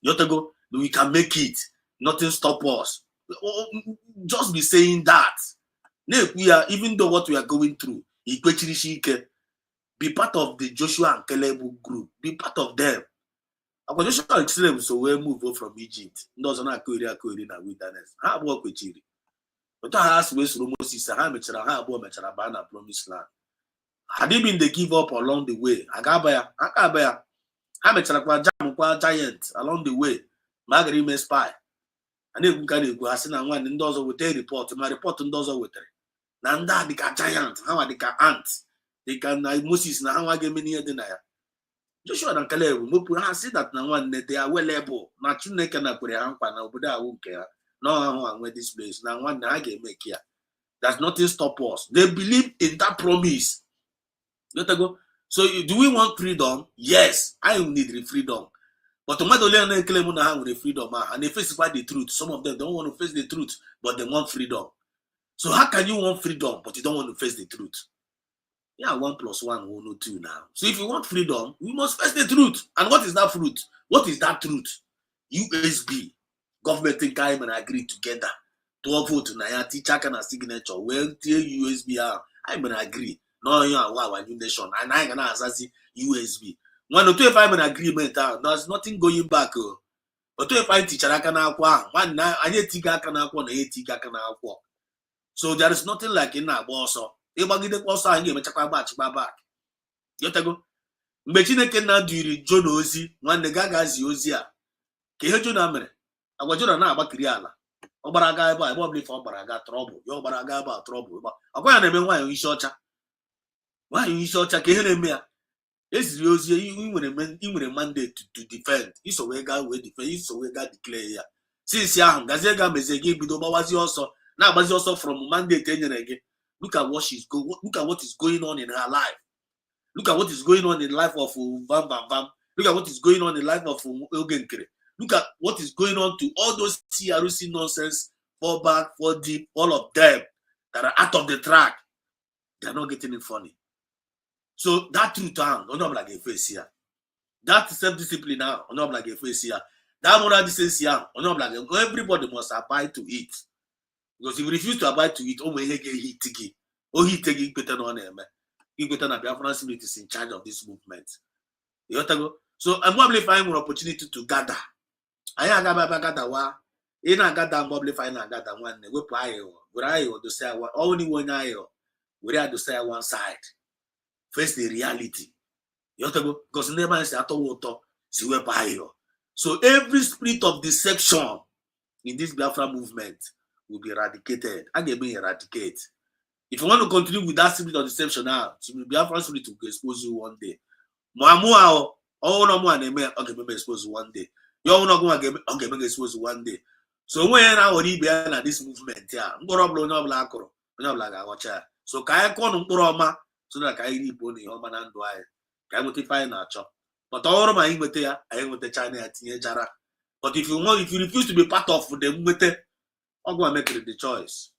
You have to go. We can make it. Nothing stop us. Just be saying that. We are, even though what we are going through, be part of the Joshua and Caleb group. Be part of them. Joshua slaves so we move from Egypt. Those na akori na wilderness. Ha abụọ kwechiri. Otu ha asị wee soro Moses ha mechara ha abụọ mechara baa na promised land. Had they been they give up along the way, akaba ya. Ha mechara kwa jam kwa giant along the way. Ma agara ime spy. A na-ekwu ka na-ekwu ha sị na nwanne ndị ọzọ weta report ma report ndị ọzọ wetara na ndị a dịka giant ha nwa dịka ant dịka na Moses na ha nwa ga-eme n'ihe dị na ya. Joshua na Caleb mopụrụ ha sị that na nwanne they are well able na Chineke na kwere ha nkwa na obodo ahụ nke ha na ọha anwe this place na nwanne ha ga-eme ya. There's nothing stop us. They believe in that promise. So do we want freedom? Yes, I need freedom. But tomato na claim na ha nwere freedom and they face the truth. Some of them don't want to face the truth, but they want freedom. So how can you want freedom but you don't want to face the truth? Yeah, 1 + 1 will know 2 now. So if you want freedom, we must face the truth. And what is that truth? What is that truth? USB. Government think I and agree together. 12 vote na ya teacher can signature. Well, USB I'm gonna agree. No, you are our new nation. And I gonna assassin USB. One or two if I'm an agreement, there's nothing going back. But if I teacher I can aqua, one now I need tiga can aqua, tiga can aqua. So there is nothing like in our boss. If I get the boss, I give a back. Yotago. Machine can now do John Ozi, one the gagas Yozia. Kehejo I was John about Kriala. Obaraga by probably for Baraga trouble. Your Baraga about trouble. I'm going to name why you short. Why you short a Kehelemia? Yes, you were a mandate to defend. It's a way God will defend. It's a way God declare. Since young, Gazega Mezegi Bidoba was also now, but also from mandate again. Look at what she's going. Look at what is going on in her life. Look at what is going on in the life of Vam Vam Vam. Look at what is going on in the life of Ogenkere. Look at what is going on to all those TRC nonsense, fall back, fall deep, all of them that are out of the track. They are not getting it funny. So that truth on not like a face here. That self-discipline now, not like a face here. That moral decency on not like everybody must abide to it. Because if you refuse to abide to it, oh my he tiki. Oh he taking better on him. He better na Biafra Spirit is in charge of this movement. You know go? So I'm probably finding an opportunity to gather. I gather wa. In a gather, I'm probably finding a gather one. We play where I to say only one eye. We have to say one side. Face the reality. You have to go because never is at all. See where by you. So every spirit of deception in this Biafra movement will be eradicated. I can be eradicated. If you want to continue with that spirit of deception now, Biafra spirit will expose you one day. Moamua, all no one may expose one day. You're not going to get exposed one day. So when I already be at this movement, yeah, I'm going to blow no black or no black. I watch. So can I call Roma so that I need pony or man and why? Can I find a chop? But all of my invitation, I am with the China at Jara. But if you refuse to be part of the movement, I'm going to make the choice.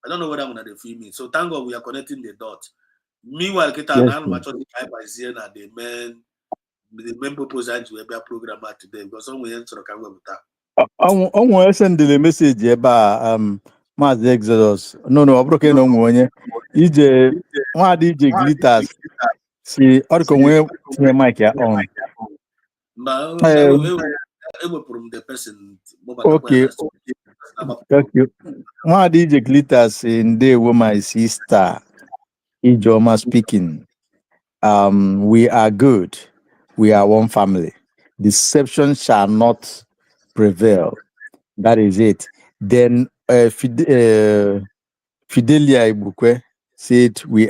I don't know whether I'm going to feel me. So thank God we are connecting the dots. Meanwhile, get an animal by Siena, the main purpose to a program today because some way answer can go with that. I want to send the message about Mass Exodus. No, broke no one. EJ, one DJ glitters. See, or can we mic on? From the person. Okay. Okay. One DJ glitters in day with my sister. Ijoma speaking. We are good. We are one family. Deception shall not prevail. That is it. Then Fidelia Ibukwe said we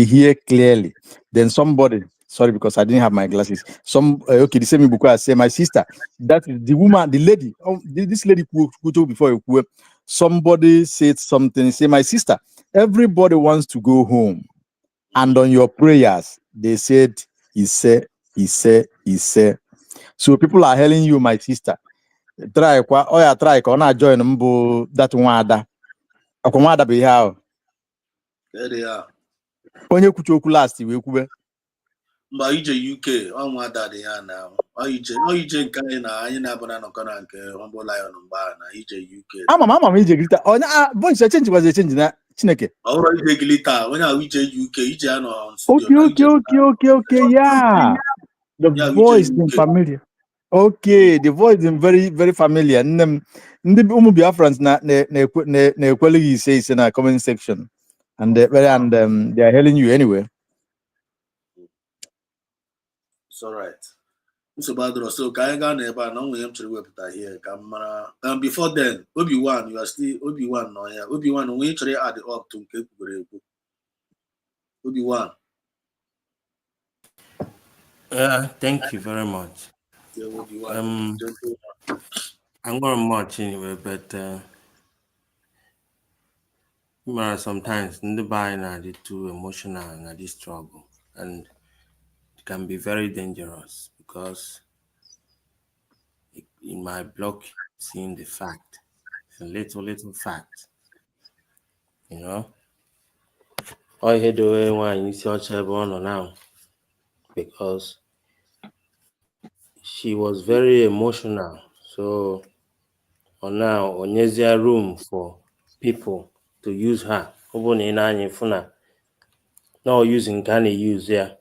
hear clearly. Then somebody, sorry because I didn't have my glasses. The same Ibukwe say my sister. That is the woman, the lady. This lady who told before somebody said something. Say my sister. Everybody wants to go home, and on your prayers they said he said. So people are telling you, my sister, try ka na join mbo that nwada. Akwamada be how. There they are. Onye kwuchi okwu last we kwube. Mba ije UK, nwada dị ya now. Ije nke na anyị na-abụna nọkọ na nke Humble Lion mba na ije UK. Ama ije grita. Onye voice change was a change na Chineke. Ọrụ ije glita, onye ahụ ije UK, ije ya nọ Okay, yeah. The Yeah, we voice change is it. familiar. Okay, the voice is very, very familiar. Ndị ụmụ Biafrans na-ekwelighị ise in a comment section, and they are hailing you anyway. It's all right. So ka anyị gaa n'ebe a na onwe ihe m chere wepụta here ka m mara before then Obi-Wan, you are still Obi-Wan nọ ya. Obi-Wan onwe ị chọrọ add up to nke ekwugoro ekwu. Obi-Wan. Thank you very much. Yeah, Obi-Wan. I'm not much anyway, but sometimes in the buying are too emotional and this struggle, and it can be very dangerous because in my block seeing the fact, it's a little fact, you know. I had the way when you see on now because she was very emotional. So now on there room for people to use her. Even in any funa, now using can use there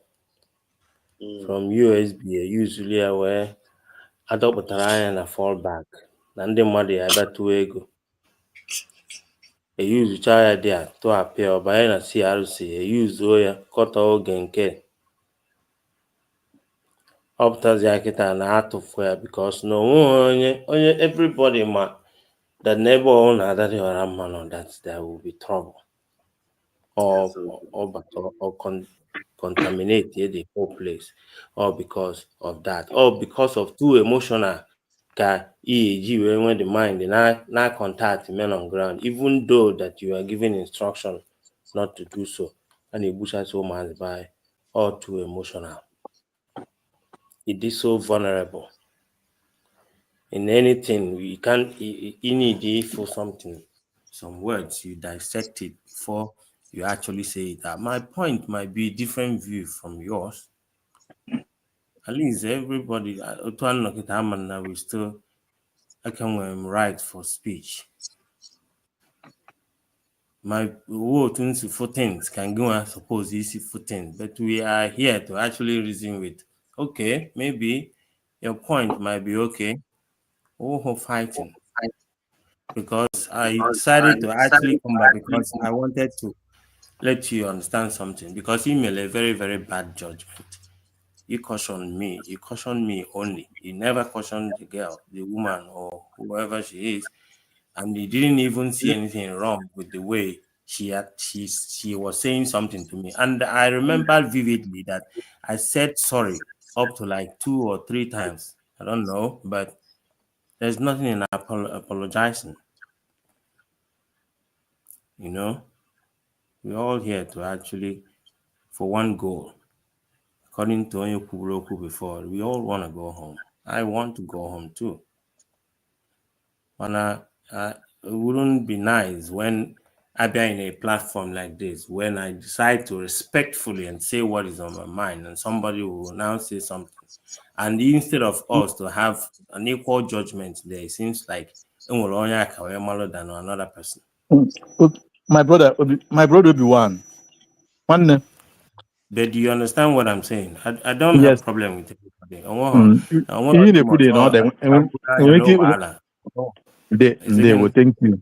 from USB usually where adọpụtara anya na fallback na ndị mmadụ ya abịa tụọ ego eyuzucha ya dị a tụọ apịa ọ banye na CRC eyuzuo ya kọta oge nke ọ pụtazi ya kịta na atụfu ya because na onweghị onye everybody ma that n'ebe ọ na-adadị ọra mmanụ that there will be trouble or contaminate the whole place or because of that or because of too emotional ka EAG when the mind not contact men on ground, even though that you are given instruction not to do so, and a bush so man's by or too emotional. It is so vulnerable. In anything, you can't you need for something, some words you dissect it before you actually say it. That my point might be a different view from yours. At least everybody we still I can write for speech. My words for things can go and suppose easy for things, but we are here to actually reason with. Okay, maybe your point might be okay. Oh, fighting because I decided to actually come back because I wanted to let you understand something because you made a very, very bad judgment. You cautioned me only. You never cautioned the girl, the woman, or whoever she is, and you didn't even see anything wrong with the way she was saying something to me. And I remember vividly that I said sorry up to like 2 or 3 times. I don't know, but there's nothing in apologizing. You know, we're all here to actually for one goal. According to Onye Kuburoku before, we all want to go home. I want to go home too. But it wouldn't be nice when I be in a platform like this, when I decide to respectfully and say what is on my mind, and somebody will now say something. And instead of us to have an equal judgment there, it seems like than another person. My brother will be one. One. But do you understand what I'm saying? I don't Yes. have problem with everybody. You need to put in order. They will thank you.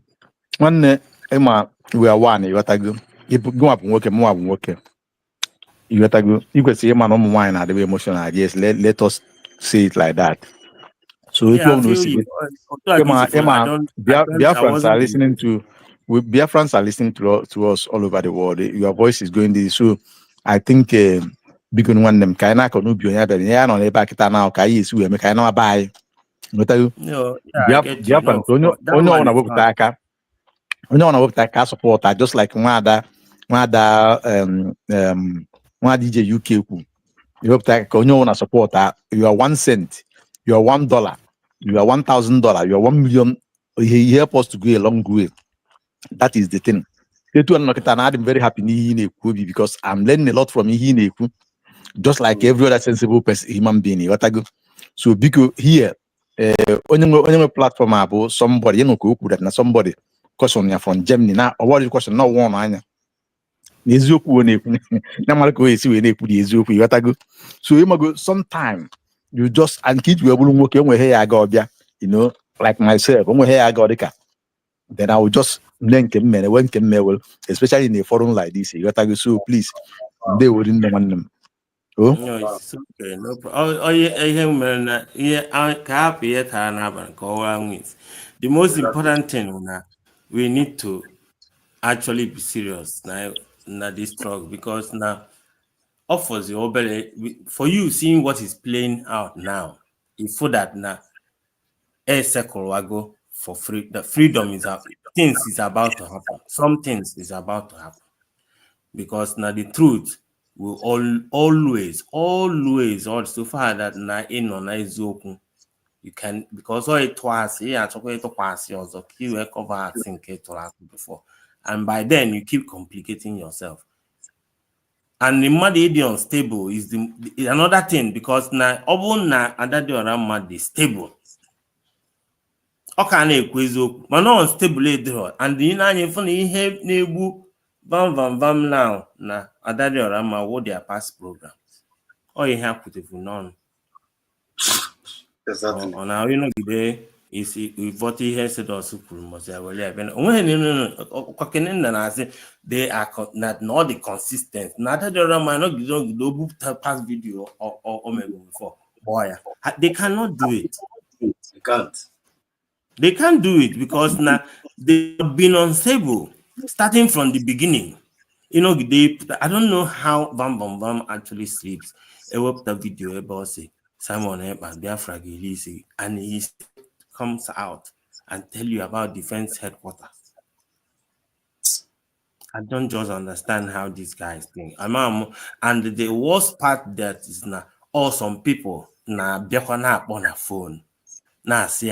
One Emma, we are one. You got to go. You go up and work more and work. You got to go. You can see a man on wine at the emotional. Yes, let us say it like that. So if you want to see Biafrans are listening to Biafrans are listening to us all over the world. Your voice is going there. So I think because one them kaina kono bionya be ya no eba kita na ka yesu we me kaina abai. No, yeah, I get you. No, onye ona wepụta aka. Onye ona wepụta aka support just like nwada DJ UK kwu. You wepụta aka onye ona support you are 1 cent, you are $1, you are $1,000, you are 1 million. He help us to go a long way. That is the thing. I'm very happy because I'm learning a lot from him. Just like every other sensible person, human being. So because here, on platform about somebody, that somebody question from Germany now, or what is question? No one. n'eziokwu ọ na-ekwu na mara ka o esi wee na-ekwu dị eziokwu ịghọtago so ịmago sometime you just and ka iji wee bụrụ nwoke enweghị ya aga ọbịa you know like myself enweghị ya aga ọ dịka then I will just learn nke m mere when nke m mere especially in a forum like this ịghọtago so please ndewo nne nwanne m oh No, it's okay. No problem. Oh, yeah, man. Yeah, I happy yet. The most important thing now, we need to actually be serious now. Now this struggle because now offers the for you seeing what is playing out now. If for that now, a circle go for free. The freedom is up. Things is about to happen. Some things is about to happen because now the truth will always also far that na in on open. You can because all it was here to pass also you cover think it before. And by then you keep complicating yourself. And the mad unstable is the another thing because now na adadi around is stable. Okay, but no unstable and the in funny na-egbu Vam now na adadi orama what their past programs. All you have put none. Exactly. On our today is we vote here said also must have no they are not the consistent. Not that orama not do past video or maybe before. Boy, they cannot do it. They can't. They can't do it because now they've been unstable starting from the beginning. You know, I don't know how Bam actually sleeps. I watched the video about say Simon and Biafra release and he comes out and tell you about defense headquarters. I don't just understand how these guys think. And the worst part that is now some people now Biafra on a phone. Now see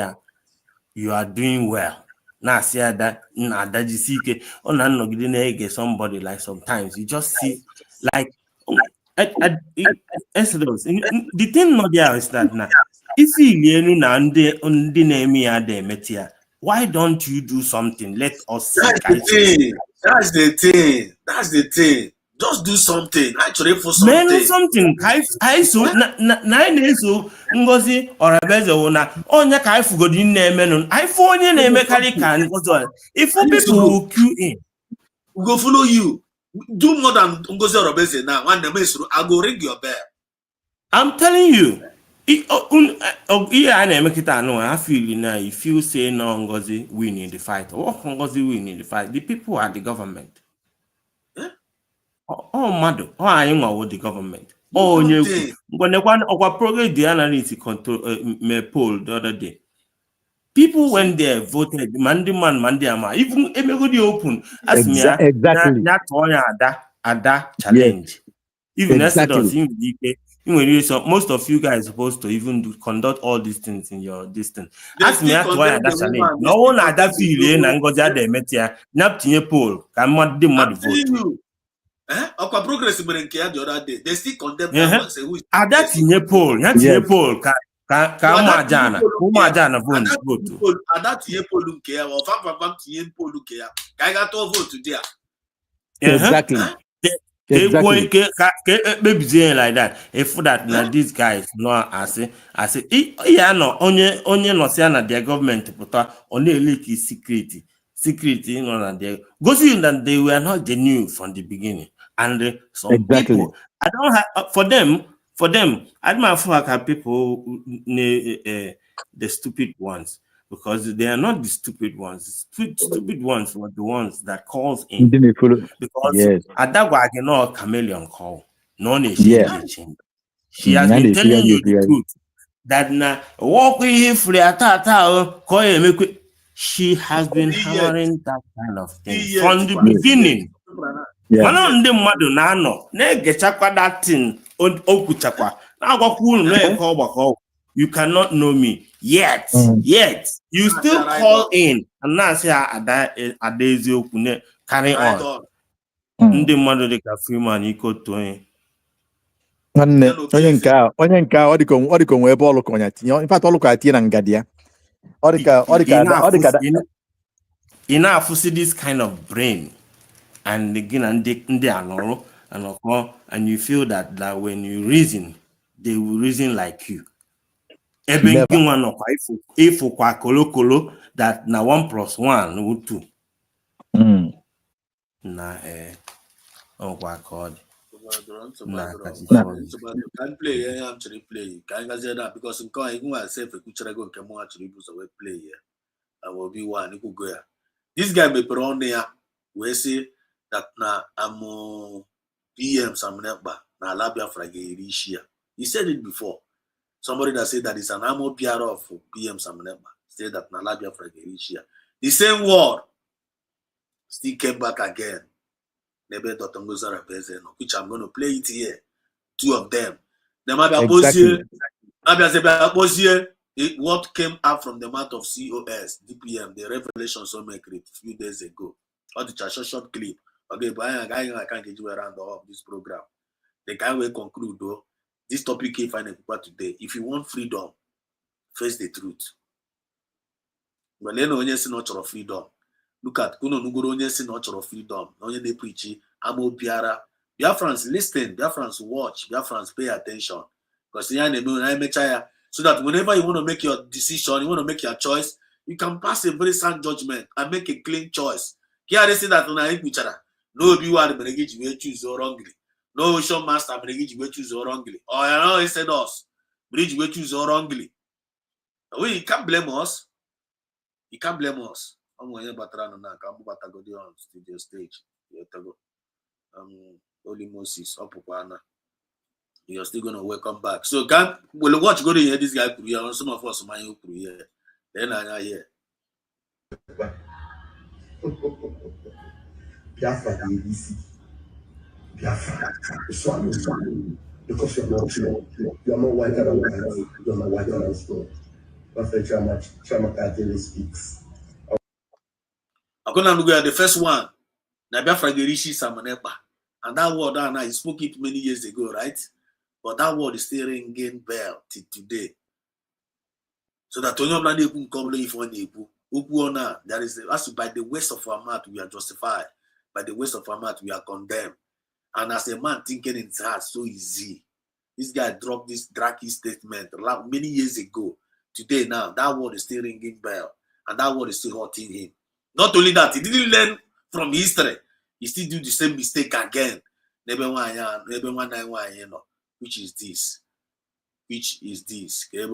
you are doing well. Now see that you see on somebody like sometimes you just see like Exodus. The thing not there is that now if you why don't you do something? Let us see. That's the thing. Just do something. Actually, for something. Man, something. I so nine so ngozi or a bezel na onya kai fugo din name I phone your name can if people will queue in. We go follow you. Do more than Ngozi Orobeze now. One name is I go ring your bell. I'm telling you. I feel now if you say no Ngozi winning the fight or Ngozi winning the fight, the people are the government. Oh, mother, I am with the government. Oh, you when the one of our program, the analyst control poll the other day. People when they voted, Monday, even everybody open as me, exactly. Not Ada challenge. Even exactly. Most of you guys are supposed to even conduct all these things in your distance. Ask me that challenge. No one had that feeling and go there, met ya, not in your poll. Come on, the mud vote. Our progress the other day. They still condemn that say who is that's in your poll. That's in your poll. Kamajana. Kumajana vote. That's in your poll. Or Fam in poll. I got to vote today. Exactly. Exactly. Like that. If that now these guys no I say yeah no onye no say na their government put only leak is secret you know na they go see that they were not genuine from the beginning and some people I don't have for them I don't have people the stupid ones because they are not the stupid ones. Stupid ones were the ones that calls in. Because Adagwa no chameleon call. No change. She has been telling you the truth. That na walk with free she has been hammering that kind of thing from the beginning. That thing you cannot know me yet. You still call in and now say Adezio carry on. Ndị mmadụ dịka Freeman iko toe. Nwanne onye nke a ọ dịka onwe ebe ọlụ ka ọnya tinye in fact ọlụ ka tinye na ngadi ya ọ dịka ị na-afụsi this kind of brain and again and they are and you feel that when you reason, they will reason like you. Never. If kolo that na 1 + 1 will 2. Na Can play actually play. Can I say that because in can even myself a kuchara go come actually boost away play here. I will be one who go here. This guy may put on there. We say that na amo PM Samneba na labia fragirishia. He said it before. Somebody that said that is an amo PR of PM Samneba said that na labia fragirishia. The same word still came back again. Nebe Dotongozara Bezeno, which I'm going to play it here. 2 of them. The Exactly. What came out from the mouth of COS, DPM, the revelation so make it a few days ago. Or the short clip. Okay, but I can't get you around all of this program. The guy will conclude though. This topic came finding today. If you want freedom, face the truth. Well, you know, not your freedom. Look at Kuno Nuguro, not your freedom. No, you preach. Amo Biara. Biafrans listen, Biafrans watch, Biafrans pay attention. Because so that whenever you want to make your decision, you want to make your choice, you can pass a very sound judgment and make a clean choice. Here they say that no be what the will choose or wrongly. No ocean master will choose or wrongly. Or you know, he said us, bridge will choose or wrongly. We you can't blame us. You can't blame us. I'm going to go on studio stage. Holy Moses, you're still gonna welcome back. So we'll watch go to hear this guy and some of us might here. Then I hear. Biafra the ABC. Biafra. Swallow you. Because you're not pure. You're not whiter than white. You're not whiter than snow. Bafra Chamakatele speaks. I'm gonna look at the first one. Now Biafra Gerishi Samanepa. And that word I spoke it many years ago, right? But that word is still ringing bell till today. So that Tony can come if one there is as by the waste of our mouth we are justified, by the waste of our mouth we are condemned. And as a man thinking in his heart so easy, this guy dropped this dracky statement many years ago. Today now that word is still ringing bell, and that word is still hurting him. Not only that, he didn't learn from history. He still do the same mistake again. Which is this? Which is this? Where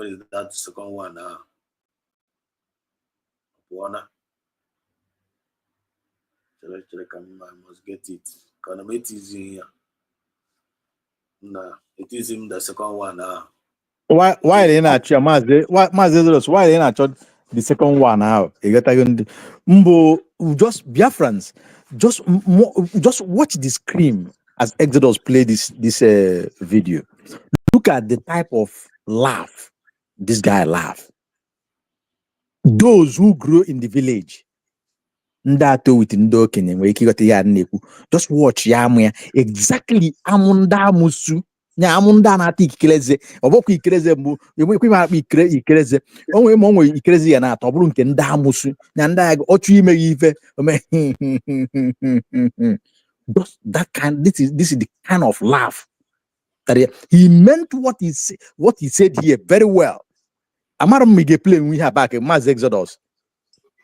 is that second one now? I must get it. Can it is here? Nah, it is him the second one now. Why they not why they not the second one now? Mbo just Biafrans, just watch the scream as Exodus play this video. Look at the type of laugh this guy laugh. Those who grew in the village, just watch ya exactly amunda musu nya amunda na ati ikeleze obokwa ikeleze mbu yemwe ma ikeleze onwe mo onwe ikeleze ya na atọ bụrụ nke ndị amusu nya ndị agụ ọchụ ime ife just that kind this is the kind of laugh that he meant what he said here very well. Amara m ga play we have back Mass Exodus.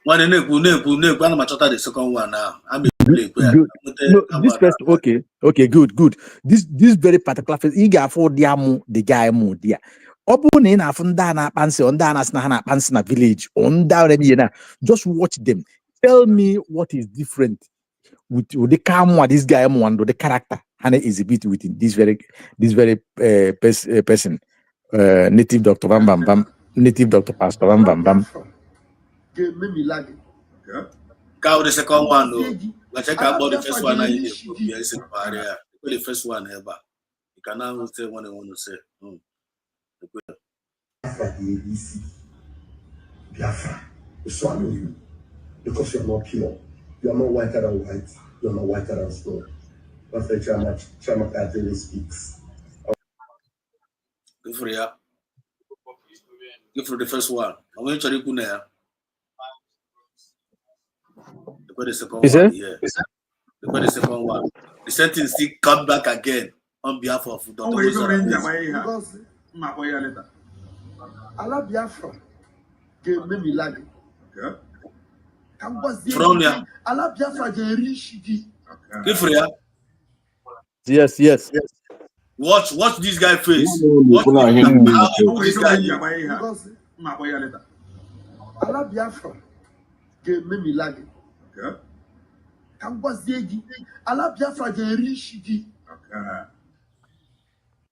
One I'm machota the second one now. I'm play. Good. No, this first okay, good. This very particular first, he got for the guy mo there. Open in afunda na panse on na panse na village on na just watch them. Tell me what is different with the calm this guy mo and the character and exhibit within this very person, native Dr. Bam Bam Bam, native Dr. Pastor Bam Bam Bam. Cow the second one though. But check out the first one. The first one ever. You can now say what you want to say. Biafra the ABC. Biafra. Swallow you. Because you're not pure. You're not whiter than white. You're not whiter than snow. Bafra Chamakatele speaks. Good for you. Good for the first one. I'm going to try to got the second Is one it? here. They got the second one. The sentence still come back again on behalf of Dr. Because ala Biafra ga-eme milagị. Ka m gwazie From gị, here. ala Biafra ga-eri isi gị. Kifria. Yes, yes. Watch this guy face. Watch how this guy is. Because ala Biafra ga-eme milagị. Ka m gwazie gị, ala Biafra ga-eri isi gị.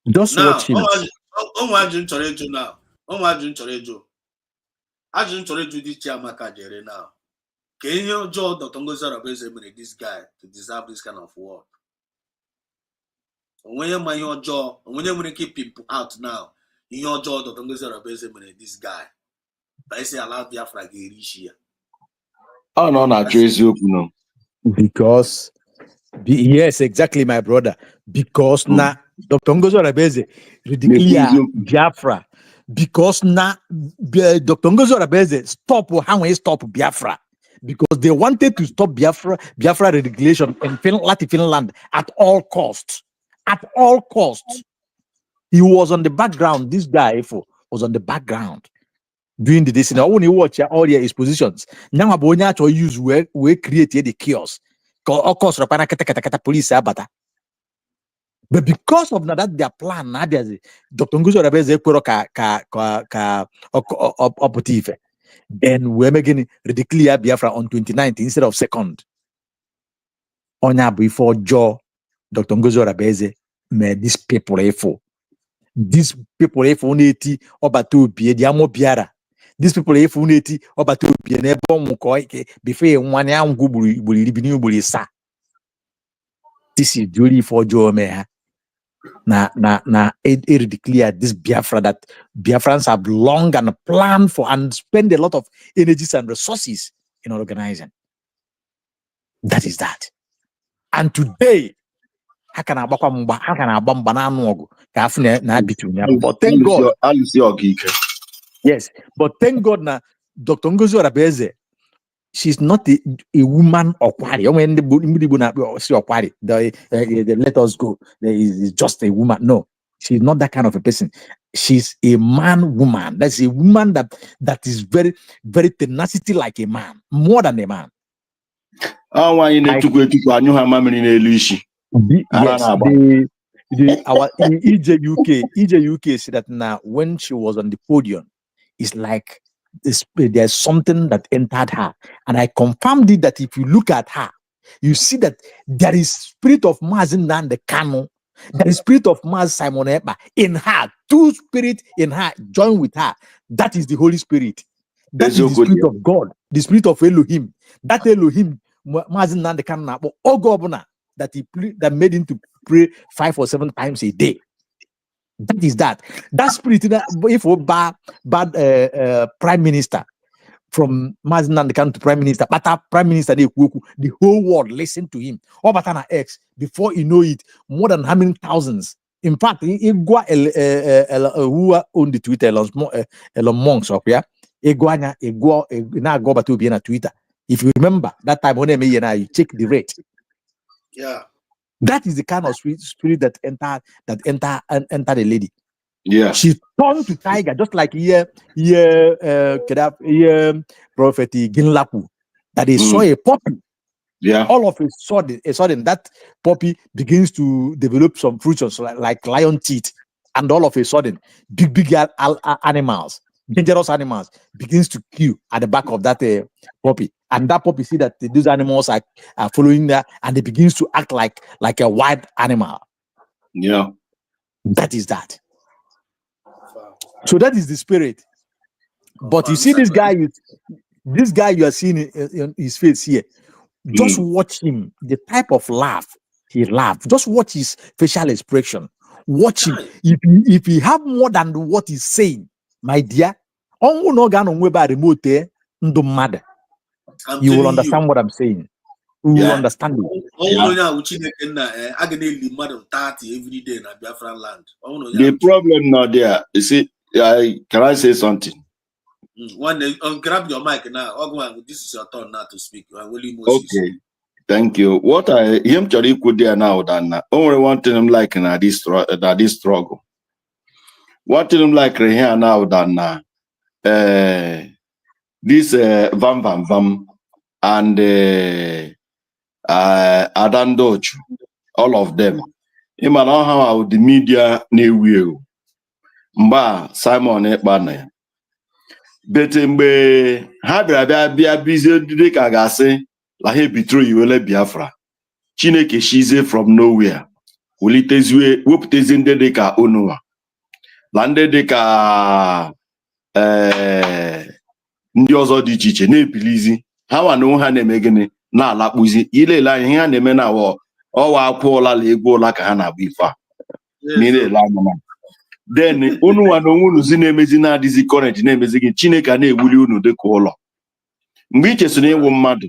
Just Now, watch him. Ajun Chorejo now. Ajun Chorejo. Ajun Chorejo this Chiamaka Jere now. Can you judge Dr. Ngozi Arabeze this guy to deserve this kind of work? When you mind your jaw, when you want to keep people out now, in your jaw, Dr. Ngozi Arabeze this guy. But I say allow Biafra get rich here. Oh no, not crazy open. Because yes, exactly, my brother. Because na Dr. Ngozi Arabeze declare Biafra. Because na Dr. Ngozi Arabeze stop Biafra. Because they wanted to stop Biafra regulation in Finland at all costs. At all costs. He was on the background. This guy was on the background doing the this. Now when you watch all their expositions, now Abonya to use we create the chaos. Of course, police abata. But because of that, their plan, now there's Dr. Ngozi Arabeze operative. Then we're making declare Biafra on 29th instead of 2nd. Onya before Joe, Dr. Ngozi Arabeze made these people for. These people unity obatu bie diamo biara. These people unity obatu bie nebo mukoike before one young buli sa. This is duty for Joe Meha. It declared this Biafra that Biafrans have long and planned for and spend a lot of energies and resources in organizing. That is that. And today, but thank God. Yes, but thank God now, Dr. Ngozi Arabeze, she's not a woman or party. When the let us go. There is just a woman. No, she's not that kind of a person. She's a woman. That's a woman that is very, very tenacity like a man, more than a man. Yes, our EJUK said that now when she was on the podium, it's like there's something that entered her, and I confirmed it that if you look at her, you see that there is spirit of Mazin and the Kano, there is spirit of Maz Simon Eba in her, two spirits in her join with her. That is the Holy Spirit. That is the Spirit of God, the Spirit of Elohim. That Elohim Mazin and the Kano Ogobona that that made him to pray 5 or 7 times a day. That is that spirit. If we bad prime minister from Mazinand to prime minister, but prime minister the whole world listen to him. Or Batana X before you know it, more than how many thousands. In fact, who own the Twitter Elon Musk up here. Now go back to be on Twitter. If you remember that time when you check the rate. Yeah. That is the kind of spirit that enter the lady. Yeah. She turned to tiger, just like Prophet Ginlapu, that they saw a puppy. Yeah. All of a sudden that puppy begins to develop some features like lion teeth, and all of a sudden, big animals, dangerous animals, begins to queue at the back of that puppy. And that puppy see that these animals are following that, and it begins to act like a wild animal. Yeah. That is that. So that is the spirit. But you see this guy you are seeing in his face here. Just watch him, the type of laugh he laughed. Just watch his facial expression. Watch him. If he have more than what he's saying, my dear, you will understand what I'm saying. You will understand it. The problem now there, you see, can I say something? One day, grab your mic now. Ogwan, this is your turn now to speak. Willie Moses. Okay, thank you. What I him chori could there now than only one thing I'm like na this struggle. One thing I'm like here now than this Vam Vam Vam and Adandochu, all of them. Him and how the media na-ewu mgba Simon Ekpana. But mgbe ha bịa bizie dị ka ga-asị la ha betray iwele Biafra. Chineke shize from nowhere. Wepụtezie ndị dị ka Onua. La ndị dị ka ndị ọzọ dị iche iche na-ebilizi. Ha nwa na onwe ha na-eme gịnị na-alakpuzi. Ilele anya ihe ha na-eme na ọwa akwụọla la egwu ụla ka ha na-agba ife a. N'ile anya. Then unu nwa na onwe unu zi na-emezi na-adịzi current na-emezi gị Chineke na-ewuli unu dịka ụlọ. Mgbe icheso na ịwụ mmadụ,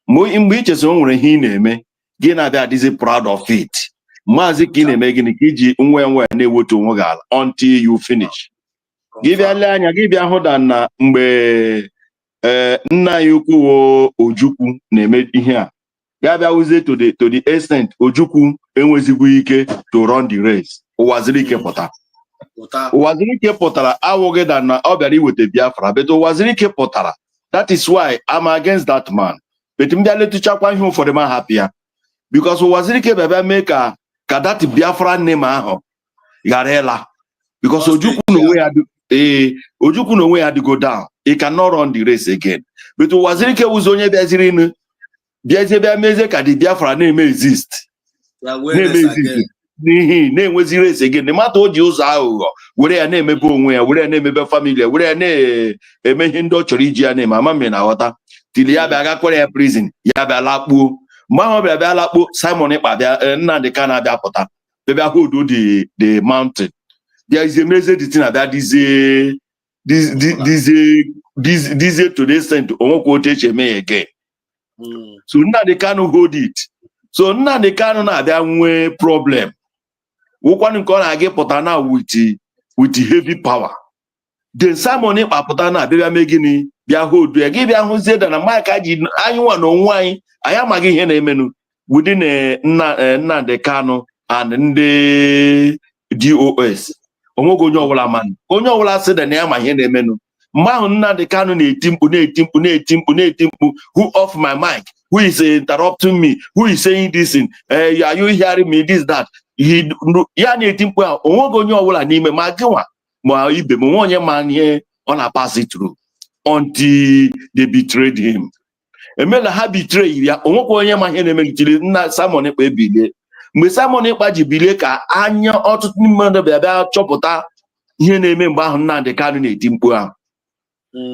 mgbe icheso nwere ihe ị na-eme, gị na-abịa adịzi proud of it. Maazị ka ị na-eme gịnị ka iji nwe na-ewetu onwe gị ala until you finish. Gị bịa lee anya, gị bịa hụ na mgbe nna anyị ukwu Ojukwu na-eme ihe a, ya bịa wuzie to the extent Ojukwu enwezigbo ike to run the race. Ụwaziri ike pụta. Ụwaziri ike pụtara awụghị na ọ bịara iweta Biafra, but ụwaziri ike pụtara. That is why I'm against that man. But m bịa letuchakwa ihe ụfọdụ ma hapụ ya. Because ụwaziri ike bịa mee ka that Biafra name ahụ ghara ịla. Because Ojukwu na onwe ya go down. He cannot run the race again. But ụwaziri ike wụzi onye bịaziri inu bịazie bịa mezie ka the Biafra na-eme exist. N'ihi na-enwezi race again. The matter o ji ụzọ aghụghọ were ya na-emebe onwe ya, were ya na-emebe family, were ya na-eme ihe ndị ọ chọrọ iji ya na-eme ama mme na ghọta. Tili ya bịa gakwara ya prison, ya bịa lakpuo. Mgbe ahụ bịa lakpuo, Simon Ekpa bịa Nnamdi Kanu abịa pụta. Bịa hold the mountain. There is a message the thing about this to the extent onwekwa otu eche eme again. So Nnamdi Kanu hold it. So Nnamdi Kanu na-abịa nwee problem. Wụkwanụ nke ọ na-aga pụta na with heavy power. Then Simon Ekpa pụta na abịa mee gịnị bịa hold ya. Gị bịa hụzie na Mike ji anyị nwa na onwe anyị amaghị ihe na-emenụ within Nnamdi Kanu and ndị DOS. Onwego onye ọbụla man. Onye ọbụla sị na ya ma ihe na-emenụ. Mgbe ahụ Nnamdi Kanu na-eti mkpu, who off my mic? Who is interrupting me? Who is saying this thing? Are you hearing me? This, that. Ya na-eti mkpu ahụ, onwego onye ọbụla n'ime ma gịnwa ma ibe m onwe onye ma ihe ọ na-pass it through until they betrayed him. Emela ha betray ya, onwekwa onye ma ihe na-emegidere nna Simon Ekpa ebilie. Mgbe Simon Ekpa ji bilie ka anya ọtụtụ mmadụ bịa chọpụta ihe na-eme mgbe ahụ Nnamdi Kanu na-eti mkpu ahụ.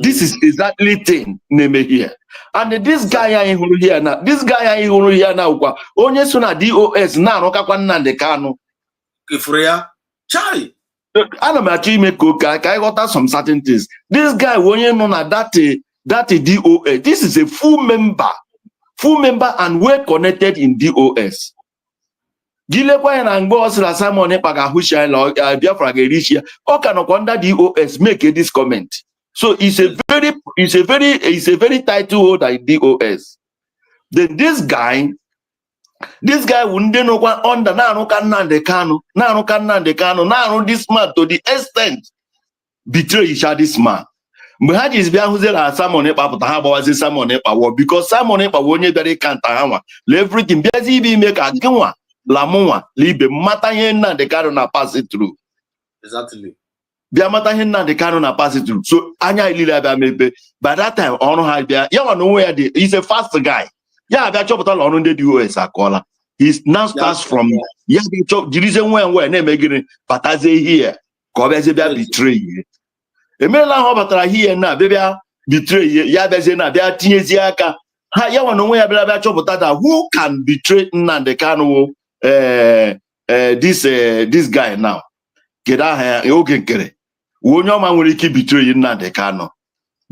This is exactly thing na-eme here. And this guy anyị hụrụ here na ụkwa onye so na DOS na-arụkakwa Nnamdi Kanu. Ana m achọ ime ka anyị ghọta some certain things. This guy onye nọ na that DOS, this is a full member and well connected in DOS. Gilekwa ya na mgbe ọ sịra Simon Ekpa ga-ahụchi anyị na Biafra ga-erichi ya, ọ ka nọkwa under DOS make this comment. So it's a very title holder in DOS. Then this guy wụ ndị nọkwa under na-arụka Nnamdi Kanu, na-arụ this man to the extent betray this man. Mgbe ha jizi bịa hụzie na Simon Ekpa pụta, ha gbawazi Simon Ekpa wọ because Simon Ekpa wụ onye bịara ịkanta ha nwa la everything bịazi ibe ime ka gị nwa la mụnwa la ibe mmata ihe Nnamdi Kanu na pass it through. Exactly. Bịa mata ihe Nnamdi Kanu na pass it through. So anya ilile abịa mepe. By that time ọrụ ha bịa ya nwa na onwe ya dị, he's a fast guy. Ya abịa chọpụta na ọrụ ndị DOS akọọla. He now starts from ya jirizie nwe na-eme gịnị batazie here ka ọ bịazie bịa betray ihe. Emeela ahụ ọ batara here na bịa betray ya bịazie na bịa tinyezie aka ha ya nwa na onwe ya bịa chọpụta that who can betray Nnamdi Kanu this guy now. Kedu aha ya oge nkere onye ọma nwere ike betray Nnamdi Kanu.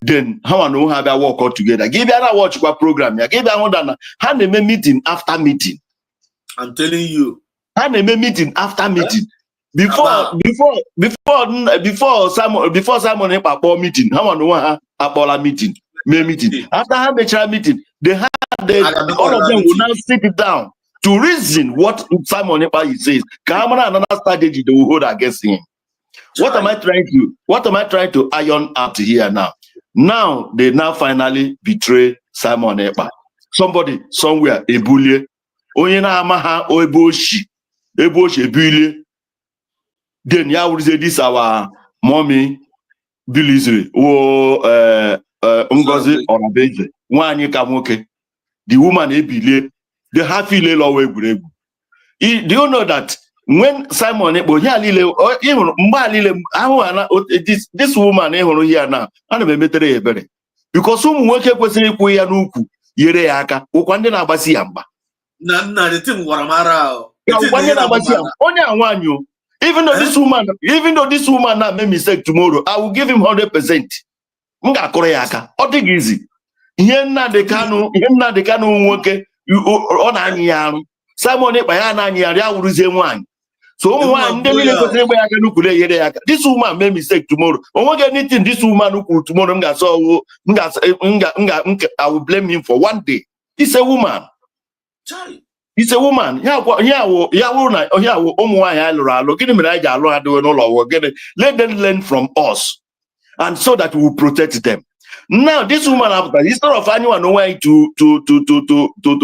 Then ha nwa na onwe ha bịa work together. Gị bịa na watch kwa program ya, gị bịa hụ na ha na-eme meeting after meeting. I'm telling you. Ha na-eme meeting after meeting. before Simon Ekpa meeting, how on one Apola meeting, May meeting. After how much meeting, they had all of them will now sit it down to reason what Simon Ekpa says. Kamana another strategy they will hold against him. What am I trying to iron out here now? Now they finally betray Simon Ekpa. Somebody somewhere a bully. Onye na amaha eboshi ebule. Then ya will say this our mommy Bilizri Ngozi Orabeje. Nwanyị ka nwoke. The woman ebile. They have feel law egwuregwu. Do you know that when Simon Ekpa this woman here now, ana m emetere ya ebere because ụmụ nwoke kwesịrị ịkwụ ya n'ukwu yere ya aka ụkwa ndị na-agbasi ya mgba onye anwanyo. Even though this woman now made mistake tomorrow, I will give him 100%. M ga-akụrụ ya aka. Ọ dịghị easy. Ihe Nnamdi Kanu nwoke ọ na-anyị ya arụ. Simon Ekpa ya na-anyị ya ya wụrụzie nwaanyị. So ụmụ nwaanyị ndị niile kwesịrị ịgba ya aka n'ukwu na-eyere ya aka. This woman made mistake tomorrow. O nweghị anything this woman kwuru tomorrow I will blame him for one day. He's a woman. He's a woman. Let them learn from us, and so that we will protect them. Now, this woman, after instead of anyone knowing to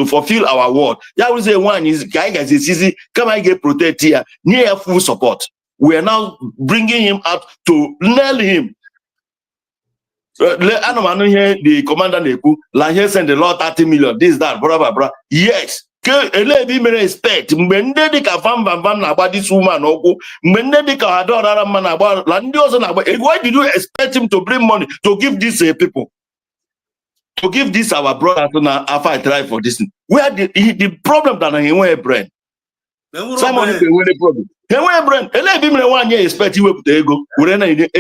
fulfill our word, that was the one is guy guys is easy. Come I get protect here near full support. We are now bringing him out to nail him. The commander Neku, like he sent the Lord 30 million. This that blah blah blah. Yes. Expect when they about this woman when they why did you expect him to bring money to give these people, to give this our brother after I try for this? Where the problem that he went brain someone problem he went brain one year expect you to ego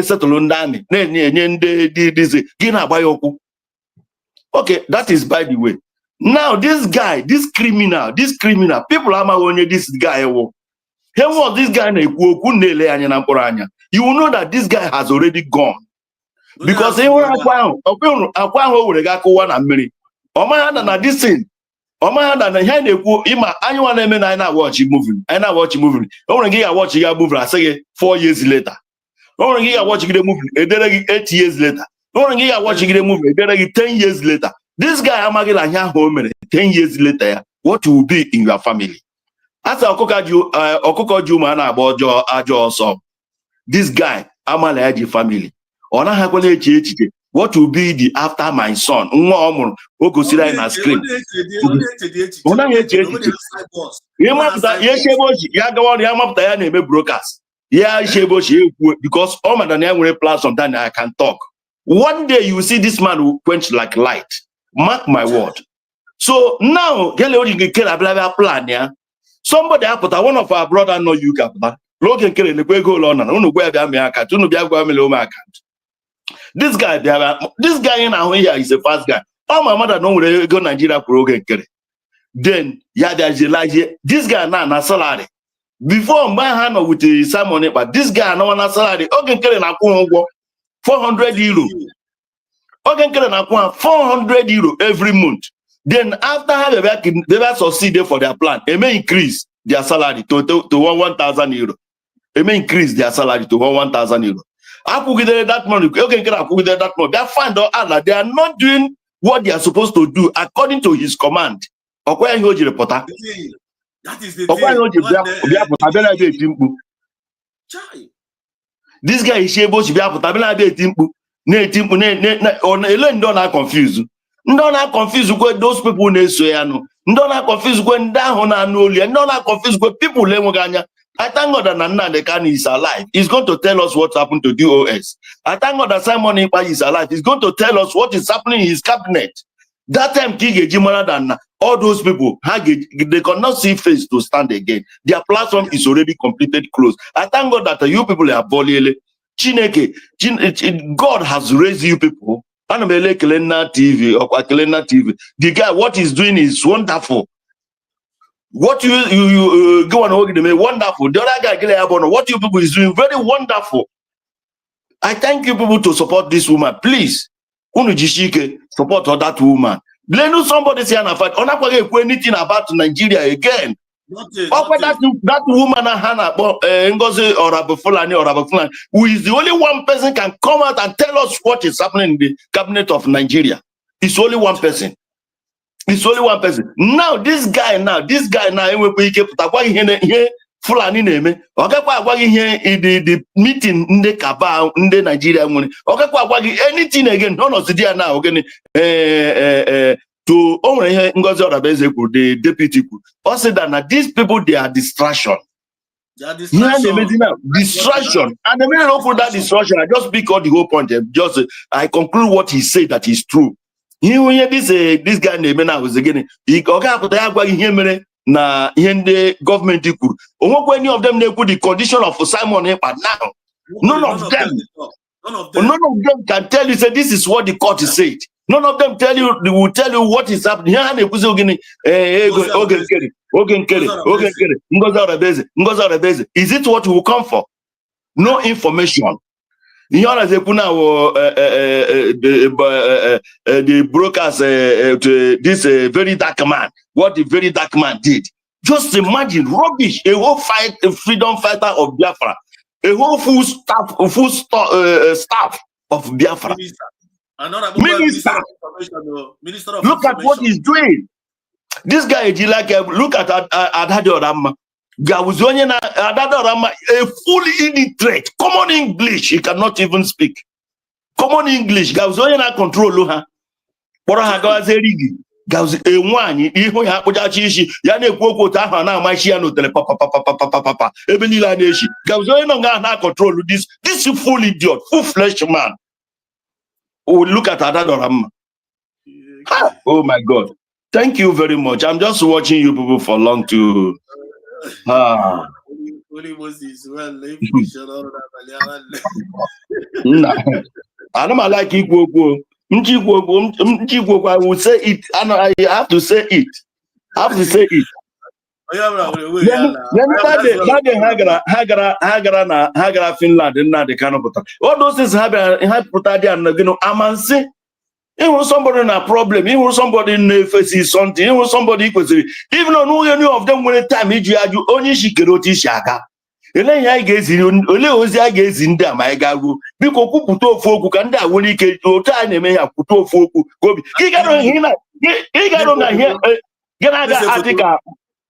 settle okay, that is by the way. Now this guy, this criminal, people are only this guy. You will know that this guy has already gone. Because he this thing. I watch movie. I watch movie. I watch movie. I say 4 years later. I watch the movie. 8 years later. I watch the movie. 10 years later. This guy, 10 years later, what will be in your family? As this guy, family. What will be the after my son? Screen. Because all my Daniel plans sometimes I can talk. One day you will see this man will quench like light. Mark my word. So now, plan. Somebody put one of our brother know you captain. Logan Kelly, the way go on and this guy in our here is a fast guy. Oh, my mother don't go Nigeria program. Then there's Elijah. This guy now salary. Before my hand with the Simon, but this guy no one salary. Okay, Kelly na 400 euro. Okay, 400 euro every month. Then after they were succeeded for their plan, they may increase their salary to 1,000 euro. They may increase their salary to 1,000 euro. After that money, okay, that money. They find out they are not doing what they are supposed to do according to his command. That is the thing. This guy is able to be able to confused. Don't confuse with those people don't confuse with don't confuse with people. I thank God that Nnamdi Kanu is alive. He's going to tell us what happened to DOS. I thank God that Simon Ekpa is alive. He's going to tell us what is happening in his cabinet. That time, all those people, they cannot see face to stand again. Their platform is already completed, closed. I thank God that you people are bullying. God has raised you people. TV. The guy, what he's doing is wonderful. What you go on hold wonderful. The other guy, what you people is doing very wonderful. I thank you people to support this woman. Please, support that woman. Let somebody say fight. I'm not going to anything about Nigeria again. That woman Hannah Ngozi or Abafulani, who is the only one person can come out and tell us what is happening in the cabinet of Nigeria. It's only one person. It's only one person. Now this guy Fulani name. The meeting in the Kaba in the Nigeria money. Anything again. None of the day now again. To Ngozi Orabeze, the deputy. Also that these people they are distraction. Distraction. And the minute of that distraction, I just speak out the whole point. Just I conclude what he said that is true. This guy name now is again. He na the government could. Any of them they put the condition of Simon Ekpa now. None of them can tell you say this is what the court is said. None of them will tell you what is happening. Is it what will come for? No information. The brokers to this very dark man. What the very dark man did. Just imagine rubbish. A whole a freedom fighter of Biafra. A whole full staff of Biafra. Minister. Look at what he's doing. This guy, look at Adhado Rama. Adhado Rama, a fully illiterate, common English, he cannot even speak. Common English, Gawzonyana control Luha. Pora Zerigi. Gawz a one, Iho Yakujachi, Yane Koko Tahana, Machiano, Papa, Ebenila Neshi. Gawzonyana control this full idiot, full flesh man. Oh, look at Adhado Rama. Oh my God. Thank you very much. I'm just watching you people for long to. I don't like it. I will say it. And I have to say it. I have to say it. Hagara Finland and not the kind of all those things happen. Amansi. It was somebody in a problem. It was somebody in the face something. It was somebody even on any of them when the time you only she keroti shaka. Ele ya gezi ole ozi a gezi ndị a ma gago biko kwupụta ofu okwu ka ndị a nwere ike otu a na-eme ya kwupụta ofu okwu gobi ịgaro na ihe gana atika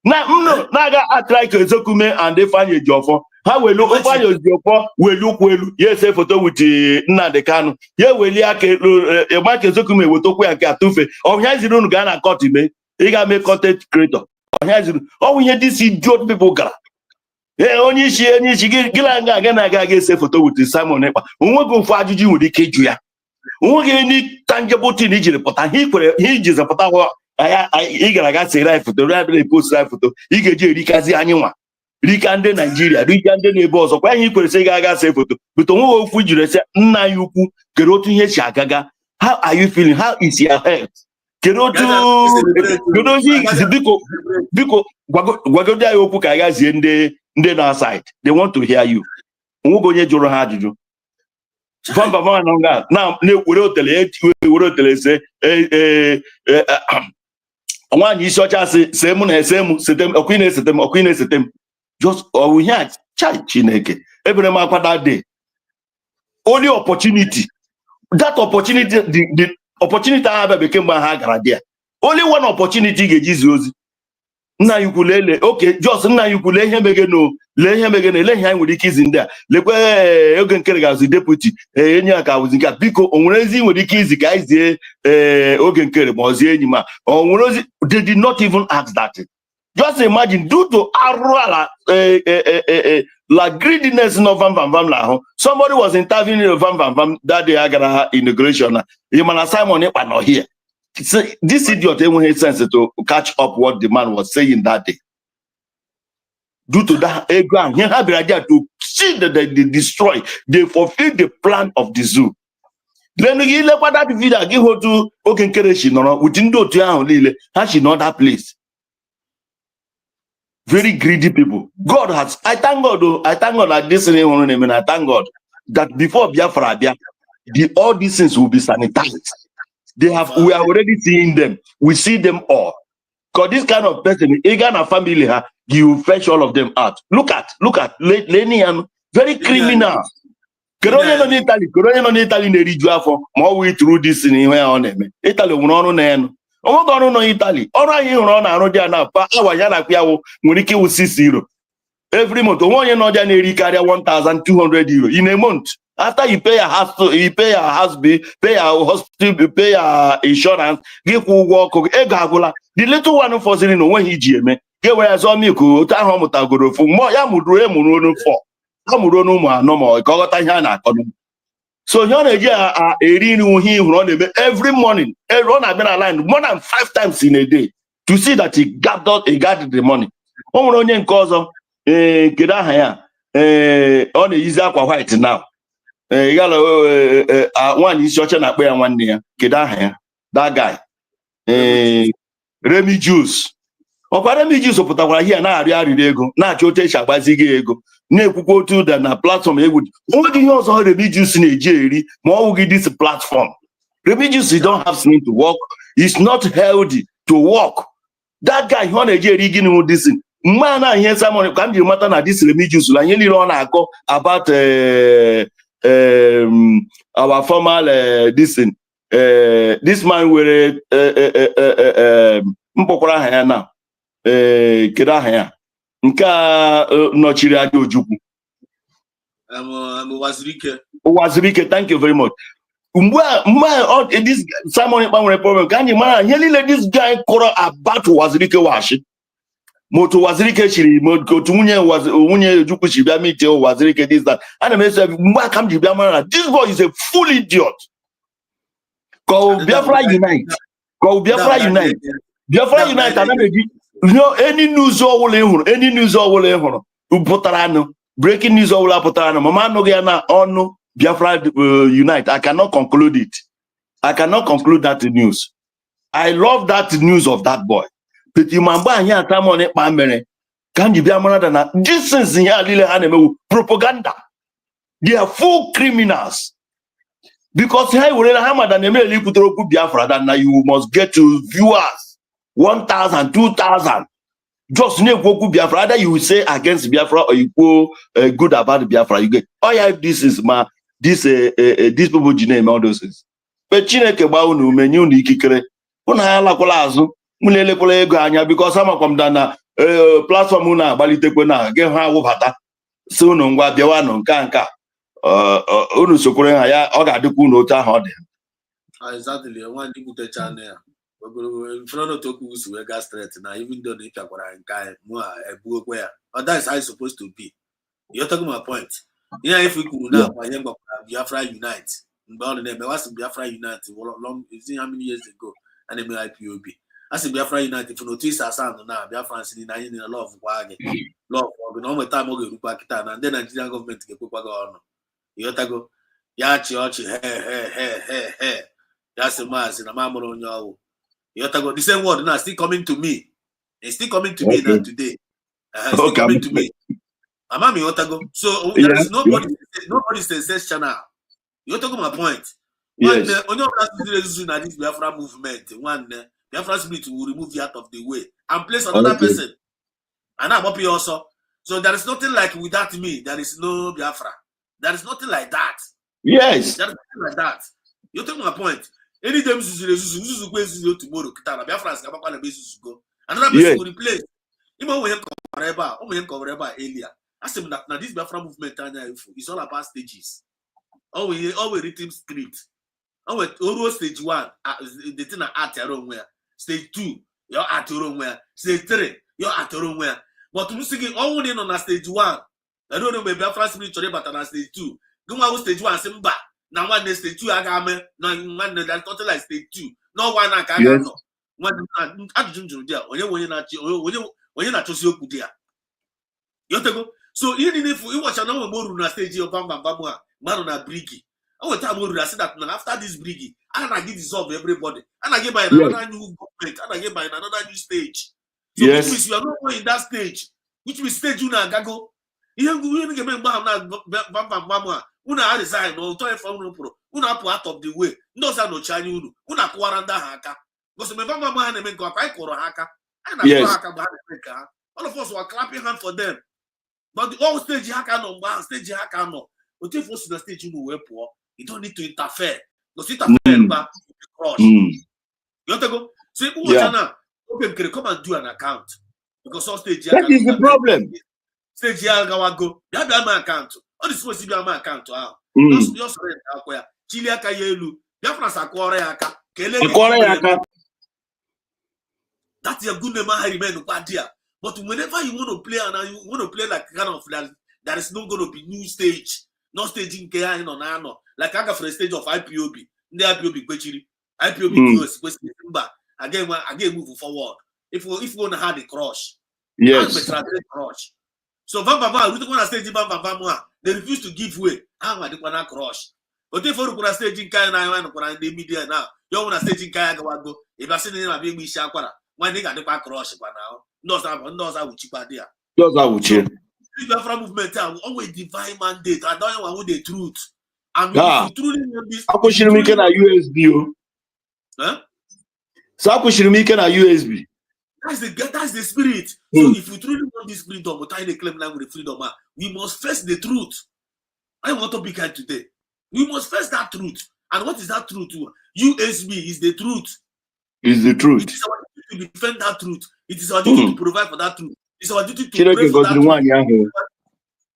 na mno na-aga atrike Ezokume and Ifeanyi Ejiofor ha welu Ifeanyi Ejiofor welu kwelu ya ese foto with Nnamdi Kanu ya weli aka Mike Ezokume wetokwu ya nke atụfe ọhịa ziri unu ga na court ime ị ga mee content creator ọhịa ziri ọwụ ihe this idiot people gara onye isi gịla nga aga na-aga ese foto with Simon Ekpa onweghị ofu ajụjụ nwere ike ịjụ ya onweghị any tangible thing ijiri pụta ihe ijizi pụta ị gara aga sere anyị foto rịabịa post anyị foto ị ga-eji erikazi anyị nwa rika ndị Naijiria rika ndị na-ebe ọzọ kwa ihe ikwere sị ga-aga see foto bụta onweghị ofu jiri ese nna ya ukwu kere otu ihe si agaga. How are you feeling? How is your health? Kere otu biko gwagodi anyị okwu ka agazie ndị na side. They want to hear you. Onweghị onye jụrụ ha ajụjụ. Na were otele se nwaanyị isi ọcha se mụ na ese mụ setem ọkụ na-esete m just ọwụhịa Chineke ebere m akwa that day. Only opportunity. That opportunity, the opportunity I have became by ha gara there. Only one opportunity ga-ejizi ozi. Nna yukwu lele, okay, just nna yukwu le ihe megeno, le ihe anyị nwere ike izi ndị a. Lekwe oge nkere ga-azụ deputy, enyi aka awụzi nke a. Biko, o nwere ezi nwere ike izi ka anyị zie oge nkere ma ọzie enyi ma. O nwere ozi, they did not even ask that. Just imagine, due to arụala like greediness no vam lahụ. Somebody was interviewing vam that day agara inauguration. Imana Simon Ekpa not here. This idiot enweghị sense to catch up what the man was saying that day. Due to that, he had the idea to see that they destroy, they fulfill the plan of the zoo. Then he let that video give her to Okenkere she no within the town lile, has she not that place. Very greedy people. God has, I thank God, though, I thank God that this is I thank God that before Biafra, all these things will be sanitized. We are already seeing them. We see them all. Because this kind of person, again, a family, you fetch all of them out. Look at Lenny and very criminal. Koronye no n'Italy, na-eriju afọ ma ọ wee through this in ihe ọ na-eme. Italy nwere ọrụ na enu. Onwego ọrụ nọ Italy. Ọrụ anyị hụrụ ọ na-arụ dị na pa awa ya na akpịawo nwere ike ịwụ 6 euro. Every month, onwe onye nọ dị na-eri karịa 1,200 euro in a month. After you pay your house bill, pay your hospital bill, pay your insurance, give ụgwọ ọkụ, ego agwụla. The little one fọziri na onweghị iji eme. Ga-ewere azọ milk otu ahụ ọ mụtagoro ofu. Mmụọ ya mụrụ ọnụ 4. Ha mụrụ ọnụ ụmụ anọ ma ka ọ ghọta ihe a na-akọ. So ihe ọ na-eji eri nri ihe ịhụrụ ọ na-eme every morning. Ọ na-abịa na line more than 5 times in a day to see that he gathered the money. O nwere onye nke ọzọ kedu aha ya ọ na-eyizi akwa white now. Nwaanyị isi ọcha na-akpọ ya nwanne ya kedu aha ya that guy Remy Juice. Ọkwa Remy Juice pụtakwara ihe na-arịọ arịrị ego na-achọ otu esi agbazi gị ego na-ekwukwa otu ụda na platform egwu onweghị ihe ọzọ Remy Juice na-eji eri ma ọ wụghị this platform. Remy Juice don't have something to work. It's not healthy to work. That guy ihe ọ na-eji eri gịnị wụ this mgbe a na ihe Simon ka m jiri mata na this Remy Juice la ihe niile ọ na-akọ about our former this man were mkpọkwara aha ya na kedu aha ya nke a nọchiri anya Ojukwu Wazirike. Thank you very much. Mgbe this Simon gbanwere problem ka anyị mara ihe niile this guy kọrọ about Wazirike washi moto Wazirike chiri otu nwunye Ojukwu chi bịa meet Wazirike this that ana m ese mgbe aka m ji bịa mara this boy is a full idiot. Biafra unite ana meji any news ọwụla ịhụrụ pụtara anụ breaking news ọwụla pụtara anụ mama anụghị ya na ọnụ Biafra unite. I cannot conclude it. I cannot conclude that news. I love that news of that boy. But mgbe anyị atamon ịkpa mere ka m ji bịa mara na this is ihe alile ha na-emewu propaganda. They are full criminals. Because ha were ha mada na-emere ikwutere okwu Biafra that na you must get to viewers 1,000, 2,000. Just na-ekwu okwu Biafra. Either you will say against Biafra or you go good about Biafra. You get, oh yeah, this is these people ji na-eme all those things. But Chineke gba unu menye unu ikikere. Unu ha lakwala azụ. Unu elekwala ego anya because amakwam da na platform unu agbalitekwe na ge ha wụbata. Si unu ngwa bịawanụ nka unu sokwere ha ya ọ ga-adịkwa unu otu ahụ ọ dị. Exactly. Nwa ndị butecha na ya. Front of we gas straight now, even though the guy more a book where that's how it's supposed to be. You're talking my point. Yeah, if we could now Biafra Unite, Biafra Unite long how many years ago and then IPOB. I said Biafra Unite if you notice our sound now, Biafra in a lot of wagon, love for no time and then Nigerian government get on. You're talking Yachi, hey. That's a mass in a mammal on your. The same word now still coming to me. It's still coming to me now today. Still coming to me. Amami Otago. So there is nobody sensational. You're talking my point. One this Biafra movement. One Biafra spirit will remove you out of the way and place another person. And I'm happy also. So there is nothing like without me. There is no Biafra. There is nothing like that. Yes. There is nothing like that. You're talking my point. Anytime Suzu tomorrow, Biafra is going to go. Another person will replace. Even when you cover earlier, I said that now this Biafra movement is all about stages. Always written script. Always stage 1, the thing at your own way. Stage 2, you're at your own way. Stage 3, you're at your own way. But you see, only on stage 1. I don't know maybe Biafra spiritually, but on stage 2. Go on stage 1, Simba. Now one day stage 2 agame no one that total like stage 2 no one aka no one ajunjun dia onye na chosi okwu dia yotego so even if you watch na moru na stage of bamba a man na brigi I will tell moru that that after this brigi and I give dissolve everybody and I give by another new government and I give by another new stage so yes. You are not going in that stage which means stage you na gago. Ihe ga me mgba na bam una ha resign no to ifo unu pụrụ unu apụ out of the way ndị ọzọ nọchi anya unu akwara ndị ha aka because me bam ha na-eme nke ọkwa anyị kụrụ ha aka anyị na-akụrụ ha aka mgbe ha na-eme nke ha all of us were clapping hand for them but the all stage ha ka nọ mgbe ha stage ha ka nọ otu ifo si na stage unu wee pụọ you don't need to interfere because interfere ba crush you go see ụbọchị na oge nkere come and do an account because all stage that is the problem. Stage ya gawago ya bịa ma akaụntụ ọ dị supposed bịa ma akaụntụ ahụ just rent akwa ya chili aka ya elu Biafra sakwara ya aka kele that's your good name remain there. But whenever you want to play and you want to play like kind of like there is not going to be new stage no staging ke anyị nọ na anọ like aga for a stage of IPOB ndị IPOB kwechiri IPOB kwesịrị mba again move forward if you want to have the crush crush. So Bafra, we don't want to stage Bafra. They refuse to give way. How are they going to crush? But if you want to stage in Kaya now, the media now, you want to stage in Kaya go. If I see them being Mishakwana, when they got the back crush now, knows how we cheap idea. Those are which the Biafra movement always divine mandate. I don't know the truth. I mean, if you truly want this, how should we get a USB? Huh? So how should we get a USB? That's the spirit. So if we truly want this freedom, but I claim language with freedom, we must face the truth. I want to be kind today. We must face that truth. And what is that truth? USB is the truth. Is the truth. It is our duty to defend that truth. It is our duty to provide for that truth. It's our duty to pray for that truth.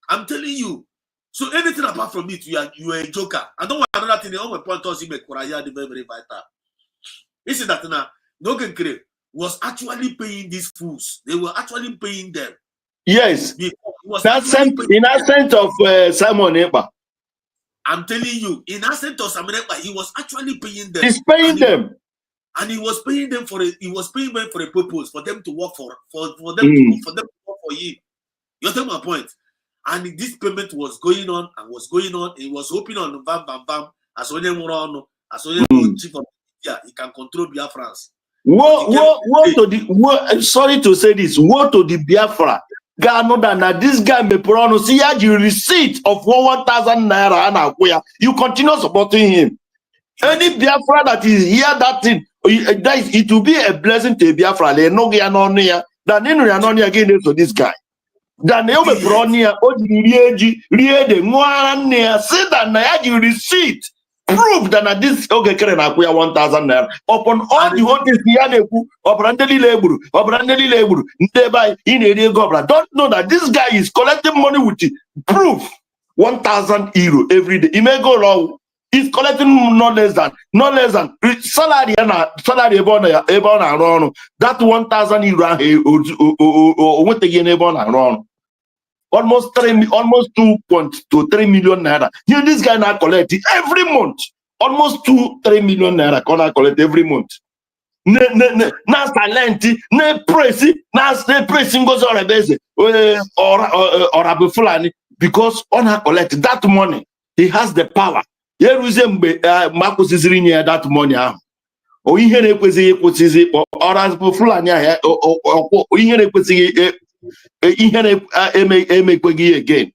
I'm telling you. So anything apart from it, you are a joker. I don't want another thing. All my point is very, very vital. This is that now. No can create. Was actually paying these fools. They were actually paying them. Yes. In accent of Simon Ekpa. I'm telling you, in accent of Simon Ekpa, he was actually paying them. He's paying them. And he was paying them for a purpose, for them to work for them to work for him. You understand my point? And this payment was going on and was going on. He was hoping on bam as only more as only chief of media, he can control Biafrans. Sorry to say this. Woe to the Biafra. Now this guy may pronounce the receipt of 1,000 naira. You continue supporting him. Any Biafra that is here, that thing, it will be a blessing to Biafra. Again to this guy. Then they will pronounce the receipt. Prove that this okay can acquire 1,000 naira upon all the hotels don't know that this guy is collecting money with proof 1,000 euro every day. He may go wrong. He's collecting no less than salary that 1,000 euro almost 2.3 million naira. Here this guy now collect every month. Almost 2-3 million naira can collect every month. Na talent, na pressing goes on a base or Abu Fulani because on her collect that money. He has the power. Here Marcus is in here that money. Or he had a or Abu Fulani or he had a again.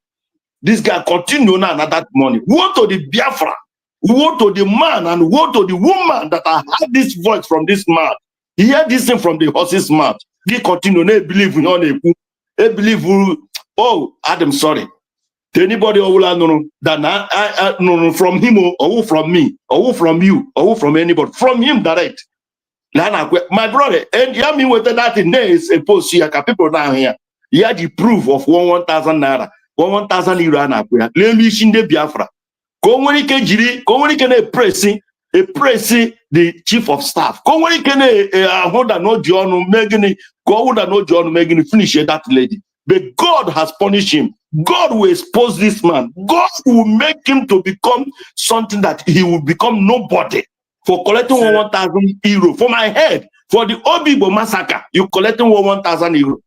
This guy continue now that money. Woe to the Biafra, woe to the man, and woe to the woman that I heard this voice from this man. He heard this thing from the horse's mouth. They continue, they believe in all they believe. Oh, Adam, sorry. To anybody who will know that no from him or from me or from you or from anybody from him direct. My brother, and you mean with that in there is a post here, people down here. He had the proof of 1,000 naira, 1,000 euro. Let me Biafra. Go when he can pressing the chief of staff. Go when he can hold no John Megan, go hold no John Megan finish that lady. But God has punished him. God will expose this man. God will make him to become something that he will become nobody. For collecting 1,000 euro for my head, for the Obibo massacre, you collecting 1,000 euro.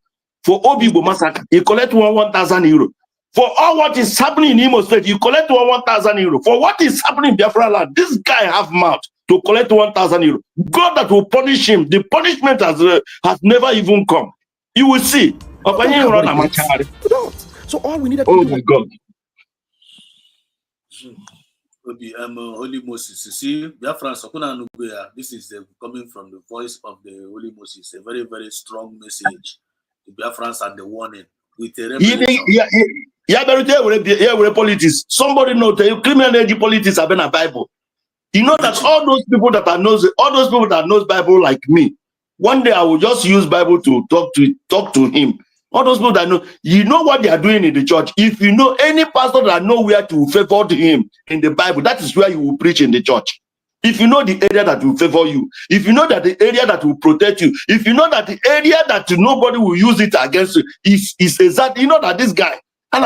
For Obibo massacre, you collect 1,000 euro. For all what is happening in Imo State, you collect 1,000 euro. For what is happening in Biafra land, this guy have mouth to collect 1,000 euro. God that will punish him, the punishment has never even come. You will see. We don't. So all we needed to do. Oh my God. Holy Moses. You see, Biafra, this is coming from the voice of the Holy Moses. A very, very strong message to Biafrans and the warning with a revelation. Politics. Somebody know the criminal energy politics have been a Bible. You know that all those people that knows Bible like me, one day I will just use Bible to talk to him. All those people that know, you know what they are doing in the church. If you know any pastor that know where to favor him in the Bible, that is where you will preach in the church. If you know the area that will favor you, if you know that the area that will protect you, if you know that the area that nobody will use it against you, is exactly, you know that this guy, I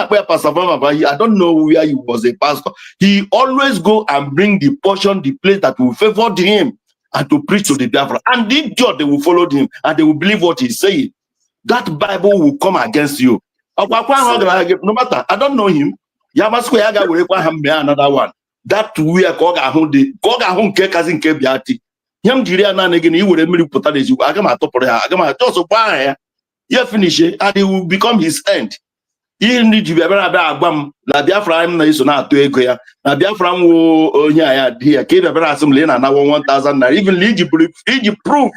don't know where he was a pastor. He always go and bring the portion, the place that will favor him and to preach to the Biafra. And the idiot, they will follow him and they will believe what he's saying. That Bible will come against you. No matter, I don't know him. Another one. That we are called a home cousin Kebiati. Yam Jiria again, he would have put that as you. I got my top of I just buy. You finish it and it will become his end. He need to be about La Biafra is not to Egoya. La Biafra will here, Kate Assembly and now 1,000. Even Egypt proof.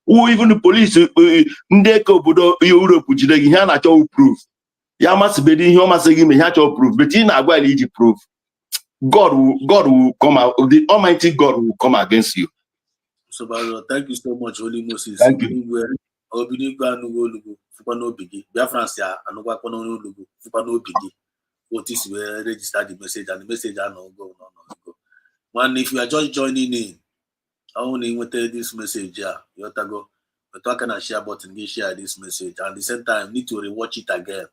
Who even the police Ndeko Budo Europe Jidegi proof. Yamas Bedi Homa Segi me Hacho proof, but in Agua Egypt proof. God will come out, the Almighty God will come against you. So thank you so much, Holy Moses. Thank you. What is where register the message and the message no go. Man, if you are just joining in, I only want to tell this message. Yeah, you have to go. But I can share button, share this message, and at the same time, need to rewatch it again.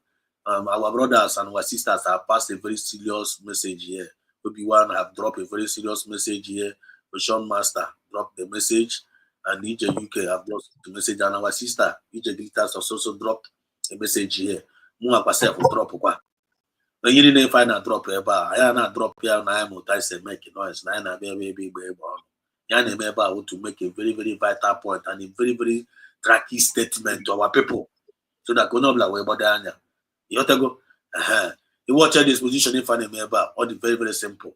Our brothers and our sisters have passed a very serious message here. Obi-Wan have dropped a very serious message here. Sean Master dropped the message, and EJ UK have dropped the message, and our sister EJ Glitters also dropped a message here. Mua myself will drop kwa. When you didn't find a drop here, I na drop here na I multi make noise. Na baby. Yana to make a very, very vital point and a very, very tricky statement to our people. So that go not way about the you have to go. You watch this position in front of me about all the very, very simple.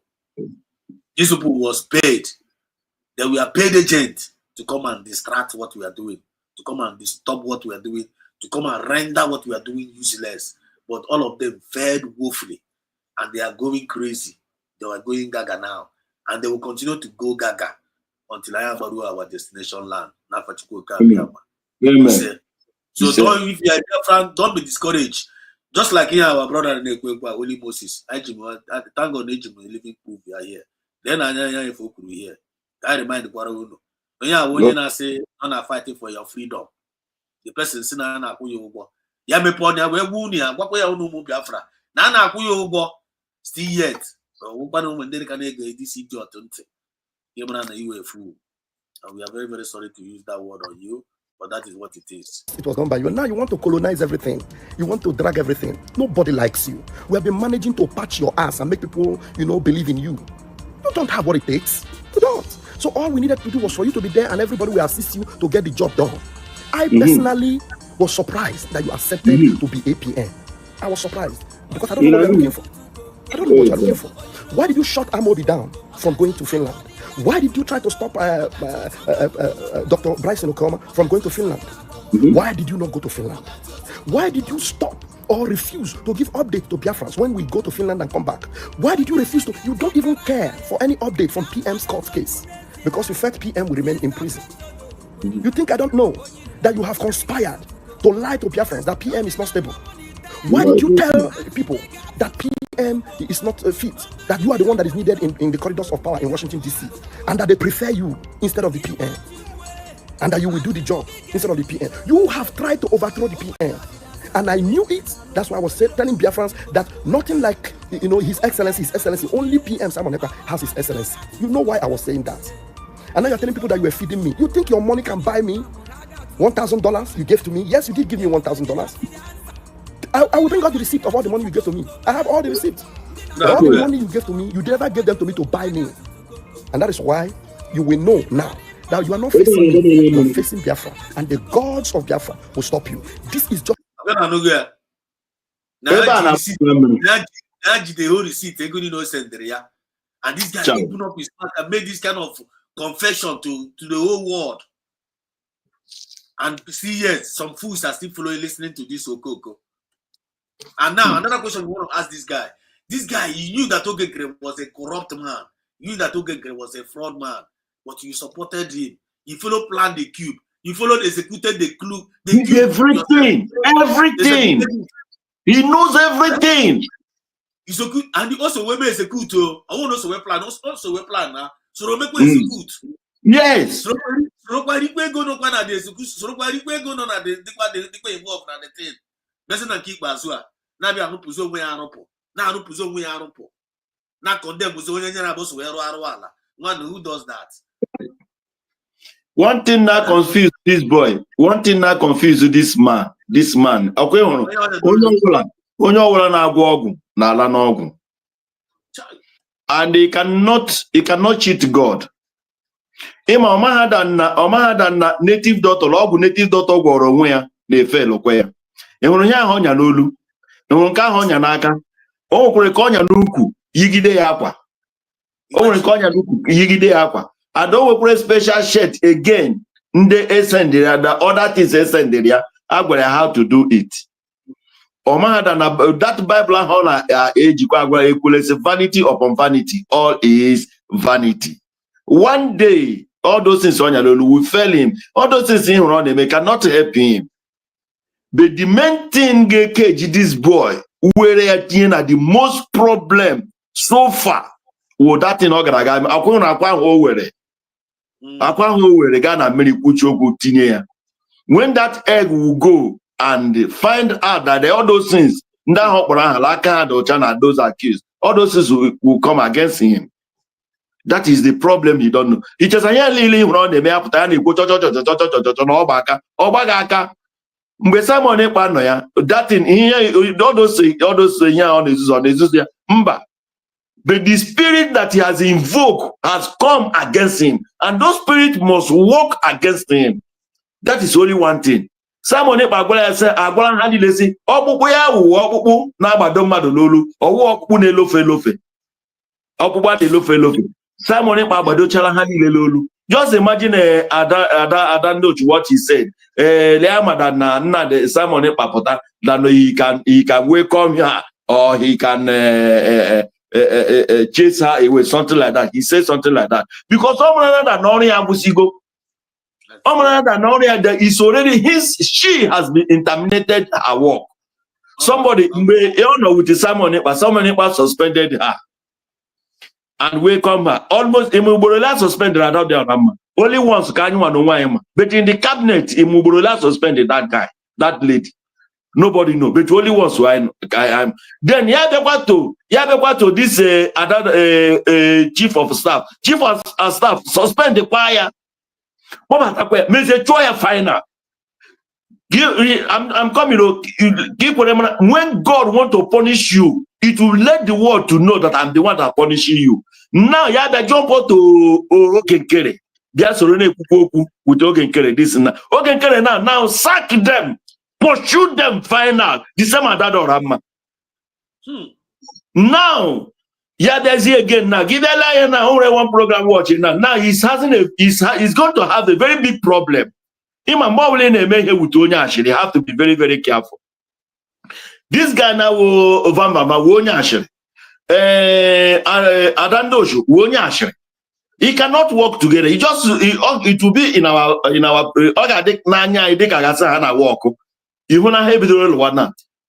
These people was paid. They were paid agent to come and distract what we are doing, to come and stop what we are doing, to come and render what we are doing useless. But all of them fared woefully, and they are going crazy. They are going gaga now, and they will continue to go gaga until I am our destination land. Amen. So don't, if you are different, don't be discouraged. Just like here, our brother in Ekwekwa, Holy Moses, thank God, living proof we are here. Then I if we here. I remind the Quarauno. When you are say, I'm not fighting for your freedom. The person saying, I'm not going to ya me ponya we wunia gwakwa ya unu mu Biafra na na akwu ya ugwo still yet ụkwanụ mgbe ndị ka na-ege this idiot ntị you na you a fool, and we are very, very sorry to use that word on you, but that is what it is. It was done by you. Now you want to colonize everything. You want to drag everything. Nobody likes you. We have been managing to patch your ass and make people, believe in you. You don't have what it takes. You don't. So all we needed to do was for you to be there, and everybody will assist you to get the job done. I personally was surprised that you accepted to be APN. I was surprised because I don't know what you're looking for. I don't know what you're looking for. Why did you shut Amobi down from going to Finland? Why did you try to stop Dr. Bryson Okoma from going to Finland? Why did you not go to Finland? Why did you stop or refuse to give update to Biafrans when we go to Finland and come back? Why did you refuse to? You don't even care for any update from PM's court case because you felt PM will remain in prison. You think I don't know that you have conspired to lie to Biafrans that PM is not stable? Why did you tell people that PM is not fit, that you are the one that is needed in the corridors of power in Washington, D.C., and that they prefer you instead of the PM, and that you will do the job instead of the PM? You have tried to overthrow the PM, and I knew it. That's why I was telling Biafrans that nothing like, His Excellency, only PM Simon Ekpa has His Excellency. You know why I was saying that? And now you're telling people that you were feeding me. You think your money can buy me $1,000 you gave to me? Yes, you did give me $1,000. I will bring out the receipt of all the money you gave to me. I have all the receipts. All the money you gave to me, you never gave them to me to buy me. And that is why you will know now that you are not facing me, you are facing Biafra. And the gods of Biafra will stop you. This is just... the whole receipt, and this guy opened up his mouth and made this kind of confession to the whole world. And see, yes, some fools are still following, listening to this Okoko. And now, another question we want to ask this guy. This guy, he knew that Ogegre was a corrupt man. He knew that Ogegre was a fraud man. But you supported him. You followed plan the cube. You followed, executed the clue. Everything. Everything. He knows everything. He's so good. And he also will execute. I won't also plan. Also will plan now. So we'll make execute. Yes. So why go no one at the execution? So why go no at the involved at the thing? Doesn't that keep Bazua? Now we are not pushing way aropo. Now no pushing way aropo. Now condemn was only a boss where Arwala. One who does that. One thing that confused this boy. One thing that confused this man. This man. Okay, and he cannot cheat God. Ima omahada native doctor ogu native doctor gworo onwe ya na-efe lokwe ya. Ehuru ya ahụ ọnya n'olu. Ehuru nke ahụ ọnya n'aka. O nwekwere ka ọnya n'ukwu yigide ya akwa. O nwere ka ọnya n'ukwu yigide ya akwa. And o nwekwere special shirt again ndị esendere ya, the other things esendere ya agwara how to do it. Omahada na that Bible ahụ na ejikwa agwara ekwulesi vanity upon vanity. All is vanity. One day, all those things on Yalolu will fail him. All those things in around him cannot help him. But the main thing cage this boy, where the most problem so far, with that in Ogaraga, when that egg will go and find out that all those things, those accused, all those things will come against him. That is the problem you don't know. It just a lily run the map and go that thing here, all those on his but the spirit that he has invoked has come against him, and those spirits must work against him. That is only one thing. Someone say, Agwala Hadi Lesi, Obuya, Obu, Nabadoma Lulu, or walk Punelofe. Obuba de Lofe. Simon just imagine Adando what he said. Simon that he can welcome her or he can chase her away, something like that. He said something like that. Because someone that Nori Abusigo, is already she has been interminated her work. Somebody may know with the Simon, but someone suspended her. And welcome her. Almost Imuborola suspended only once can you know. But in the cabinet, Imuborola suspended that guy, that lady. Nobody know. But only once I am. Then you have to this chief of staff. Chief of staff suspend the choir. Final. I'm coming. When God want to punish you, it will let the world to know that I'm the one that punishing you. Now, you have to jump out to Ogenkere. They are surrounded with Ogenkere. This and that. Ogenkere now sack them, pursue them. Final. The same as that Orama. Now, there's here again. Now, give a lion now. Only one program watching now. Now he's going to have a very big problem. They have to be very, very careful. This guy now, he cannot work together. It will be in our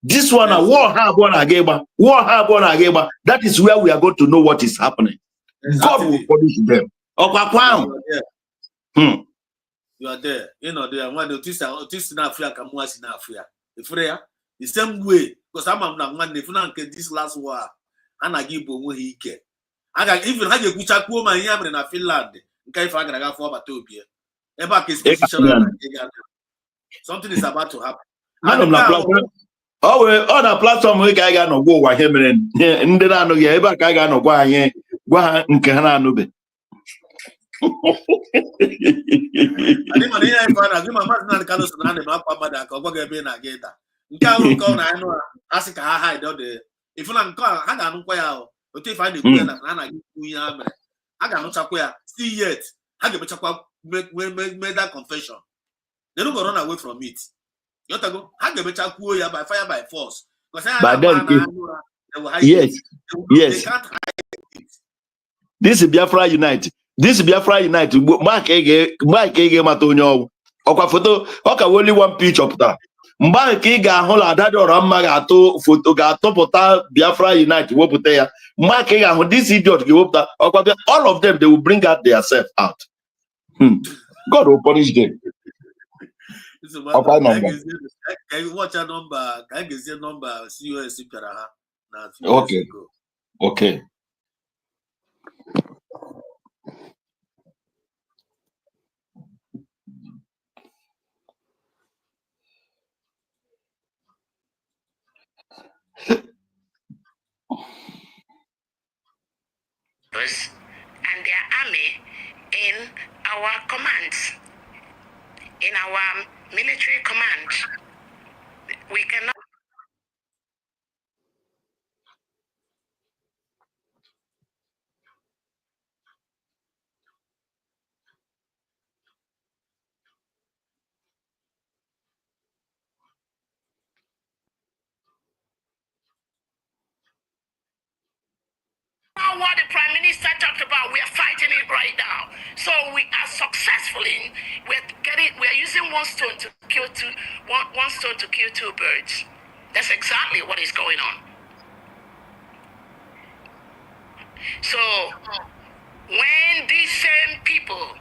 this one war. That is where we are going to know what is happening. God will punish them. You are there, there. When the in Africa, in Africa, the same way, because I'm not this last war, and I give he care. I got even had a good chat woman in Finland. If I got for Batopia, something is about to happen. Oh, on a platform, we got no go with him and then I know ever I got no go here. Go and can nke ahụ nke ọ na-anụ asị ka ha hide dị ifu na nke a ha ga-anụkwa ya otu ife a na-ekwu ya na ha na-ekwu ihe ha mere ha ga-anụchakwa ya still yet ha ga-emechakwa make that confession. They don't go run away from it. Yotago, ha ga-emecha kwuo ya by fire by force because But then, they will hide yes, it. yes. They can't hide it. This is Biafra Unite. This is Biafra Unite. Mark ege mata onye ọgwụ. Ọkwa foto ọka only one pitch ọpụtara. Mgbe ahụ ka ị ga-ahụ na Ada dị ọra mma ga-atụ foto ga-atụpụta Biafra Unite wepụta ya. Mgbe ahụ ka ị ga-ahụ this idiot ga-ewepụta ọkwa all of them they will bring out their self out. God will punish them. Ọkwa number. Can you watch a number? Can you get number COS pịara ha na few years ago? Okay. And their army in our commands, in our military command. We cannot. What the Prime Minister talked about, we are fighting it right now. So we are successfully, we're using one stone to kill two birds. That's exactly what is going on. So when these same people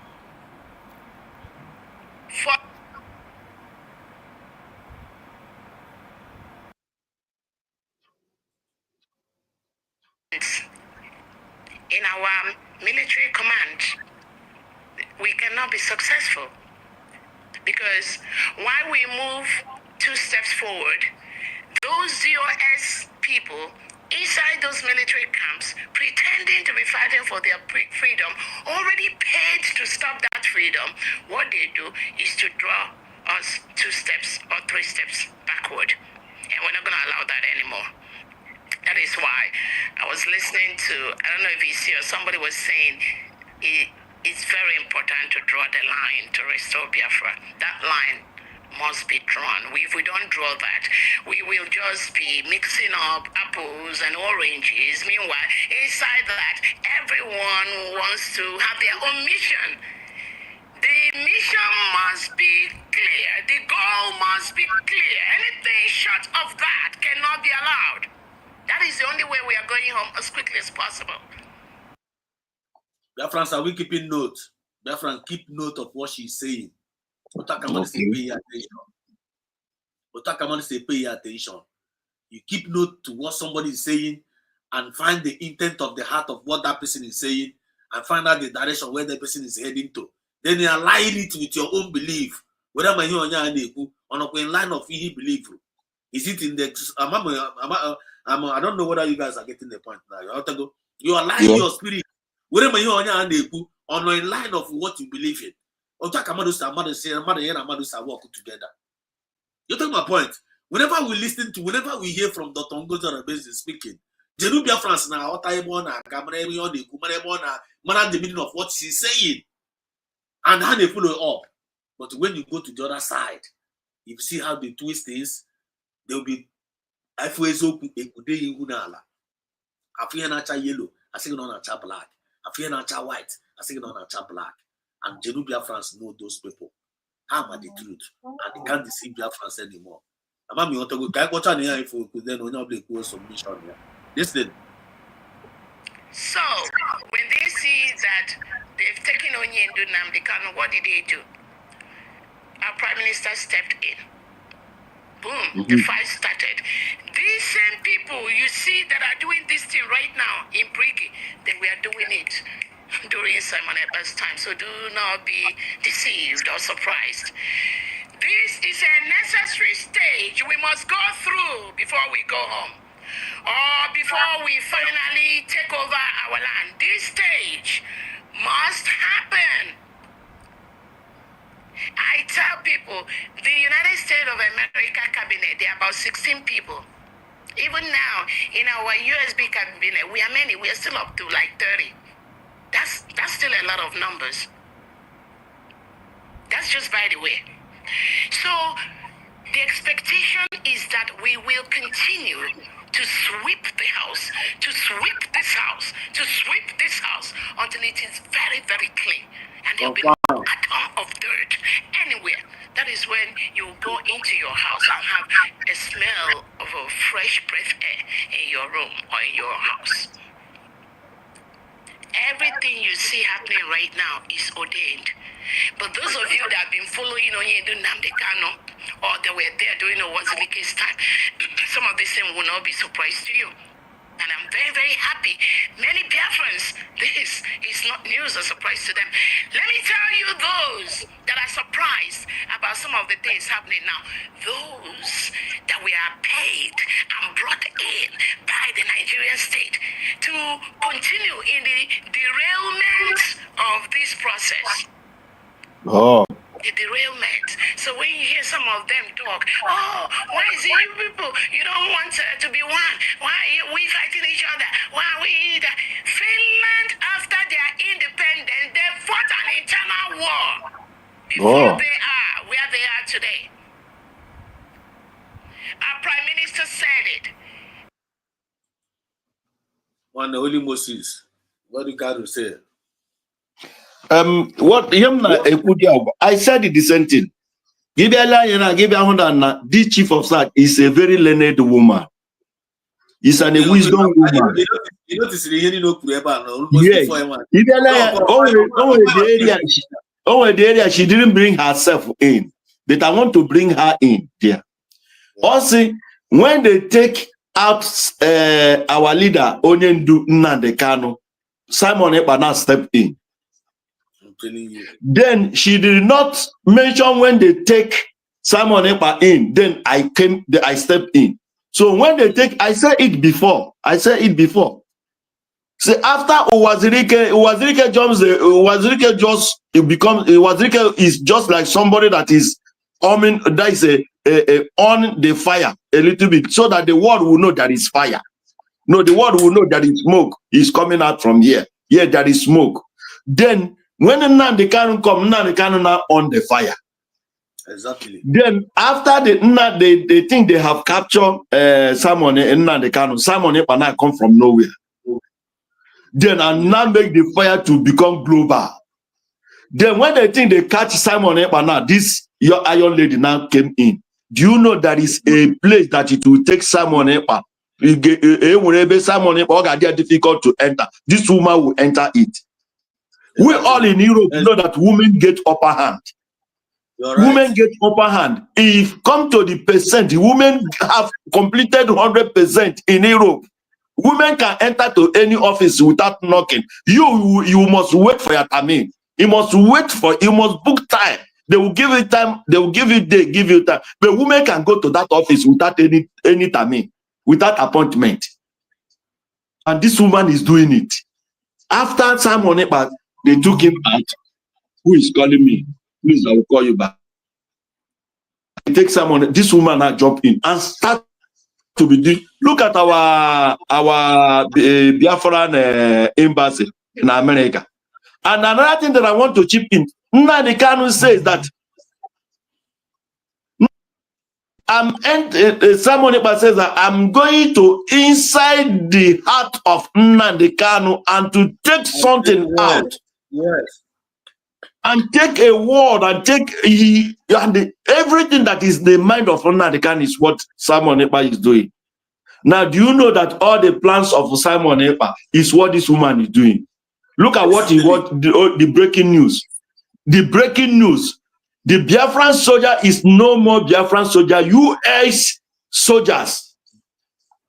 in our military command, we cannot be successful because while we move 2 steps forward, those ZOS people inside those military camps pretending to be fighting for their freedom, already paid to stop that freedom, what they do is to draw us 2 steps or 3 steps backward. And we're not going to allow that anymore. That is why I was listening to, I don't know if you see, or somebody was saying, it's very important to draw the line to restore Biafra. That line must be drawn. If we don't draw that, we will just be mixing up apples and oranges. Meanwhile, inside that, everyone wants to have their own mission. The mission must be clear. The goal must be clear. Anything short of that cannot be allowed. That is the only way we are going home as quickly as possible. Biafrans, are we keeping note? Biafrans, keep note of what she's saying. Otakamani say pay attention. Otakamani say pay attention. You keep note to what somebody is saying and find the intent of the heart of what that person is saying and find out the direction where the person is heading to. Then you align it with your own belief. Whether my on in line of he belief. Is it in the I don't know whether you guys are getting the point now. You align your spirit. Whatever you on in line of what you believe in. Work together. You take my point. Whenever we hear from Dr. Ngozi Orebeze speaking, Janubia France now, the meaning of what she's saying, and how they follow up. But when you go to the other side, you see how they twist things, they'll be Afwezo Ekude Yunala. Afianacha yellow, I think on a black. Afianacha white, I think on a black. And Janubia France know those people. How are the truth? And they can't deceive Biafrans anymore. I'm want to go. What are the if we could then only go submission here? Listen. So when they see that they've taken Onye and Nnamdi Kanu, what did they do? Our Prime Minister stepped in. Boom, the fight started. These same people you see that are doing this thing right now in Briggy, they were doing it during Simon Eber's time. So do not be deceived or surprised. This is a necessary stage we must go through before we go home. Or before we finally take over our land. This stage must happen. I tell people, the United States of America cabinet there are about 16 people. Even now, in our USB cabinet, we are many. We are still up to like 30. That's still a lot of numbers. That's just by the way. So the expectation is that we will continue to sweep the house, to sweep this house, to sweep this house until it is very, very clean. And there'll be no atom of dirt anywhere. That is when you go into your house and have a smell of a fresh breath air in your room or in your house. Everything you see happening right now is ordained. But those of you that have been following Onyedu Namdekano, or that were there during Owazilike's time, some of these things will not be surprised to you. And I'm very, very happy. Many Biafrans, this is not news or surprise to them. Let me tell you those that are surprised about some of the things happening now. Those that we are paid and brought in by the Nigerian state to continue in the derailment of this process. Oh. The derailment. So when you hear some of them talk, oh, why is it you people? You don't want to be one. Why are we fighting each other? Why are we that? Finland, after their independence, they fought an internal war before they are where they are today. Our Prime Minister said it. One the Holy Moses. What do God say? I said the same thing. This chief of staff is a very learned woman. He's a wisdom woman. You notice the hearing no Kureba no. Yes. The area she didn't bring herself in, but I want to bring her in there. Also, when they take out our leader Onyendu Nnamdi Kanu, Simon Ekpa stepped in. Then she did not mention when they take Simon Ekpa in. Then I stepped in. So when they take, I said it before. So after Uwazirike jumps, Uwazirike just becomes Uwazirike is just like somebody that is on the fire a little bit, so that the world will know that it's fire. No, the world will know that it's smoke is coming out from here. Yeah, there is smoke. Then when Nnamdi Kanu come, Nnamdi Kanu now on the fire. Exactly. Then after they think they have captured Simon Nnamdi Kanu, Simon Ekpa now come from nowhere. Then and now make the fire to become global. Then when they think they catch Simon Ekpa now, this your iron lady now came in. Do you know there is a place that it will take Simon Ekpa? Simon Ekpa get difficult to enter. This woman will enter it. We all in Europe know that women get upper hand. Right. Women get upper hand. If come to the percent, the women have completed 100% in Europe. Women can enter to any office without knocking. You must wait for your time. You must book time. They will give you time. They will give you day, give you time. But women can go to that office without any time, without appointment. And this woman is doing it. After Simon Ekpa, they took him out. Who is calling me? Please, I will call you back. They take someone. This woman now jump in and start to be doing. Look at our Biafran embassy in America. And another thing that I want to chip in, Nnamdi Kanu says that Simon Ekpa says that I'm going to inside the heart of Nnamdi Kanu and to take something out. Yes. And take a word and take everything that is the mind of Nnamdi Kanu is what Simon Ekpa is doing. Now, do you know that all the plans of Simon Ekpa is what this woman is doing? Look at what the breaking news. The breaking news. The Biafran soldier is no more Biafran soldier. US soldiers.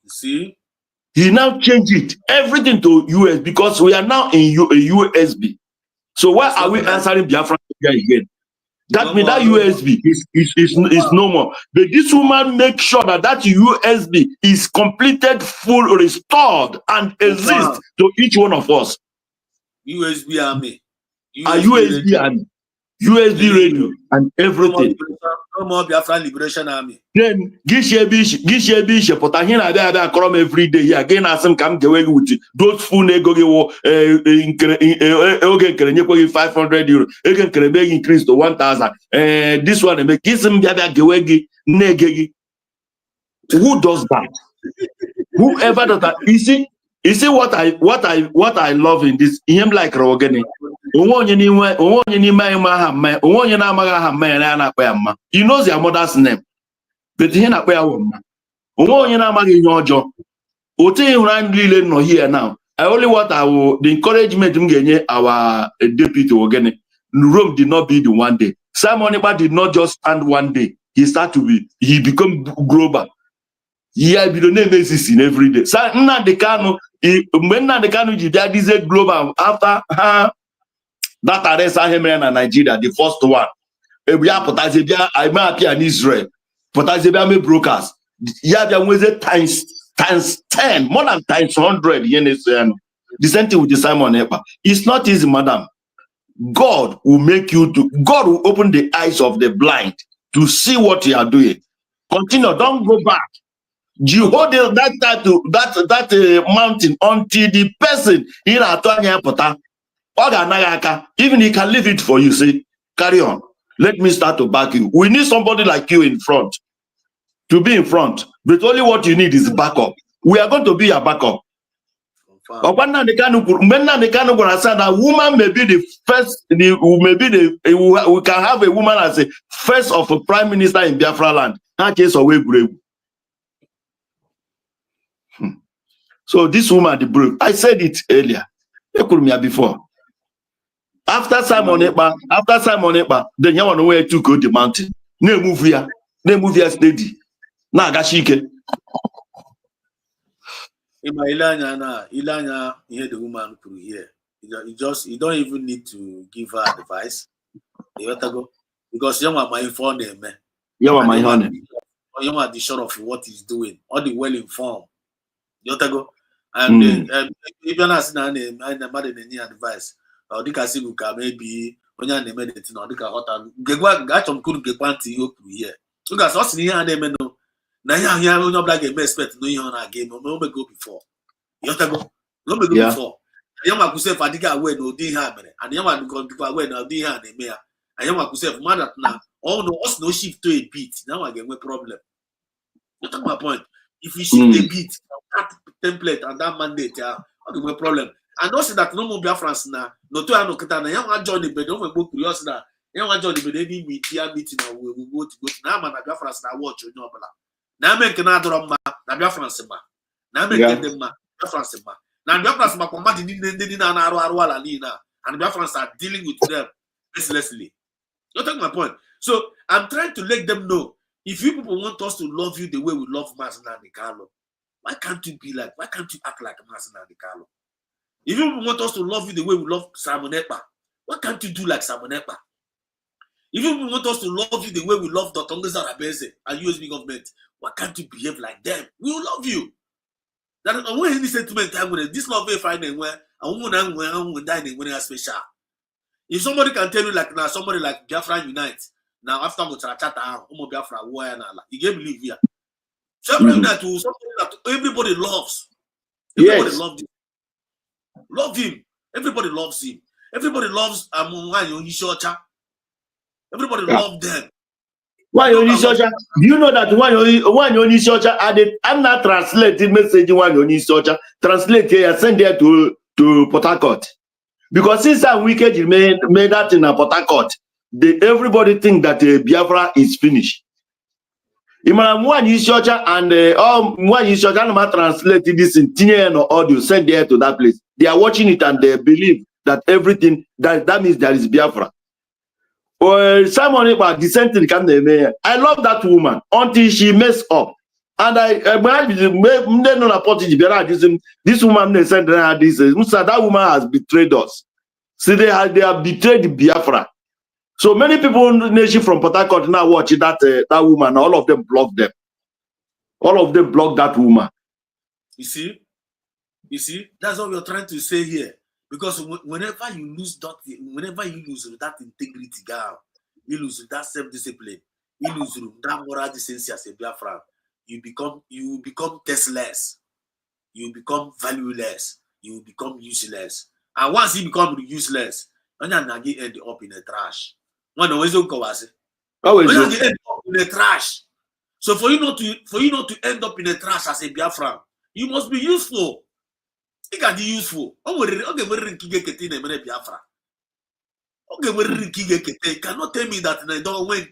See? He now changed it. Everything to US because we are now in USB. So why are we answering Biafran soldier again? That means that USB is no more. But this woman makes sure that USB is completed, full, restored, and exists to each one of us. USB army. USB army. USB radio, and everything. No more Biafra Liberation Army. Then Gishebish, but I hear that come every day here. Again, as some come away with those full nego 500 euro. Again, can increase to 1,000. This one make some gewegi negegi. Who does that? Whoever does that, you see what I love in this. Him like Rogani. He knows their mother's name, but he not where woman. No here now. I only want the encouragement our deputy Ogene. Rome did not be the one day. Simon Ekpa did not just stand one day. He become global. Yeah, be the name is in every day. So now the Kanu, when the Kanu is a global after that arrest Ahmed and Nigeria, the first one. We are Potazebia, I may appear in Israel. Potazebia me brokers. Yeah, there was a times 10, more than times 100. The same thing with the Simon Ekpa. It's not easy, madam. God will God will open the eyes of the blind to see what you are doing. Continue, don't go back. You hold that mountain until the person in Atonya Pota, even he can leave it for you. Say, carry on. Let me start to back you. We need somebody like you in front. To be in front. But only what you need is backup. We are going to be a backup. But when the woman may be the first, we can have a woman as a first of a prime minister in Biafra land. That case away brave. So this woman, the brave, I said it earlier. Before. After Simon Ekpa, then you want to where to go the mountain. No move here steady. Na gashike. Ilanya, hear the woman through here. You don't even need to give her advice. You have to go because you are my informed man. You are my honey. You are the sure of what he's doing, all the well informed. You have to go. And if you're not saying any advice, or the Kasibuka maybe when you're meditating or the Kahota, get some good get panty you here. Because us here and them no. Now here we not like a best bet no you on our game, no me go before. You have to go. No me go before. Yama kusef adiga away no di ha mere. And yama go away no di ha ne me. And yama kusef man that now all no us no shift to a beat. Now I get my problem. You take my point. If we shift a beat, that template and that mandate, what my problem? And also that no more Biafrans now. No to no kata na yama join the bed. Don't go curious na. Yama join the bed any media meeting or we go to now man Biafrans na watch you know bala. Now men can add on na Biafrans ma. Now men get them ma Biafrans ma. Now Biafrans ma combat the na arwala ni na. And Biafrans are dealing with them mercilessly. You take my point. So I'm trying to let them know. If you people want us to love you the way we love Mazina and Carlo, why can't you act like Mazina and Carlo? If you people want us to love you the way we love Simon Ekpa, why can't you do like Simon Ekpa? If you people want us to love you the way we love Dr. Ngeza Rabeze and USB government, why can't you behave like them? We will love you. That when any sentiment time with this love very fine and where I won't die when they are special. If somebody can tell you like now, somebody like Biafra Unite. Now after Mutarachata, Biafra, you can't believe here. Somebody that everybody loves. Everybody loves him. Love him. Everybody loves him. Everybody loves Ishocha. Everybody loves them. Why you Ishocha? Do you know that one Ishocha added? I'm not translating message one Ishocha. Translate here, send there to Port Harcourt. Because since I'm wicked, you made that in Port Harcourt. Everybody think that Biafra is finished. One is church and one is church and translate this in TNN or audio, send there to that place. They are watching it and they believe that everything that means there is Biafra. Or someone about dissenting can they I love that woman until she mess up. And this woman they send her this. That woman has betrayed us. See, they have betrayed Biafra. So many people nation from Port Harcourt now watch that woman. All of them block them. All of them block that woman. You see, that's what we're trying to say here. Because whenever you lose that integrity, girl, you lose that self-discipline, you lose that moral decency as a Biafran, you become tasteless, you become valueless, you become useless. And once you become useless, you end up in the trash. One always end up in the trash. So for you not to end up in the trash as a Biafran, you must be useful. You can be useful. Okay, Biafra. Okay, cannot tell me that I don't when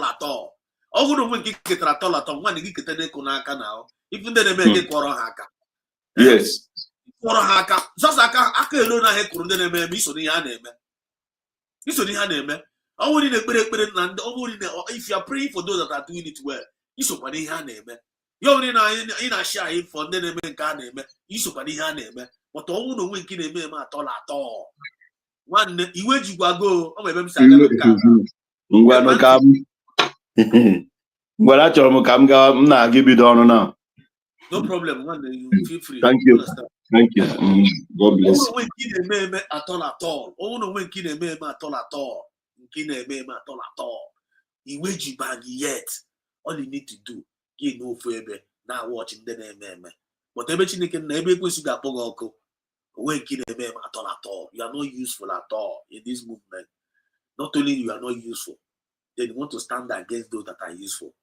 at all. When one now. Even then they make haka. Yes. Haka. Just aka alone na he kuru ndị na-eme eme iso n'ihe a na-eme. Iso n'ihe a na-eme. If you are praying for those that are doing it well, isokwa n'ihe a na-eme. Ya onye na ị na-ashare anyị for ndị na-eme nke a na-eme, isokwa n'ihe a na-eme. But ọnwụ na onwe nke na-eme atọ. Nwanne iwe jikwa go ọ ebe m si aga nke a. Ngwanụ ka m ngwara achọrọ m ka m gaa m na-aga ibido ọrụ na. No problem, nwanne, you feel free. Thank you. Thank you. God bless. Ọnwụ na onwe nke na-eme atọ. Ọnwụ na onwe nke na-eme atọ. Nke na-eme atọ. Iwe jikwa gị yet. All you need to do gị n'ofu ebe na watch ndị na-eme. But ebe Chineke na ebe ekwesị ga-akpọ gị ọkụ. Onwe nke na-eme atọ. You are not useful at all in this movement. Not only you are not useful, then you want to stand against those that are useful.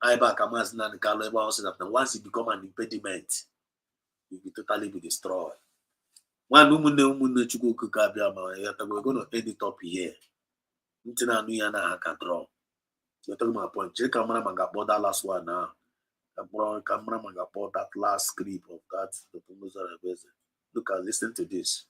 I back a man's nan that once you become an impediment, you will totally be destroyed. One woman we're going to end it up here. You're talking about point. Check camera man got that last one now. Camera man got that last clip of that. Look at listen to this.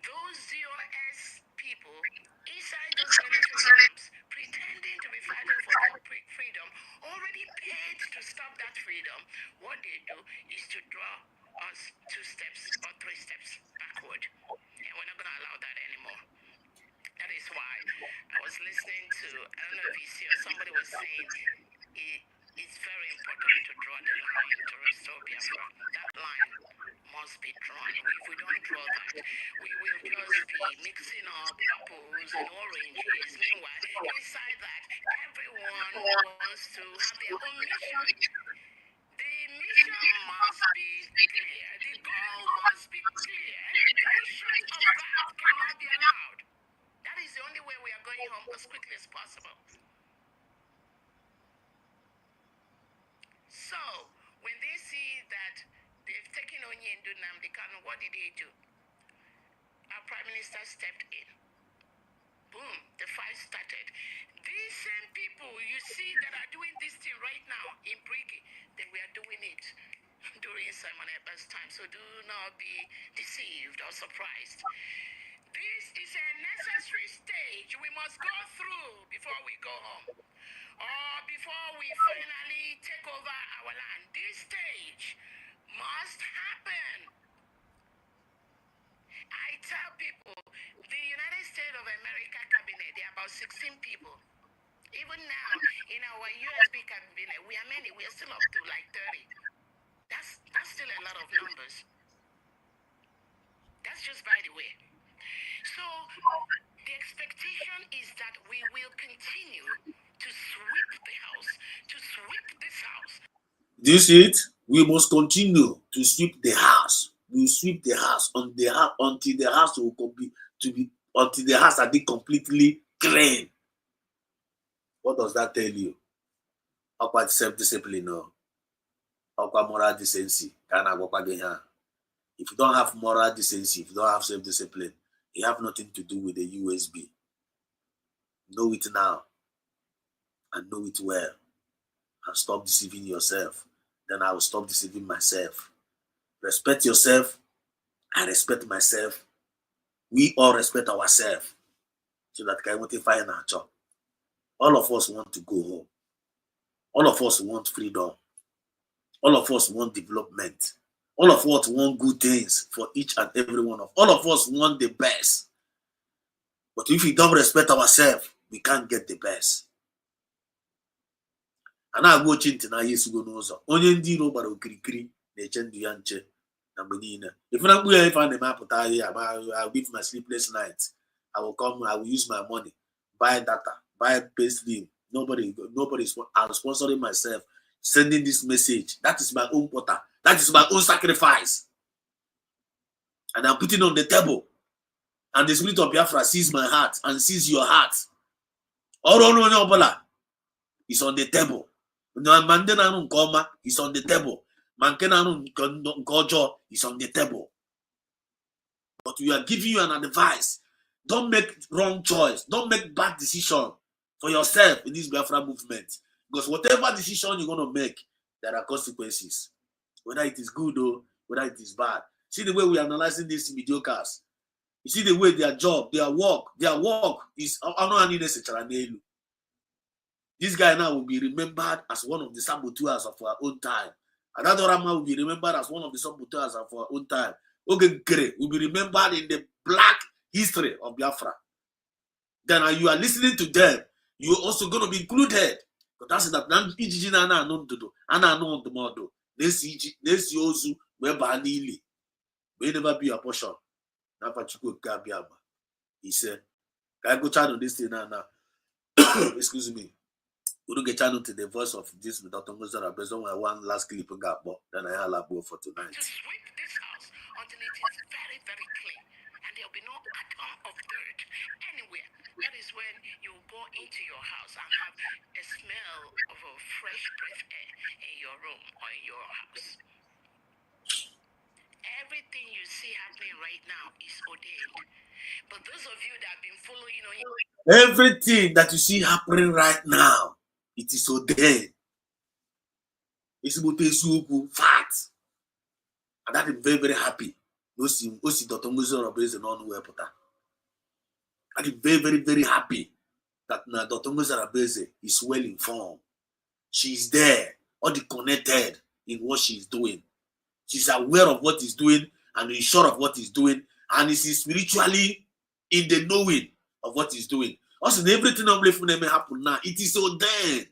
Those ZOS people inside those military camps pretending to be fighting for their freedom, already paid to stop that freedom. What they do is to draw us 2 steps or 3 steps backward. And we're not going to allow that anymore. That is why I was listening to, I don't know if you see or somebody was saying, it's very important to draw the line to restore Biafra. That line must be drawn. If we don't draw that, we will just be mixing up apples and oranges. Meanwhile, inside that, everyone wants to have their own mission. The mission must be clear. The goal must be clear. Anything short of that cannot be allowed. That is the only way we are going home as quickly as possible. So, when they see that they've taken Onye and Nnamdi Kanu, what did they do? Our Prime Minister stepped in. Boom, the fight started. These same people you see that are doing this thing right now in Briggy, they were doing it during Simon Eber's time. So do not be deceived or surprised. This is a necessary stage we must go through before we go home. Or before we finally take over our land. This stage must happen. I tell people, the United States of America cabinet, there are about 16 people. Even now, in our USB cabinet, we are many. We are still up to like 30. That's still a lot of numbers. That's just by the way. So, the expectation is that we will continue to sweep the house, to sweep this house. Do you see it? We must continue to sweep the house. We sweep the house until the house will until the house are completely clean. What does that tell you? About self-discipline, no? About moral decency. If you don't have moral decency, if you don't have self-discipline, you have nothing to do with the USB. Know it now. And know it well. And stop deceiving yourself. Then I will stop deceiving myself. Respect yourself. I respect myself. We all respect ourselves. So that can motivate our job. All of us want to go home. All of us want freedom. All of us want development. All of us want good things for each and every one of us. All of us want the best. But if we don't respect ourselves, we can't get the best. And I go chinti na yesu go n'ụzọ. Onye ndị iro gbara okirikiri na-echendu ya nche na mgbe niile. If na mkpu ya ife a na-emepụta ahịa, I'll give my sleepless nights. I will come, I will use my money, buy data, buy payslip. Nobody is I'm sponsoring myself, sending this message. That is my own quota. That is my own sacrifice. And I'm putting on the table. And the spirit of Biafra sees my heart and sees your heart. It's on the table. It's on the table. Is on the table. But we are giving you an advice. Don't make wrong choice. Don't make bad decision for yourself in this Biafra movement. Because whatever decision you're going to make, there are consequences. Whether it is good or whether it is bad. See the way we are analyzing these mediocres. You see the way their job, their work is. This guy now will be remembered as one of the saboteurs of our own time. Another Rama will be remembered as one of the saboteurs of our own time. Ogengere will be remembered in the black history of Biafra. Then you are listening to them, you're also going to be included. But that's that. May never be a portion. He said, "Can I go channel this thing now?" Excuse me. We don't get channel to the voice of this Dr. Mozart based on one last clip and got more than I have for tonight. To sweep this house until it is very, very clean, and there'll be no atom of dirt anywhere. That is when you go into your house and have a smell of a fresh breath air in your room or in your house. Everything you see happening right now is ordained. But those of you that have been following on everything that you see happening right now, it is ordained. It's about fat. And that is very, very happy. Dr. I'm very, very, very happy that Dr. Muzarabeze is well informed. She's there, all connected in what she's doing. She's aware of what he's doing and is sure of what he's doing, and is spiritually in the knowing of what he's doing. Also, everything I'm left may happen now. It is ordained.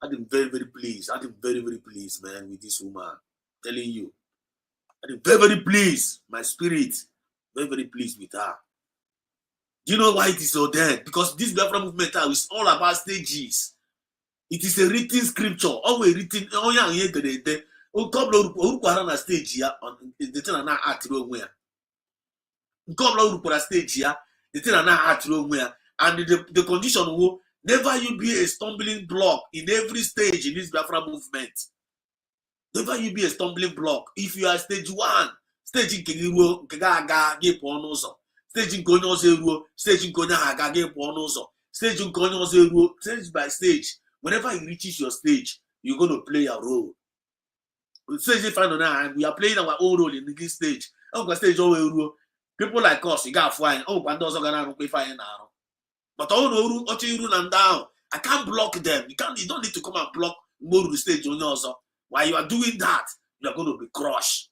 I'm very, very pleased. I'm very, very pleased, man, with this woman. I'm telling you. I'm very, very pleased. My spirit, very, very pleased with her. Do you know why it is ordained? Because this Biafra movement is all about stages. It is a written scripture. Always written. Oh yeah, yeah, o couple urukwara na stage ya the thing na atiro onwe ya. Couple urukwara stage ya the thing na atiro onwe ya. And the condition will never you be a stumbling block in every stage in this Biafra movement. Never you be a stumbling block. If you are stage 1, stage nke iruo nke ga gị pụọ n'ụzọ. Stage nke onye ọzọ eruo, stage nke onye ahụ aga gị pụọ n'ụzọ. Stage nke onye ọzọ eruo, stage by stage. Whenever you reaches your stage, you're going to play your role. Stage if I know now, we are playing our own role in this stage. People like us, you got fine. Oh, but those are gonna be fine now. But all and down, I can't block them. You don't need to come and block more of the stage on also. While you are doing that, you are going to be crushed.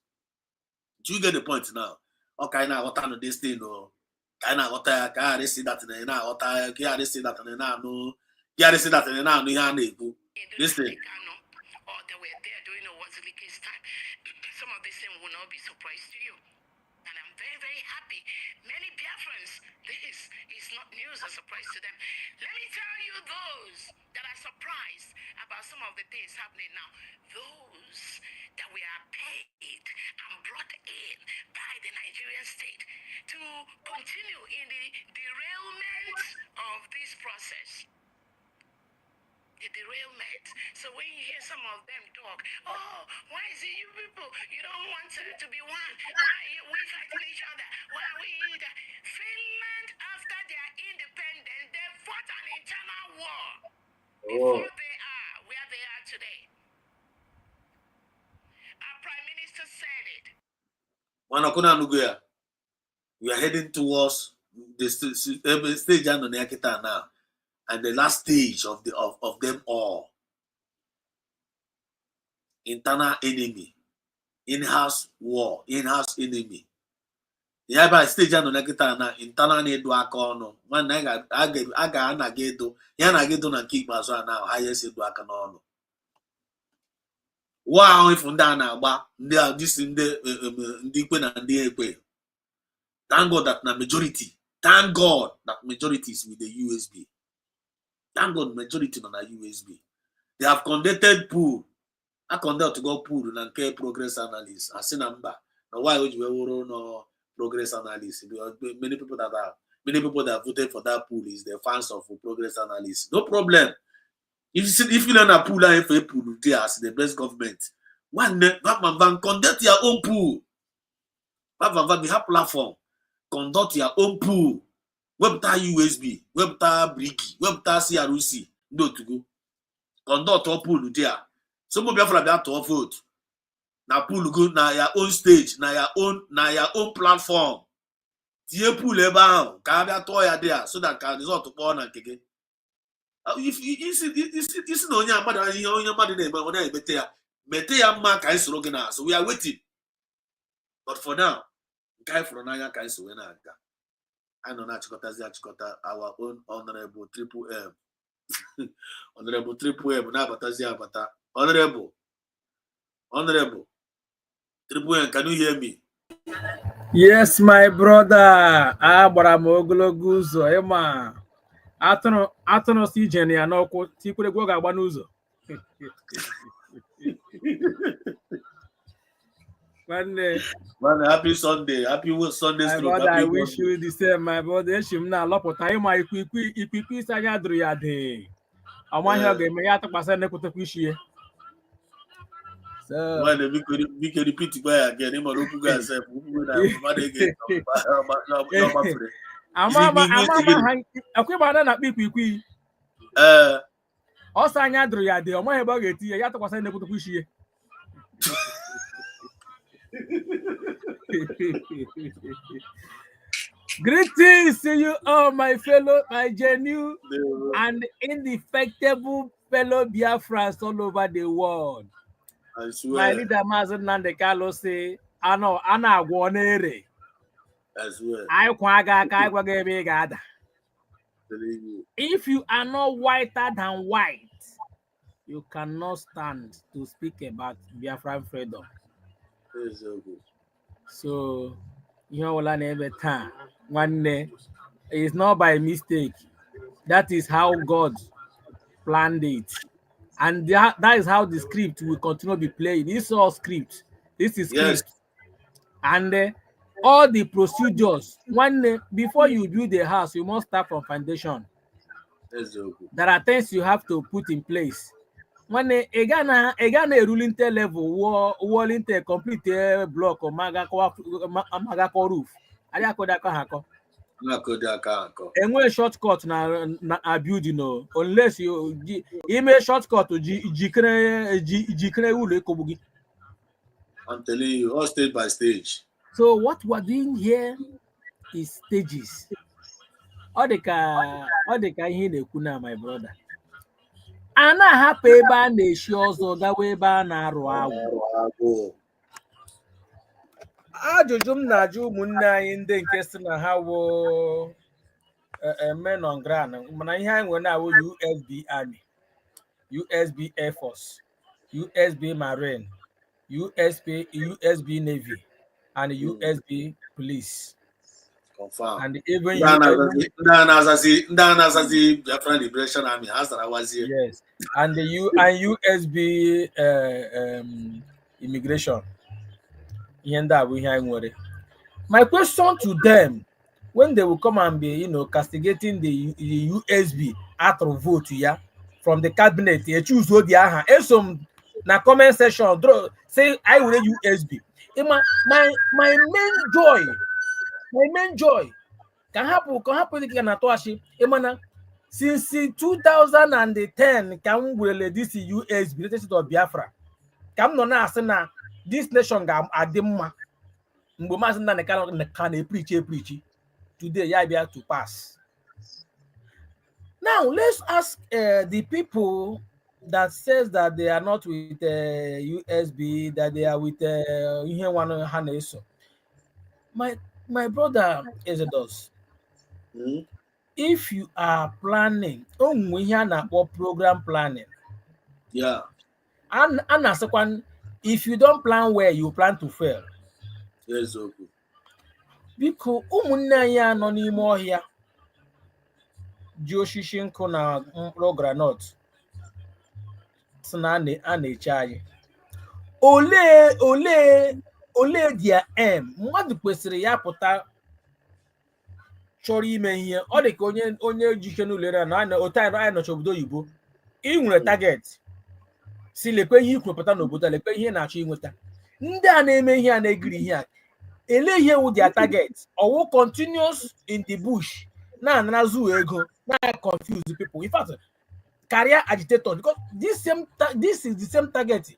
Do you get the point now? Okay, now what on this thing? No, can I see that in now? What I can't see that in now? No, can't see that in now. No, this thing. Or they were there during the Wazirike's time. Some of these things will not be surprise to you. And I'm very, very happy. Many Biafrans, this is not news or surprise to them. Let me tell you those that are surprised about some of the things happening now. Those that we are paid and brought in by the Nigerian state to continue in the derailment of this process. The derailment. So when you hear some of them talk, oh, why is it you people, you don't want to be one? Why are we fighting each other? Why are we that? Finland, after their independence, they fought an internal war before they are where they are today. Our Prime Minister said it. We are heading towards the stage now. And the last stage of them all, internal enemy, in-house war, in-house enemy. Yeah, by stage and now internal need to work on. One I got do. Yana get on and keep as well now. Highest do work on. Wow, if ndị thank God that na majority. Thank God that majority is with the USB. Thank God majority on the USB. They have conducted pool. I conduct to go pool and care progress analysis. I see number. Now why would you no progress analysis? Because many people that voted for that pool is the fans of progress analysis. No problem. If you learn a pool and a pool there as the best government, one man conduct your own pool. We have platform. Conduct your own pool. Webta USB, webta Briki, webta CRUC. No to go. Conduct your pool there. Some of Biafra be to vote. Na pool go na your own stage, na your own platform. Tie pool ebe ahụ ka abịa tụọ ya there so that can result kpọọ na nke gị. Isi na onye mmadụ ihe onye mmadụ na-eme ọ na-emete ya mete ya mma ka anyị soro gị na so we are waiting. But for now, nke anyị fụrụ n'anya ka anyị so wee na-aga. I know not Chikota, our own honorable Triple M. Honorable Triple M, Nabatazia Bata. Honorable Triple M, can you hear me? Yes, my brother. Agbara m ogologo ụzọ ịma atụrụ si ije ya n'ọkwụ tikweregwu ọ ga-agba n'ụzọ. Man, happy Sunday. Happy Sunday. My brother, I wish you the same, my brother. Eshim na lọpụta ịma ikwiku isi anya dụrụ ya dị. Amaghị ọ ga-eme ya atụkwasị na-ekwutekwa isi ya. So, when we can repeat it again, him or who guys say, akwụba na ikwiku ọsọ anya dụrụ ya dị ọmaghị ebe ọ ga-eti ya atụkwasị na-ekwutekwa isi ya. Greetings to you all, my genuine and indefectible fellow Biafrans all over the world. I swear. My leader Mazen Nandekalo say, "Ano, ana gwonere." I swear. If you are not whiter than white, you cannot stand to speak about Biafran freedom. So, you know what every time. One day, it's not by mistake. That is how God planned it. And that is how the script will continue to be played. This is all script. This is script. Yes. And all the procedures, before you build a house, you must start from foundation. There are things you have to put in place. When a Ghana ruling level wall into complete block or magako roof. Enwe shortcut na building unless you ime shortcut jikere ulo ekobugi. I'm telling you, all stage by stage. So what we're doing here is stages. All the ihe na-ekwu na my brother. A na-ahapụ ebe a na-eshi ọzọ gawa ebe a na-arụ agwụ. Ajụjụ m na-ajụ ụmụnne anyị ndị nke si na ha wụ men on ground, mana ihe anyị nwere na-awụ USB Army, USB Air Force, USB Marine, USB Navy, and USB Police. Confirm. And even Biafra Liberation Army has that was here. Yes, and the USB immigration. My question to them, when they will come and be, castigating the USB out of vote, from the cabinet, they choose what they are. And some na comment section, say I will USB. My main joy can happen. Since 2010, can we this USB related to Biafra? Come no na say na this nation ga adimma. Mboma na can preach. Today, yeah, be able to pass. Now let's ask the people that says that they are not with USB, that they are with my brother Exodus. If you are planning, program planning, yeah, and If you don't plan well, you plan to fail. Yes, okay. Biko ụmụnne anyị anọ n'ime ọhịa ji osisi nkụ na mkpụrụ granọt si na a na-eche anyị. Olee dia mmadụ kwesịrị ya pụta chọrọ ime ihe ọ dị ka onye jike n'ụlọ na otu anyị nọcha obodo oyibo ị nwere target si lekwe ihe ikwupụta n'obodo lekwe ihe na-achọ inweta. Ndị a na-eme ihe a na-egiri ihe a ele ihe wụ their target ọwụ continuous in the bush na-anazu ego na-confuse people. In fact, career agitator, because this is the same target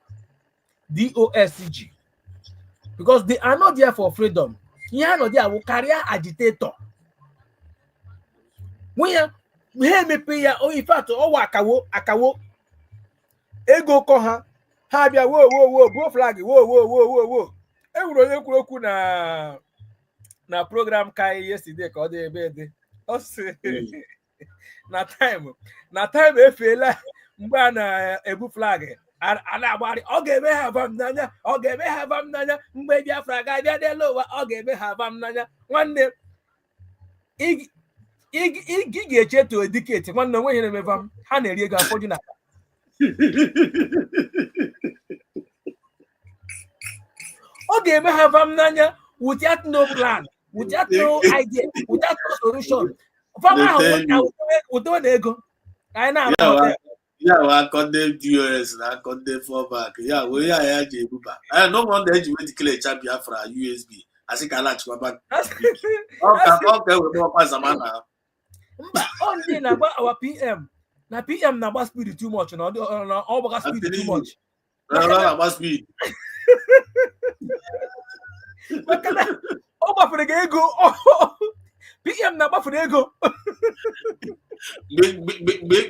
DOSG, because they are not there for freedom. Ihe a nọ there wụ career agitator. When ha emepe ya, in fact ọwa akawo ego kọ ha bịa wo bro flag wo enwere onye kwuru okwu na program kai yesterday ka ọ dị ebe ọ sị na time efeela mgbe a na-ebu flag a na-agbari ọ ga-eme ha abam n'anya ọ ga-eme ha abam n'anya mgbe Biafra ga-abịa n'elu ụwa ọ ga-eme ha abam n'anya. Nwanne ị ga-echetu ediketi nwanne onwe ihe na-emeva m ha na-eri ego afọ ji na ọ ga-eme ha abam n'anya without no plan, without no idea, without no solution. Fama ahụ ụtọ na ego anyị na-ama ya wa condemn DOS na condemn fallback ya we ya je ebuba no wonder eji we declare champion for USB asị ka ala chukwa back ọ ka we mo kwa zamana mba ọ ndị na-agba our PM na-agba speed too much na ọ gbaga speed too much na speed maka na ọ gbafere gị ego PM na-agbafere ego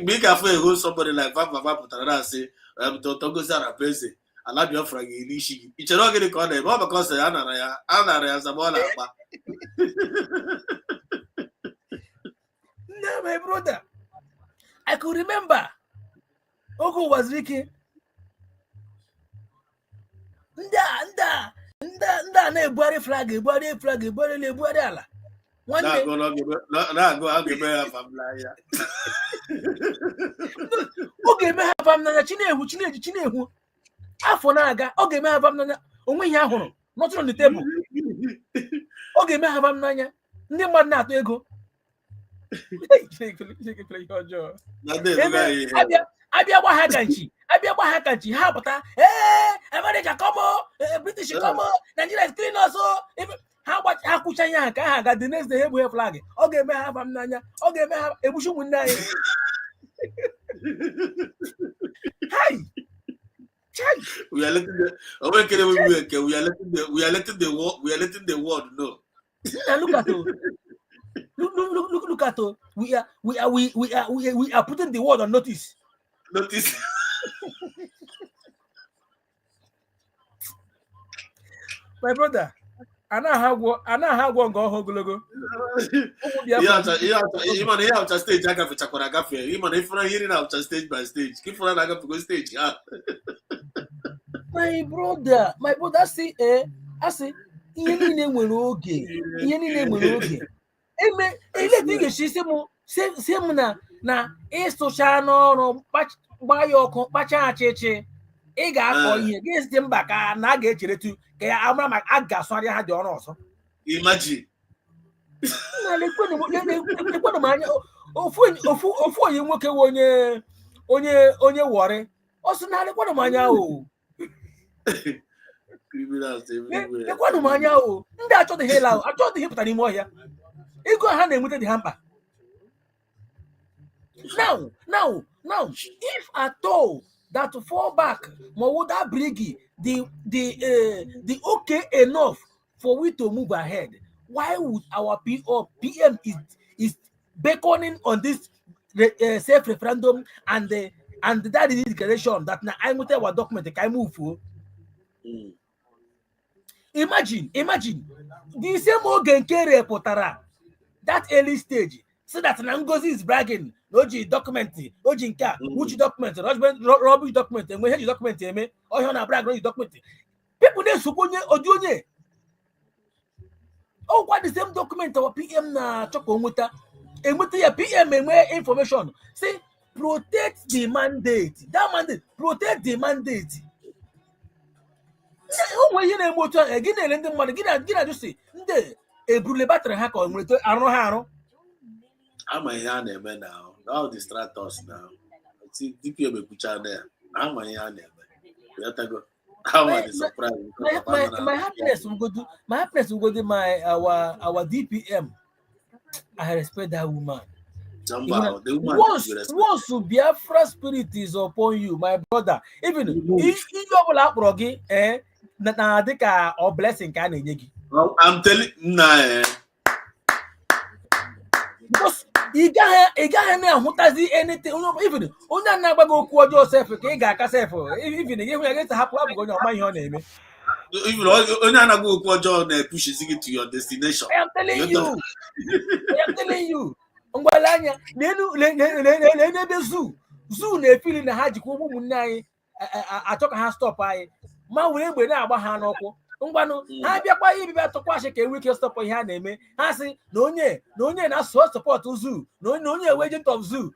make a fair go somebody like Bafra pụtara na asị to go say na pese ala Biafra ga-eri isi gị ichere ọ gịnị ka ọ na-eme ọ maka ọ sị a nara ya zama ọ na-akpa. No, my brother, I could remember Ogo was Ricky. Nda na-ebugharị flag ebugharị ala. One day, I'll give her a family. oge me ha bam na Chinehu. Afọ na-aga, oge me ha bam na onwe ihe ahụrụ, not on the table. Oge me ha bam n'anya, ndị mmadụ na-atụ ego. Abịa gba ha kanchi ha pụta America come British come Nigeria is clean us ha kwụcha ihe ha ka ha ga the next day ebu flag ọ ga-eme ha abam n'anya ọ ga-eme ha egbuchi ụmụnne anyị. We are letting the world know. Look at we are putting the world on notice. My brother, anaghị nga ọhụụ ogologo. Ịma na ihe awụcha stage agafechakwara agafe ịma na ifere ihe na-awụcha stage by stage ka ifere na-agafego stage ha. My brother asị ihe niile nwere oge ele ga-esi si m na ịsụcha n'ọrụ gbaa ya ọkụ kpacha achịchị ị ga-akọ ihe ga-esite mba ka na a ga-echeretu ka ya amara maka a ga-asụgharị ha dị ọrụ ọzọ. Imagine. Ekwenụ m anya ofu onye nwoke onye wọrị ọ sị na ekwenụ m anya o ekwenụ m anya o ndị achọdịghị ịla achọdịghị pụta n'ime ọhịa ego ha na-enweta dị ha mkpa. Now, if at all that to fall back, would that bring the okay enough for we to move ahead? Why would our PM is beckoning on this safe referendum and that is declaration that now I must our document can move for? Imagine the same organ carrier potara that early stage. So that Ngozi is bragging, Oji document, Oji nka, which document, rubbish document, and when you document, Oh, you na brag on document. People dey suponye odionye. Oh, what the same document our PM na choko nweta. Enweta ya PM enwe information. Say protect the mandate. That mandate, protect the mandate. Onwe ihe na-eme otu a gị na-ele ndị mmadụ gị na-ajụ si ndị eburule batrị ha ka ọ nwere arụ ha arụ. Ama ihe a na-eme now. Now distract us now. See, DPM ekwucha na ya. Ama ihe a na-eme. Yatago. How the surprise? My happiness will go to our DPM. I respect that woman. Once Biafra spirit is upon you, my brother, even if you have na dika or blessing ka na-enye gị. I'm telling you, because ị gaghị na-ahụtazi anything even onye na-agba gị okwu ọjọọ sef ka ị ga-aka sef even ihe ya ga-esa hapụ onye ọma ihe ọ na-eme. Even onye na-agba okwu ọjọọ na-push you to your destination. I am telling you. Ngwale anya n'ebe zoo na-efili na ha jikwa ụmụnne anyị achọ ka ha stop anyị ma were egbe na-agba ha n'ọkwụ ngwanụ ha bịakwa ibibịa tụkwasị ka enwe ike stop ihe ha na-eme ha sị na onye support zoo na onye agent of zoo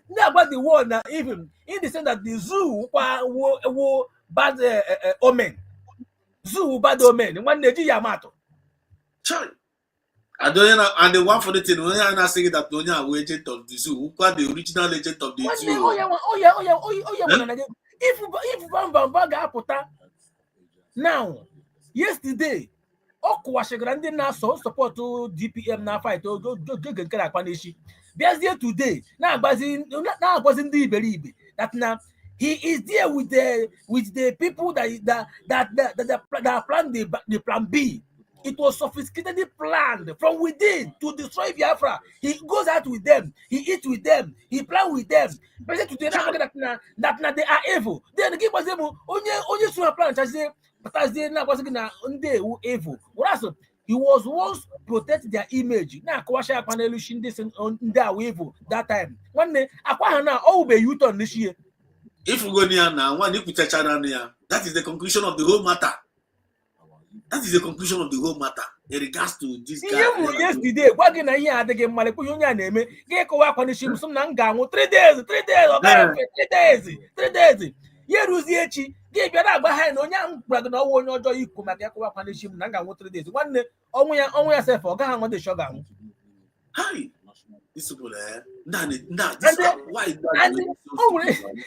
na-agba the world na even in the sense that the zoo wo bad omen zoo bad omen nwanne eji ya matụ. And the one for the thing, when I'm not saying that only are agent of the zoo, who are the original agent of the zoo? Oh yeah. If Bamba ga apụta now, yesterday, ọkụwashigara ndị na-asọ support DPM na fight oge nke akwa n'echi. Bịazie today na-agbazi ndị iberibe that na he is there with the people that plan the plan B. It was sophisticatedly planned from within to destroy Biafra. He goes out with them. He eats with them. He plans with them. But today, that they are evil. Then give us only to plan. But they now was evil. Whereas he was once protect their image. Now, Kwasha Panelushin this on their evil that time. One day, Aquahana, oh, be you turn this year. If we go near now, one you put a channel near. That is the conclusion of the whole matter. That is the conclusion of the whole matter in regards to this guy. Yesterday, what in a year they get Malakunya name, get go up on the ship some nanga, 3 days, 3 days, okay, 3 days. Yeruzichi, give your behind on young brother, no one or you come and go up on the ship nanga 3 days. One day, only yourself or Gahan on the shogun. Hi, this people there. Why?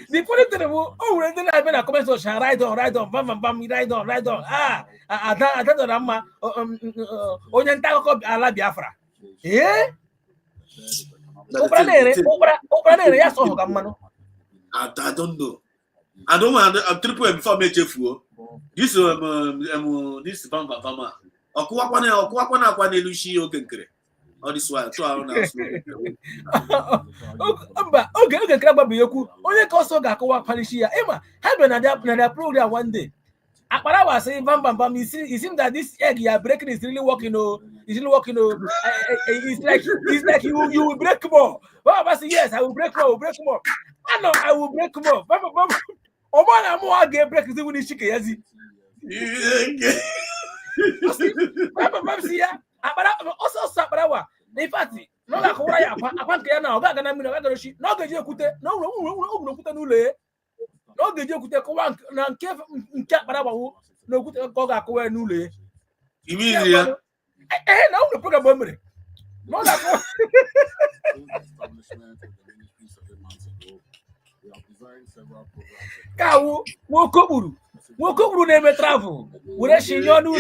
The funny thing about then I've been a comment on ride on, ride on. I don't know, Oyantako ala Biafra. Eh? Opranere, yes, oh, Gamano. I don't know. I don't want a triple before me, This Bamba. Okuakwana, Lucy, Okenkre. All this while, 2 hours okay, grab you. Only also got co Panishia. Emma, having another program one day. Akpara was saying, Bam, it seems that this egg you are breaking is really working. It's like you will break more. Well, I say, yes, I will break more. I know I will break more. Bam. Oh, man, I'm more again break the winning chicken. Bam, see ya. Also Sabarawa. In fact, no la Korea, upon Kiana, Bagana, no Gajokute, no put a nule. No Gajokute, Kowan, Caparawa, no good Goga Koa nule. Immediately, no program memory. No, that Cow, Wokoburu name travel. Would I see your new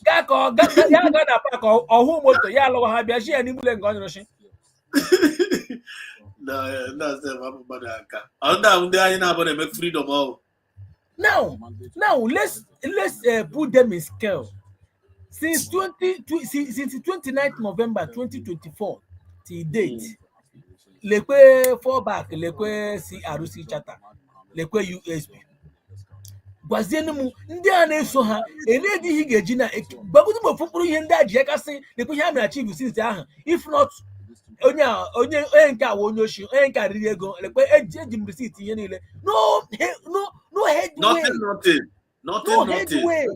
Gako, Gana Pack or whom was the yellow Habiashi and Nibulan Gonroshi? No, that's the Babaka. I'm down there in about make freedom all. Now, let's put them in scale. Since 29th November 2024 till date, Lekwe fall back, Lekwe CRC chatter, Lekwe USB. Gwazienemu ndị a na-eso ha enedighị ga-eji na bagudu bụ fụkpụrụ ihe ndị a ji aka sị lekwe ihe a mere achieve since ahụ if not onye nke a onye oshi onye nke riri ego lekwe eji m receipt ihe niile no headway no headway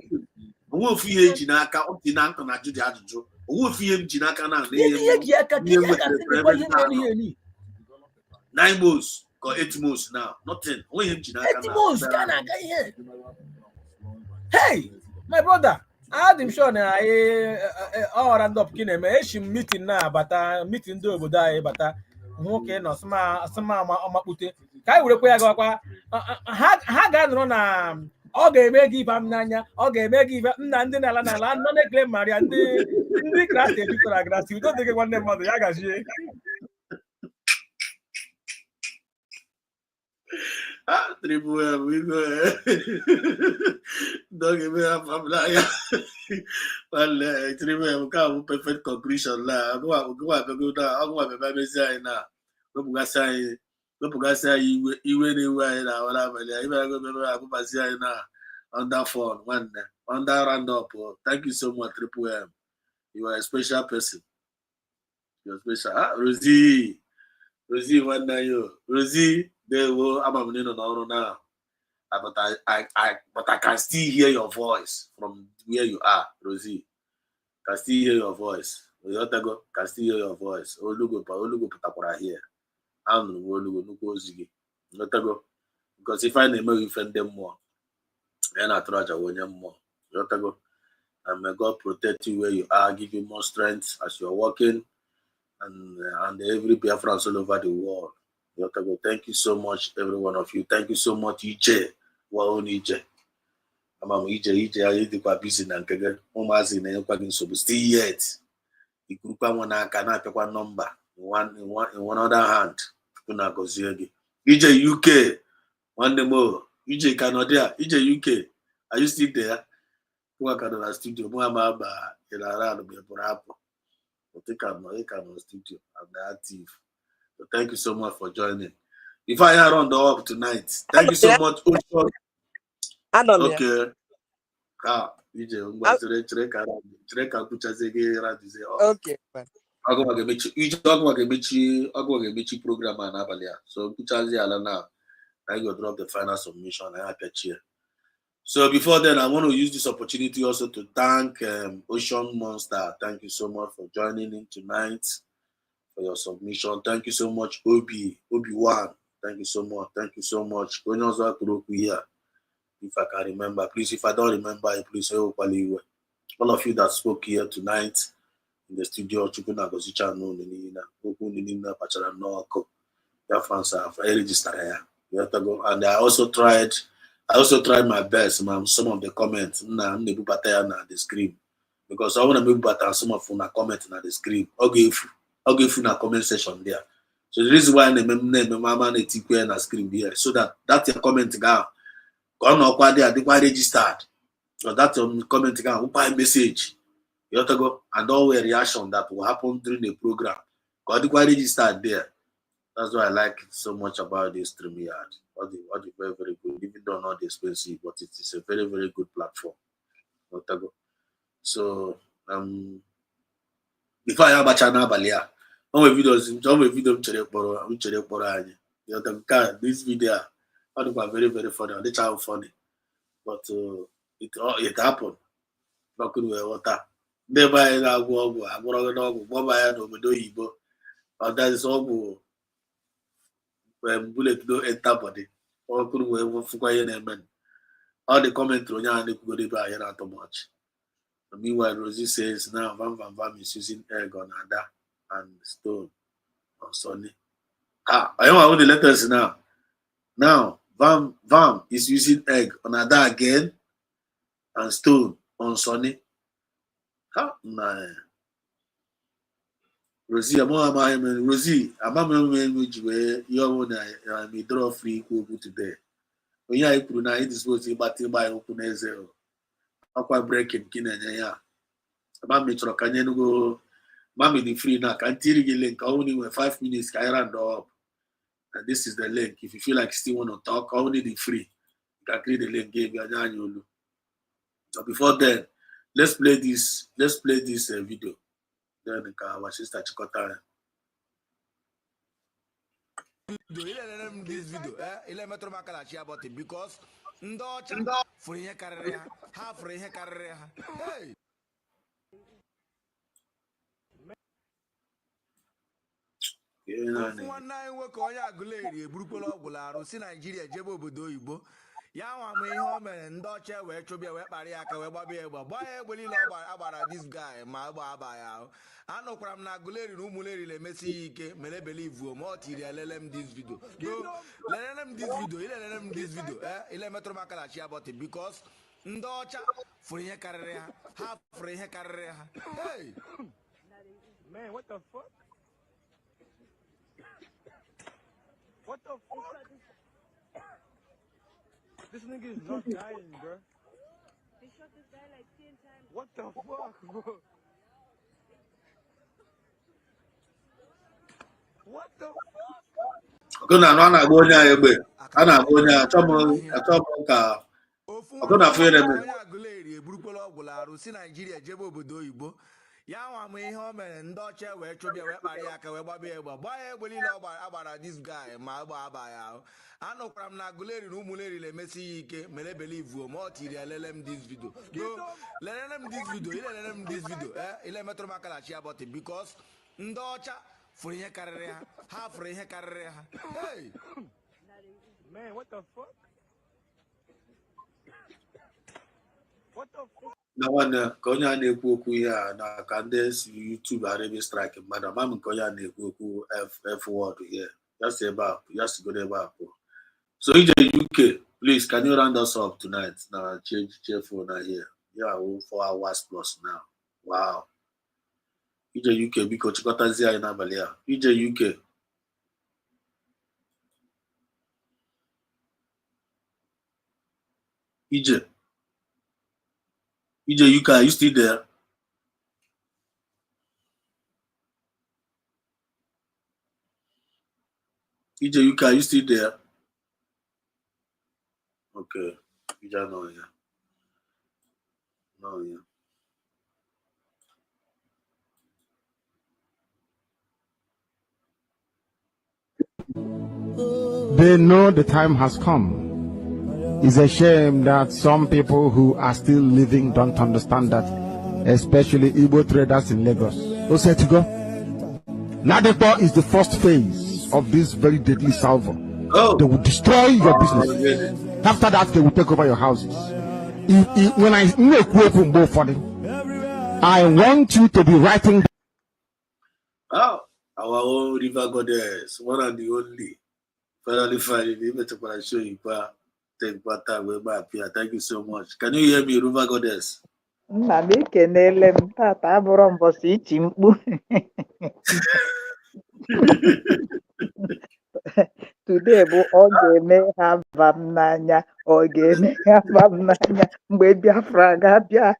onwe ofu ihe eji n'aka ọ dị na nkọ na ajụjụ ajụjụ onwe ofu ihe m ji n'aka na ihe ji aka ka ihe ka sị dịkwa ihe na-eri eri 9 months ka 8 months now nothing onwe ihe m ji n'aka 8 months ka na-aga ihe hey my brother adị m sure na anyị ọghọra ndị ọpụkị na-eme echi m meeting na-abata meeting ndị obodo anyị bata nwoke nọ sịma ọmakpute ka anyị werekwa ya gawakwa ha ga-anọrọ na ọ ga-eme gị ibe m n'anya ọ ga-eme gị ibe nna ndị n'ala nọ na-ekele maria ndị kraịst ejupụtara grasi udo dị gị nwanne mmadụ ya gazie Triple we go. Don't give me a family. Well, Triple come perfect conclusion la. Go down. Go baby say na. Go say iwe ni wa na wala bele. Ibe go say na on that phone one on that round up. Thank you so much Triple M. You are a special person. You're special. Rosie one day you. Rosie they will I'm now. But I can still hear your voice from where you are, Rosie. Can still hear your voice. Can still hear your voice. Olugo putakora here. I'm Olugo Zigi. Because if I name you offend them more, and I try to win them more. And may God protect you where you are, give you more strength as you're walking, and every Biafra all over the world. Thank you so much, every one of you. Thank you so much, EJ. Wow, EJ. I'm EJ. I did quite busy and again. Almost in any still yet. You group one cannot pick one number. In one other hand. EJ UK. One more. EJ Canada. EJ UK. Are you still there? Work at the studio. Muhammad Around me for Apple. I think I'm studio. I'm active. So thank you so much for joining. If I are on the up tonight, thank you so much. Okay. Okay. Program so now. I go drop the final submission. I have here. So before then, I want to use this opportunity also to thank Ocean Monster. Thank you so much for joining in tonight. For your submission. Thank you so much, Obi-Wan. Thank you so much. Thank you so much. Here. If I can remember, please, if I don't remember, please all of you that spoke here tonight in the studio, and I also tried my best, man. Some of the comments, the screen. Because I want to move better some of them comment on the screen. I'll give you a comment section there. So the reason why I name Mama TQ na screen here, so that your comment down. Go on quite there, they registered. So that your comment down, why message. You have to go and all the reaction that will happen during the program. Go the registered there. That's why I like it so much about this StreamYard. All the very, very good. Even though not expensive, but it is a very, very good platform. You have to go. So before I have a channel balia. Video this video very, very funny. The child funny. But it happened. Not good water. Never in our world, I'm going to and that is all when bullet do enter body. All good way for all the comment on your go by not too much. Meanwhile, Rosie says now Vam is using egg on Ada and stone on Sunny. I don't know the letters now. Now Vam is using egg on Ada again and stone on Sunny. Nah. Rosie, Rosie, I'm a draw free today. When you are it is supposed to be by open zero. Aqua breaking Kinanya. About me to go. Mommy the free now can tell you link only when 5 minutes can up. And this is the link. If you feel like you still want to talk, only the free. You can create the link game. But before then, let's play this video. Then our sister Chikota. this video. Ile metro makala share about it because ndocha for ihe karịrị ha, ha for ihe karịrị ha. Hey. Ofu nwanne anyị nwoke onye Aguleri eburukwala ọgwụ larụ si Naijiria jebe obodo oyibo. Ya nwa m ihe o mere ndị ọcha wee chụbịa wee kparị ya aka wee gbaba ya egbe. Gbaa ya egbe niile agbara this guy ma agba aba ya ahụ. Anụkwara m na Aguleri na Ụmụleri na-emesi ya ike mere believe ma ọ tiri ya lele m this video. Lelele m this video, ilelele m this video. Ile metụrụ m aka na chi about it because ndị ọcha fụrụ ihe karịrị ha, ha fụrụ ihe karịrị ha. Hey! Man, what the fuck? What the fuck? This nigga is not dying, bro. They shot this guy like 10 times. What the fuck, bro? What the fuck? Ọkụ na na-agba onye a egbe. A na-agba onye a achọbụ ka ọkụ na fere eme. Onye Aguleri eburukwala ọgwụ larụ si Naijiria jebe obodo oyibo. Ya nwa m ihe o mere ndị ọcha wee chụbịa wee kparị ya aka wee gbaba ya egbe. Gbaa ya egbe niile agbara this guy ma agba aba ya ahụ. Anụkwara m na Aguleri na Ụmụleri na-emesi ya ike mere believe ma ọ tiri ya lele m this video. Lelele m this video, ilelele m this video. Ile metụrụ m aka na chi about it because ndị ọcha fụrụ ihe karịrị ha, ha fụrụ ihe karịrị ha. Hey! Man, what the fuck? What the fuck? Na nwanne ka onye a na-ekwu okwu ihe a na ka ndị si YouTube arebe strike mmadụ ama m nke onye a na-ekwu okwu F word here. Just ebe a, just go ebe a pụọ. So ije UK, please can you round us up tonight? Na change phone na here. Yeah, 4 hours plus now. Wow. Ije UK biko chịkọtazie anyị n'abalị a. Ije UK. Ije UK, are you still there? Ije UK, are you still there? Okay. Ije no here. No here. They know the time has come. It's a shame that some people who are still living don't understand that, especially Igbo traders in Lagos. Osetigo. Nadepo is the first phase of this very deadly salvo. Oh. They will destroy your business. After that, they will take over your houses. When I want you to be writing. Oh, our own river goddess, one and the only. Finally, to show you. Take time way back here. Thank you so much. Can you hear me, river goddess? Nna m ekenele m tata abụrụ mbọsị iti mkpu. Today bụ ọ ga-eme ha ba m n'anya, ọ ga-eme ha ba m n'anya mgbe Biafra ga-abịa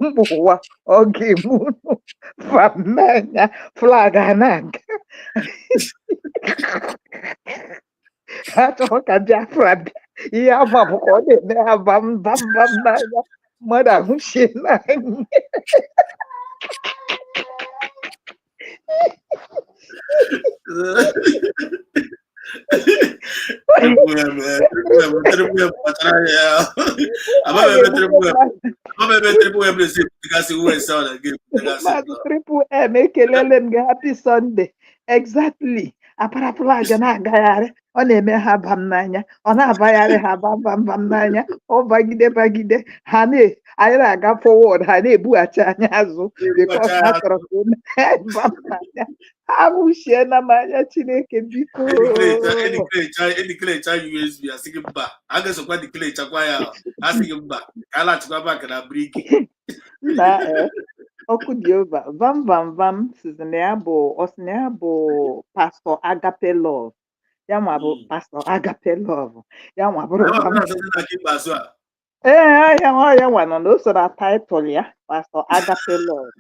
mba ụwa ọ ga-eme unu ba m n'anya flag a na-aga. Ha chọrọ ka Biafra bịa ihe ama bụ ka ọ na-eme ha ba m n'anya mmadụ ahụchie n'anya. Maazị Triple M ekelele m gị happy Sunday. Exactly. Apara flag na-agagharị ọ na-eme ha ba m n'anya, ọ na-abagharị ha ba m n'anya, ọ bagide ha anyị na-aga forward ha na-ebughachi anya azụ because ha chọrọ ka ba m n'anya. Ha nwụchie na m anya Chineke biko. USB asị gị mba, a ga-esokwa dikleechakwa ya asị gị mba ka a laghachikwa bak na briki. Na ọkụ dị ova vam sizi na ya bụ Pastor Agape Love. Ya nwa bụ Pastor Agape Love. Ya nwa bụrụ ya nwa nọ n'oso na title ya Pastor Agape Love.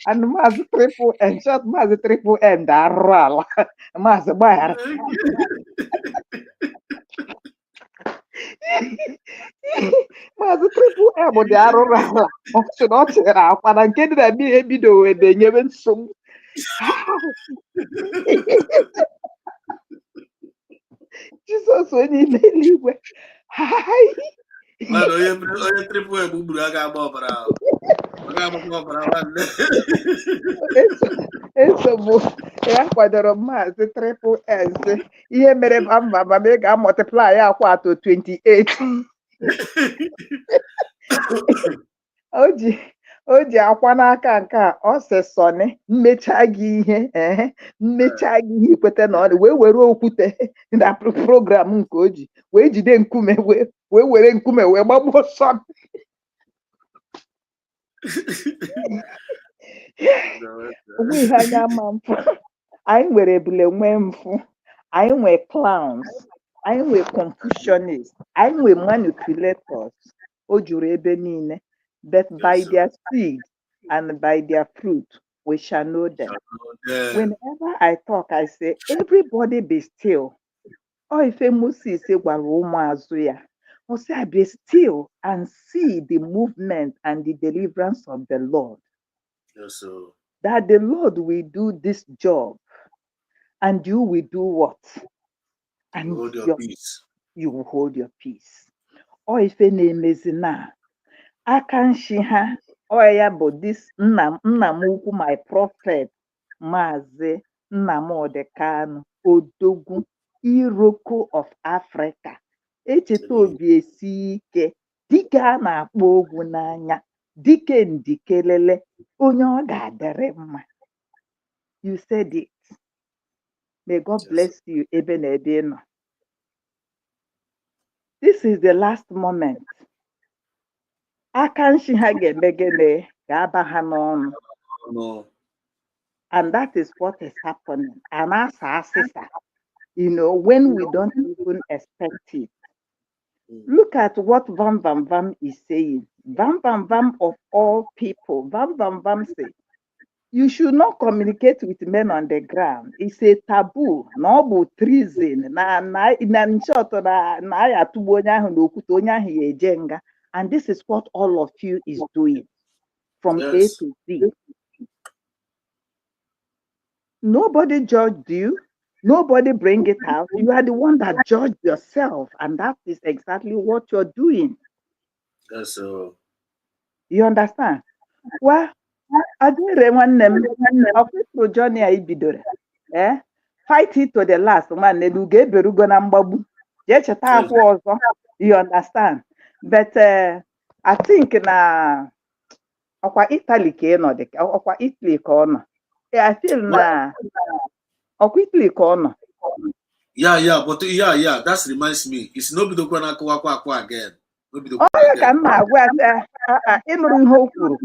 And Maazị Triple M, short Maazị Triple M da-arụ ala. Maazị gbaghara. Maazị Triple M dị arụrụ ala. Ọ chere akwa na nke dị na mmiri ebido wee na-enyebe nsogbu. Jesus onye ime eluigwe. Hi. Man, onye triple A gburu aga agba ọbara ahụ. Ọ ga-agbakwa ọbara nwanne. Nsogbu ya kwadoro maazị triple S ihe mere mba ị ga-amultiply akwa atọ 28 o ji akwa n'aka nke a ọ sị Sọnị mmechaa gị ihe mmechaa gị ihe ikweta na ọ wee were okwute na program nke o ji wee jide nkume wee were nkume wee gbagbuo Sọnị. Onwe ihe anya ama mfụ. Anyị nwere ebule nwee mfụ, anyị nwee clowns, anyị nwee confucionists, anyị nwee manipulators. O juru ebe niile. But by their seed and by their fruit we shall know them. Whenever I talk, I say, everybody be still. Or if Moses gwara ụmụazụ ya, ọ sị, be still and see the movement and the deliverance of the Lord. Yes, sir. That the Lord will do this job and you will do what? And you hold your peace. You will hold your peace. Or if na-emezi na aka nshi ha ya bụ this nna m ukwu my prophet Maazị Nnamdi Kanu Odogwu Iroko of Africa. Echeta obi esi ike dike a na-akpọ ogwu n'anya dike ndikelele onye ọ ga-adịrị mma. You said it. May God bless you ebe na ebe nọ. This is the last moment. Aka nshi ha ga-emegele ga-aba ha n'ọnụ. And that is what is happening. And asa asịsa, when we don't even expect it. Look at what Vam Vam Vam is saying. Vam Vam Vam of all people, Vam Vam Vam say, you should not communicate with men on the ground. It's a taboo. No bụ treason. And this is what all of you is doing from A to Z. Nobody judged you. Nobody bring it out. You are the one that judged yourself. And that is exactly what you're doing. Yes, sir. You understand? Well, adịrị nwanne m ọkụtụ Johnny a ibidoro fight it to the last nwanne na ugo eberugo na mgbagbu jee cheta akwa ọzọ. You understand? But I think na ọkwa Italy ka ị nọ dịka ọkwa Italy ka ọ nọ. I feel na ọkwa Italy ka ọ nọ. But that reminds me. It's no bidokwa na akwa again. Onye ka m na-agwa ịnụrụ ihe o kwuru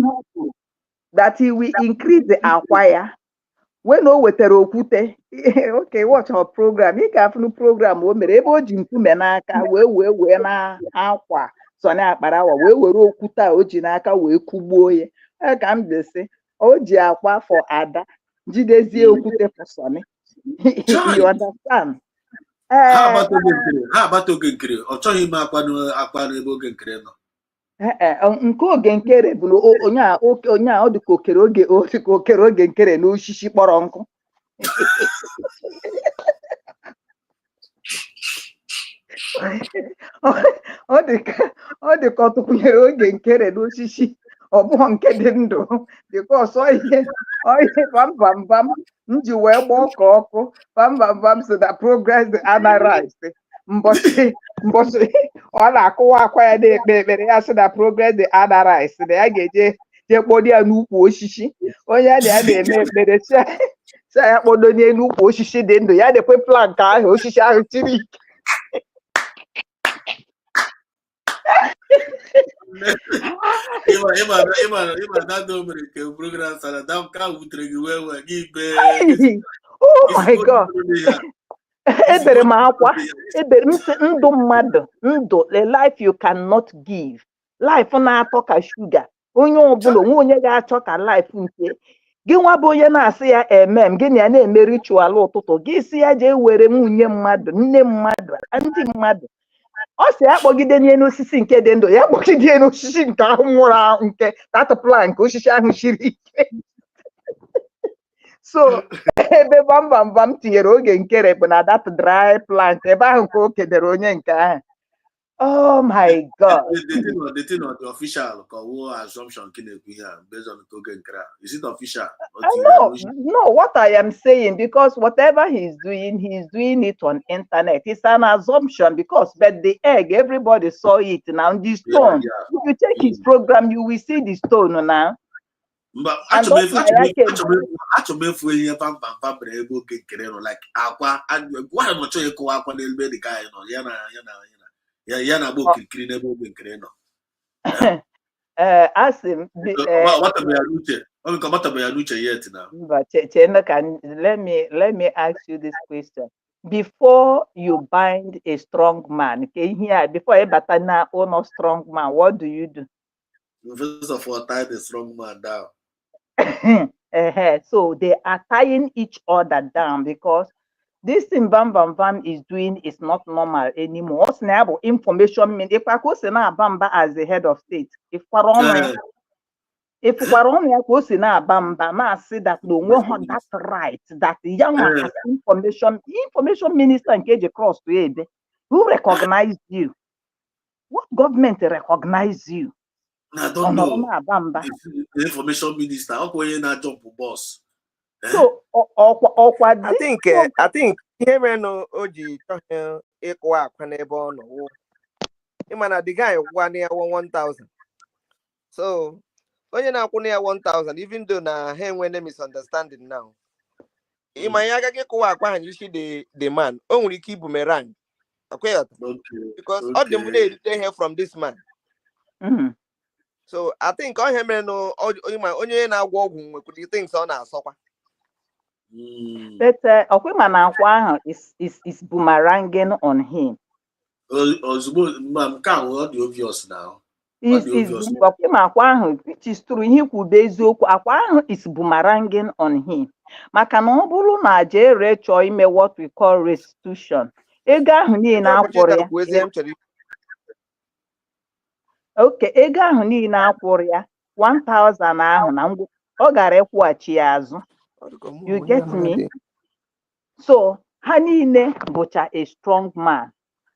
that he will increase the akwa ya when o wetara okwute. Okay, watch our program. Ị ga-afụ program o mere ebe o ji nkume n'aka wee na akwa Sọnị Akparawa wee were okwute a o ji n'aka wee kụgbuo ya. Ka m besi o ji akwa for Ada jidezie okwute for Sọnị. You understand? Ha agbata oge nkiri ọ chọghị ime akwa n'ebe oge nkiri nọ. Nke oge nkere bụ onye a ọ dị ka okere oge nkere n'osisi kpọrọ nkụ. Ọ dị ka ọ tụkwunyere oge nkere n'osisi ọ bụghị nke dị ndụ because ihe Vam Vam Vam m ji wee gba ọkụ Vam Vam Vam so that progress analyzed. Mbọsị ọ na-akụwa akwa ya na-ekpe ekpere ya sị na progress the analyzed na ya ga-eje kpodo ya n'ukwu osisi. Onye a na ya na-eme ekpere si ya kpodo n'elu ukwu osisi dị ndụ ya dekwe plank ahụ osisi ahụ tiri ike. Oh my God. Ebere m akwa ebere m sị ndụ mmadụ ndụ a life you cannot give, life na-atọ ka shuga. Onye ọbụla onwe onye ga-achọ ka life nke gị nwa bụ onye na-asị ya gị na ya na-eme ritual ụtụtụ gị si ya jee were nwunye mmadụ nne mmadụ ndị mmadụ. Ọ sị ya kpọgide n'elu osisi nke dị ndụ ya kpọgide n'osisi nke ahụ nwụrụ anwụ nke tatụpla nke osisi ahụ siri ike. So ebe bam tinyere oge nkere bụ na that dry plant ebe ahụ ka o kedere onye nke ahụ. Oh my God. The thing on the official assumption based on token. Is it official? No, what I am saying, because whatever he's doing it on internet. It's an assumption because but the egg, everybody saw it now. The stone. If you take his program, you will see the stone now. But And actually, that's why I came. Like aqua and what am I trying to go aqua the guy? Yana book in Ask him. What about yet now? But let me ask you this question. Before you bind a strong man, okay, here before a batana own a strong man, what do you do? First of all, tie the strong man down. So they are tying each other down because this thing Bam is doing is not normal anymore. What's now information mean? If I could say now Bamba as the head of state, if Kwaron ya si na Bamba ma say that no one that right that young as information minister in KJ Cross to Ebe, who recognized you? What government recognize you? I don't know. The information minister, how can you not jump boss? So, I think here no Oji Ekwa Kwanebo no. Imana the guy 1,000. So when you now 1,000, even though na him when they misunderstanding now. Imayaga get kwa and you see the man only keep boomerang. Okay. Because all the money they have from this man. So I think all him no only na walk with the things on our supper. But is boomeranging on him. The obvious now. Which is true. He could is boomeranging on him. Maka na ọ bụrụ na jere chọọ ime what we call restitution. Ego ahụ niile akwụrụ ya. Okay, ego ahụ niile akwụrụ ya 1,000 ahụ na ọ gara ịkwụghachi ya azụ. You get me? So ha niile bụcha a strong man.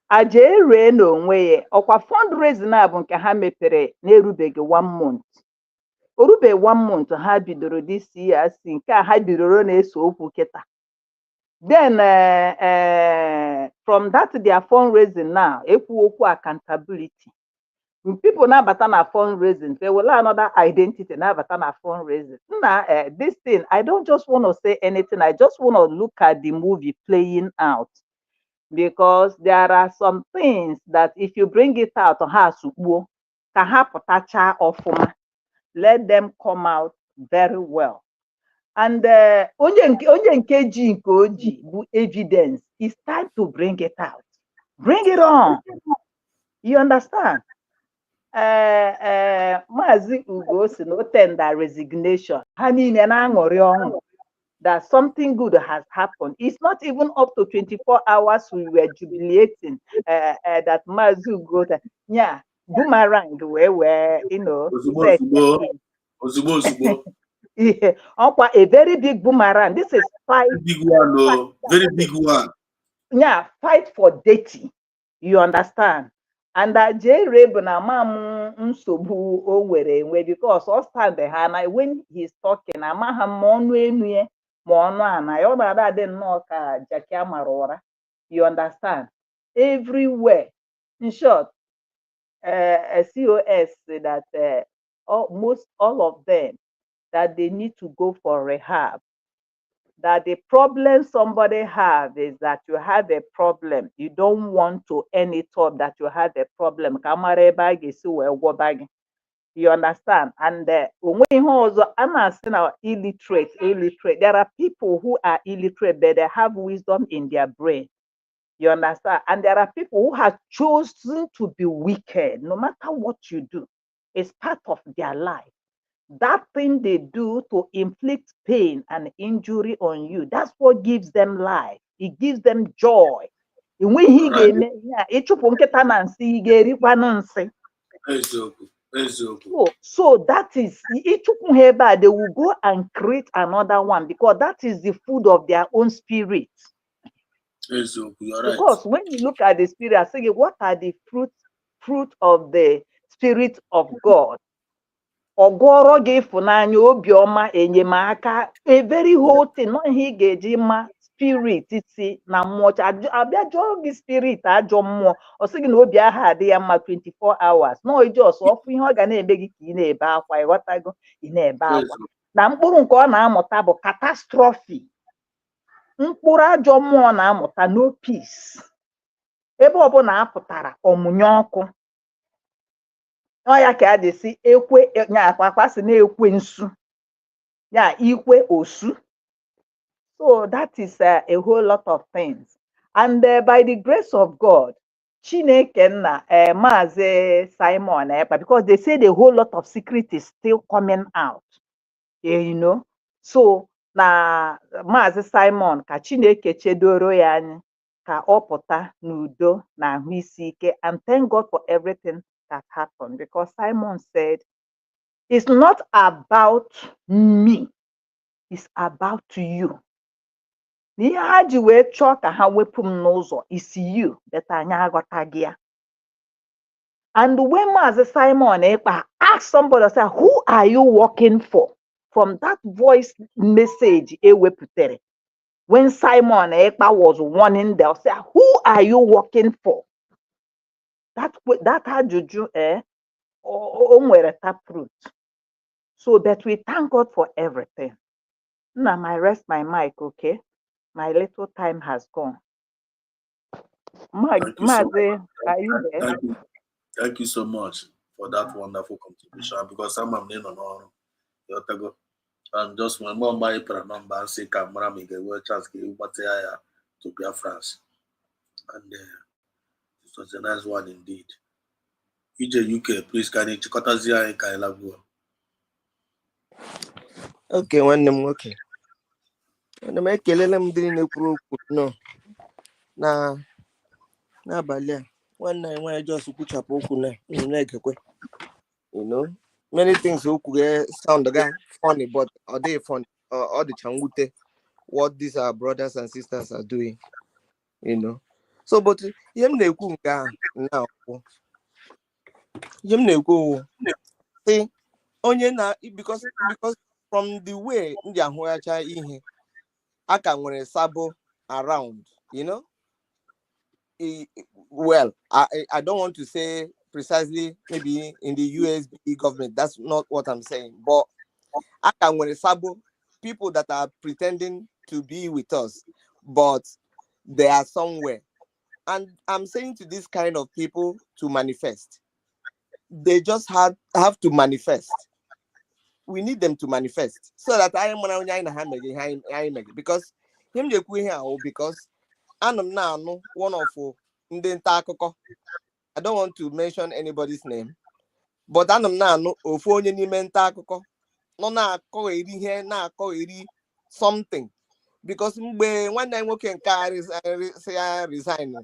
Aja eree n'onwe ya ọkwa fundraising a bụ nke ha mepere na-erubeghị 1 month. Orube 1 month ha bidoro this year si nke a ha bidoro na-eso okwu kịta. Then from that their fundraising now ekwu okwu accountability. When people na-abata na fundraising, they will another identity na-abata na fundraising. This thing, I don't just want to say anything. I just want to look at the movie playing out. Because there are some things that if you bring it out, let them come out very well. And onye nke ji nke oji bụ evidence. It's time to bring it out. Bring it on. You understand? Mazi Ugo si no tender resignation. Ha niile na-aṅụrị ọṅụ that something good has happened. It's not even up to 24 hours we were jubilating that Mazi Ugo, yeah, boomerang where yeah, a very big boomerang. This is fight. Big one, no, very big one. Yeah, fight for dating. You understand? And that J. Rabona mam nsogbu o nwere because all stand the when he's talking, amaha monu enye monu ana yo na da dey no ka Jackie Amarora. You understand? Everywhere. In short, COS that almost all of them that they need to go for rehab. That the problem somebody have is that you have a problem. You don't want to end it up that you have a problem. You understand? And I'm not saying illiterate. There are people who are illiterate, but they have wisdom in their brain. You understand? And there are people who have chosen to be wicked. No matter what you do, it's part of their life. That thing they do to inflict pain and injury on you, that's what gives them life. It gives them joy. When he gave me, So that is they will go and create another one because that is the food of their own spirit. You're right. Because when you look at the spirit, I say, what are the fruit of the spirit of God? Ogoro gị ịfụnanya obiọma enyemaka a very whole thing nọ ihe ị ga-eji ma spirit si na mmụọ abịa jụọ gị spirit ajọ mmụọ ọ sị gị na obi aha adị ya mma 24 hours nọ iji ọsọ ọfụ ihe ọ ga na-eme gị ka ị na-ebe akwa ịghọtago ị na-ebe akwa na mkpụrụ nke ọ na-amụta bụ catastrophe mkpụrụ ajọ mmụọ na-amụta no peace ebe ọbụla apụtara ọmụnye ọkụ ọ ya ka a dị si ekwe nya akwa si na-ekwe nsu ya ikwe osu. So that is a whole lot of things and by the grace of God Chineke nna Maazị Simon because they say the whole lot of secret is still coming out you know so na Maazị Simon ka Chineke chedoro ya anya ka ọ pụta n'udo na ahụ isi ike and thank God for everything that happened because Simon said it's not about me, it's about you. N'ihe ha ji wee chọọ ka ha wepụ m n'ụzọ is you that anyị aghọtaghị ya. And when Maazị Simon Ekpa ask somebody say who are you working for from that voice message ewepụtere when Simon Ekpa was warning them say who are you working for that ajụjụ o nwere taproot. So that we thank God for everything. Now I rest my mic, okay? My little time has gone. Thank you so much. Are you there? Thank you so much for that wonderful contribution because I'm in on and just my mom buy a number and say camera make a chance to Biafra and it was a nice one indeed. EJ UK, please can you check out Azia and Kailagua? Okay, nwanne m nwoke ana m ekelele m ndị na-ekwuru okwu nọ na n'abalị a nwanne anyị nwaanyị jos kwuchapụ okwu na-egekwe many things okwu sound ga funny but ọ dịghị funny ọ dịcha mwute what these our brothers and sisters are doing so but ihe m na-ekwu nke ahụ ihe m na-ekwu si onye na because from the way ndị ahụghacha ihe aka nwere sabo around well I don't want to say precisely maybe in the USB government, that's not what I'm saying, but aka nwere sabo people that are pretending to be with us but they are somewhere, and I'm saying to this kind of people to manifest. They just have to manifest. We need them to manifest so that I am because him because I'm now one of ndị nta akụkọ. I don't want to mention anybody's name, but I'm now ofu onye n'ime nta akụkọ nọ na-akọgheri ihe na-akọgheri something because mgbe nwanne anyị nwoke nke resign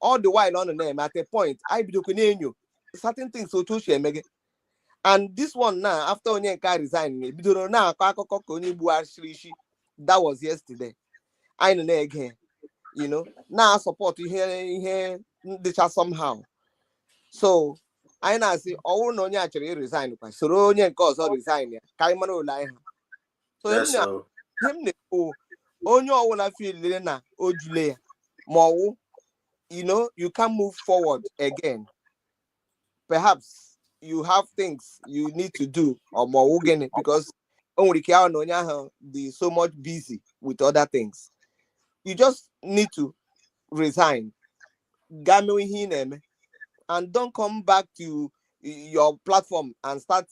all the while on the name at a point I bidokwa na-enyo certain things otu o si emege. And this one now, after Onyenka resigned, that was yesterday. I know again, now support you here somehow. So I now say, oh no, actually resign. So Onyenka also resign. So him onyo will feel Lena Ojule more, you can move forward again. Perhaps you have things you need to do or more because only be so much busy with other things. You just need to resign, and don't come back to your platform and start,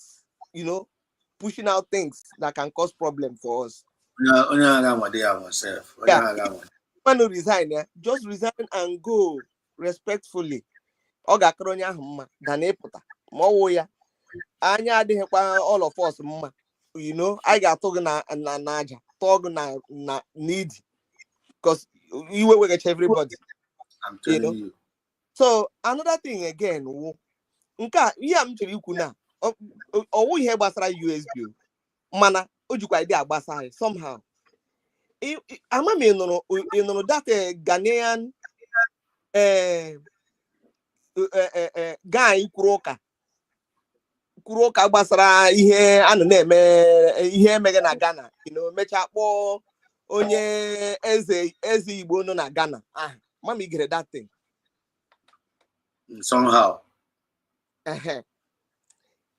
pushing out things that can cause problem for us. Yeah. When you resign, just resign and go respectfully. Anya adịghịkwa all of us mma, I ga-atụ gị na aja tụọ gị na need because iwe wegacha everybody. I'm telling you. So another thing again, Nka ihe am chere ikwu na owu ihe gbasara USB mana o jikwa ide agbasa somehow. Ama m ịnụrụ that Ghanaian guy kwuru ụka gbasara ihe a na-eme ihe emege na Ghana, mechaa kpọọ onye eze Igbo nọ na Ghana. Mama igere that thing somehow.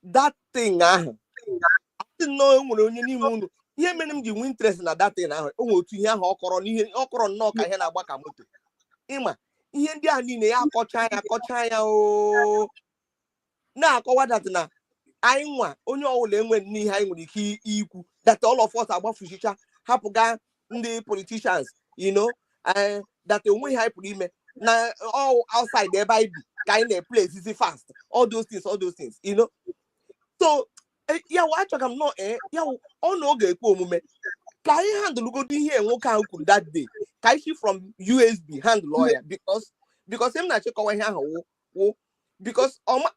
That thing ahụ no nwere onye n'ime unu ihe mere m ji nwee interest na that thing ahụ. O nwere otu ihe ahụ ọ kọrọ nnọọ ka ihe na-agba ka moto. Ịma ihe ndị a niile ya akọcha ya o na-akọwa that na anyị nwa onye ọbụla enwe n'ihe anyị nwere ike ikwu that all of us agbafuchicha hapụga ndị politicians that onwe ha pụrụ ime na all outside ebe anyị bi ka anyị na-play easy fast all those things so ya achọga m nọ ya ọ na oge ekwe omume ka anyị handụlụgodo ihe nwoke ahụ kwuru that day ka anyị from USB handle lawyer because m na-achịkọwa ihe ahụ wụ because ama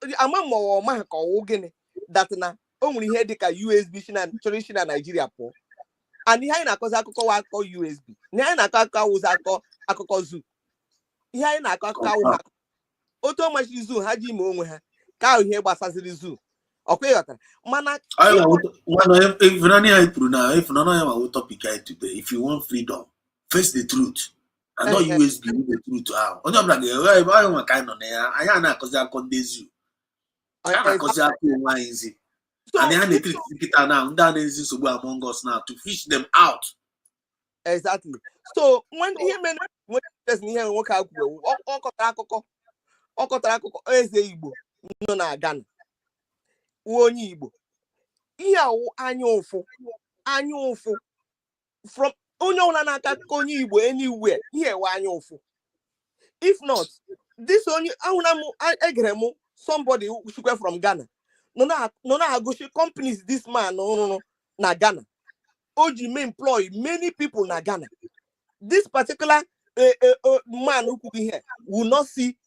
ma ọma ha ka ọwụ gịnị that na o nwere ihe dịka USB chọrọ isi na Nigeria pụọ and ihe anyị na-akọzi akụkọ wa akụkọ USB na anyị na-akọ akụkọ awụzi akụkọ zoo ihe anyị na-akọ akụkọ awụ ha otu ọmachiri zoo ha ji ime onwe ha ka ahụ ihe gbasaziri zoo ọkwa ịghọtara mana if you want freedom face the truth and not USB the truth ahụ onye ọbụla ga-ewe ebe ahụ maka anyị nọ na ya anyị na-akọzi akụkọ ndị zoo a na-akọzi akụkọ onwe anyị nzi and ha na-etriti nkịta na ndị a na-ezi nsogbu among us now to fish them out. Exactly. So ihe mere ihe nwoke a kwuru ọ kọtara akụkọ eze Igbo nọ na Ghana onye Igbo ihe awụ anya ụfụ from onye ọbụla na-aka akụkọ onye Igbo anywhere ihe ewe anya ụfụ. If not this onye ahụna m egere m somebody shukwe from Ghana no na-agụchi companies this man rụrụ na Ghana o ji may employ many people na Ghana. This particular man who could here will not see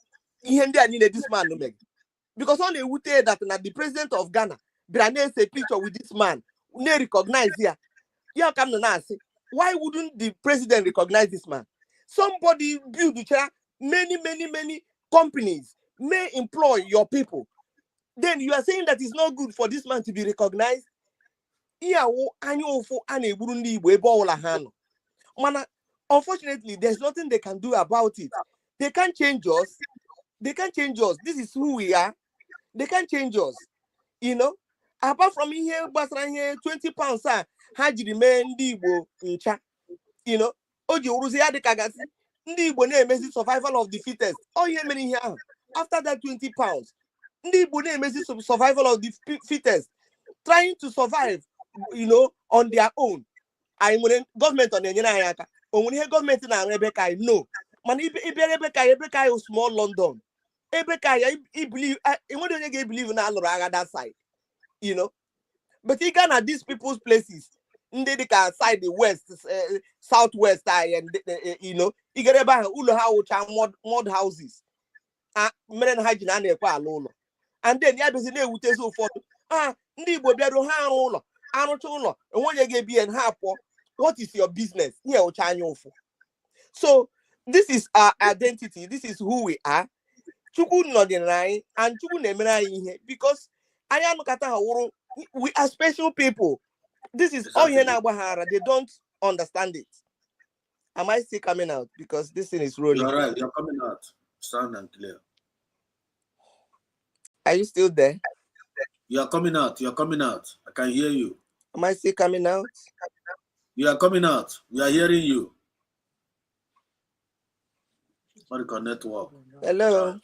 ihe ndị a niile this man no make because on the wute that na the president of Ghana bịara a picture with this man na recognize here ya come na say why wouldn't the president recognize this man? Somebody build many companies may employ your people, then you are saying that it's not good for this man to be recognized. Unfortunately, there's nothing they can do about it. They can't change us. This is who we are. They can't change us. Apart from here, 20 pounds, Haji remain Igbo ncha. Oji uruzi ya dikagasi. Ndi Igbo na-emezi survival of the fittest. Oh, yeah, many here. After that 20 pounds, Ndi Igbo na-emezi survival of the fittest. Trying to survive, on their own. I mean, government on the United only government na Rebecca, no. Man, Rebecca is small London. Rebecca, I believe, I believe in that side, But you can at these people's places, they can side the west, southwest, and you get about mud houses. And then you have to so for what is your business? So this is our identity. This is who we are. And because we are special people. This is all here now. They don't understand it. Am I still coming out? Because this thing is rolling. You're right. You're coming out. Sound and clear. Are you still there? You are coming out. You are coming out. I can hear you. Am I still coming out? You are coming out. We are hearing you. What network? Hello.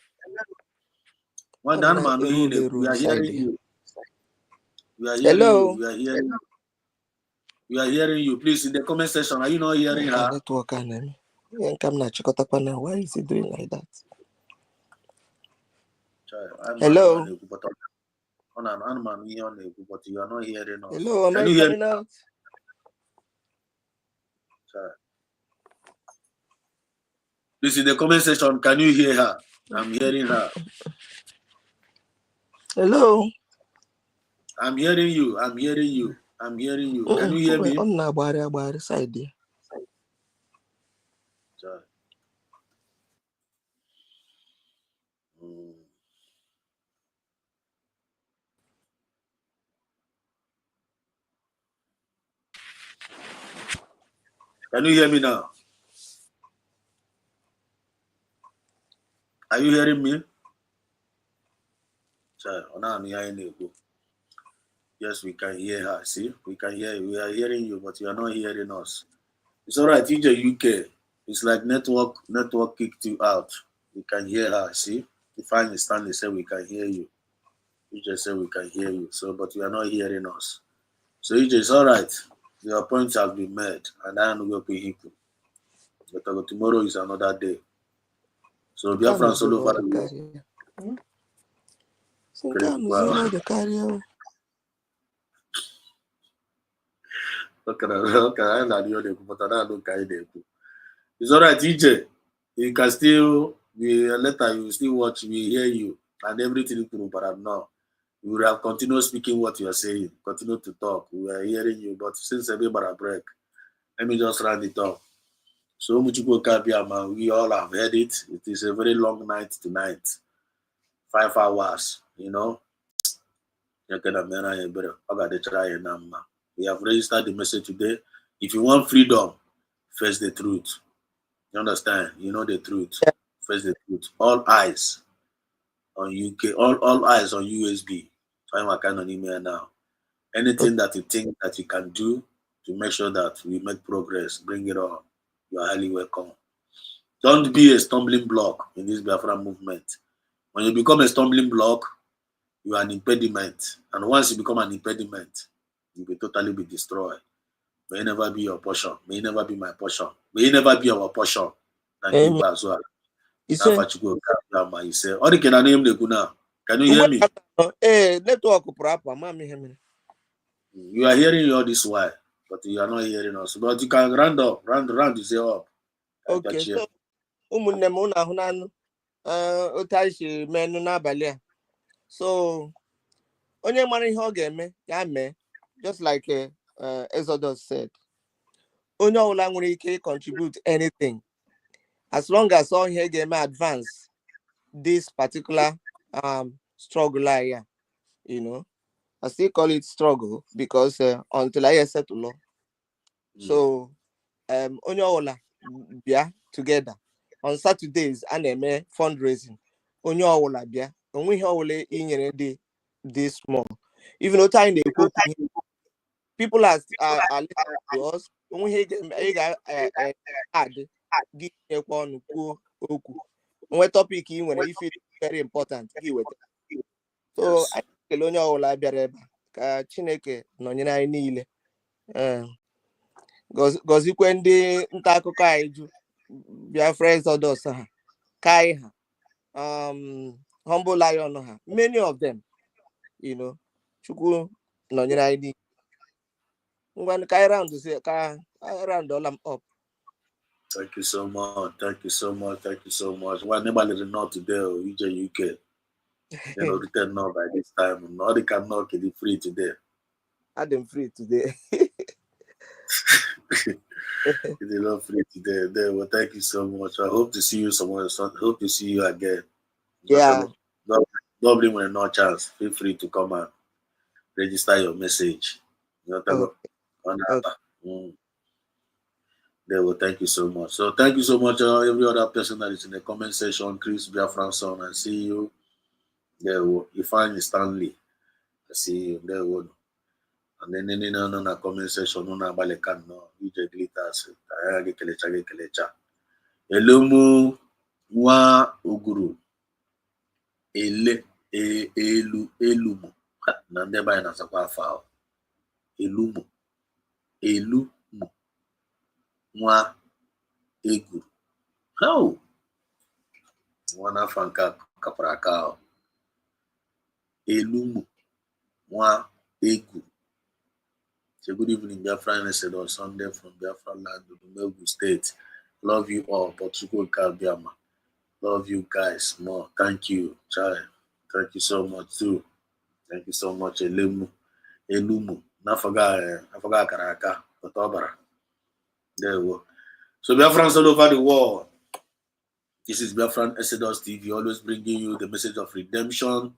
One man, we are hearing you. We are hearing Hello. You. We are hearing you. We are hearing you. Please, in the comment section, are you not hearing her? Network, why is he doing like that? Hello. But you are not hearing us. Hello, am I coming out? Please, in the comment section, can you hear her? I'm hearing her. Hello. I'm hearing you. I'm hearing you. I'm hearing you. Can you hear me? On na agbari side. Sorry. Can you hear me now? Are you hearing me? Sorry. Yes, we can hear her. See, we can hear you. We are hearing you, but you are not hearing us. It's all right. TJ UK. It's like network kicked you out. We can hear her. See, if I Stanley said we can hear you. You just said we can hear you. So, but you are not hearing us. So it's all right. Your points have been made, and I am going to be but tomorrow is another day. So Biafra all over the world. It's all right, TJ. You can still be later. You still watch. We hear you and everything. But now you will have continued speaking what you are saying. Continue to talk. We are hearing you. But since everybody break, let me just round it up. So Muchiko Kabiama, we all have heard it. It is a very long night tonight. 5 hours, you know. We have registered the message today. If you want freedom, face the truth. You understand? You know the truth. Face the truth. All eyes on UK, all eyes on USB. I'm a kind of email now. Anything that you think that you can do to make sure that we make progress, bring it on. You are highly welcome. Don't be a stumbling block in this Biafra movement. When you become a stumbling block, you are an impediment. And once you become an impediment, you will totally be destroyed. May it never be your portion. May it never be my portion. May it never be our portion. Thank you as well. Can you hear me? Network You are hearing all this while, but you are not hearing us. But you can round you say up. Okay, so ụmụnne m ụnụ ahụ n'anụ otu anyị si menụ n'abalị a. So onye mara ihe ọ ga-eme ya mee, just like Exodus said. Onye ọbụla nwere ike contribute anything as long as all ihe ga-eme advance this particular struggle here, you know. I still call it struggle because until I settle law. So onye ọbụla bịa together on Saturdays a na-eme fundraising. Onye ọbụla bịa, onwe ihe ọbụla inyere dị small. Even otu anyị na-ekwu okwu, people are listening to us. Onwe ihe ị ga-add gị nyekwa ọnụ kwuo okwu. Onwe topic ị nwere ife very important gị weta. So anyị ekele onye ọbụla bịara ebe ka Chineke nọnyere anyị niile. Gọzikwe ndị nta akụkọ anyị ju Biafra Exodus ha, Kai ha, Humble Lion ha, many of them, you know. Chukwu nọnyere anyị niile. Ngwanụ ka anyị round all am up. Thank you so much. Thank you so much. Thank you so much. Well, nobody did not today, EJ UK. You know, return now by this time. Nobody can knock it free today. I'm free today. It is not free today. Well, thank you so much. I hope to see you somewhere. Hope to see you again. Yeah. Nobody with no chance. Feel free to come and register your message. There, well, thank you so much. So thank you so much, every other person that is in the comment section. Chris Biafranson, I see you. There, you find Stanley. I see you. There, and then in the comment section, no Balekan, no, you just glitters. Elumu wa uguru elumu na ndị be anyị na-azakwa afa ahụ. Elumu nwa eguru. How? Nwa n'afọ nke kapara aka ahụ. Elumu nwa eguru. So good evening, Biafra, and I said on Sunday from Biafra land, Dumegu State. Love you all, Portugal Kabiama. Love you guys more. Thank you, Chai. Thank you so much too. Thank you so much, Elumu. I forgot Karaka, but Obara. There we go. So Biafrans all over the world. This is Biafran Exodus TV, always bringing you the message of redemption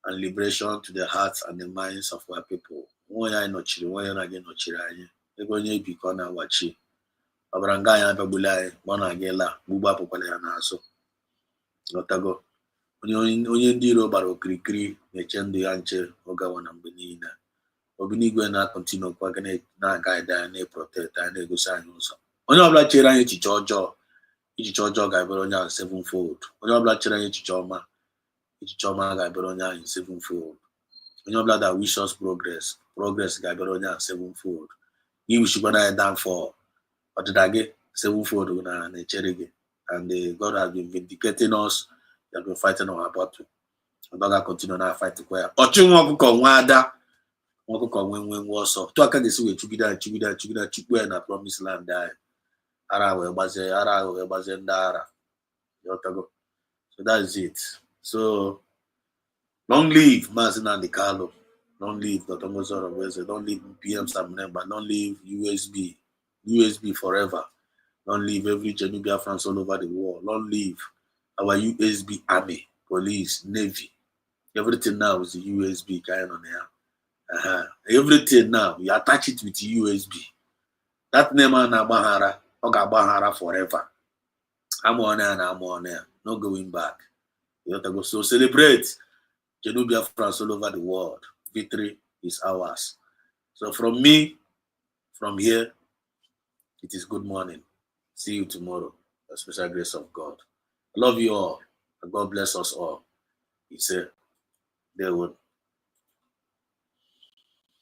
and liberation to the hearts and the minds of our people. One year no chiri, 1 year again no chiri. Egonye biko na wachi. Abranga ya babulai, bona agela, buba popale ya naso. Notago. Onye ndị iro gbara okirikiri na-eche ndụ ya nche oge awa na mgbe niile. Obinigwe na-akọntinu kwa na-aga ide na-eprotect anyị na-egosi anyị ụzọ. Onye ọbụla chere anyị echiche ọjọọ ga-abịara onye ahụ sevenfold. Onye ọbụla chere anyị echiche ọma ga-abịara onye ahụ sevenfold. Onye ọbụla that wish us progress ga-abịara onye ahụ sevenfold. Gị wishikwana anyị downfall, ọdịda gị sevenfold na-echere gị. And God has been vindicating us. He has been fighting our battle. And God continue na fight kwa ya. Ọchụ nwa ọkụkọ nwa ada, nwa ọkụkọ nwe ọsọ. Tu aka ga-esi wee chụgide chukwu ya na promised land anyị. Ara wee gbazie ndị ara. So that is it. So long live Mazi Nnamdi Kanu. Long live Dr. Mozoro Weze. Long live PM Sam Nemba. Long live USB forever. Long live every genuine Biafrans all over the world. Long live our USB army, police, navy. Everything now is the USB kind on there. Everything now, we attach it with USB. That name na Bahara, Oga Bahara forever. I'm on there. No going back. You have to go. So celebrate genuine Biafrans all over the world. Victory is ours. So from me, from here, it is good morning. See you tomorrow. The special grace of God. I love you all. And God bless us all. He said, there would